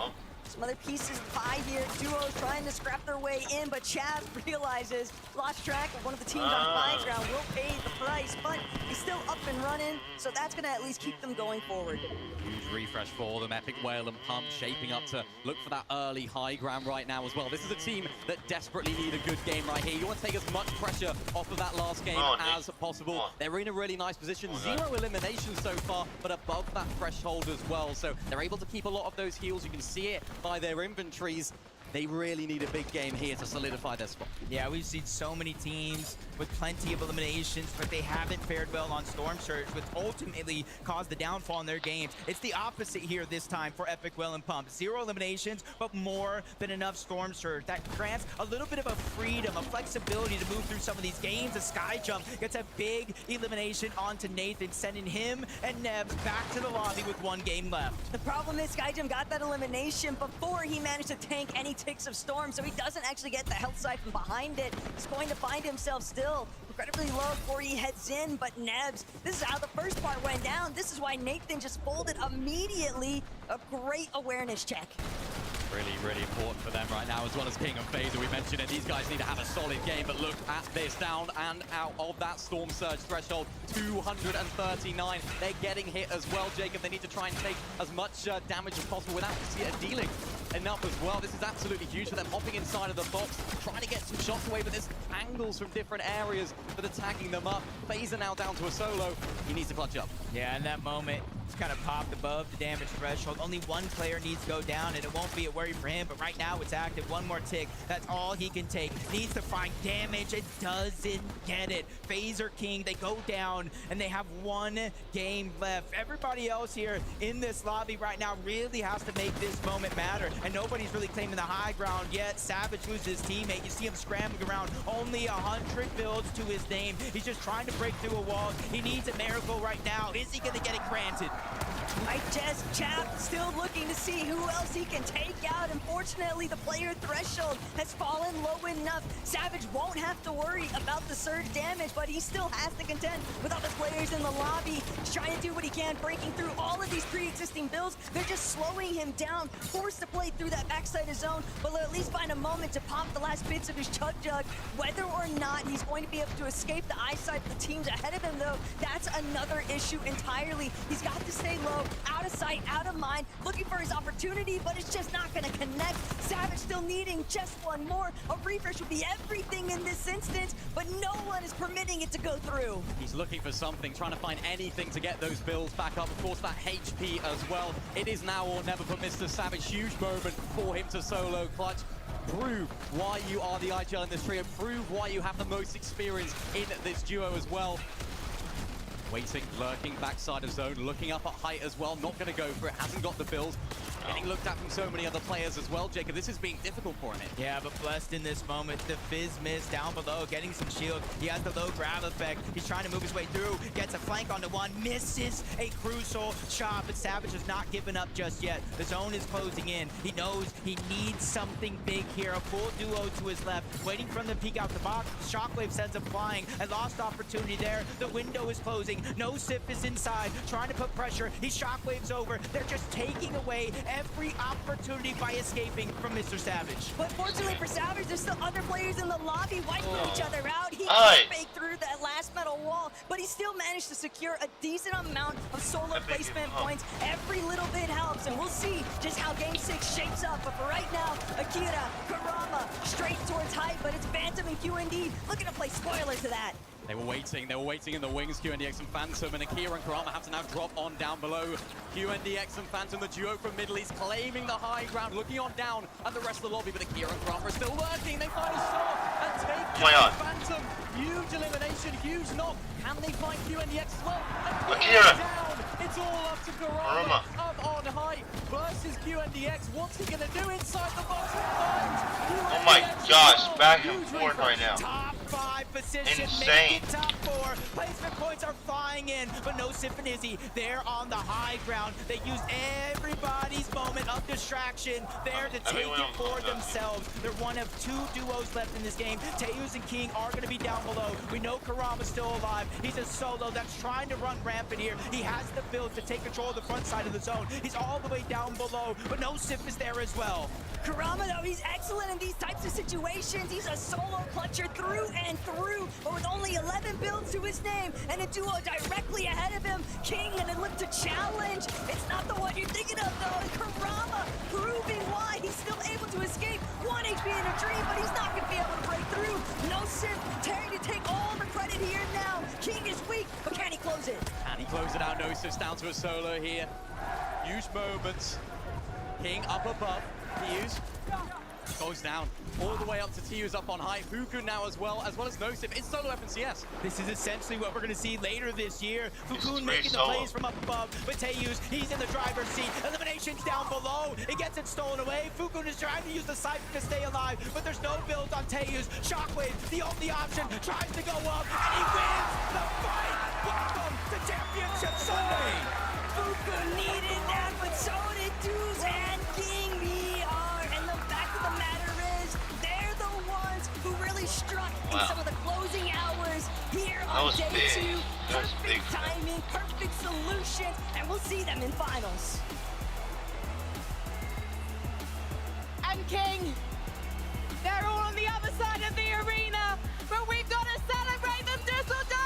Speaker 6: some other pieces of pie here. Duo's trying to scrap their way in, but Chap realizes, lost track of one of the teams on high ground, will pay the price, but he's still up and running, so that's going to at least keep them going forward.
Speaker 8: Huge refresh for them. Epic Whale and Pump shaping up to look for that early high ground right now as well. This is a team that desperately need a good game right here. You want to take as much pressure off of that last game as possible. They're in a really nice position. 0 eliminations so far, but above that threshold as well. So they're able to keep a lot of those heals. You can see it by their inventories. They really need a big game here to solidify their spot.
Speaker 7: Yeah, we've seen so many teams with plenty of eliminations, but they haven't fared well on Storm Surge, which ultimately caused the downfall in their games. It's the opposite here this time for Epic Whale and Pump. 0 eliminations, but more than enough Storm Surge. That grants a little bit of a freedom, a flexibility to move through some of these games. The Sky Jump gets a big elimination onto Nathan, sending him and Nebs back to the lobby with 1 game left.
Speaker 6: The problem is Sky Jump got that elimination before he managed to tank any ticks of Storm, so he doesn't actually get the health siphon behind it. He's going to find himself still incredibly low before he heads in, but Nebs, this is how the first part went down. This is why Nathan just folded immediately. A great awareness check.
Speaker 8: Really, really important for them right now, as well as King and Phaser. We mentioned it. These guys need to have a solid game, but look at this. Down and out of that Storm Surge threshold, 239. They're getting hit as well, Jacob. They need to try and take as much damage as possible without dealing enough as well. This is absolutely huge for them. Hopping inside of the box, trying to get some shots away, but there's angles from different areas that are tagging them up. Phaser now down to a solo. He needs to clutch up.
Speaker 7: Yeah, in that moment, it's kind of popped above the damage threshold. Only one player needs to go down, and it won't be a worry for him, but right now it's active. One more tick. That's all he can take. Needs to find damage. It doesn't get it. Phaser King, they go down, and they have 1 game left. Everybody else here in this lobby right now really has to make this moment matter, and nobody's really claiming the high ground yet. Savage loses his teammate. You see him scrambling around. Only 100 builds to his name. He's just trying to break through a wall. He needs a miracle right now. Is he going to get it granted?
Speaker 6: Mike Jess Chap still looking to see who else he can take out. Unfortunately, the player threshold has fallen low enough. Savage won't have to worry about the surge damage, but he still has to contend with other players in the lobby. He's trying to do what he can, breaking through all of these pre-existing builds. They're just slowing him down, forced to play through that backside of zone, but he'll at least find a moment to pop the last bits of his Chug Jug. Whether or not he's going to be able to escape the eyesight of the teams ahead of him, though, that's another issue entirely. He's got to stay low, out of sight, out of mind, looking for his opportunity, but it's just not going to connect. Savage still needing just one more. A refresh would be everything in this instance, but no one is permitting it to go through.
Speaker 8: He's looking for something, trying to find anything to get those builds back up. Of course, that HP as well. It is now or never for Mr. Savage. Huge moment for him to solo clutch. Prove why you are the IGL in this trio. Prove why you have the most experience in this duo as well. Waiting, lurking, backside of zone, looking up at height as well. Not going to go for it, hasn't got the build. Getting looked at from so many other players as well, Jacob. This is being difficult for him.
Speaker 7: Yeah, but blessed in this moment. The Fizz miss down below, getting some shield. He has the low grab effect. He's trying to move his way through. Gets a flank onto one, misses a crucial shot, but Savage has not given up just yet. The zone is closing in. He knows he needs something big here. A full duo to his left, waiting for him to peek out the box. Shockwave sends him flying. A lost opportunity there. The window is closing. No Sif is inside, trying to put pressure. He shockwaves over. They're just taking away every opportunity by escaping from Mr. Savage.
Speaker 6: But fortunately for Savage, there's still other players in the lobby wiping each other out. He
Speaker 9: Aye.
Speaker 6: faked through that last metal wall, but he still managed to secure a decent amount of solo placement points. Every little bit helps, and we'll see just how Game 6 shapes up. But for right now, Akira, Kurama, straight towards height, but it's Phantom and QND looking to play spoiler to that.
Speaker 8: They were waiting in the wings, QNDX and Phantom, and Akira and Kurama have to now drop on down below. QNDX and Phantom, the duo from Middle East, claiming the high ground, looking on down at the rest of the lobby, but Akira and Kurama are still working. They find a shot and take down Phantom. Huge elimination, huge knock. Can they find QNDX as well?
Speaker 9: Akira!
Speaker 8: Down. It's all up to Kurama. Up on high versus QNDX. What's he gonna do inside the bottom right?
Speaker 9: Oh my gosh, back and forth right now.
Speaker 7: Top 5 position,
Speaker 9: Insane.
Speaker 7: make it top 4. Placement points are flying in, but no Sif and Izzy. They're on the high ground. They use everybody's moment of distraction there to take it for themselves. They're one of 2 duos left in this game. Teus and King are going to be down below. We know Kurama's still alive. He's a solo that's trying to run rampant here. He has the build to take control of the front side of the zone. He's all the way down below, but no Sif is there as well.
Speaker 6: Kurama, though, he's excellent in these types of situations. He's a solo clutcher through and through, but with only 11 builds to his name and a duo directly ahead of him. King gonna look to challenge. It's not the one you're thinking of, though. And Kurama proving why he's still able to escape. 1 HP in a dream, but he's not gonna be able to break through. No Sif, Terry to take all the credit here now. King is weak, but can he close it?
Speaker 8: Can he close it out? No Sif's down to a solo here. Huge moments. King up above. Teus goes down all the way up to Teus up on high. Fuku now as well as Nosif. It's solo FNCS.
Speaker 7: This is essentially what we're going to see later this year. Fukun making the plays from up above, but Teus, he's in the driver's seat. Eliminations down below. It gets it stolen away. Fukun is trying to use the Cypher to stay alive, but there's no build on Teus. Shockwave, the only option, tries to go up, and he wins the fight. Welcome to Championship Sunday.
Speaker 6: Fukun needed that, but so did Teus and King VR. And the fact of the matter is, they're the ones who really struck in some of the closing hours here on day 2. Perfect timing, perfect solution, and we'll see them in finals.
Speaker 2: And King, they're all on the other side of the arena, but we've got to celebrate them, Dusseldorf!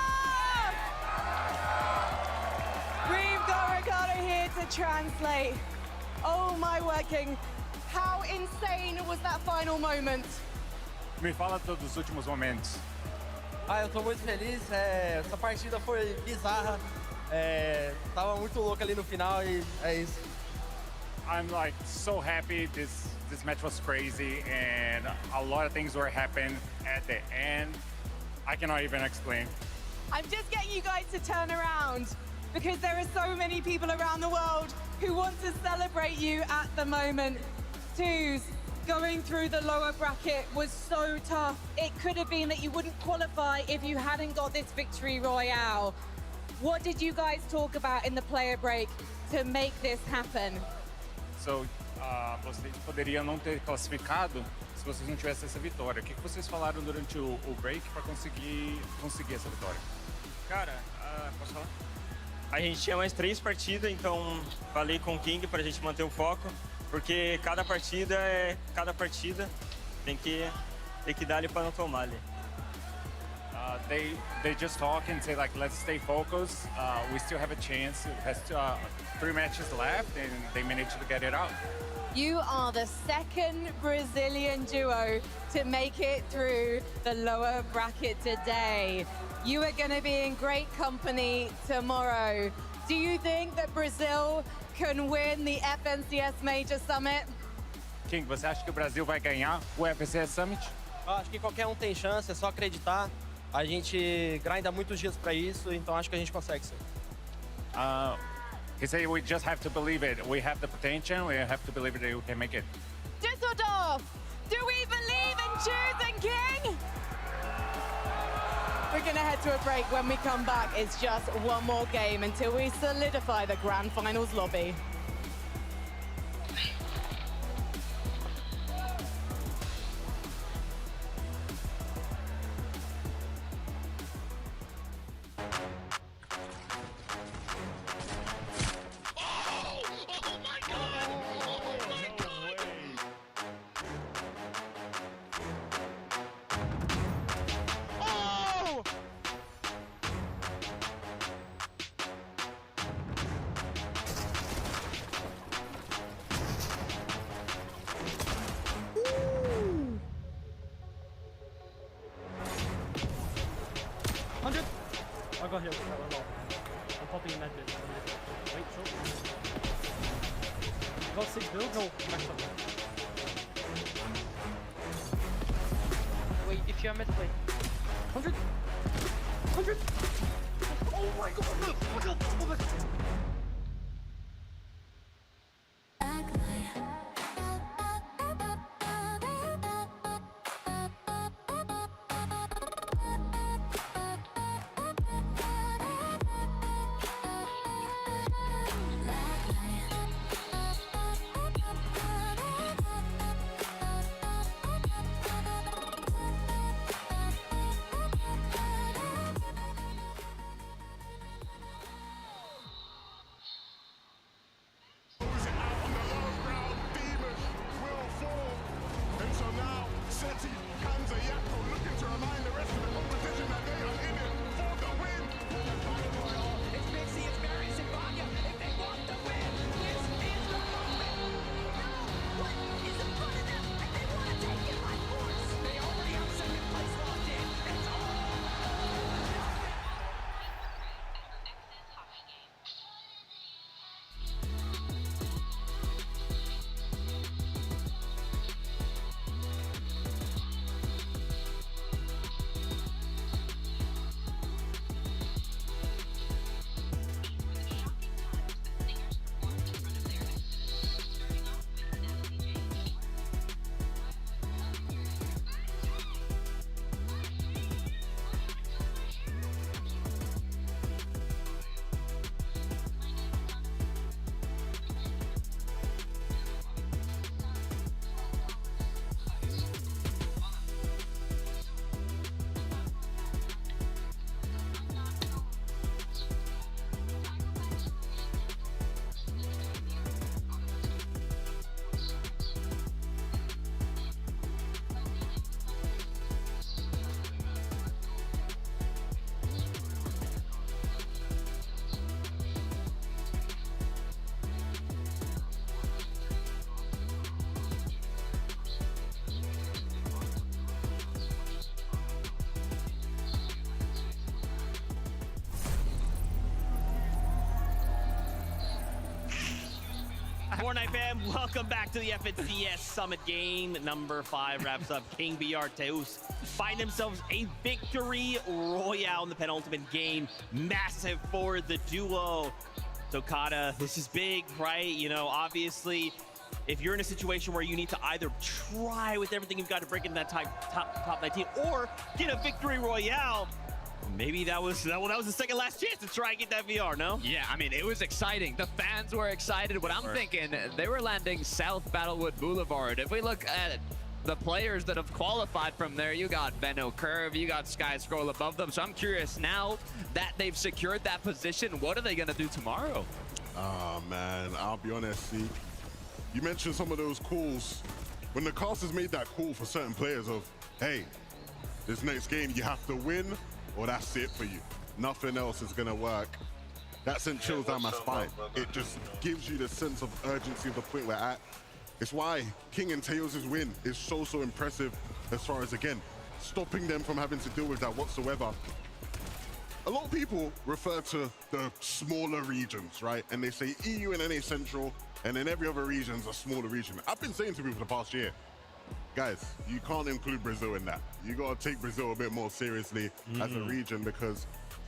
Speaker 2: We've got Ricardo here to translate. Oh my word, King. How insane was that final moment?
Speaker 18: Me fala dos últimos momentos.
Speaker 22: Eu tô muito feliz. Essa partida foi bizarra. Tava muito louco ali no final e é isso.
Speaker 18: I'm like so happy. This match was crazy, and a lot of things were happening at the end. I cannot even explain.
Speaker 2: I'm just getting you guys to turn around because there are so many people around the world who want to celebrate you at the moment. Teus, going through the lower bracket was so tough. It could have been that you wouldn't qualify if you hadn't got this victory royale. What did you guys talk about in the player break to make this happen?
Speaker 18: So, vocês poderiam não ter classificado se vocês não tivessem essa vitória. O que vocês falaram durante o break para conseguir essa vitória?
Speaker 22: Cara, posso falar? A gente tinha mais 3 partidas, então falei com o King pra gente manter o foco, porque cada partida tem que dar ali para não tomar ali.
Speaker 18: They just talk and say like, let's stay focused. We still have a chance. It has 3 matches left, and they managed to get it out.
Speaker 2: You are the second Brazilian duo to make it through the lower bracket today. You are going to be in great company tomorrow. Do you think that Brazil can win the FNCS Major Summit?
Speaker 18: King, você acha que o Brasil vai ganhar o FNCS Summit?
Speaker 22: Eu acho que qualquer um tem chance, é só acreditar. A gente grinda muitos dias para isso, então acho que a gente consegue sim.
Speaker 18: He said we just have to believe it. We have the potential. We have to believe that we can make it.
Speaker 2: Dusseldorf, do we believe in Teus and King? We're going to head to a break. When we come back, it's just one more game until we solidify the Grand Finals lobby.
Speaker 11: here. I'm popping in that bit. Wait, so. Got 6 build? No, max up. Wait, if you're mid, wait. 100! 100! Oh my god! Oh my god! Oh my god!
Speaker 14: Fortnite fam, welcome back to the FNCS Summit game. Number 5 wraps up. King BR Teus find themselves a victory royale in the penultimate game. Massive for the duo. So Kata, this is big, right? You know, obviously, if you're in a situation where you need to either try with everything you've got to break into that top 19 or get a victory royale, maybe that was the second last chance to try and get that VR, no?
Speaker 10: Yeah, I mean, it was exciting. The fans were excited. What I'm thinking, they were landing South Battlewood Boulevard. If we look at the players that have qualified from there, you got Benno Curve, you got Sky Scroll above them. So I'm curious, now that they've secured that position, what are they going to do tomorrow?
Speaker 4: Oh, man, I'll be honest, see, you mentioned some of those calls. When the casters made that call for certain players of, hey, this next game you have to win, or that's it for you. Nothing else is gonna work. That sent chills down my spine. It just gives you the sense of urgency of the point we're at. It's why King and Teos' win is so impressive as far as, again, stopping them from having to deal with that whatsoever. A lot of people refer to the smaller regions, right? And they say EU and NA Central, and then every other region's a smaller region. I've been saying to people for the past year, guys, you can't include Brazil in that. You gotta take Brazil a bit more seriously as a region, because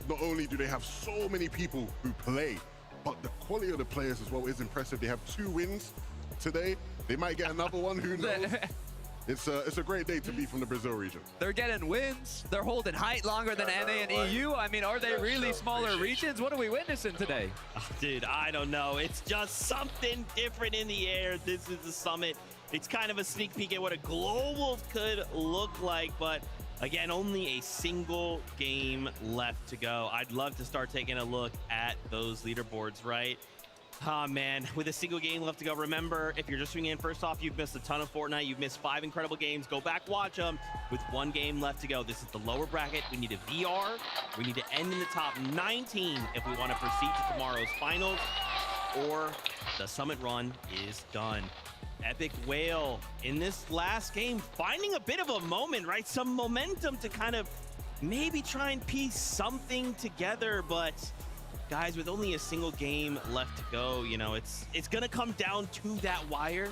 Speaker 4: not only do they have so many people who play, but the quality of the players as well is impressive. They have 2 wins today. They might get another one, who knows? It's a great day to be from the Brazil region.
Speaker 10: They're getting wins. They're holding height longer than NA and EU. I mean, are they really smaller regions? What are we witnessing today?
Speaker 14: Oh, dude, I don't know. It's just something different in the air. This is the Summit. It's kind of a sneak peek at what a global could look like, but again, only a single game left to go. I'd love to start taking a look at those leaderboards, right? Oh man, with a single game left to go, remember, if you're just tuning in, first off, you've missed a ton of Fortnite. You've missed 5 incredible games. Go back, watch them. With 1 game left to go, this is the lower bracket. We need a VR. We need to end in the top 19 if we want to proceed to tomorrow's finals, or the Summit run is done. Epic Whale in this last game, finding a bit of a moment, right? Some momentum to kind of maybe try and piece something together, but guys, with only a single game left to go, you know, it's gonna come down to that wire.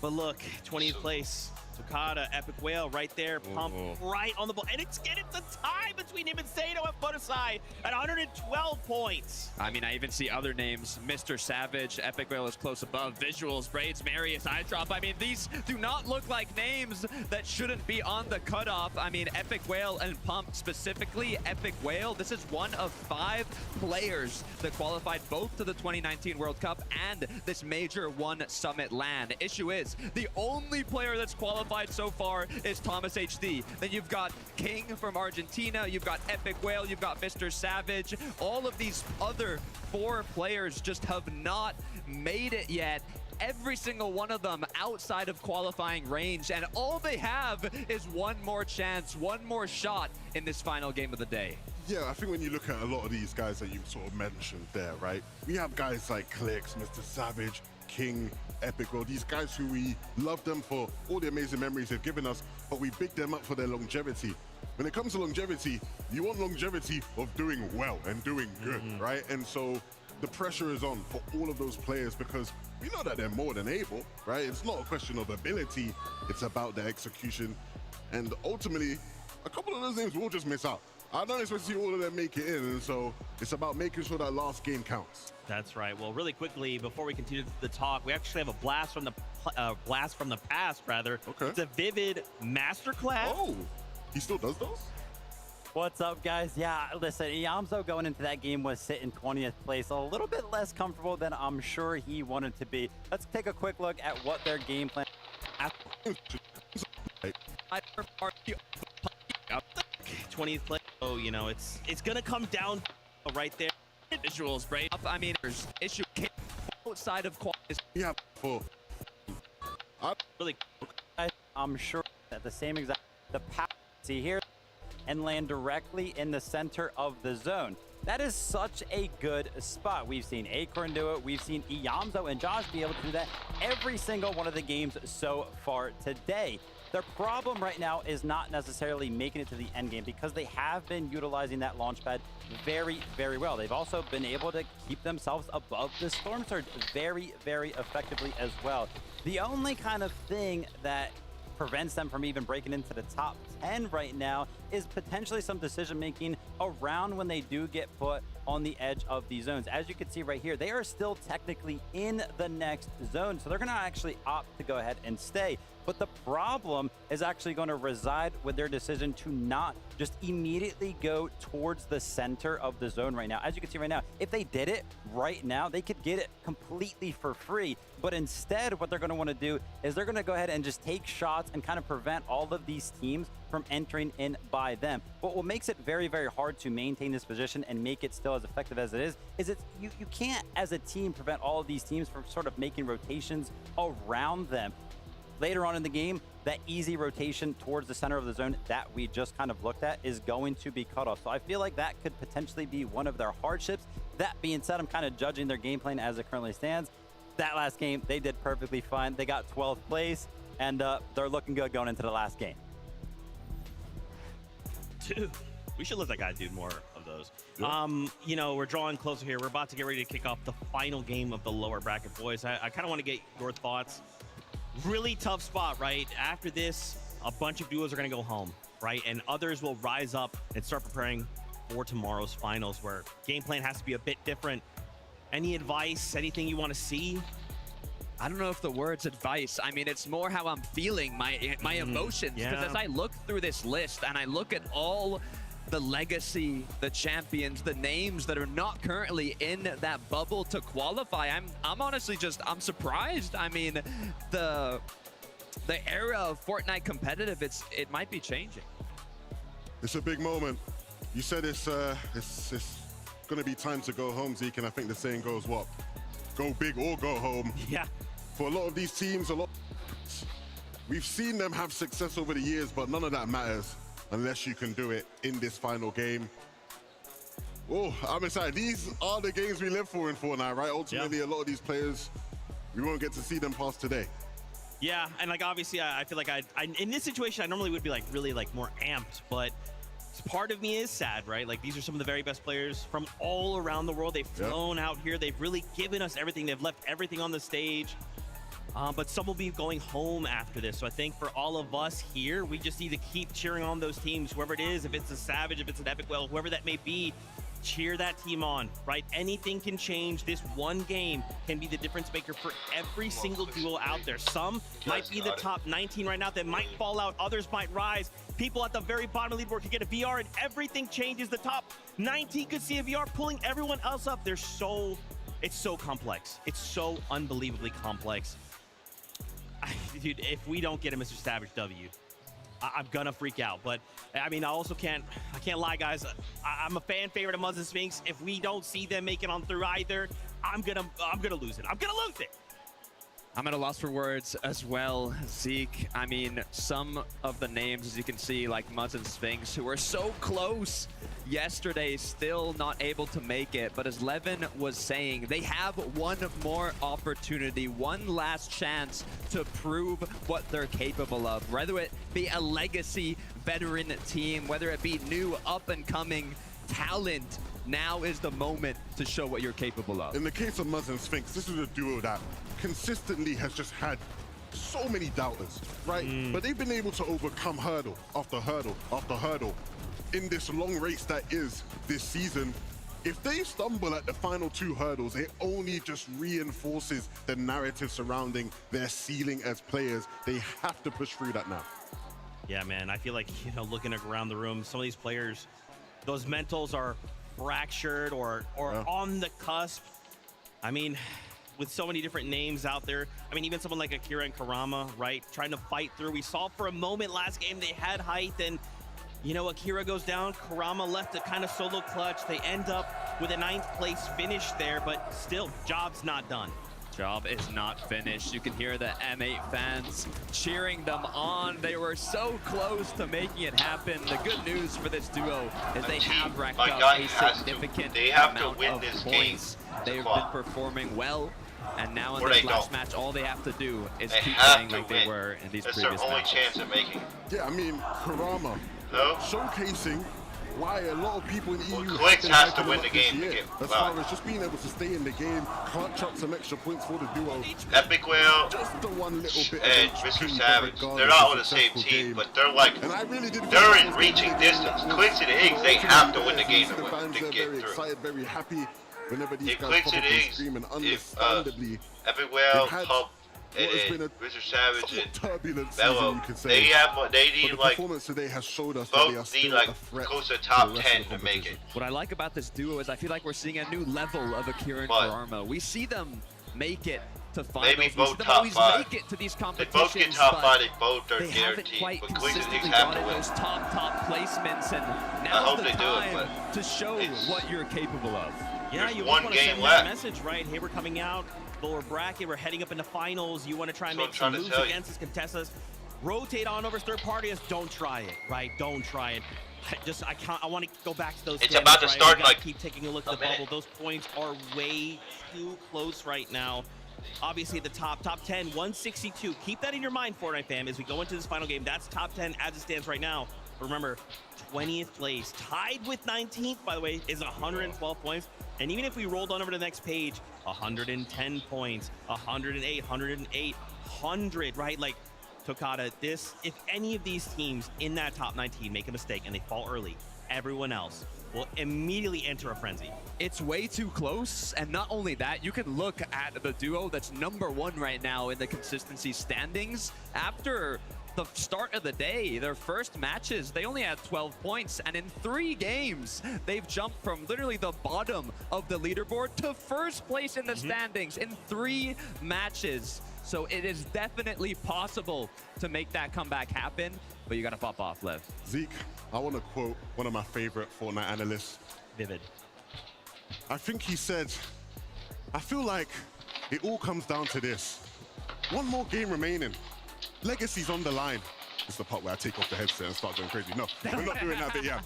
Speaker 14: But look, 20th place, Takada, Epic Whale right there, pump right on the ball. And it's a tie between him and Sato at Buttosai at 112 points.
Speaker 10: I mean, I even see other names. Mr. Savage, Epic Whale is close above. Visuals, Braids, Marius, Eye Drop. I mean, these do not look like names that shouldn't be on the cutoff. I mean, Epic Whale and Pump specifically, Epic Whale, this is one of 5 players that qualified both to the 2019 World Cup and this Major 1 Summit LAN. The issue is, the only player that's qualified so far is Thomas HD. Then you've got King from Argentina, you've got Epic Whale, you've got Mr. Savage. All of these other 4 players just have not made it yet. Every single one of them outside of qualifying range, and all they have is one more chance, one more shot in this final game of the day.
Speaker 4: Yeah, I think when you look at a lot of these guys that you sort of mentioned there, right? We have guys like Clix, Mr. Savage, King, Epic World, these guys who we love them for all the amazing memories they've given us, but we big them up for their longevity. When it comes to longevity, you want longevity of doing well and doing good, right? And so the pressure is on for all of those players because we know that they're more than able, right? It's not a question of ability, it's about the execution. And ultimately, a couple of those names will just miss out. I don't expect to see all of them make it in, and so it's about making sure that last game counts.
Speaker 14: That's right. Well, really quickly, before we continue the talk, we actually have a blast from the past, rather.
Speaker 4: Okay.
Speaker 14: It's a Vivid Masterclass.
Speaker 4: Oh, he still does those?
Speaker 12: What's up, guys? Yeah, listen, Iamzo going into that game was sitting 20th place, a little bit less comfortable than I'm sure he wanted to be. Let's take a quick look at what their game plan.
Speaker 14: 20th place. Oh, you know, it's gonna come down right there.
Speaker 10: Visuals, right? I mean, there's issue outside of quality.
Speaker 4: Yeah, full.
Speaker 14: Really,
Speaker 12: I'm sure that the same exact power see here and land directly in the center of the zone. That is such a good spot. We've seen Acorn do it. We've seen Iamzo and Josh be able to do that every single one of the games so far today. Their problem right now is not necessarily making it to the end game because they have been utilizing that launch pad very, very well. They've also been able to keep themselves above the Storm Surge very, very effectively as well. The only kind of thing that prevents them from even breaking into the top 10 right now is potentially some decision making around when they do get put on the edge of these zones. As you can see right here, they are still technically in the next zone, so they're going to actually opt to go ahead and stay. But the problem is actually going to reside with their decision to not just immediately go towards the center of the zone right now. As you can see right now, if they did it right now, they could get it completely for free. But instead, what they're going to want to do is they're going to go ahead and just take shots and kind of prevent all of these teams from entering in by them. But what makes it very, very hard to maintain this position and make it still as effective as it is it's you can't, as a team, prevent all of these teams from sort of making rotations around them. Later on in the game, that easy rotation towards the center of the zone that we just kind of looked at is going to be cut off. So I feel like that could potentially be one of their hardships. That being said, I'm kind of judging their game plan as it currently stands. That last game, they did perfectly fine. They got 12th place, and they're looking good going into the last game.
Speaker 14: Dude, we should let that guy do more of those. You know, we're drawing closer here. We're about to get ready to kick off the final game of the lower bracket, boys. I kind of want to get your thoughts. Really tough spot, right? After this, a bunch of duos are going to go home, right? And others will rise up and start preparing for tomorrow's finals, where game plan has to be a bit different. Any advice, anything you want to see?
Speaker 10: I don't know if the word's advice. I mean, it's more how I'm feeling, my emotions. Because as I look through this list and I look at all the legacy, the champions, the names that are not currently in that bubble to qualify, I'm honestly I'm surprised. I mean, the era of Fortnite competitive, it might be changing.
Speaker 4: It's a big moment. You said it's gonna be time to go home, Zeke, and I think the saying goes what? Go big or go home.
Speaker 14: Yeah.
Speaker 4: For a lot of these teams, we've seen them have success over the years, but none of that matters unless you can do it in this final game. Oh, I'm excited. These are the games we live for in Fortnite, right? Ultimately, a lot of these players, we won't get to see them past today.
Speaker 14: Yeah, and like obviously, I feel like I in this situation, I normally would be like really like more amped, but part of me is sad, right? Like, these are some of the very best players from all around the world. They've flown out here. They've really given us everything. They've left everything on the stage. But some will be going home after this. So I think for all of us here, we just need to keep cheering on those teams, whoever it is, if it's a Savage, if it's an Epic Whale, whoever that may be, cheer that team on, right? Anything can change. This one game can be the difference maker for every single duo out there. Some might be the top 19 right now that might fall out. Others might rise. People at the very bottom of the leaderboard can get a VR and everything changes. The top 19 could see a VR pulling everyone else up. It's so complex. It's so unbelievably complex. Dude, if we don't get a Mr. Savage W, I'm gonna freak out. But I mean, I can't lie, guys. I'm a fan favorite of Muzz and Spinx. If we don't see them make it on through either, I'm gonna lose it. I'm gonna lose it.
Speaker 10: I'm at a loss for words as well, Zeke. I mean, some of the names, as you can see, like Muzz and Spinx, who were so close yesterday, still not able to make it. But as Levin was saying, they have one more opportunity, one last chance to prove what they're capable of. Whether it be a legacy veteran team, whether it be new up-and-coming talent, now is the moment to show what you're capable of.
Speaker 4: In the case of Muzz and Spinx, this is a duo that consistently has just had so many doubters, right? But they've been able to overcome hurdle after hurdle after hurdle in this long race that is this season. If they stumble at the final 2 hurdles, it only just reinforces the narrative surrounding their ceiling as players. They have to push through that now.
Speaker 14: Yeah, man, I feel like, you know, looking around the room, some of these players, those mentals are fractured or on the cusp. I mean, with so many different names out there. I mean, even someone like Akira and Karama, right? Trying to fight through. We saw for a moment last game they had height, and, you know, Akira goes down. Karama left a kind of solo clutch. They end up with a 9th place finish there, but still, job's not done.
Speaker 10: Job is not finished. You can hear the M8 fans cheering them on. They were so close to making it happen. The good news for this duo is they have racked up a significant amount of points. They've been performing well, and now in this last match, all they have to do is keep playing like they were in these previous matches.
Speaker 9: It's their only chance of making.
Speaker 4: Yeah, I mean, Karama showcasing why a lot of people in the EU
Speaker 9: Clix has to win the game
Speaker 4: as far as just being able to stay in the game, clutch up some extra points for the duo.
Speaker 9: Epic Whale,
Speaker 4: just the one little bit
Speaker 9: and Mr. Savage, they're not on the same team, but they're like, they're in reaching distance. Clix and Iggs, they have to win the game to get through.
Speaker 4: Excited, very happy whenever these
Speaker 9: If
Speaker 4: guys
Speaker 9: Clix
Speaker 4: pop
Speaker 9: and
Speaker 4: up and
Speaker 9: Iggs,
Speaker 4: scream, and
Speaker 9: if
Speaker 4: understandably,
Speaker 9: Epic Whale,
Speaker 4: had
Speaker 9: Hub,
Speaker 4: what has been
Speaker 9: and Mr. Savage and
Speaker 4: turbulent
Speaker 9: Bello,
Speaker 4: season, you could say.
Speaker 9: they need
Speaker 4: But the
Speaker 9: like,
Speaker 4: performance today has showed us that they are
Speaker 9: both
Speaker 4: still
Speaker 9: need like
Speaker 4: a threat
Speaker 9: close to
Speaker 4: to
Speaker 9: top
Speaker 4: the rest
Speaker 9: 10
Speaker 4: of the
Speaker 9: to make it.
Speaker 10: What I like about this duo is I feel like we're seeing a new level of Akira and Karama. We see them make it to finals.
Speaker 9: Maybe
Speaker 10: We
Speaker 9: both
Speaker 10: see them
Speaker 9: top
Speaker 10: always
Speaker 9: 5.
Speaker 10: make it to these
Speaker 9: They
Speaker 10: competitions.
Speaker 9: both get top
Speaker 10: but
Speaker 9: 5, they both are
Speaker 10: they haven't
Speaker 9: guaranteed.
Speaker 10: quite
Speaker 9: But Clix and
Speaker 10: consistently
Speaker 9: Iggs have
Speaker 10: gotten
Speaker 9: to win.
Speaker 10: those top placements, and
Speaker 9: I
Speaker 10: now's
Speaker 9: hope
Speaker 10: the
Speaker 9: they do it,
Speaker 10: time
Speaker 9: but
Speaker 10: to show what you're capable of.
Speaker 14: Yeah,
Speaker 9: There's
Speaker 14: you
Speaker 9: one
Speaker 14: want to
Speaker 9: game
Speaker 14: send
Speaker 9: left.
Speaker 14: that message, right? Hey, we're coming out, lower bracket, we're heading up into finals. You want to try and
Speaker 9: That's
Speaker 14: make
Speaker 9: what
Speaker 14: some
Speaker 9: I'm
Speaker 14: moves
Speaker 9: trying to
Speaker 14: against us, contest us, rotate on over third party. Don't try it, right? Don't try it. I want to go back to those.
Speaker 9: It's about to start
Speaker 14: We
Speaker 9: in,
Speaker 14: gotta
Speaker 9: like,
Speaker 14: keep taking a look at the bubble. Those points are way too close right now. Obviously, the top 10, 162. Keep that in your mind, Fortnite fam, as we go into this final game. That's top 10 as it stands right now. Remember, 20th place, tied with 19th, by the way, is 112 points. And even if we rolled on over to the next page, 110 points, 108, 108, 100, right? Like, Tokata, if any of these teams in that top 19 make a mistake and they fall early, everyone else will immediately enter a frenzy.
Speaker 10: It's way too close, and not only that, you can look at the duo that's #1 right now in the consistency standings. After the start of the day, their first matches, they only had 12 points, and in 3 games, they've jumped from literally the bottom of the leaderboard to first place in the standings in 3 matches. So it is definitely possible to make that comeback happen, but you gotta pop off, Lev.
Speaker 4: Zeke, I want to quote one of my favorite Fortnite analysts.
Speaker 14: Vivid.
Speaker 4: I think he said, I feel like it all comes down to this. One more game remaining. Legacy's on the line. It's the part where I take off the headset and start going crazy. No, we're not doing that bit, yeah.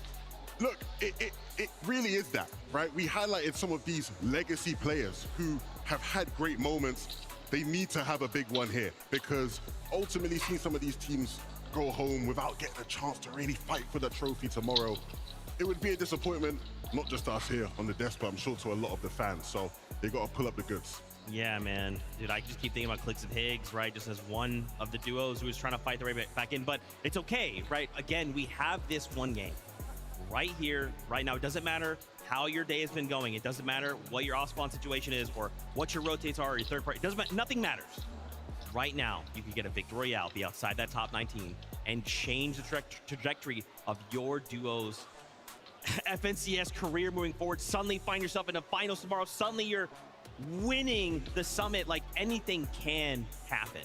Speaker 4: Look, it really is that, right? We highlighted some of these legacy players who have had great moments. They need to have a big one here because ultimately seeing some of these teams go home without getting a chance to really fight for the trophy tomorrow. It would be a disappointment, not just to us here on the desk, but I'm sure to a lot of the fans. So they got to pull up the goods.
Speaker 14: Yeah, man. Dude, I just keep thinking about Clix of Higgs, right? Just as one of the duos who is trying to fight their way back in. But it's okay, right? Again, we have this one game right here, right now. It doesn't matter how your day has been going. It doesn't matter what your off-spawn situation is or what your rotates are or your third party. It doesn't matter. Nothing matters. Right now, you can get a Victory Royale, be outside that top 19, and change the trajectory of your duo's FNCS career moving forward. Suddenly find yourself in the finals tomorrow. Suddenly you're winning the summit. Like, anything can happen.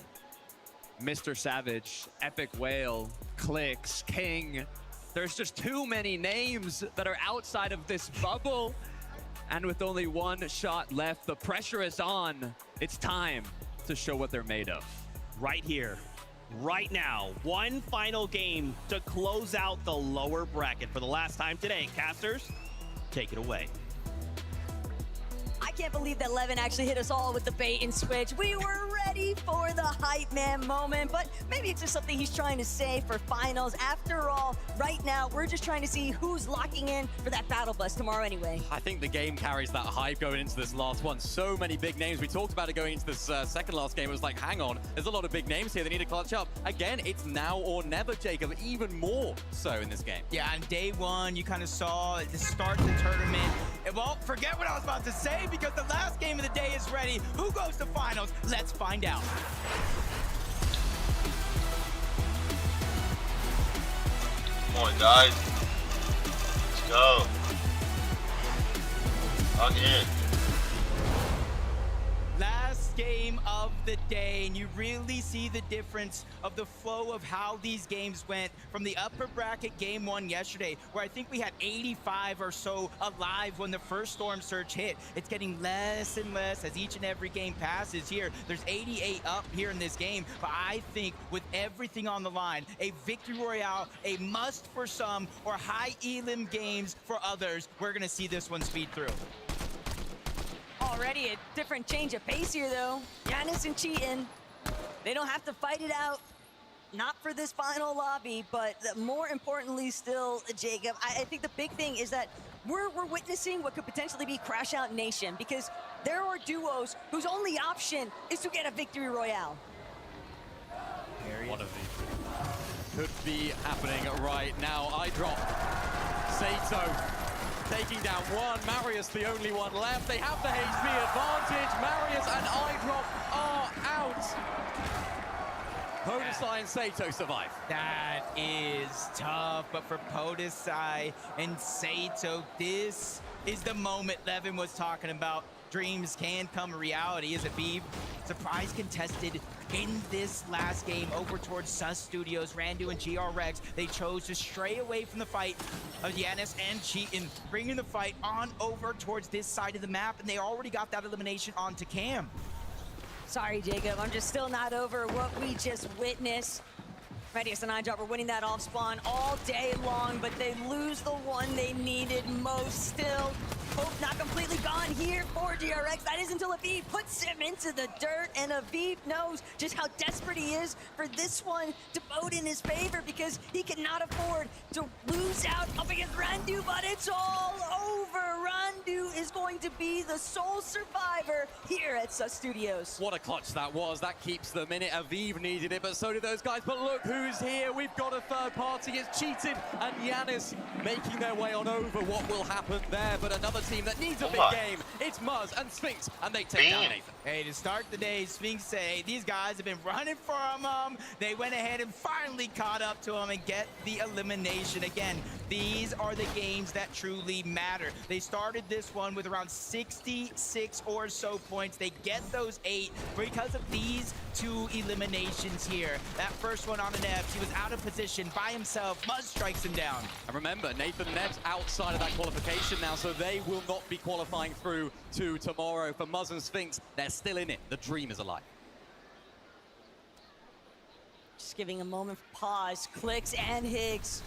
Speaker 8: Mr. Savage, Epic Whale, Clix, King. There's just too many names that are outside of this bubble. And with only one shot left, the pressure is on. It's time to show what they're made of.
Speaker 14: Right here, right now, one final game to close out the lower bracket for the last time today. Casters, take it away.
Speaker 6: I can't believe that Levin actually hit us all with the bait and switch. We were ready for the hype man moment, but maybe it's just something he's trying to say for finals. After all, right now, we're just trying to see who's locking in for that battle bus tomorrow anyway.
Speaker 8: I think the game carries that hype going into this last one. So many big names. We talked about it going into this second last game. It was like, hang on, there's a lot of big names here. They need to clutch up. Again, it's now or never, Jacob, even more so in this game.
Speaker 7: Yeah, on day one, you kind of saw the start of the tournament. Well, forget what I was about to say, because the last game of the day is ready. Who goes to finals? Let's find out.
Speaker 9: Come on, guys. Let's go. Log in.
Speaker 7: Last game of the day, and you really see the difference of the flow of how these games went from the upper bracket game one yesterday, where I think we had 85 or so alive when the first storm surge hit. It's getting less and less as each and every game passes here. There's 88 up here in this game, but I think with everything on the line, a Victory Royale, a must for some, or high elim games for others, we're gonna see this one speed through.
Speaker 6: Already a different change of pace here, though. Giannis and Cheatin', they don't have to fight it out. Not for this final lobby, but more importantly still, Jacob, I think the big thing is that we're witnessing what could potentially be Crash Out Nation, because there are duos whose only option is to get a Victory Royale.
Speaker 8: One of these could be happening right now. iDrop, Sato taking down one. Marius the only one left. They have the HP advantage. Marius and iDrop are out. Podesai and Sato survive.
Speaker 7: That is tough, but for Podesai and Sato, this is the moment Levin was talking about. Dreams can come reality. As a Beeb surprise contested in this last game over towards Sus Studios. Randu and GRX, they chose to stray away from the fight of Giannis and Cheatin', bringing the fight on over towards this side of the map, and they already got that elimination onto Cam.
Speaker 6: Sorry, Jacob, I'm just still not over what we just witnessed. Radius and iDrop were winning that off spawn all day long, but they lose the one they needed most. Still, hope not completely gone here for GRX. That is until Aviv puts him into the dirt, and Aviv knows just how desperate he is for this one to vote in his favor, because he cannot afford to lose out up against Randu, but it's all over. Randu is going to be the sole survivor here at Sus Studios.
Speaker 8: What a clutch that was. That keeps them in it. Aviv needed it, but so did those guys. But look who's here. We've got a third party. It's Cheatin' and Giannis making their way on over. What will happen there? But another team that needs a big game. It's Muzz and Spinx, and they take down Nathan.
Speaker 7: Hey, to start the day, Spinx say these guys have been running from him. They went ahead and finally caught up to him and get the elimination. Again, these are the games that truly matter. They started this one with around 66 or so points. They get those 8 because of these 2 eliminations here. That first one on an F, he was out of position by himself. Muzz strikes him down.
Speaker 8: And remember, Nathan Neb's outside of that qualification now, so they will not be qualifying through to tomorrow. For Muzz and Spinx, they're still in it. The dream is alive.
Speaker 6: Just giving a moment of pause. Clix and Higgs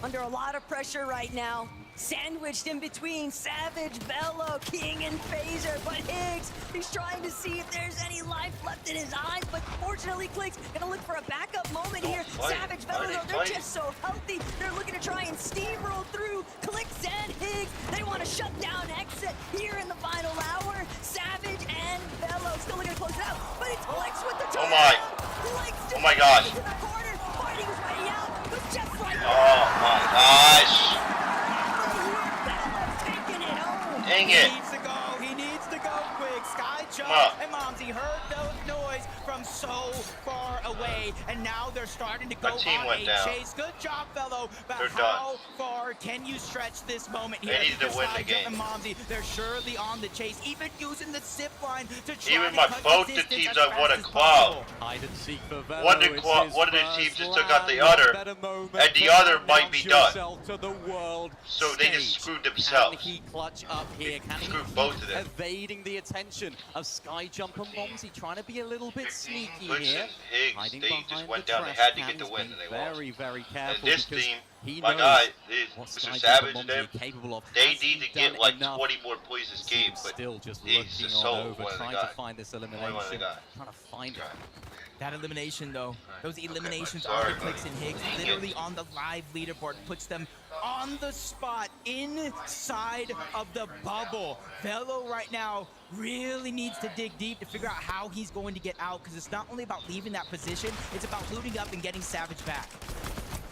Speaker 6: under a lot of pressure right now. Sandwiched in between Savage, Velo, King, and Phaser, but Higgs, he's trying to see if there's any life left in his eyes, but fortunately Clix gonna look for a backup moment here. Savage, Velo, though, they're just so healthy. They're looking to try and steamroll through Clix and Higgs. They want to shut down Exit here in the final hour. Savage and Velo still looking to close it out, but it's Clix with the turn.
Speaker 9: Oh my gosh.
Speaker 6: To the corner, fighting his way out, but just like
Speaker 9: oh my gosh. Dang it.
Speaker 7: He needs to go quick. Skyjump and Momsy heard those noise from so far away, and now they're starting to go on a chase. Good job, Velo, but how far can you stretch this moment here?
Speaker 9: They need to win the game.
Speaker 7: And Momsy, they're surely on the chase, even using the zip line to try
Speaker 9: even
Speaker 7: to
Speaker 9: my
Speaker 7: cut
Speaker 9: both
Speaker 7: the
Speaker 9: the
Speaker 7: distance
Speaker 9: teams
Speaker 7: as
Speaker 9: I want
Speaker 7: fast
Speaker 9: to
Speaker 7: as
Speaker 9: qual.
Speaker 8: Hide and seek for Velo.
Speaker 9: One of the teams just took out the other, and the other might be done.
Speaker 8: To the world
Speaker 9: so they just screwed themselves.
Speaker 8: Can he clutch up here? Can he
Speaker 9: screwed both of them?
Speaker 8: Evading the attention of Skyjump and Momsy, trying to be a little bit sneaky
Speaker 9: Clix
Speaker 8: here.
Speaker 9: and Higgs, they just went down. They
Speaker 8: trash
Speaker 9: had to get the
Speaker 8: cans,
Speaker 9: win, and they lost.
Speaker 8: Very, very careful.
Speaker 9: And this
Speaker 8: because
Speaker 9: team,
Speaker 8: he
Speaker 9: my
Speaker 8: knows
Speaker 9: guy,
Speaker 8: what
Speaker 9: Mr.
Speaker 8: Skyjump
Speaker 9: Savage
Speaker 8: and
Speaker 9: and them,
Speaker 8: Momsy are capable of.
Speaker 9: they
Speaker 8: Has
Speaker 9: need
Speaker 8: he
Speaker 9: to get
Speaker 8: done
Speaker 9: like
Speaker 8: enough?
Speaker 9: 20 more points this game, but
Speaker 8: Still just
Speaker 9: he's
Speaker 8: looking
Speaker 9: the
Speaker 8: on
Speaker 9: soul
Speaker 8: over,
Speaker 9: of the
Speaker 8: trying
Speaker 9: guy.
Speaker 8: to find this elimination. Trying to find it.
Speaker 7: That elimination, though, those eliminations are the Clix and Higgs, literally on the live leaderboard, puts them on the spot inside of the bubble. Velo right now really needs to dig deep to figure out how he's going to get out, because it's not only about leaving that position, it's about looting up and getting Savage back.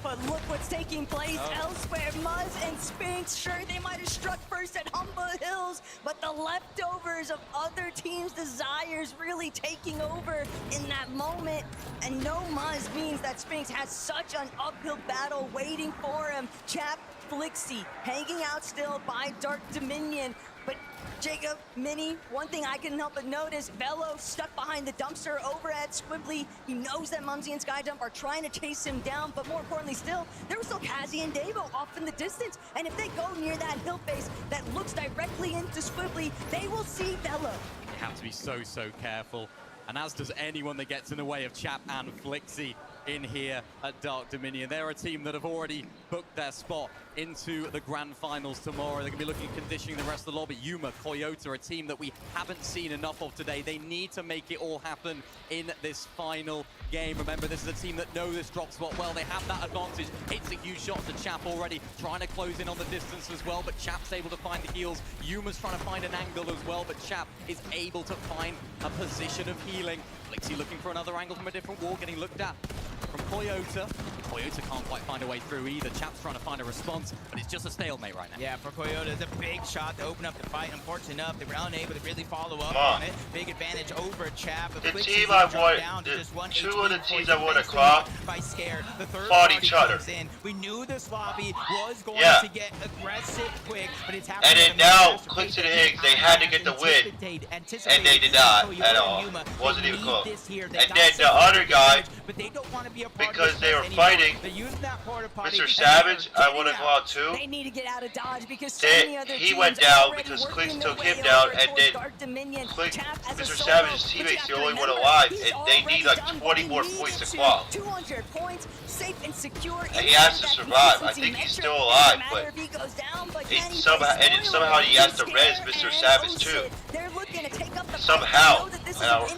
Speaker 6: But look what's taking place elsewhere. Muzz and Spinx, sure, they might have struck first at Humble Hills, but the leftovers of other teams' desires really taking over in that moment. And no Muzz means that Spinx has such an uphill battle waiting for him. Chap, Flixie hanging out still by Dark Dominion. But Jacob, Mini, one thing I couldn't help but notice, Velo stuck behind the dumpster over at Squibbly. He knows that Momsy and Skyjump are trying to chase him down, but more importantly still, there was still Kazi and Davo off in the distance. And if they go near that hill face that looks directly into Squibbly, they will see Velo.
Speaker 8: You have to be so careful. And as does anyone that gets in the way of Chap and Flixie in here at Dark Dominion. They're a team that have already booked their spot into the grand finals tomorrow. They're going to be looking at conditioning the rest of the lobby. Yuma, Koyota, a team that we haven't seen enough of today. They need to make it all happen in this final game. Remember, this is a team that know this drop spot well. They have that advantage. Hits a huge shot to Chap already, trying to close in on the distance as well, but Chap's able to find the heals. Yuma's trying to find an angle as well, but Chap is able to find a position of healing. Flixie looking for another angle from a different wall, getting looked at from Koyota. Koyota can't quite find a way through either. Chap's trying to find a response, but it's just a stalemate right now.
Speaker 7: Yeah, for Koyota, it's a big shot to open up the fight. Unfortunate enough, they were unable to really follow up on it. Big advantage over Chap.
Speaker 9: The team I want, two of the teams I want to call fought each other.
Speaker 7: We knew this lobby was going to get aggressive quick, but it's happening.
Speaker 9: And then now, Clix and Higgs, they had to get the win, and they did not at all. Wasn't even close. And then the other guy, because they were fighting Mr. Savage, I want to go out too.
Speaker 6: They need to get out of Dodge because so many other
Speaker 9: he went down because Clix took him down, and then Mr. Savage's teammates the only one alive, and they need like 20 more points to qual.
Speaker 6: 200 points, safe and secure.
Speaker 9: And he has to survive. I think he's still alive, but somehow he has to res Mr. Savage too. Somehow,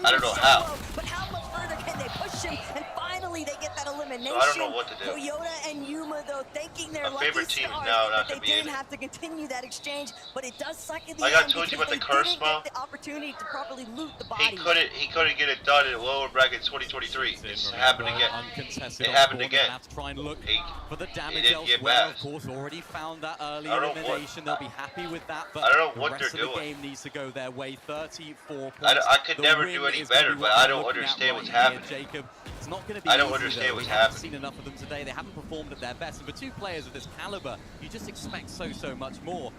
Speaker 9: I don't know how.
Speaker 6: But how much further can they push him? And finally, they get that elimination.
Speaker 9: So I don't know what to do.
Speaker 6: Toyota and Yuma, though, thanking their
Speaker 9: My favorite
Speaker 6: lucky
Speaker 9: team is
Speaker 6: stars
Speaker 9: now
Speaker 6: that
Speaker 9: not
Speaker 6: they
Speaker 9: to be
Speaker 6: didn't
Speaker 9: in it.
Speaker 6: have to continue that exchange, but it does suck in the
Speaker 9: Like
Speaker 6: end
Speaker 9: I told you
Speaker 6: because
Speaker 9: about the
Speaker 6: they
Speaker 9: curse
Speaker 6: didn't
Speaker 9: smell.
Speaker 6: get the opportunity to properly loot the body.
Speaker 9: He couldn't get it done in lower bracket 2023. It's happened again. It happened again.
Speaker 8: Have to try and look for the
Speaker 9: He
Speaker 8: damage
Speaker 9: didn't get
Speaker 8: elsewhere.
Speaker 9: back.
Speaker 8: Of course, already found that early
Speaker 9: I don't know
Speaker 8: elimination. They'll be happy with that, but
Speaker 9: I don't know
Speaker 8: the
Speaker 9: what
Speaker 8: rest
Speaker 9: they're
Speaker 8: of the
Speaker 9: doing.
Speaker 8: game needs to go their way. 34 points.
Speaker 9: I could
Speaker 8: The
Speaker 9: never
Speaker 8: win
Speaker 9: do any
Speaker 8: is gonna
Speaker 9: better,
Speaker 8: be
Speaker 9: but
Speaker 8: what
Speaker 9: I
Speaker 8: we're
Speaker 9: don't
Speaker 8: looking at
Speaker 9: understand what's
Speaker 8: right here,
Speaker 9: happening.
Speaker 8: Jacob. It's not going to be
Speaker 9: I don't
Speaker 8: easy,
Speaker 9: understand
Speaker 8: though.
Speaker 9: what's
Speaker 8: We haven't
Speaker 9: happening.
Speaker 8: seen enough of them today. They haven't performed at their best. And for two players of this caliber, you just expect so much more.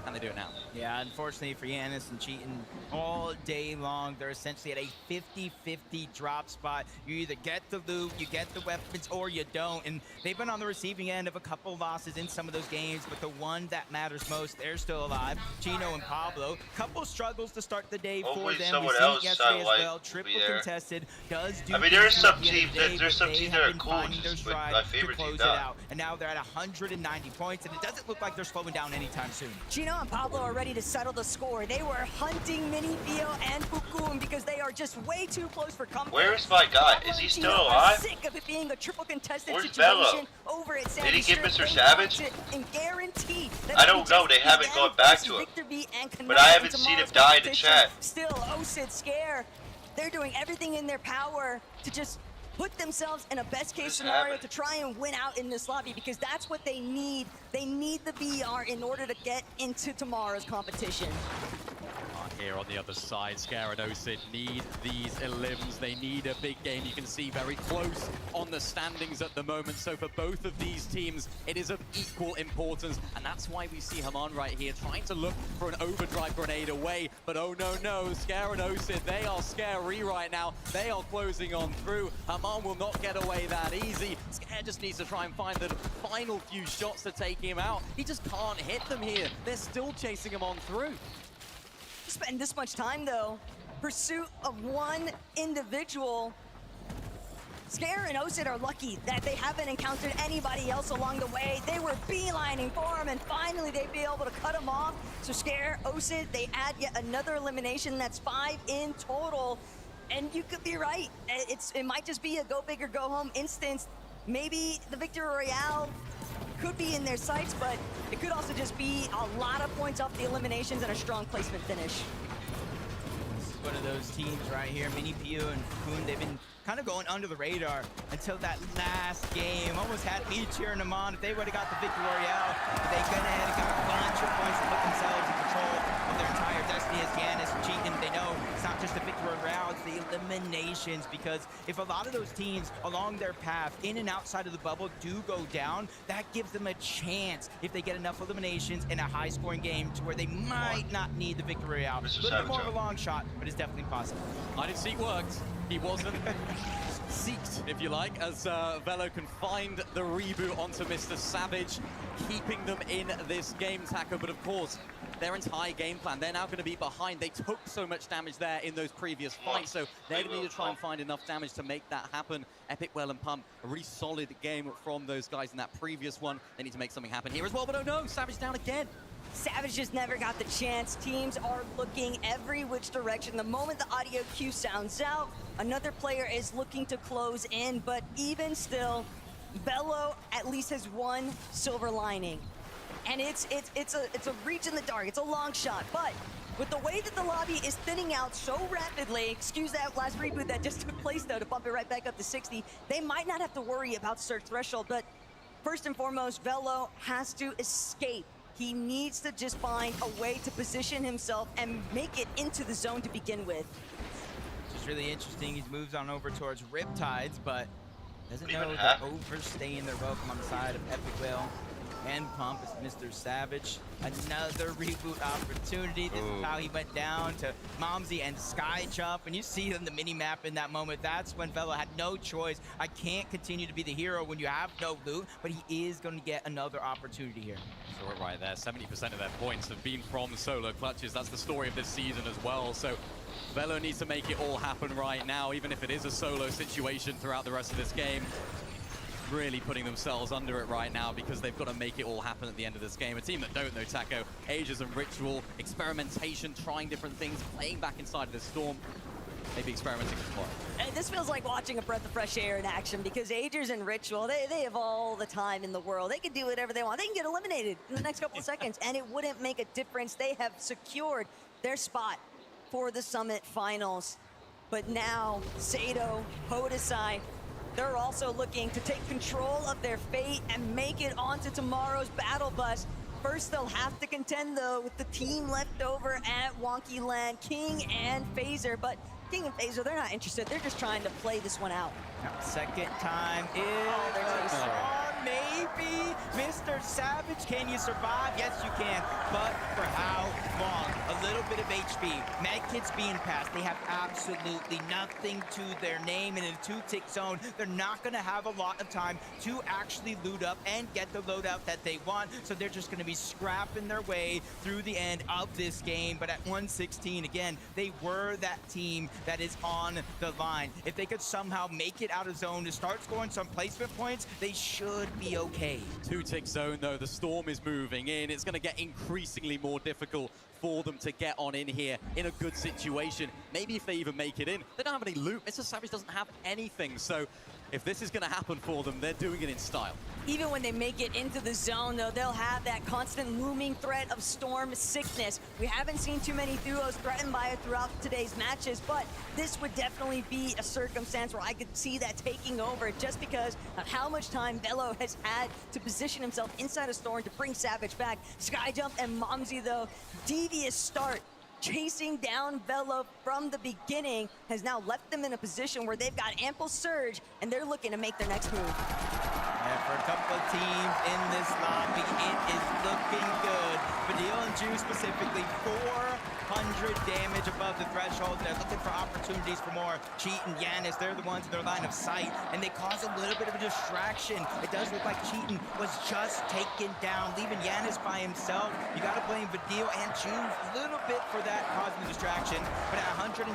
Speaker 8: Can they do it now?
Speaker 7: Yeah, unfortunately for Yanis and Cheatin, all day long, they're essentially at a 50-50 drop spot. You either get the loot, you get the weapons, or you don't. And they've been on the receiving end of a couple losses in some of those games, but the one that matters most, they're still alive. Chino and Pablo, couple struggles to start the day
Speaker 9: Hopefully
Speaker 7: for them.
Speaker 9: someone
Speaker 7: We've seen it
Speaker 9: else
Speaker 7: yesterday as
Speaker 9: like
Speaker 7: well.
Speaker 9: will
Speaker 7: Triple
Speaker 9: be there.
Speaker 7: contested, does do.
Speaker 9: I mean, there are some
Speaker 7: at the end
Speaker 9: teams
Speaker 7: of the day,
Speaker 9: there's some
Speaker 7: but
Speaker 9: teams
Speaker 7: they
Speaker 9: that
Speaker 7: have
Speaker 9: are
Speaker 7: been
Speaker 9: cool,
Speaker 7: finding their
Speaker 9: just with
Speaker 7: stride
Speaker 9: my favorite
Speaker 7: to
Speaker 9: team
Speaker 7: close it
Speaker 9: not.
Speaker 7: out. And now they're at 190 points, and it doesn't look like they're slowing down anytime soon.
Speaker 6: Chino and Pablo are ready to settle the score. They were hunting Mini Theo and Pukum because they are just way too close for comfort.
Speaker 9: Where is my guy?
Speaker 6: Pablo
Speaker 9: Is he
Speaker 6: and
Speaker 9: still
Speaker 6: Chino
Speaker 9: alive?
Speaker 6: are sick of it being a triple contested
Speaker 9: Where's
Speaker 6: situation
Speaker 9: Bello?
Speaker 6: over at
Speaker 9: Did
Speaker 6: Sandy
Speaker 9: he get
Speaker 6: Strip.
Speaker 9: Mr.
Speaker 6: They
Speaker 9: Savage?
Speaker 6: want it and guarantee that
Speaker 9: I don't know. They haven't gone back to him.
Speaker 6: Victor V and
Speaker 9: But I haven't seen him die in the chat.
Speaker 6: Still, Osid Scare, they're doing everything in their power to just put themselves in a best case scenario to try and win out in this lobby, because that's what they need. They need the BR in order to get into tomorrow's competition.
Speaker 8: Here on the other side, Scare and Osid need these elims. They need a big game. You can see very close on the standings at the moment. So for both of these teams, it is of equal importance. And that's why we see Haman right here trying to look for an overdrive grenade away. But oh no, Scare and Osid, they are scary right now. They are closing on through. Haman will not get away that easy. Scare just needs to try and find the final few shots to take him out. He just can't hit them here. They're still chasing him on through.
Speaker 6: Spend this much time though, pursuit of one individual. Scare and Osid are lucky that they haven't encountered anybody else along the way. They were beelining for him, and finally they'd be able to cut him off. So Scare, Osid, they add yet another elimination. That's 5 in total. And you could be right. It might just be a go big or go home instance. Maybe the Victory Royale could be in their sights, but it could also just be a lot of points off the eliminations and a strong placement finish.
Speaker 7: This is one of those teams right here. Mini Pio and Kun, they've been kind of going under the radar until that last game. Almost had me cheering them on. If they would have got the Victory Royale, they could have got a bunch of points to put themselves in control of their entire destiny as Yanis and Cheatin. They know it's not just the Victory Royale, it's the eliminations, because if a lot of those teams along their path, in and outside of the bubble, do go down, that gives them a chance if they get enough eliminations in a high-scoring game to where they might not need the Victory Royale. A little bit more of a long shot, but it's definitely possible.
Speaker 8: Hide and seek worked. He wasn't seeked, if you like, as Velo can find the reboot onto Mr. Savage, keeping them in this game, Taco. But of course, their entire game plan, they're now going to be behind. They took so much damage there in those previous fights, so they're going to need to try and find enough damage to make that happen. Epic, Well, and Pump, a really solid game from those guys in that previous one. They need to make something happen here as well, but oh no, Savage down again.
Speaker 6: Savage just never got the chance. Teams are looking every which direction. The moment the audio cue sounds out, another player is looking to close in, but even still, Velo at least has one silver lining. And it's a reach in the dark, it's a long shot, but with the way that the lobby is thinning out so rapidly, excuse that last reboot that just took place though to bump it right back up to 60, they might not have to worry about search threshold, but first and foremost, Velo has to escape. He needs to just find a way to position himself and make it into the zone to begin with.
Speaker 7: It's really interesting. He moves on over towards Riptides, but doesn't know they're overstaying their welcome on the side of Epic Whale and Pump. It's Mr. Savage. Another reboot opportunity. This is how he went down to Momsy and Skyjump. And you see on the mini-map in that moment, that's when Velo had no choice. I can't continue to be the hero when you have no loot, but he is going to get another opportunity here.
Speaker 8: Saw it right there. 70% of their points have been from solo clutches. That's the story of this season as well. So Velo needs to make it all happen right now, even if it is a solo situation throughout the rest of this game. Really putting themselves under it right now because they've got to make it all happen at the end of this game. A team that don't know Taco, Ages and Ritual, experimentation, trying different things, playing back inside of the storm, maybe experimenting tomorrow.
Speaker 6: And this feels like watching a breath of fresh air in action because Agers and Ritual, they have all the time in the world. They can do whatever they want. They can get eliminated in the next couple of seconds and it wouldn't make a difference. They have secured their spot for the Summit Finals. But now, Sado, Hodesai, they're also looking to take control of their fate and make it onto tomorrow's battle bus. First, they'll have to contend, though, with the team left over at Wonky Land, King and Phaser. But King and Phaser, they're not interested. They're just trying to play this one out.
Speaker 7: Second time is maybe be Mr. Savage. Can you survive? Yes, you can, but for how long? A little bit of HP. Medkits being passed. They have absolutely nothing to their name. In a 2-tick zone, they're not going to have a lot of time to actually loot up and get the loadout that they want, so they're just going to be scrapping their way through the end of this game. But at 116, again, they were that team that is on the line. If they could somehow make it out of zone to start scoring some placement points, they should be okay.
Speaker 8: 2-tick zone though, the Storm is moving in. It's going to get increasingly more difficult for them to get on in here in a good situation. Maybe if they even make it in. They don't have any loot. Mr. Savage doesn't have anything. So if this is going to happen for them, they're doing it in style.
Speaker 6: Even when they make it into the zone, though, they'll have that constant looming threat of Storm sickness. We haven't seen too many duos threatened by it throughout today's matches, but this would definitely be a circumstance where I could see that taking over just because of how much time Velo has had to position himself inside of Storm to bring Savage back. Skyjump and Momsy, though, devious start. Chasing down Velo from the beginning has now left them in a position where they've got ample surge and they're looking to make their next move.
Speaker 7: And for a couple of teams in this lobby, it is looking good. Fadil and Juice specifically, 400 damage above the threshold. They're looking for opportunities for more. Cheat and Yanis, they're the ones in their line of sight, and they cause a little bit of a distraction. It does look like Cheatin was just taken down, leaving Yanis by himself. You got to blame Fadil and Juice a little bit for that causing the distraction. But at 122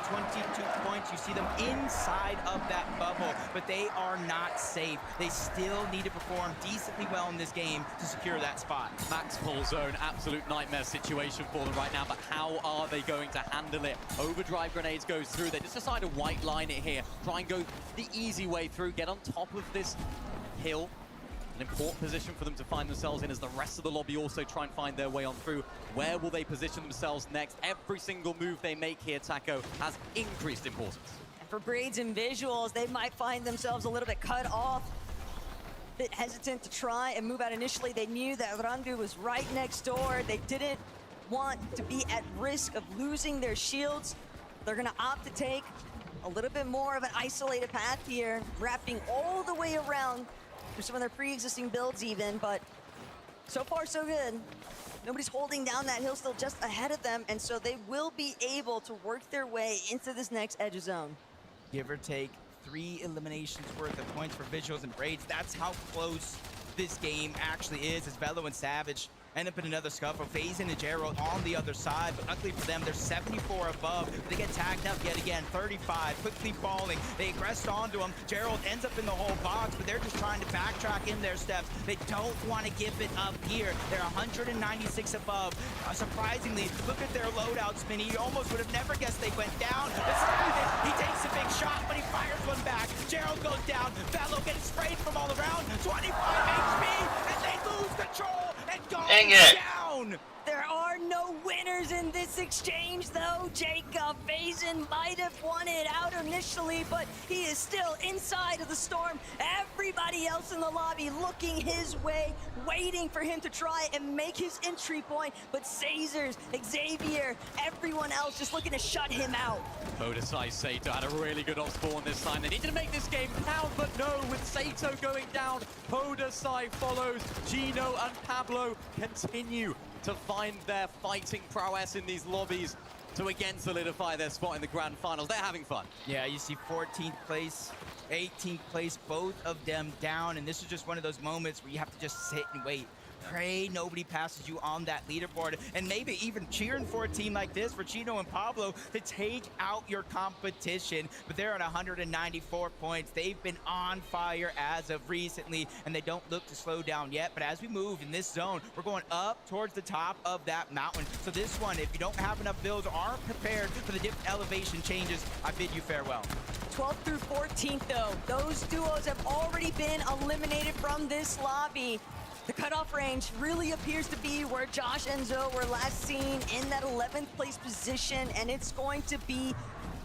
Speaker 7: points, you see them inside of that bubble, but they are not safe. They still need to perform decently well in this game to secure that spot.
Speaker 8: Max full zone, absolute nightmare situation for them right now, but how are they going to handle it? Overdrive grenades goes through. They just decide to white line it here, try and go the easy way through, get on top of this hill. An important position for them to find themselves in as the rest of the lobby also try and find their way on through. Where will they position themselves next? Every single move they make here, Taco, has increased importance.
Speaker 6: And for Braids and Visuals, they might find themselves a little bit cut off. Bit hesitant to try and move out initially. They knew that Randu was right next door. They didn't want to be at risk of losing their shields. They're gonna opt to take a little bit more of an isolated path here, wrapping all the way around through some of their pre-existing builds even, but so far so good. Nobody's holding down that hill, still just ahead of them, and so they will be able to work their way into this next edge of zone.
Speaker 7: Give or take 3 eliminations worth of points for Visuals and Braids. That's how close this game actually is, as Velo and Savage end up in another scuffle. FaZe and Gerald on the other side, but luckily for them, they're 74 above. They get tagged up yet again, 35, quickly falling. They aggressed onto him. Gerald ends up in the whole box, but they're just trying to backtrack in their steps. They don't want to give it up here. They're 196 above. Surprisingly, look at their loadout, Spinny. You almost would have never guessed they went down. He takes a big shot, but he fires one back. Gerald goes down. Velo getting sprayed from all around. 25 HP, and they lose control and go down.
Speaker 6: There are no winners in this exchange, though, Jacob. Faison might have won it out initially, but he is still inside of the Storm. Everybody else in the lobby looking his way, waiting for him to try and make his entry point. But Cazers, Xavier, everyone else just looking to shut him out.
Speaker 8: Odesai Sato had a really good off spawn this time. They needed to make this game count, but no, with Sato going down, Odesai follows. Gino and Pablo continue to find their fighting prowess in these lobbies to again solidify their spot in the grand finals. They're having fun.
Speaker 7: Yeah, you see 14th place, 18th place, both of them down, and this is just one of those moments where you have to just sit and wait. Pray nobody passes you on that leaderboard, and maybe even cheering for a team like this, for Chino and Pablo, to take out your competition. But they're at 194 points. They've been on fire as of recently, and they don't look to slow down yet. But as we move in this zone, we're going up towards the top of that mountain. So this one, if you don't have enough builds or aren't prepared for the different elevation changes, I bid you farewell.
Speaker 6: 12th through 14th, though, those duos have already been eliminated from this lobby. The cutoff range really appears to be where Josh and Zoe were last seen, in that 11th place position, and it's going to be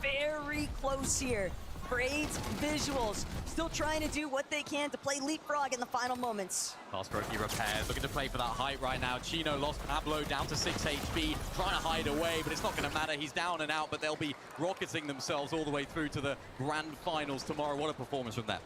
Speaker 6: very close here. Braids, Visuals, still trying to do what they can to play leapfrog in the final moments.
Speaker 8: Fast Brokey repairs, looking to play for that height right now. Chino lost Pablo down to 6 HP, trying to hide away, but it's not going to matter. He's down and out, but they'll be rocketing themselves all the way through to the grand finals tomorrow. What a performance from them.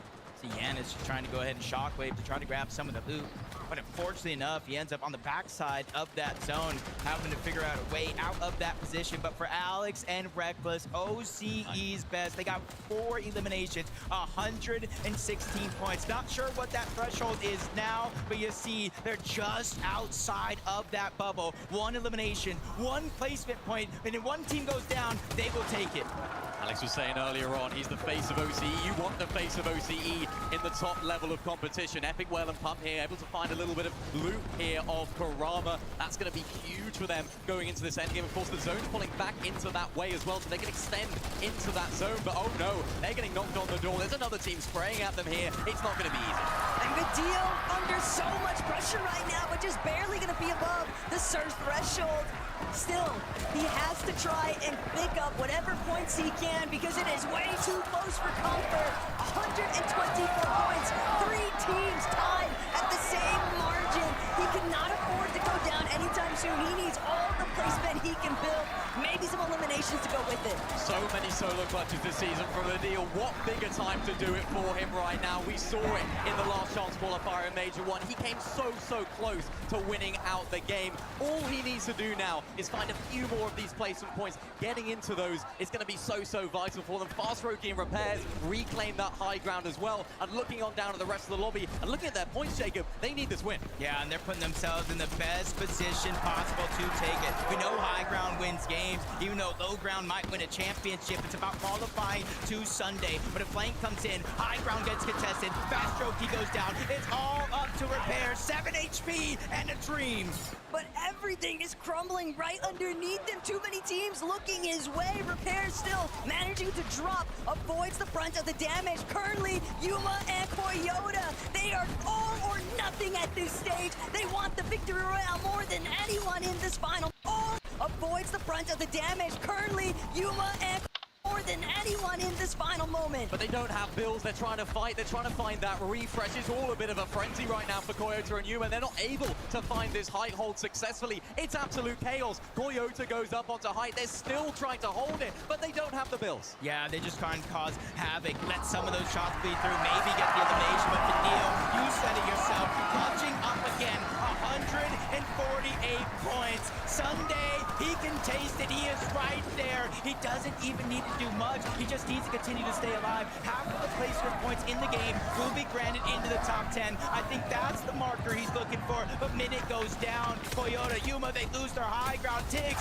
Speaker 7: Yannis just trying to go ahead and shockwave to try to grab some of the loot. But unfortunately enough, he ends up on the backside of that zone, having to figure out a way out of that position. But for Alex and Reckless, OCE's best. They got 4 eliminations, 116 points. Not sure what that threshold is now, but you see they're just outside of that bubble. 1 elimination, 1 placement point, and if one team goes down, they will take it.
Speaker 8: Alex was saying earlier on, he's the face of OCE. You want the face of OCE in the top level of competition. Epic Well and Pump here, able to find a little bit of loot here of Karama. That's going to be huge for them going into this endgame. Of course, the zone's pulling back into that way as well, so they can extend into that zone. But oh no, they're getting knocked on the door. There's another team spraying at them here. It's not going to be easy.
Speaker 6: And Badil under so much pressure right now, but just barely going to be above the surge threshold. Still, he has to try and pick up whatever points he can because it is way too close for comfort. 124 points, 3 teams tied at the same margin. He cannot afford to go down anytime soon. He needs all the placement he can build, maybe some eliminations to go with it.
Speaker 8: So many solo clutches this season from Badil. What bigger time to do it for him right now? We saw it in the last chance qualifier in Major 1. He came so close to winning out the game. All he needs to do now is find a few more of these placement points. Getting into those is going to be so vital for them. Fast Roki and Repairs reclaim that high ground as well. And looking on down at the rest of the lobby and looking at their points, Jacob, they need this win.
Speaker 7: Yeah, and they're putting themselves in the best position possible to take it. We know high ground wins games, even though low ground might win a championship. It's about qualifying to Sunday. But if Flank comes in, high ground gets contested, Fast Roki goes down. It's all up to Repairs, 7 HP and a dream.
Speaker 6: But everything is crumbling right underneath him. Too many teams looking his way. Repairs still managing to drop, avoids the brunt of the damage. Currently, Yuma and Koyota, they are all or nothing at this stage. They want the victory royale more than anyone in this final. All avoids the brunt of the damage. Currently, Yuma and more than anyone in this final moment.
Speaker 8: But they don't have bills. They're trying to fight. They're trying to find that refresh. It's all a bit of a frenzy right now for Koyota and Yuma. They're not able to find this height hold successfully. It's absolute chaos. Koyota goes up onto height. They're still trying to hold it, but they don't have the bills.
Speaker 7: Yeah, they just trying to cause havoc. Let some of those shots bleed through. Maybe get the elimination, but Badil, you said it yourself. Clutching up again. 148 points. Sunday, he can taste it. He is right there. He doesn't even need to do much. He just needs to continue to stay alive. Half of the placement points in the game will be granted into the top 10. I think that's the marker he's looking for. But minute goes down. Koyota, Yuma, they lose their high ground. Tiggs.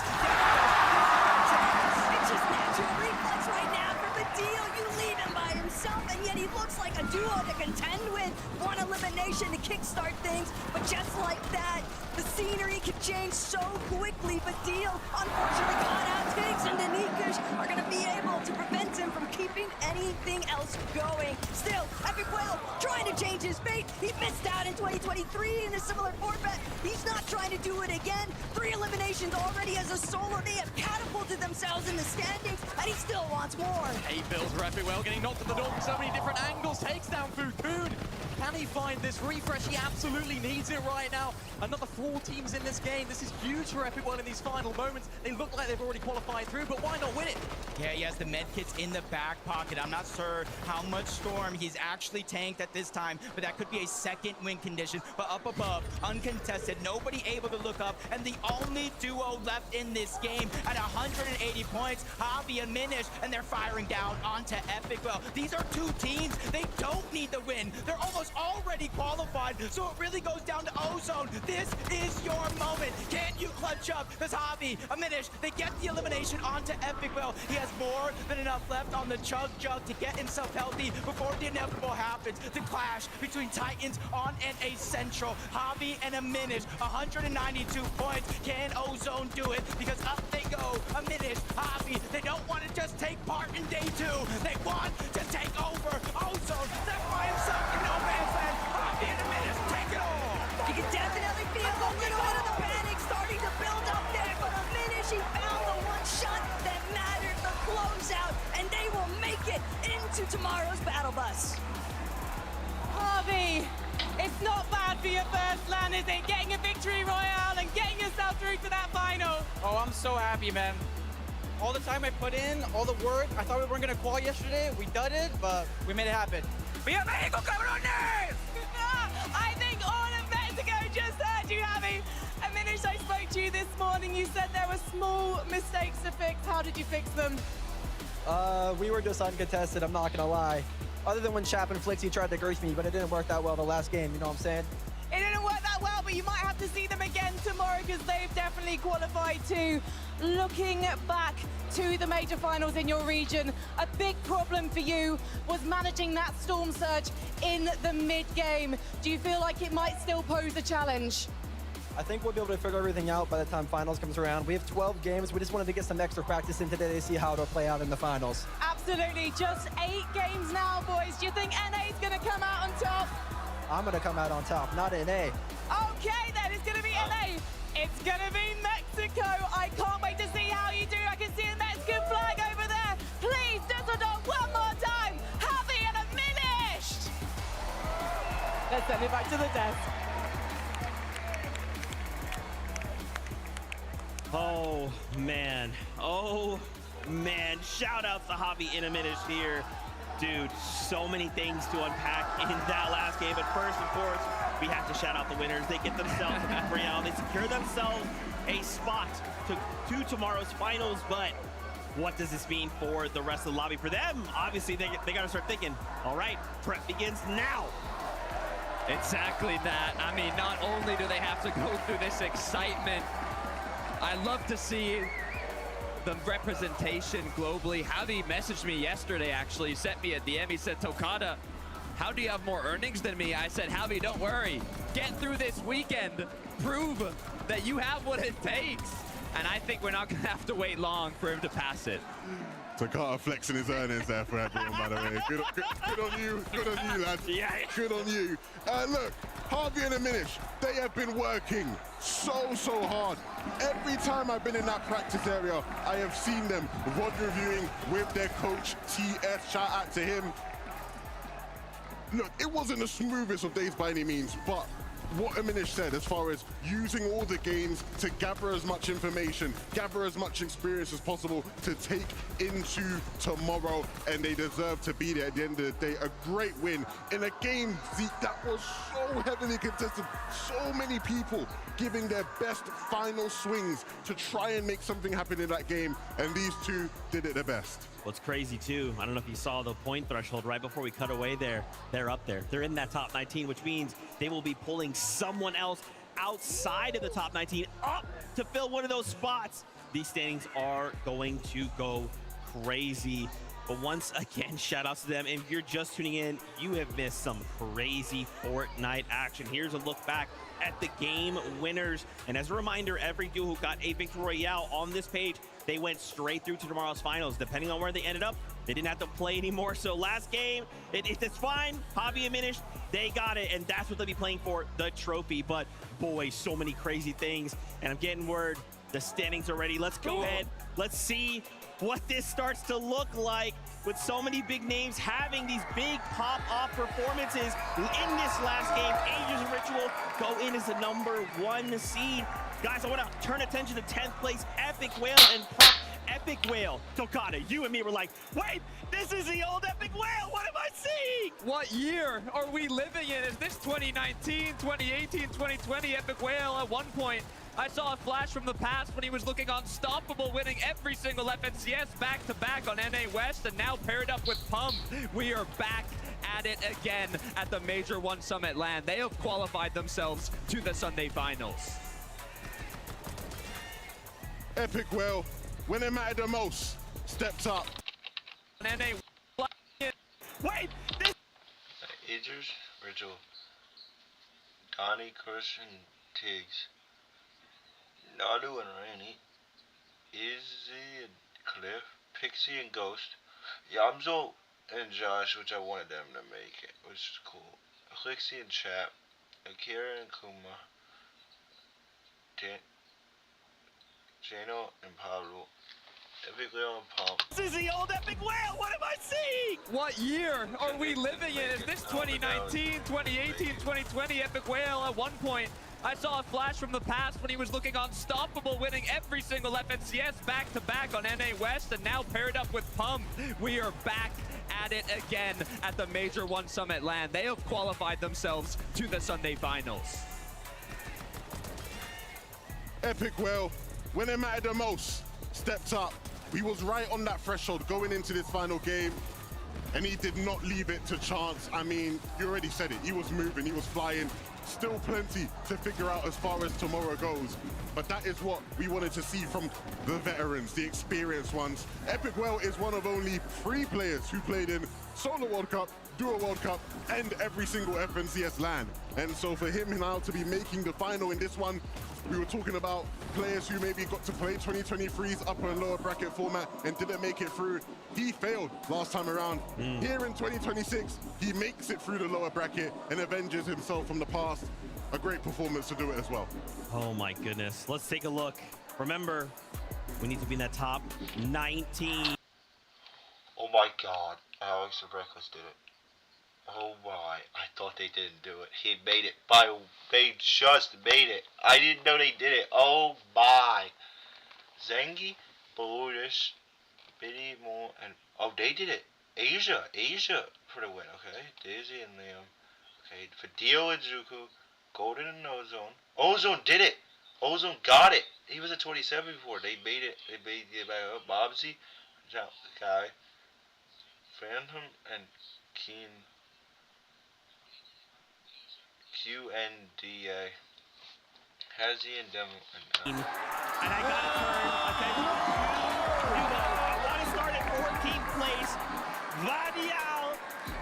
Speaker 6: It's just natural reflex right now for Badil. You leave him by himself, and yet he looks like a duo to contend with. 1 elimination to kickstart things, but just like that, the scenery can change so quickly. Badil, unfortunately, caught out. Tiggs and Danikush are going to be able to prevent him from keeping anything else going. Still, Epic Well trying to change his fate. He missed out in 2023 in a similar format. He's not trying to do it again. 3 eliminations already as a solo. They have catapulted themselves in the standings, and he still wants more.
Speaker 8: 8 bills for Epic Well, getting knocked at the door from so many different angles. Takes down Fukun. Can he find this refresh? He absolutely needs it right now. Another 4 teams in this game. This is huge for Epic Well in these final moments. They look like they've already qualified through, but why not win it?
Speaker 7: Yeah, he has the med kits in the back pocket. I'm not sure how much Storm he's actually tanked at this time, but that could be a second win condition. But up above, uncontested, nobody able to look up, and the only duo left in this game at 180 points, Javi and Minish, and they're firing down onto Epic Well. These are 2 teams. They don't need the win. They're almost already qualified, so it really goes down to Ozone. This is your moment. Can you clutch up? Because Javi, Minish, they get the elimination onto Epic Well. He has more than enough left on the Chug Jug to get himself healthy before the inevitable happens. The clash between Titans on an Essential. Javi and Minish, 192 points. Can Ozone do it? Because up they go. Minish, Javi, they don't want to just take part in day 2. They want to take over. Ozone left by himself in no man's land. Javi and Minish, take it all.
Speaker 6: You can definitely feel a little bit of the panic starting to build up there, but Minish, he found the one shot that mattered, the closeout, and they will make it into tomorrow's battle bus.
Speaker 2: Harvey, it's not bad for your first LAN, is it? Getting a victory royale and getting yourself through to that final.
Speaker 5: Oh, I'm so happy, man. All the time I put in, all the work, I thought we weren't going to qual yesterday. We did it, but we made it happen.
Speaker 14: ¡Viva México, cabrones!
Speaker 2: I think all of Mexico just heard you, Javi. And Minish, I spoke to you this morning. You said there were small mistakes to fix. How did you fix them?
Speaker 13: We were just uncontested, I'm not gonna lie. Other than when Chap and Flixie tried to grief me, but it didn't work that well the last game, you know what I'm saying?
Speaker 2: It didn't work that well, but you might have to see them again tomorrow because they've definitely qualified too. Looking back to the major finals in your region, a big problem for you was managing that storm surge in the mid-game. Do you feel like it might still pose a challenge?
Speaker 13: I think we'll be able to figure everything out by the time finals comes around. We have 12 games. We just wanted to get some extra practice in today to see how it'll play out in the finals.
Speaker 2: Absolutely. Just 8 games now, boys. Do you think NA's going to come out on top?
Speaker 13: I'm going to come out on top, not NA.
Speaker 2: Okay, then. It's going to be NA. It's going to be Mexico. I can't wait to see how you do. I can see a Mexican flag over there. Please, Dusseldorf, one more time. Javi and a Minish.
Speaker 13: Let's send it back to the desk.
Speaker 14: Oh, man. Oh, man. Shout out to Javi and a Minish here. Dude, so many things to unpack in that last game. But first, of course, we have to shout out the winners. They get themselves a victory out. They secure themselves a spot to tomorrow's finals. But what does this mean for the rest of the lobby? For them, obviously, they got to start thinking, all right, prep begins now.
Speaker 8: Exactly that. I mean, not only do they have to go through this excitement, I love to see the representation globally. Javi messaged me yesterday, actually, sent me a DM. He said, Tokata, how do you have more earnings than me? I said, Javi, don't worry. Get through this weekend. Prove that you have what it takes. And I think we're not going to have to wait long for him to pass it.
Speaker 4: Tokata flexing his earnings there for everyone, by the way. Good on you, lad.
Speaker 14: Yeah.
Speaker 4: Good on you. Look, Javi and a Minish, they have been working so hard. Every time I've been in that practice area, I have seen them VOD reviewing with their coach, TS. Shout out to him. Look, it wasn't the smoothest of days by any means, but what Aminish said as far as using all the games to gather as much information, gather as much experience as possible to take into tomorrow, and they deserve to be there at the end of the day. A great win in a game, Zeke, that was so heavily contested. So many people giving their best final swings to try and make something happen in that game, and these two did it the best.
Speaker 14: What's crazy too, I don't know if you saw the point threshold right before we cut away there. They're up there. They're in that top 19, which means they will be pulling someone else outside of the top 19 up to fill one of those spots. These standings are going to go crazy. But once again, shout outs to them. And if you're just tuning in, you have missed some crazy Fortnite action. Here's a look back at the game winners. And as a reminder, every duo who got a Victory Royale on this page, they went straight through to tomorrow's finals. Depending on where they ended up, they didn't have to play anymore. So last game, it's fine. Javi and Minish, they got it. And that's what they'll be playing for, the trophy. But boy, so many crazy things. And I'm getting word, the standings are ready. Let's go ahead. Let's see what this starts to look like with so many big names having these big pop-off performances in this last game. Aegis and Ritual go in as the #1 seed. Guys, I want to turn attention to 10th place Epic Whale and Pup. Epic Whale, Tokata, you and me were like, wait, this is the old Epic Whale. What am I seeing?
Speaker 8: What year are we living in? Is this 2019, 2018, 2020? Epic Whale at one point, I saw a flash from the past when he was looking unstoppable, winning every single FNCS back-to-back on NA West, and now paired up with Pump. We are back at it again at the Major One Summit LAN. They have qualified themselves to the Sunday Finals.
Speaker 4: Epic Whale, when it mattered the most, stepped up.
Speaker 8: NA.
Speaker 14: Wait, this.
Speaker 9: Aegis, Ritual, Donnie, Chris, and Tiggs. Nalu and Randy, Izzy and Cliff, Pixie and Ghost, Yamzo and Josh, which I wanted them to make it, which is cool. Lixie and Chap, Akira and Kuma, Jano and Pablo, Epic Whale and Pump.
Speaker 14: This is the old Epic Whale. What am I seeing?
Speaker 8: What year are we living in? Is this 2019, 2018, 2020? Epic Whale at one point, I saw a flash from the past when he was looking unstoppable, winning every single FNCS back-to-back on NA West, and now paired up with Pump. We are back at it again at the Major One Summit LAN. They have qualified themselves to the Sunday Finals.
Speaker 4: Epic Well, when it mattered the most, stepped up. He was right on that threshold going into this final game, and he did not leave it to chance. I mean, you already said it. He was moving, he was flying. Still plenty to figure out as far as tomorrow goes. But that is what we wanted to see from the veterans, the experienced ones. Epic Well is one of only 3 players who played in Solo World Cup, Duo World Cup, and every single FNCS LAN. And so for him now to be making the final in this one, we were talking about players who maybe got to play 2023's upper and lower bracket format and didn't make it through. He failed last time around. Here in 2026, he makes it through the lower bracket and avenges himself from the past. A great performance to do it as well.
Speaker 14: Oh my goodness. Let's take a look. Remember, we need to be in that top 19.
Speaker 9: Oh my god, Alex and Reckless did it. Oh my, I thought they didn't do it. He made it they just made it. I didn't know they did it. Oh my. Zengi, Baludis, Biddy, Moore, and oh, they did it. Asia for the win, okay? Daisy and Liam. Okay, for Dio and Zuko, Golden and Ozone. Ozone did it. Ozone got it. He was at 27 before. They made it. They made it back up. Bobsy, Guy, Phantom, and Keen. QNDA. Hazy and Demo.
Speaker 14: And I gotta turn attention. I want to start at 14th place. Vadial,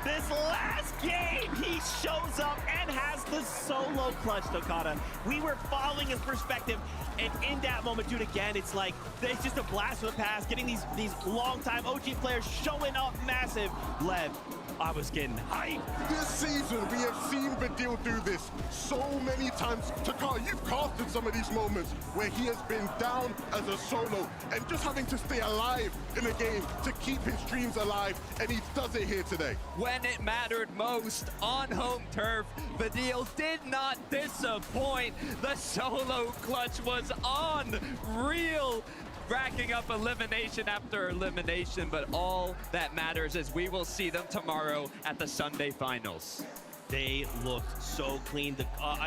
Speaker 14: this last game, he shows up and has the solo clutch, Tokata. We were following his perspective, and in that moment, dude, again, it's like, it's just a blast from the past, getting these long-time OG players showing up massive. Lev, I was getting hyped.
Speaker 4: This season, we have seen Vidil do this so many times. Takar, you've casted some of these moments where he has been down as a solo and just having to stay alive in a game to keep his dreams alive, and he does it here today.
Speaker 8: When it mattered most on home turf, Vidil did not disappoint. The solo clutch was unreal, racking up elimination after elimination, but all that matters is we will see them tomorrow at the Sunday Finals.
Speaker 14: They looked so clean.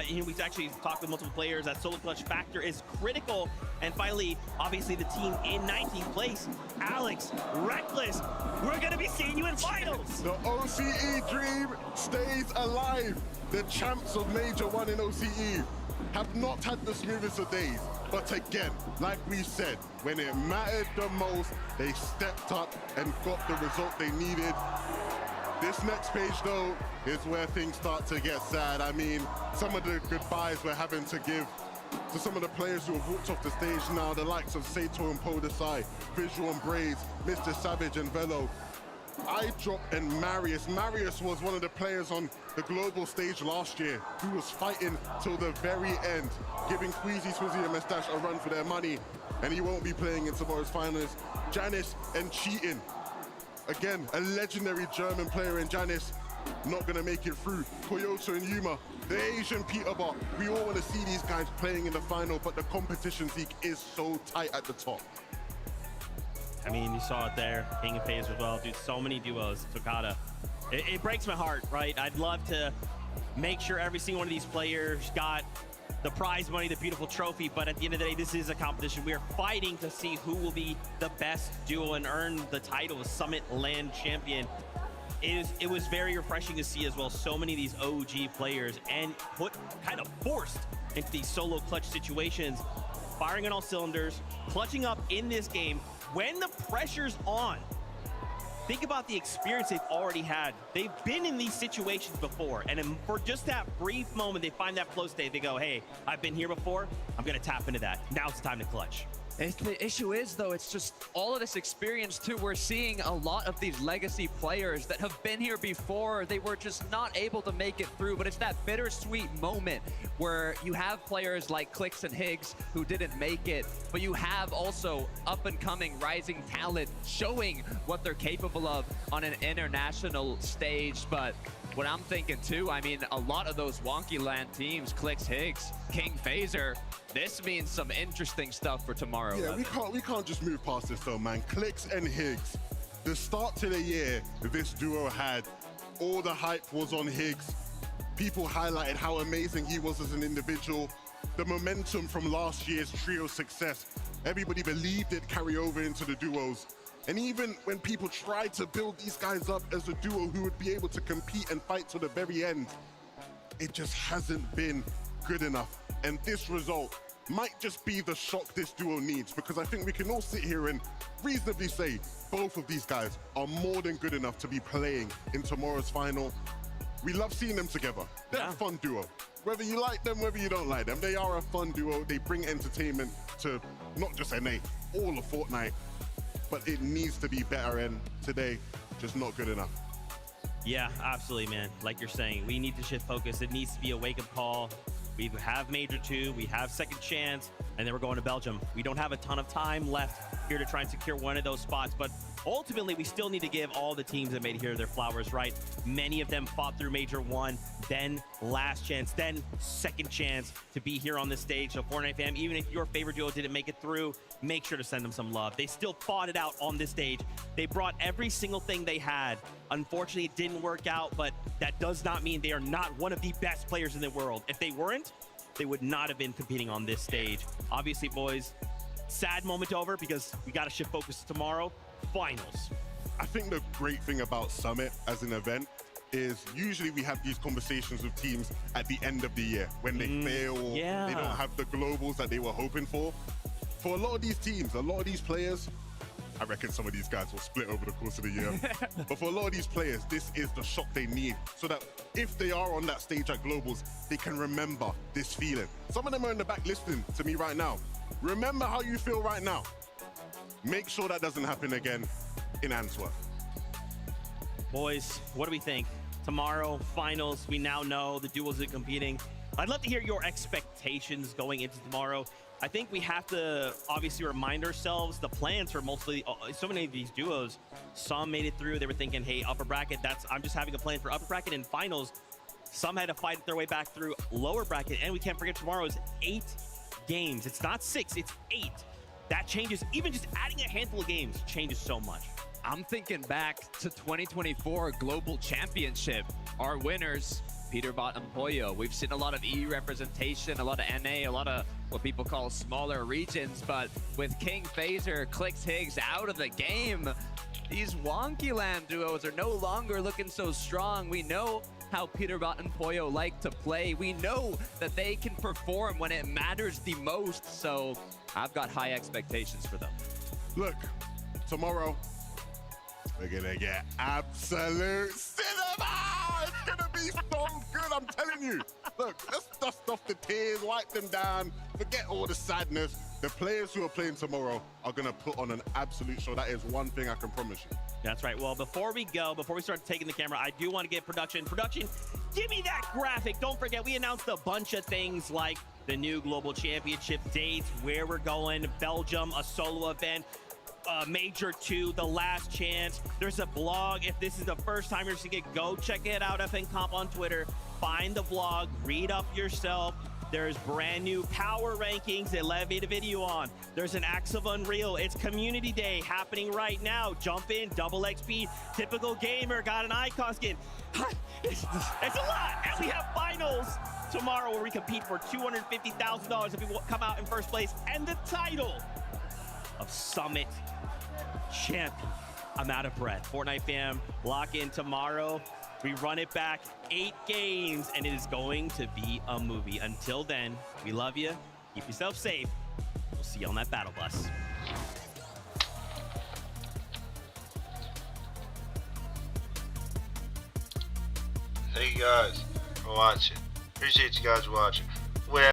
Speaker 14: We've actually talked with multiple players. That solo clutch factor is critical. And finally, obviously, the team in 19th place, Alex, Reckless, we're going to be seeing you in finals.
Speaker 4: The OCE dream stays alive. The champs of Major 1 in OCE have not had the smoothest of days. But again, like we said, when it mattered the most, they stepped up and got the result they needed. This next page, though, is where things start to get sad. I mean, some of the goodbyes we're having to give to some of the players who have walked off the stage now, the likes of Sato and Podesai, Visual and Braids, Mr. Savage and Velo, iDrop and Marius. Marius was one of the players on the global stage last year who was fighting till the very end, giving Queasy, Swizzy and Mestache a run for their money, and he won't be playing in tomorrow's finals. Janice and Cheating. Again, a legendary German player in Janice, not gonna make it through. Koyoto and Yuma, the Asian Peterbot. We all wanna see these guys playing in the final, but the competition, Zeke, is so tight at the top.
Speaker 14: I mean, you saw it there, King and FaZe as well. Dude, so many duos, Tokata. It breaks my heart, right? I'd love to make sure every single one of these players got the prize money, the beautiful trophy, but at the end of the day, this is a competition. We are fighting to see who will be the best duo and earn the title of Summit LAN champion. It was very refreshing to see as well so many of these OG players and kind of forced into these solo clutch situations, firing on all cylinders, clutching up in this game when the pressure's on. Think about the experience they've already had. They've been in these situations before, and for just that brief moment, they find that flow state. They go, hey, I've been here before. I'm gonna tap into that. Now it's time to clutch.
Speaker 8: The issue is, though, it's just all of this experience, too. We're seeing a lot of these legacy players that have been here before. They were just not able to make it through, but it's that bittersweet moment where you have players like Clix and Higgs who didn't make it, but you have also up-and-coming rising talent showing what they're capable of on an international stage. But
Speaker 10: what I'm thinking too, I mean, a lot of those wonky land teams, Clix, Higgs, King Phaser, this means some interesting stuff for tomorrow.
Speaker 4: Yeah, we can't just move past this though, man. Clix and Higgs, the start to the year this duo had, all the hype was on Higgs. People highlighted how amazing he was as an individual. The momentum from last year's trio success, everybody believed it carry over into the duos. And even when people tried to build these guys up as a duo who would be able to compete and fight to the very end, it just hasn't been good enough. And this result might just be the shock this duo needs, because I think we can all sit here and reasonably say both of these guys are more than good enough to be playing in tomorrow's final. We love seeing them together. They're a fun duo. Whether you like them, whether you don't like them, they are a fun duo. They bring entertainment to not just NA, all of Fortnite. But it needs to be better, and today, just not good enough.
Speaker 14: Yeah, absolutely, man. Like you're saying, we need to shift focus. It needs to be a wake-up call. We have Major 2, we have Second Chance, and then we're going to Belgium. We don't have a ton of time left here to try and secure one of those spots, but ultimately, we still need to give all the teams that made it here their flowers, right? Many of them fought through Major 1, then Last Chance, then Second Chance to be here on this stage. So Fortnite fam, even if your favorite duo didn't make it through, make sure to send them some love. They still fought it out on this stage. They brought every single thing they had. Unfortunately, it didn't work out, but that does not mean they are not one of the best players in the world. If they weren't, they would not have been competing on this stage. Obviously, boys, sad moment over because we got to shift focus to tomorrow. Finals.
Speaker 4: I think the great thing about Summit as an event is usually we have these conversations with teams at the end of the year when they fail or they don't have the globals that they were hoping for. For a lot of these teams, a lot of these players, I reckon some of these guys will split over the course of the year. But for a lot of these players, this is the shock they need so that if they are on that stage at globals, they can remember this feeling. Some of them are in the back listening to me right now. Remember how you feel right now. Make sure that doesn't happen again in Antwerp.
Speaker 14: Boys, what do we think? Tomorrow, finals, we now know the duos are competing. I'd love to hear your expectations going into tomorrow. I think we have to obviously remind ourselves the plans for mostly so many of these duos. Some made it through. They were thinking, hey, upper bracket, I'm just having a plan for upper bracket and finals. Some had to fight their way back through lower bracket. And we can't forget tomorrow is 8 games. It's not 6, it's 8. That changes, even just adding a handful of games changes so much.
Speaker 10: I'm thinking back to 2024 Global Championship. Our winners, Peterbot and Pollo. We've seen a lot of EU representation, a lot of NA, a lot of what people call smaller regions, but with King Phaser, Clix Higgs out of the game, these wonky land duos are no longer looking so strong. We know how Peterbot and Pollo like to play. We know that they can perform when it matters the most, so I've got high expectations for them.
Speaker 4: Look, tomorrow, we're gonna get absolute cinema! It's gonna be so good, I'm telling you. Look, let's dust off the tears, wipe them down, forget all the sadness. The players who are playing tomorrow are gonna put on an absolute show. That is one thing I can promise you.
Speaker 14: That's right. Well, before we start taking the camera, I do want to get production, give me that graphic. Don't forget, we announced a bunch of things like the new Global Championship dates, where we're going, Belgium, a solo event, Major 2, The Last Chance. There's a blog. If this is the first time you're seeing it, go check it out, FN Comp on Twitter. Find the blog, read up yourself. There's brand new power rankings that Lev made a video on. There's an Acts of Unreal. It's Community Day happening right now. Jump in, double XP, typical gamer, got an icon skin. It's a lot. And we have finals tomorrow where we compete for $250,000 if we come out in first place and the title of Summit Champion. I'm out of breath. Fortnite fam, lock in tomorrow. We run it back 8 games, and it is going to be a movie. Until then, we love you. Keep yourself safe. We'll see you on that battle bus.
Speaker 9: Thank you guys for watching. Appreciate you guys watching.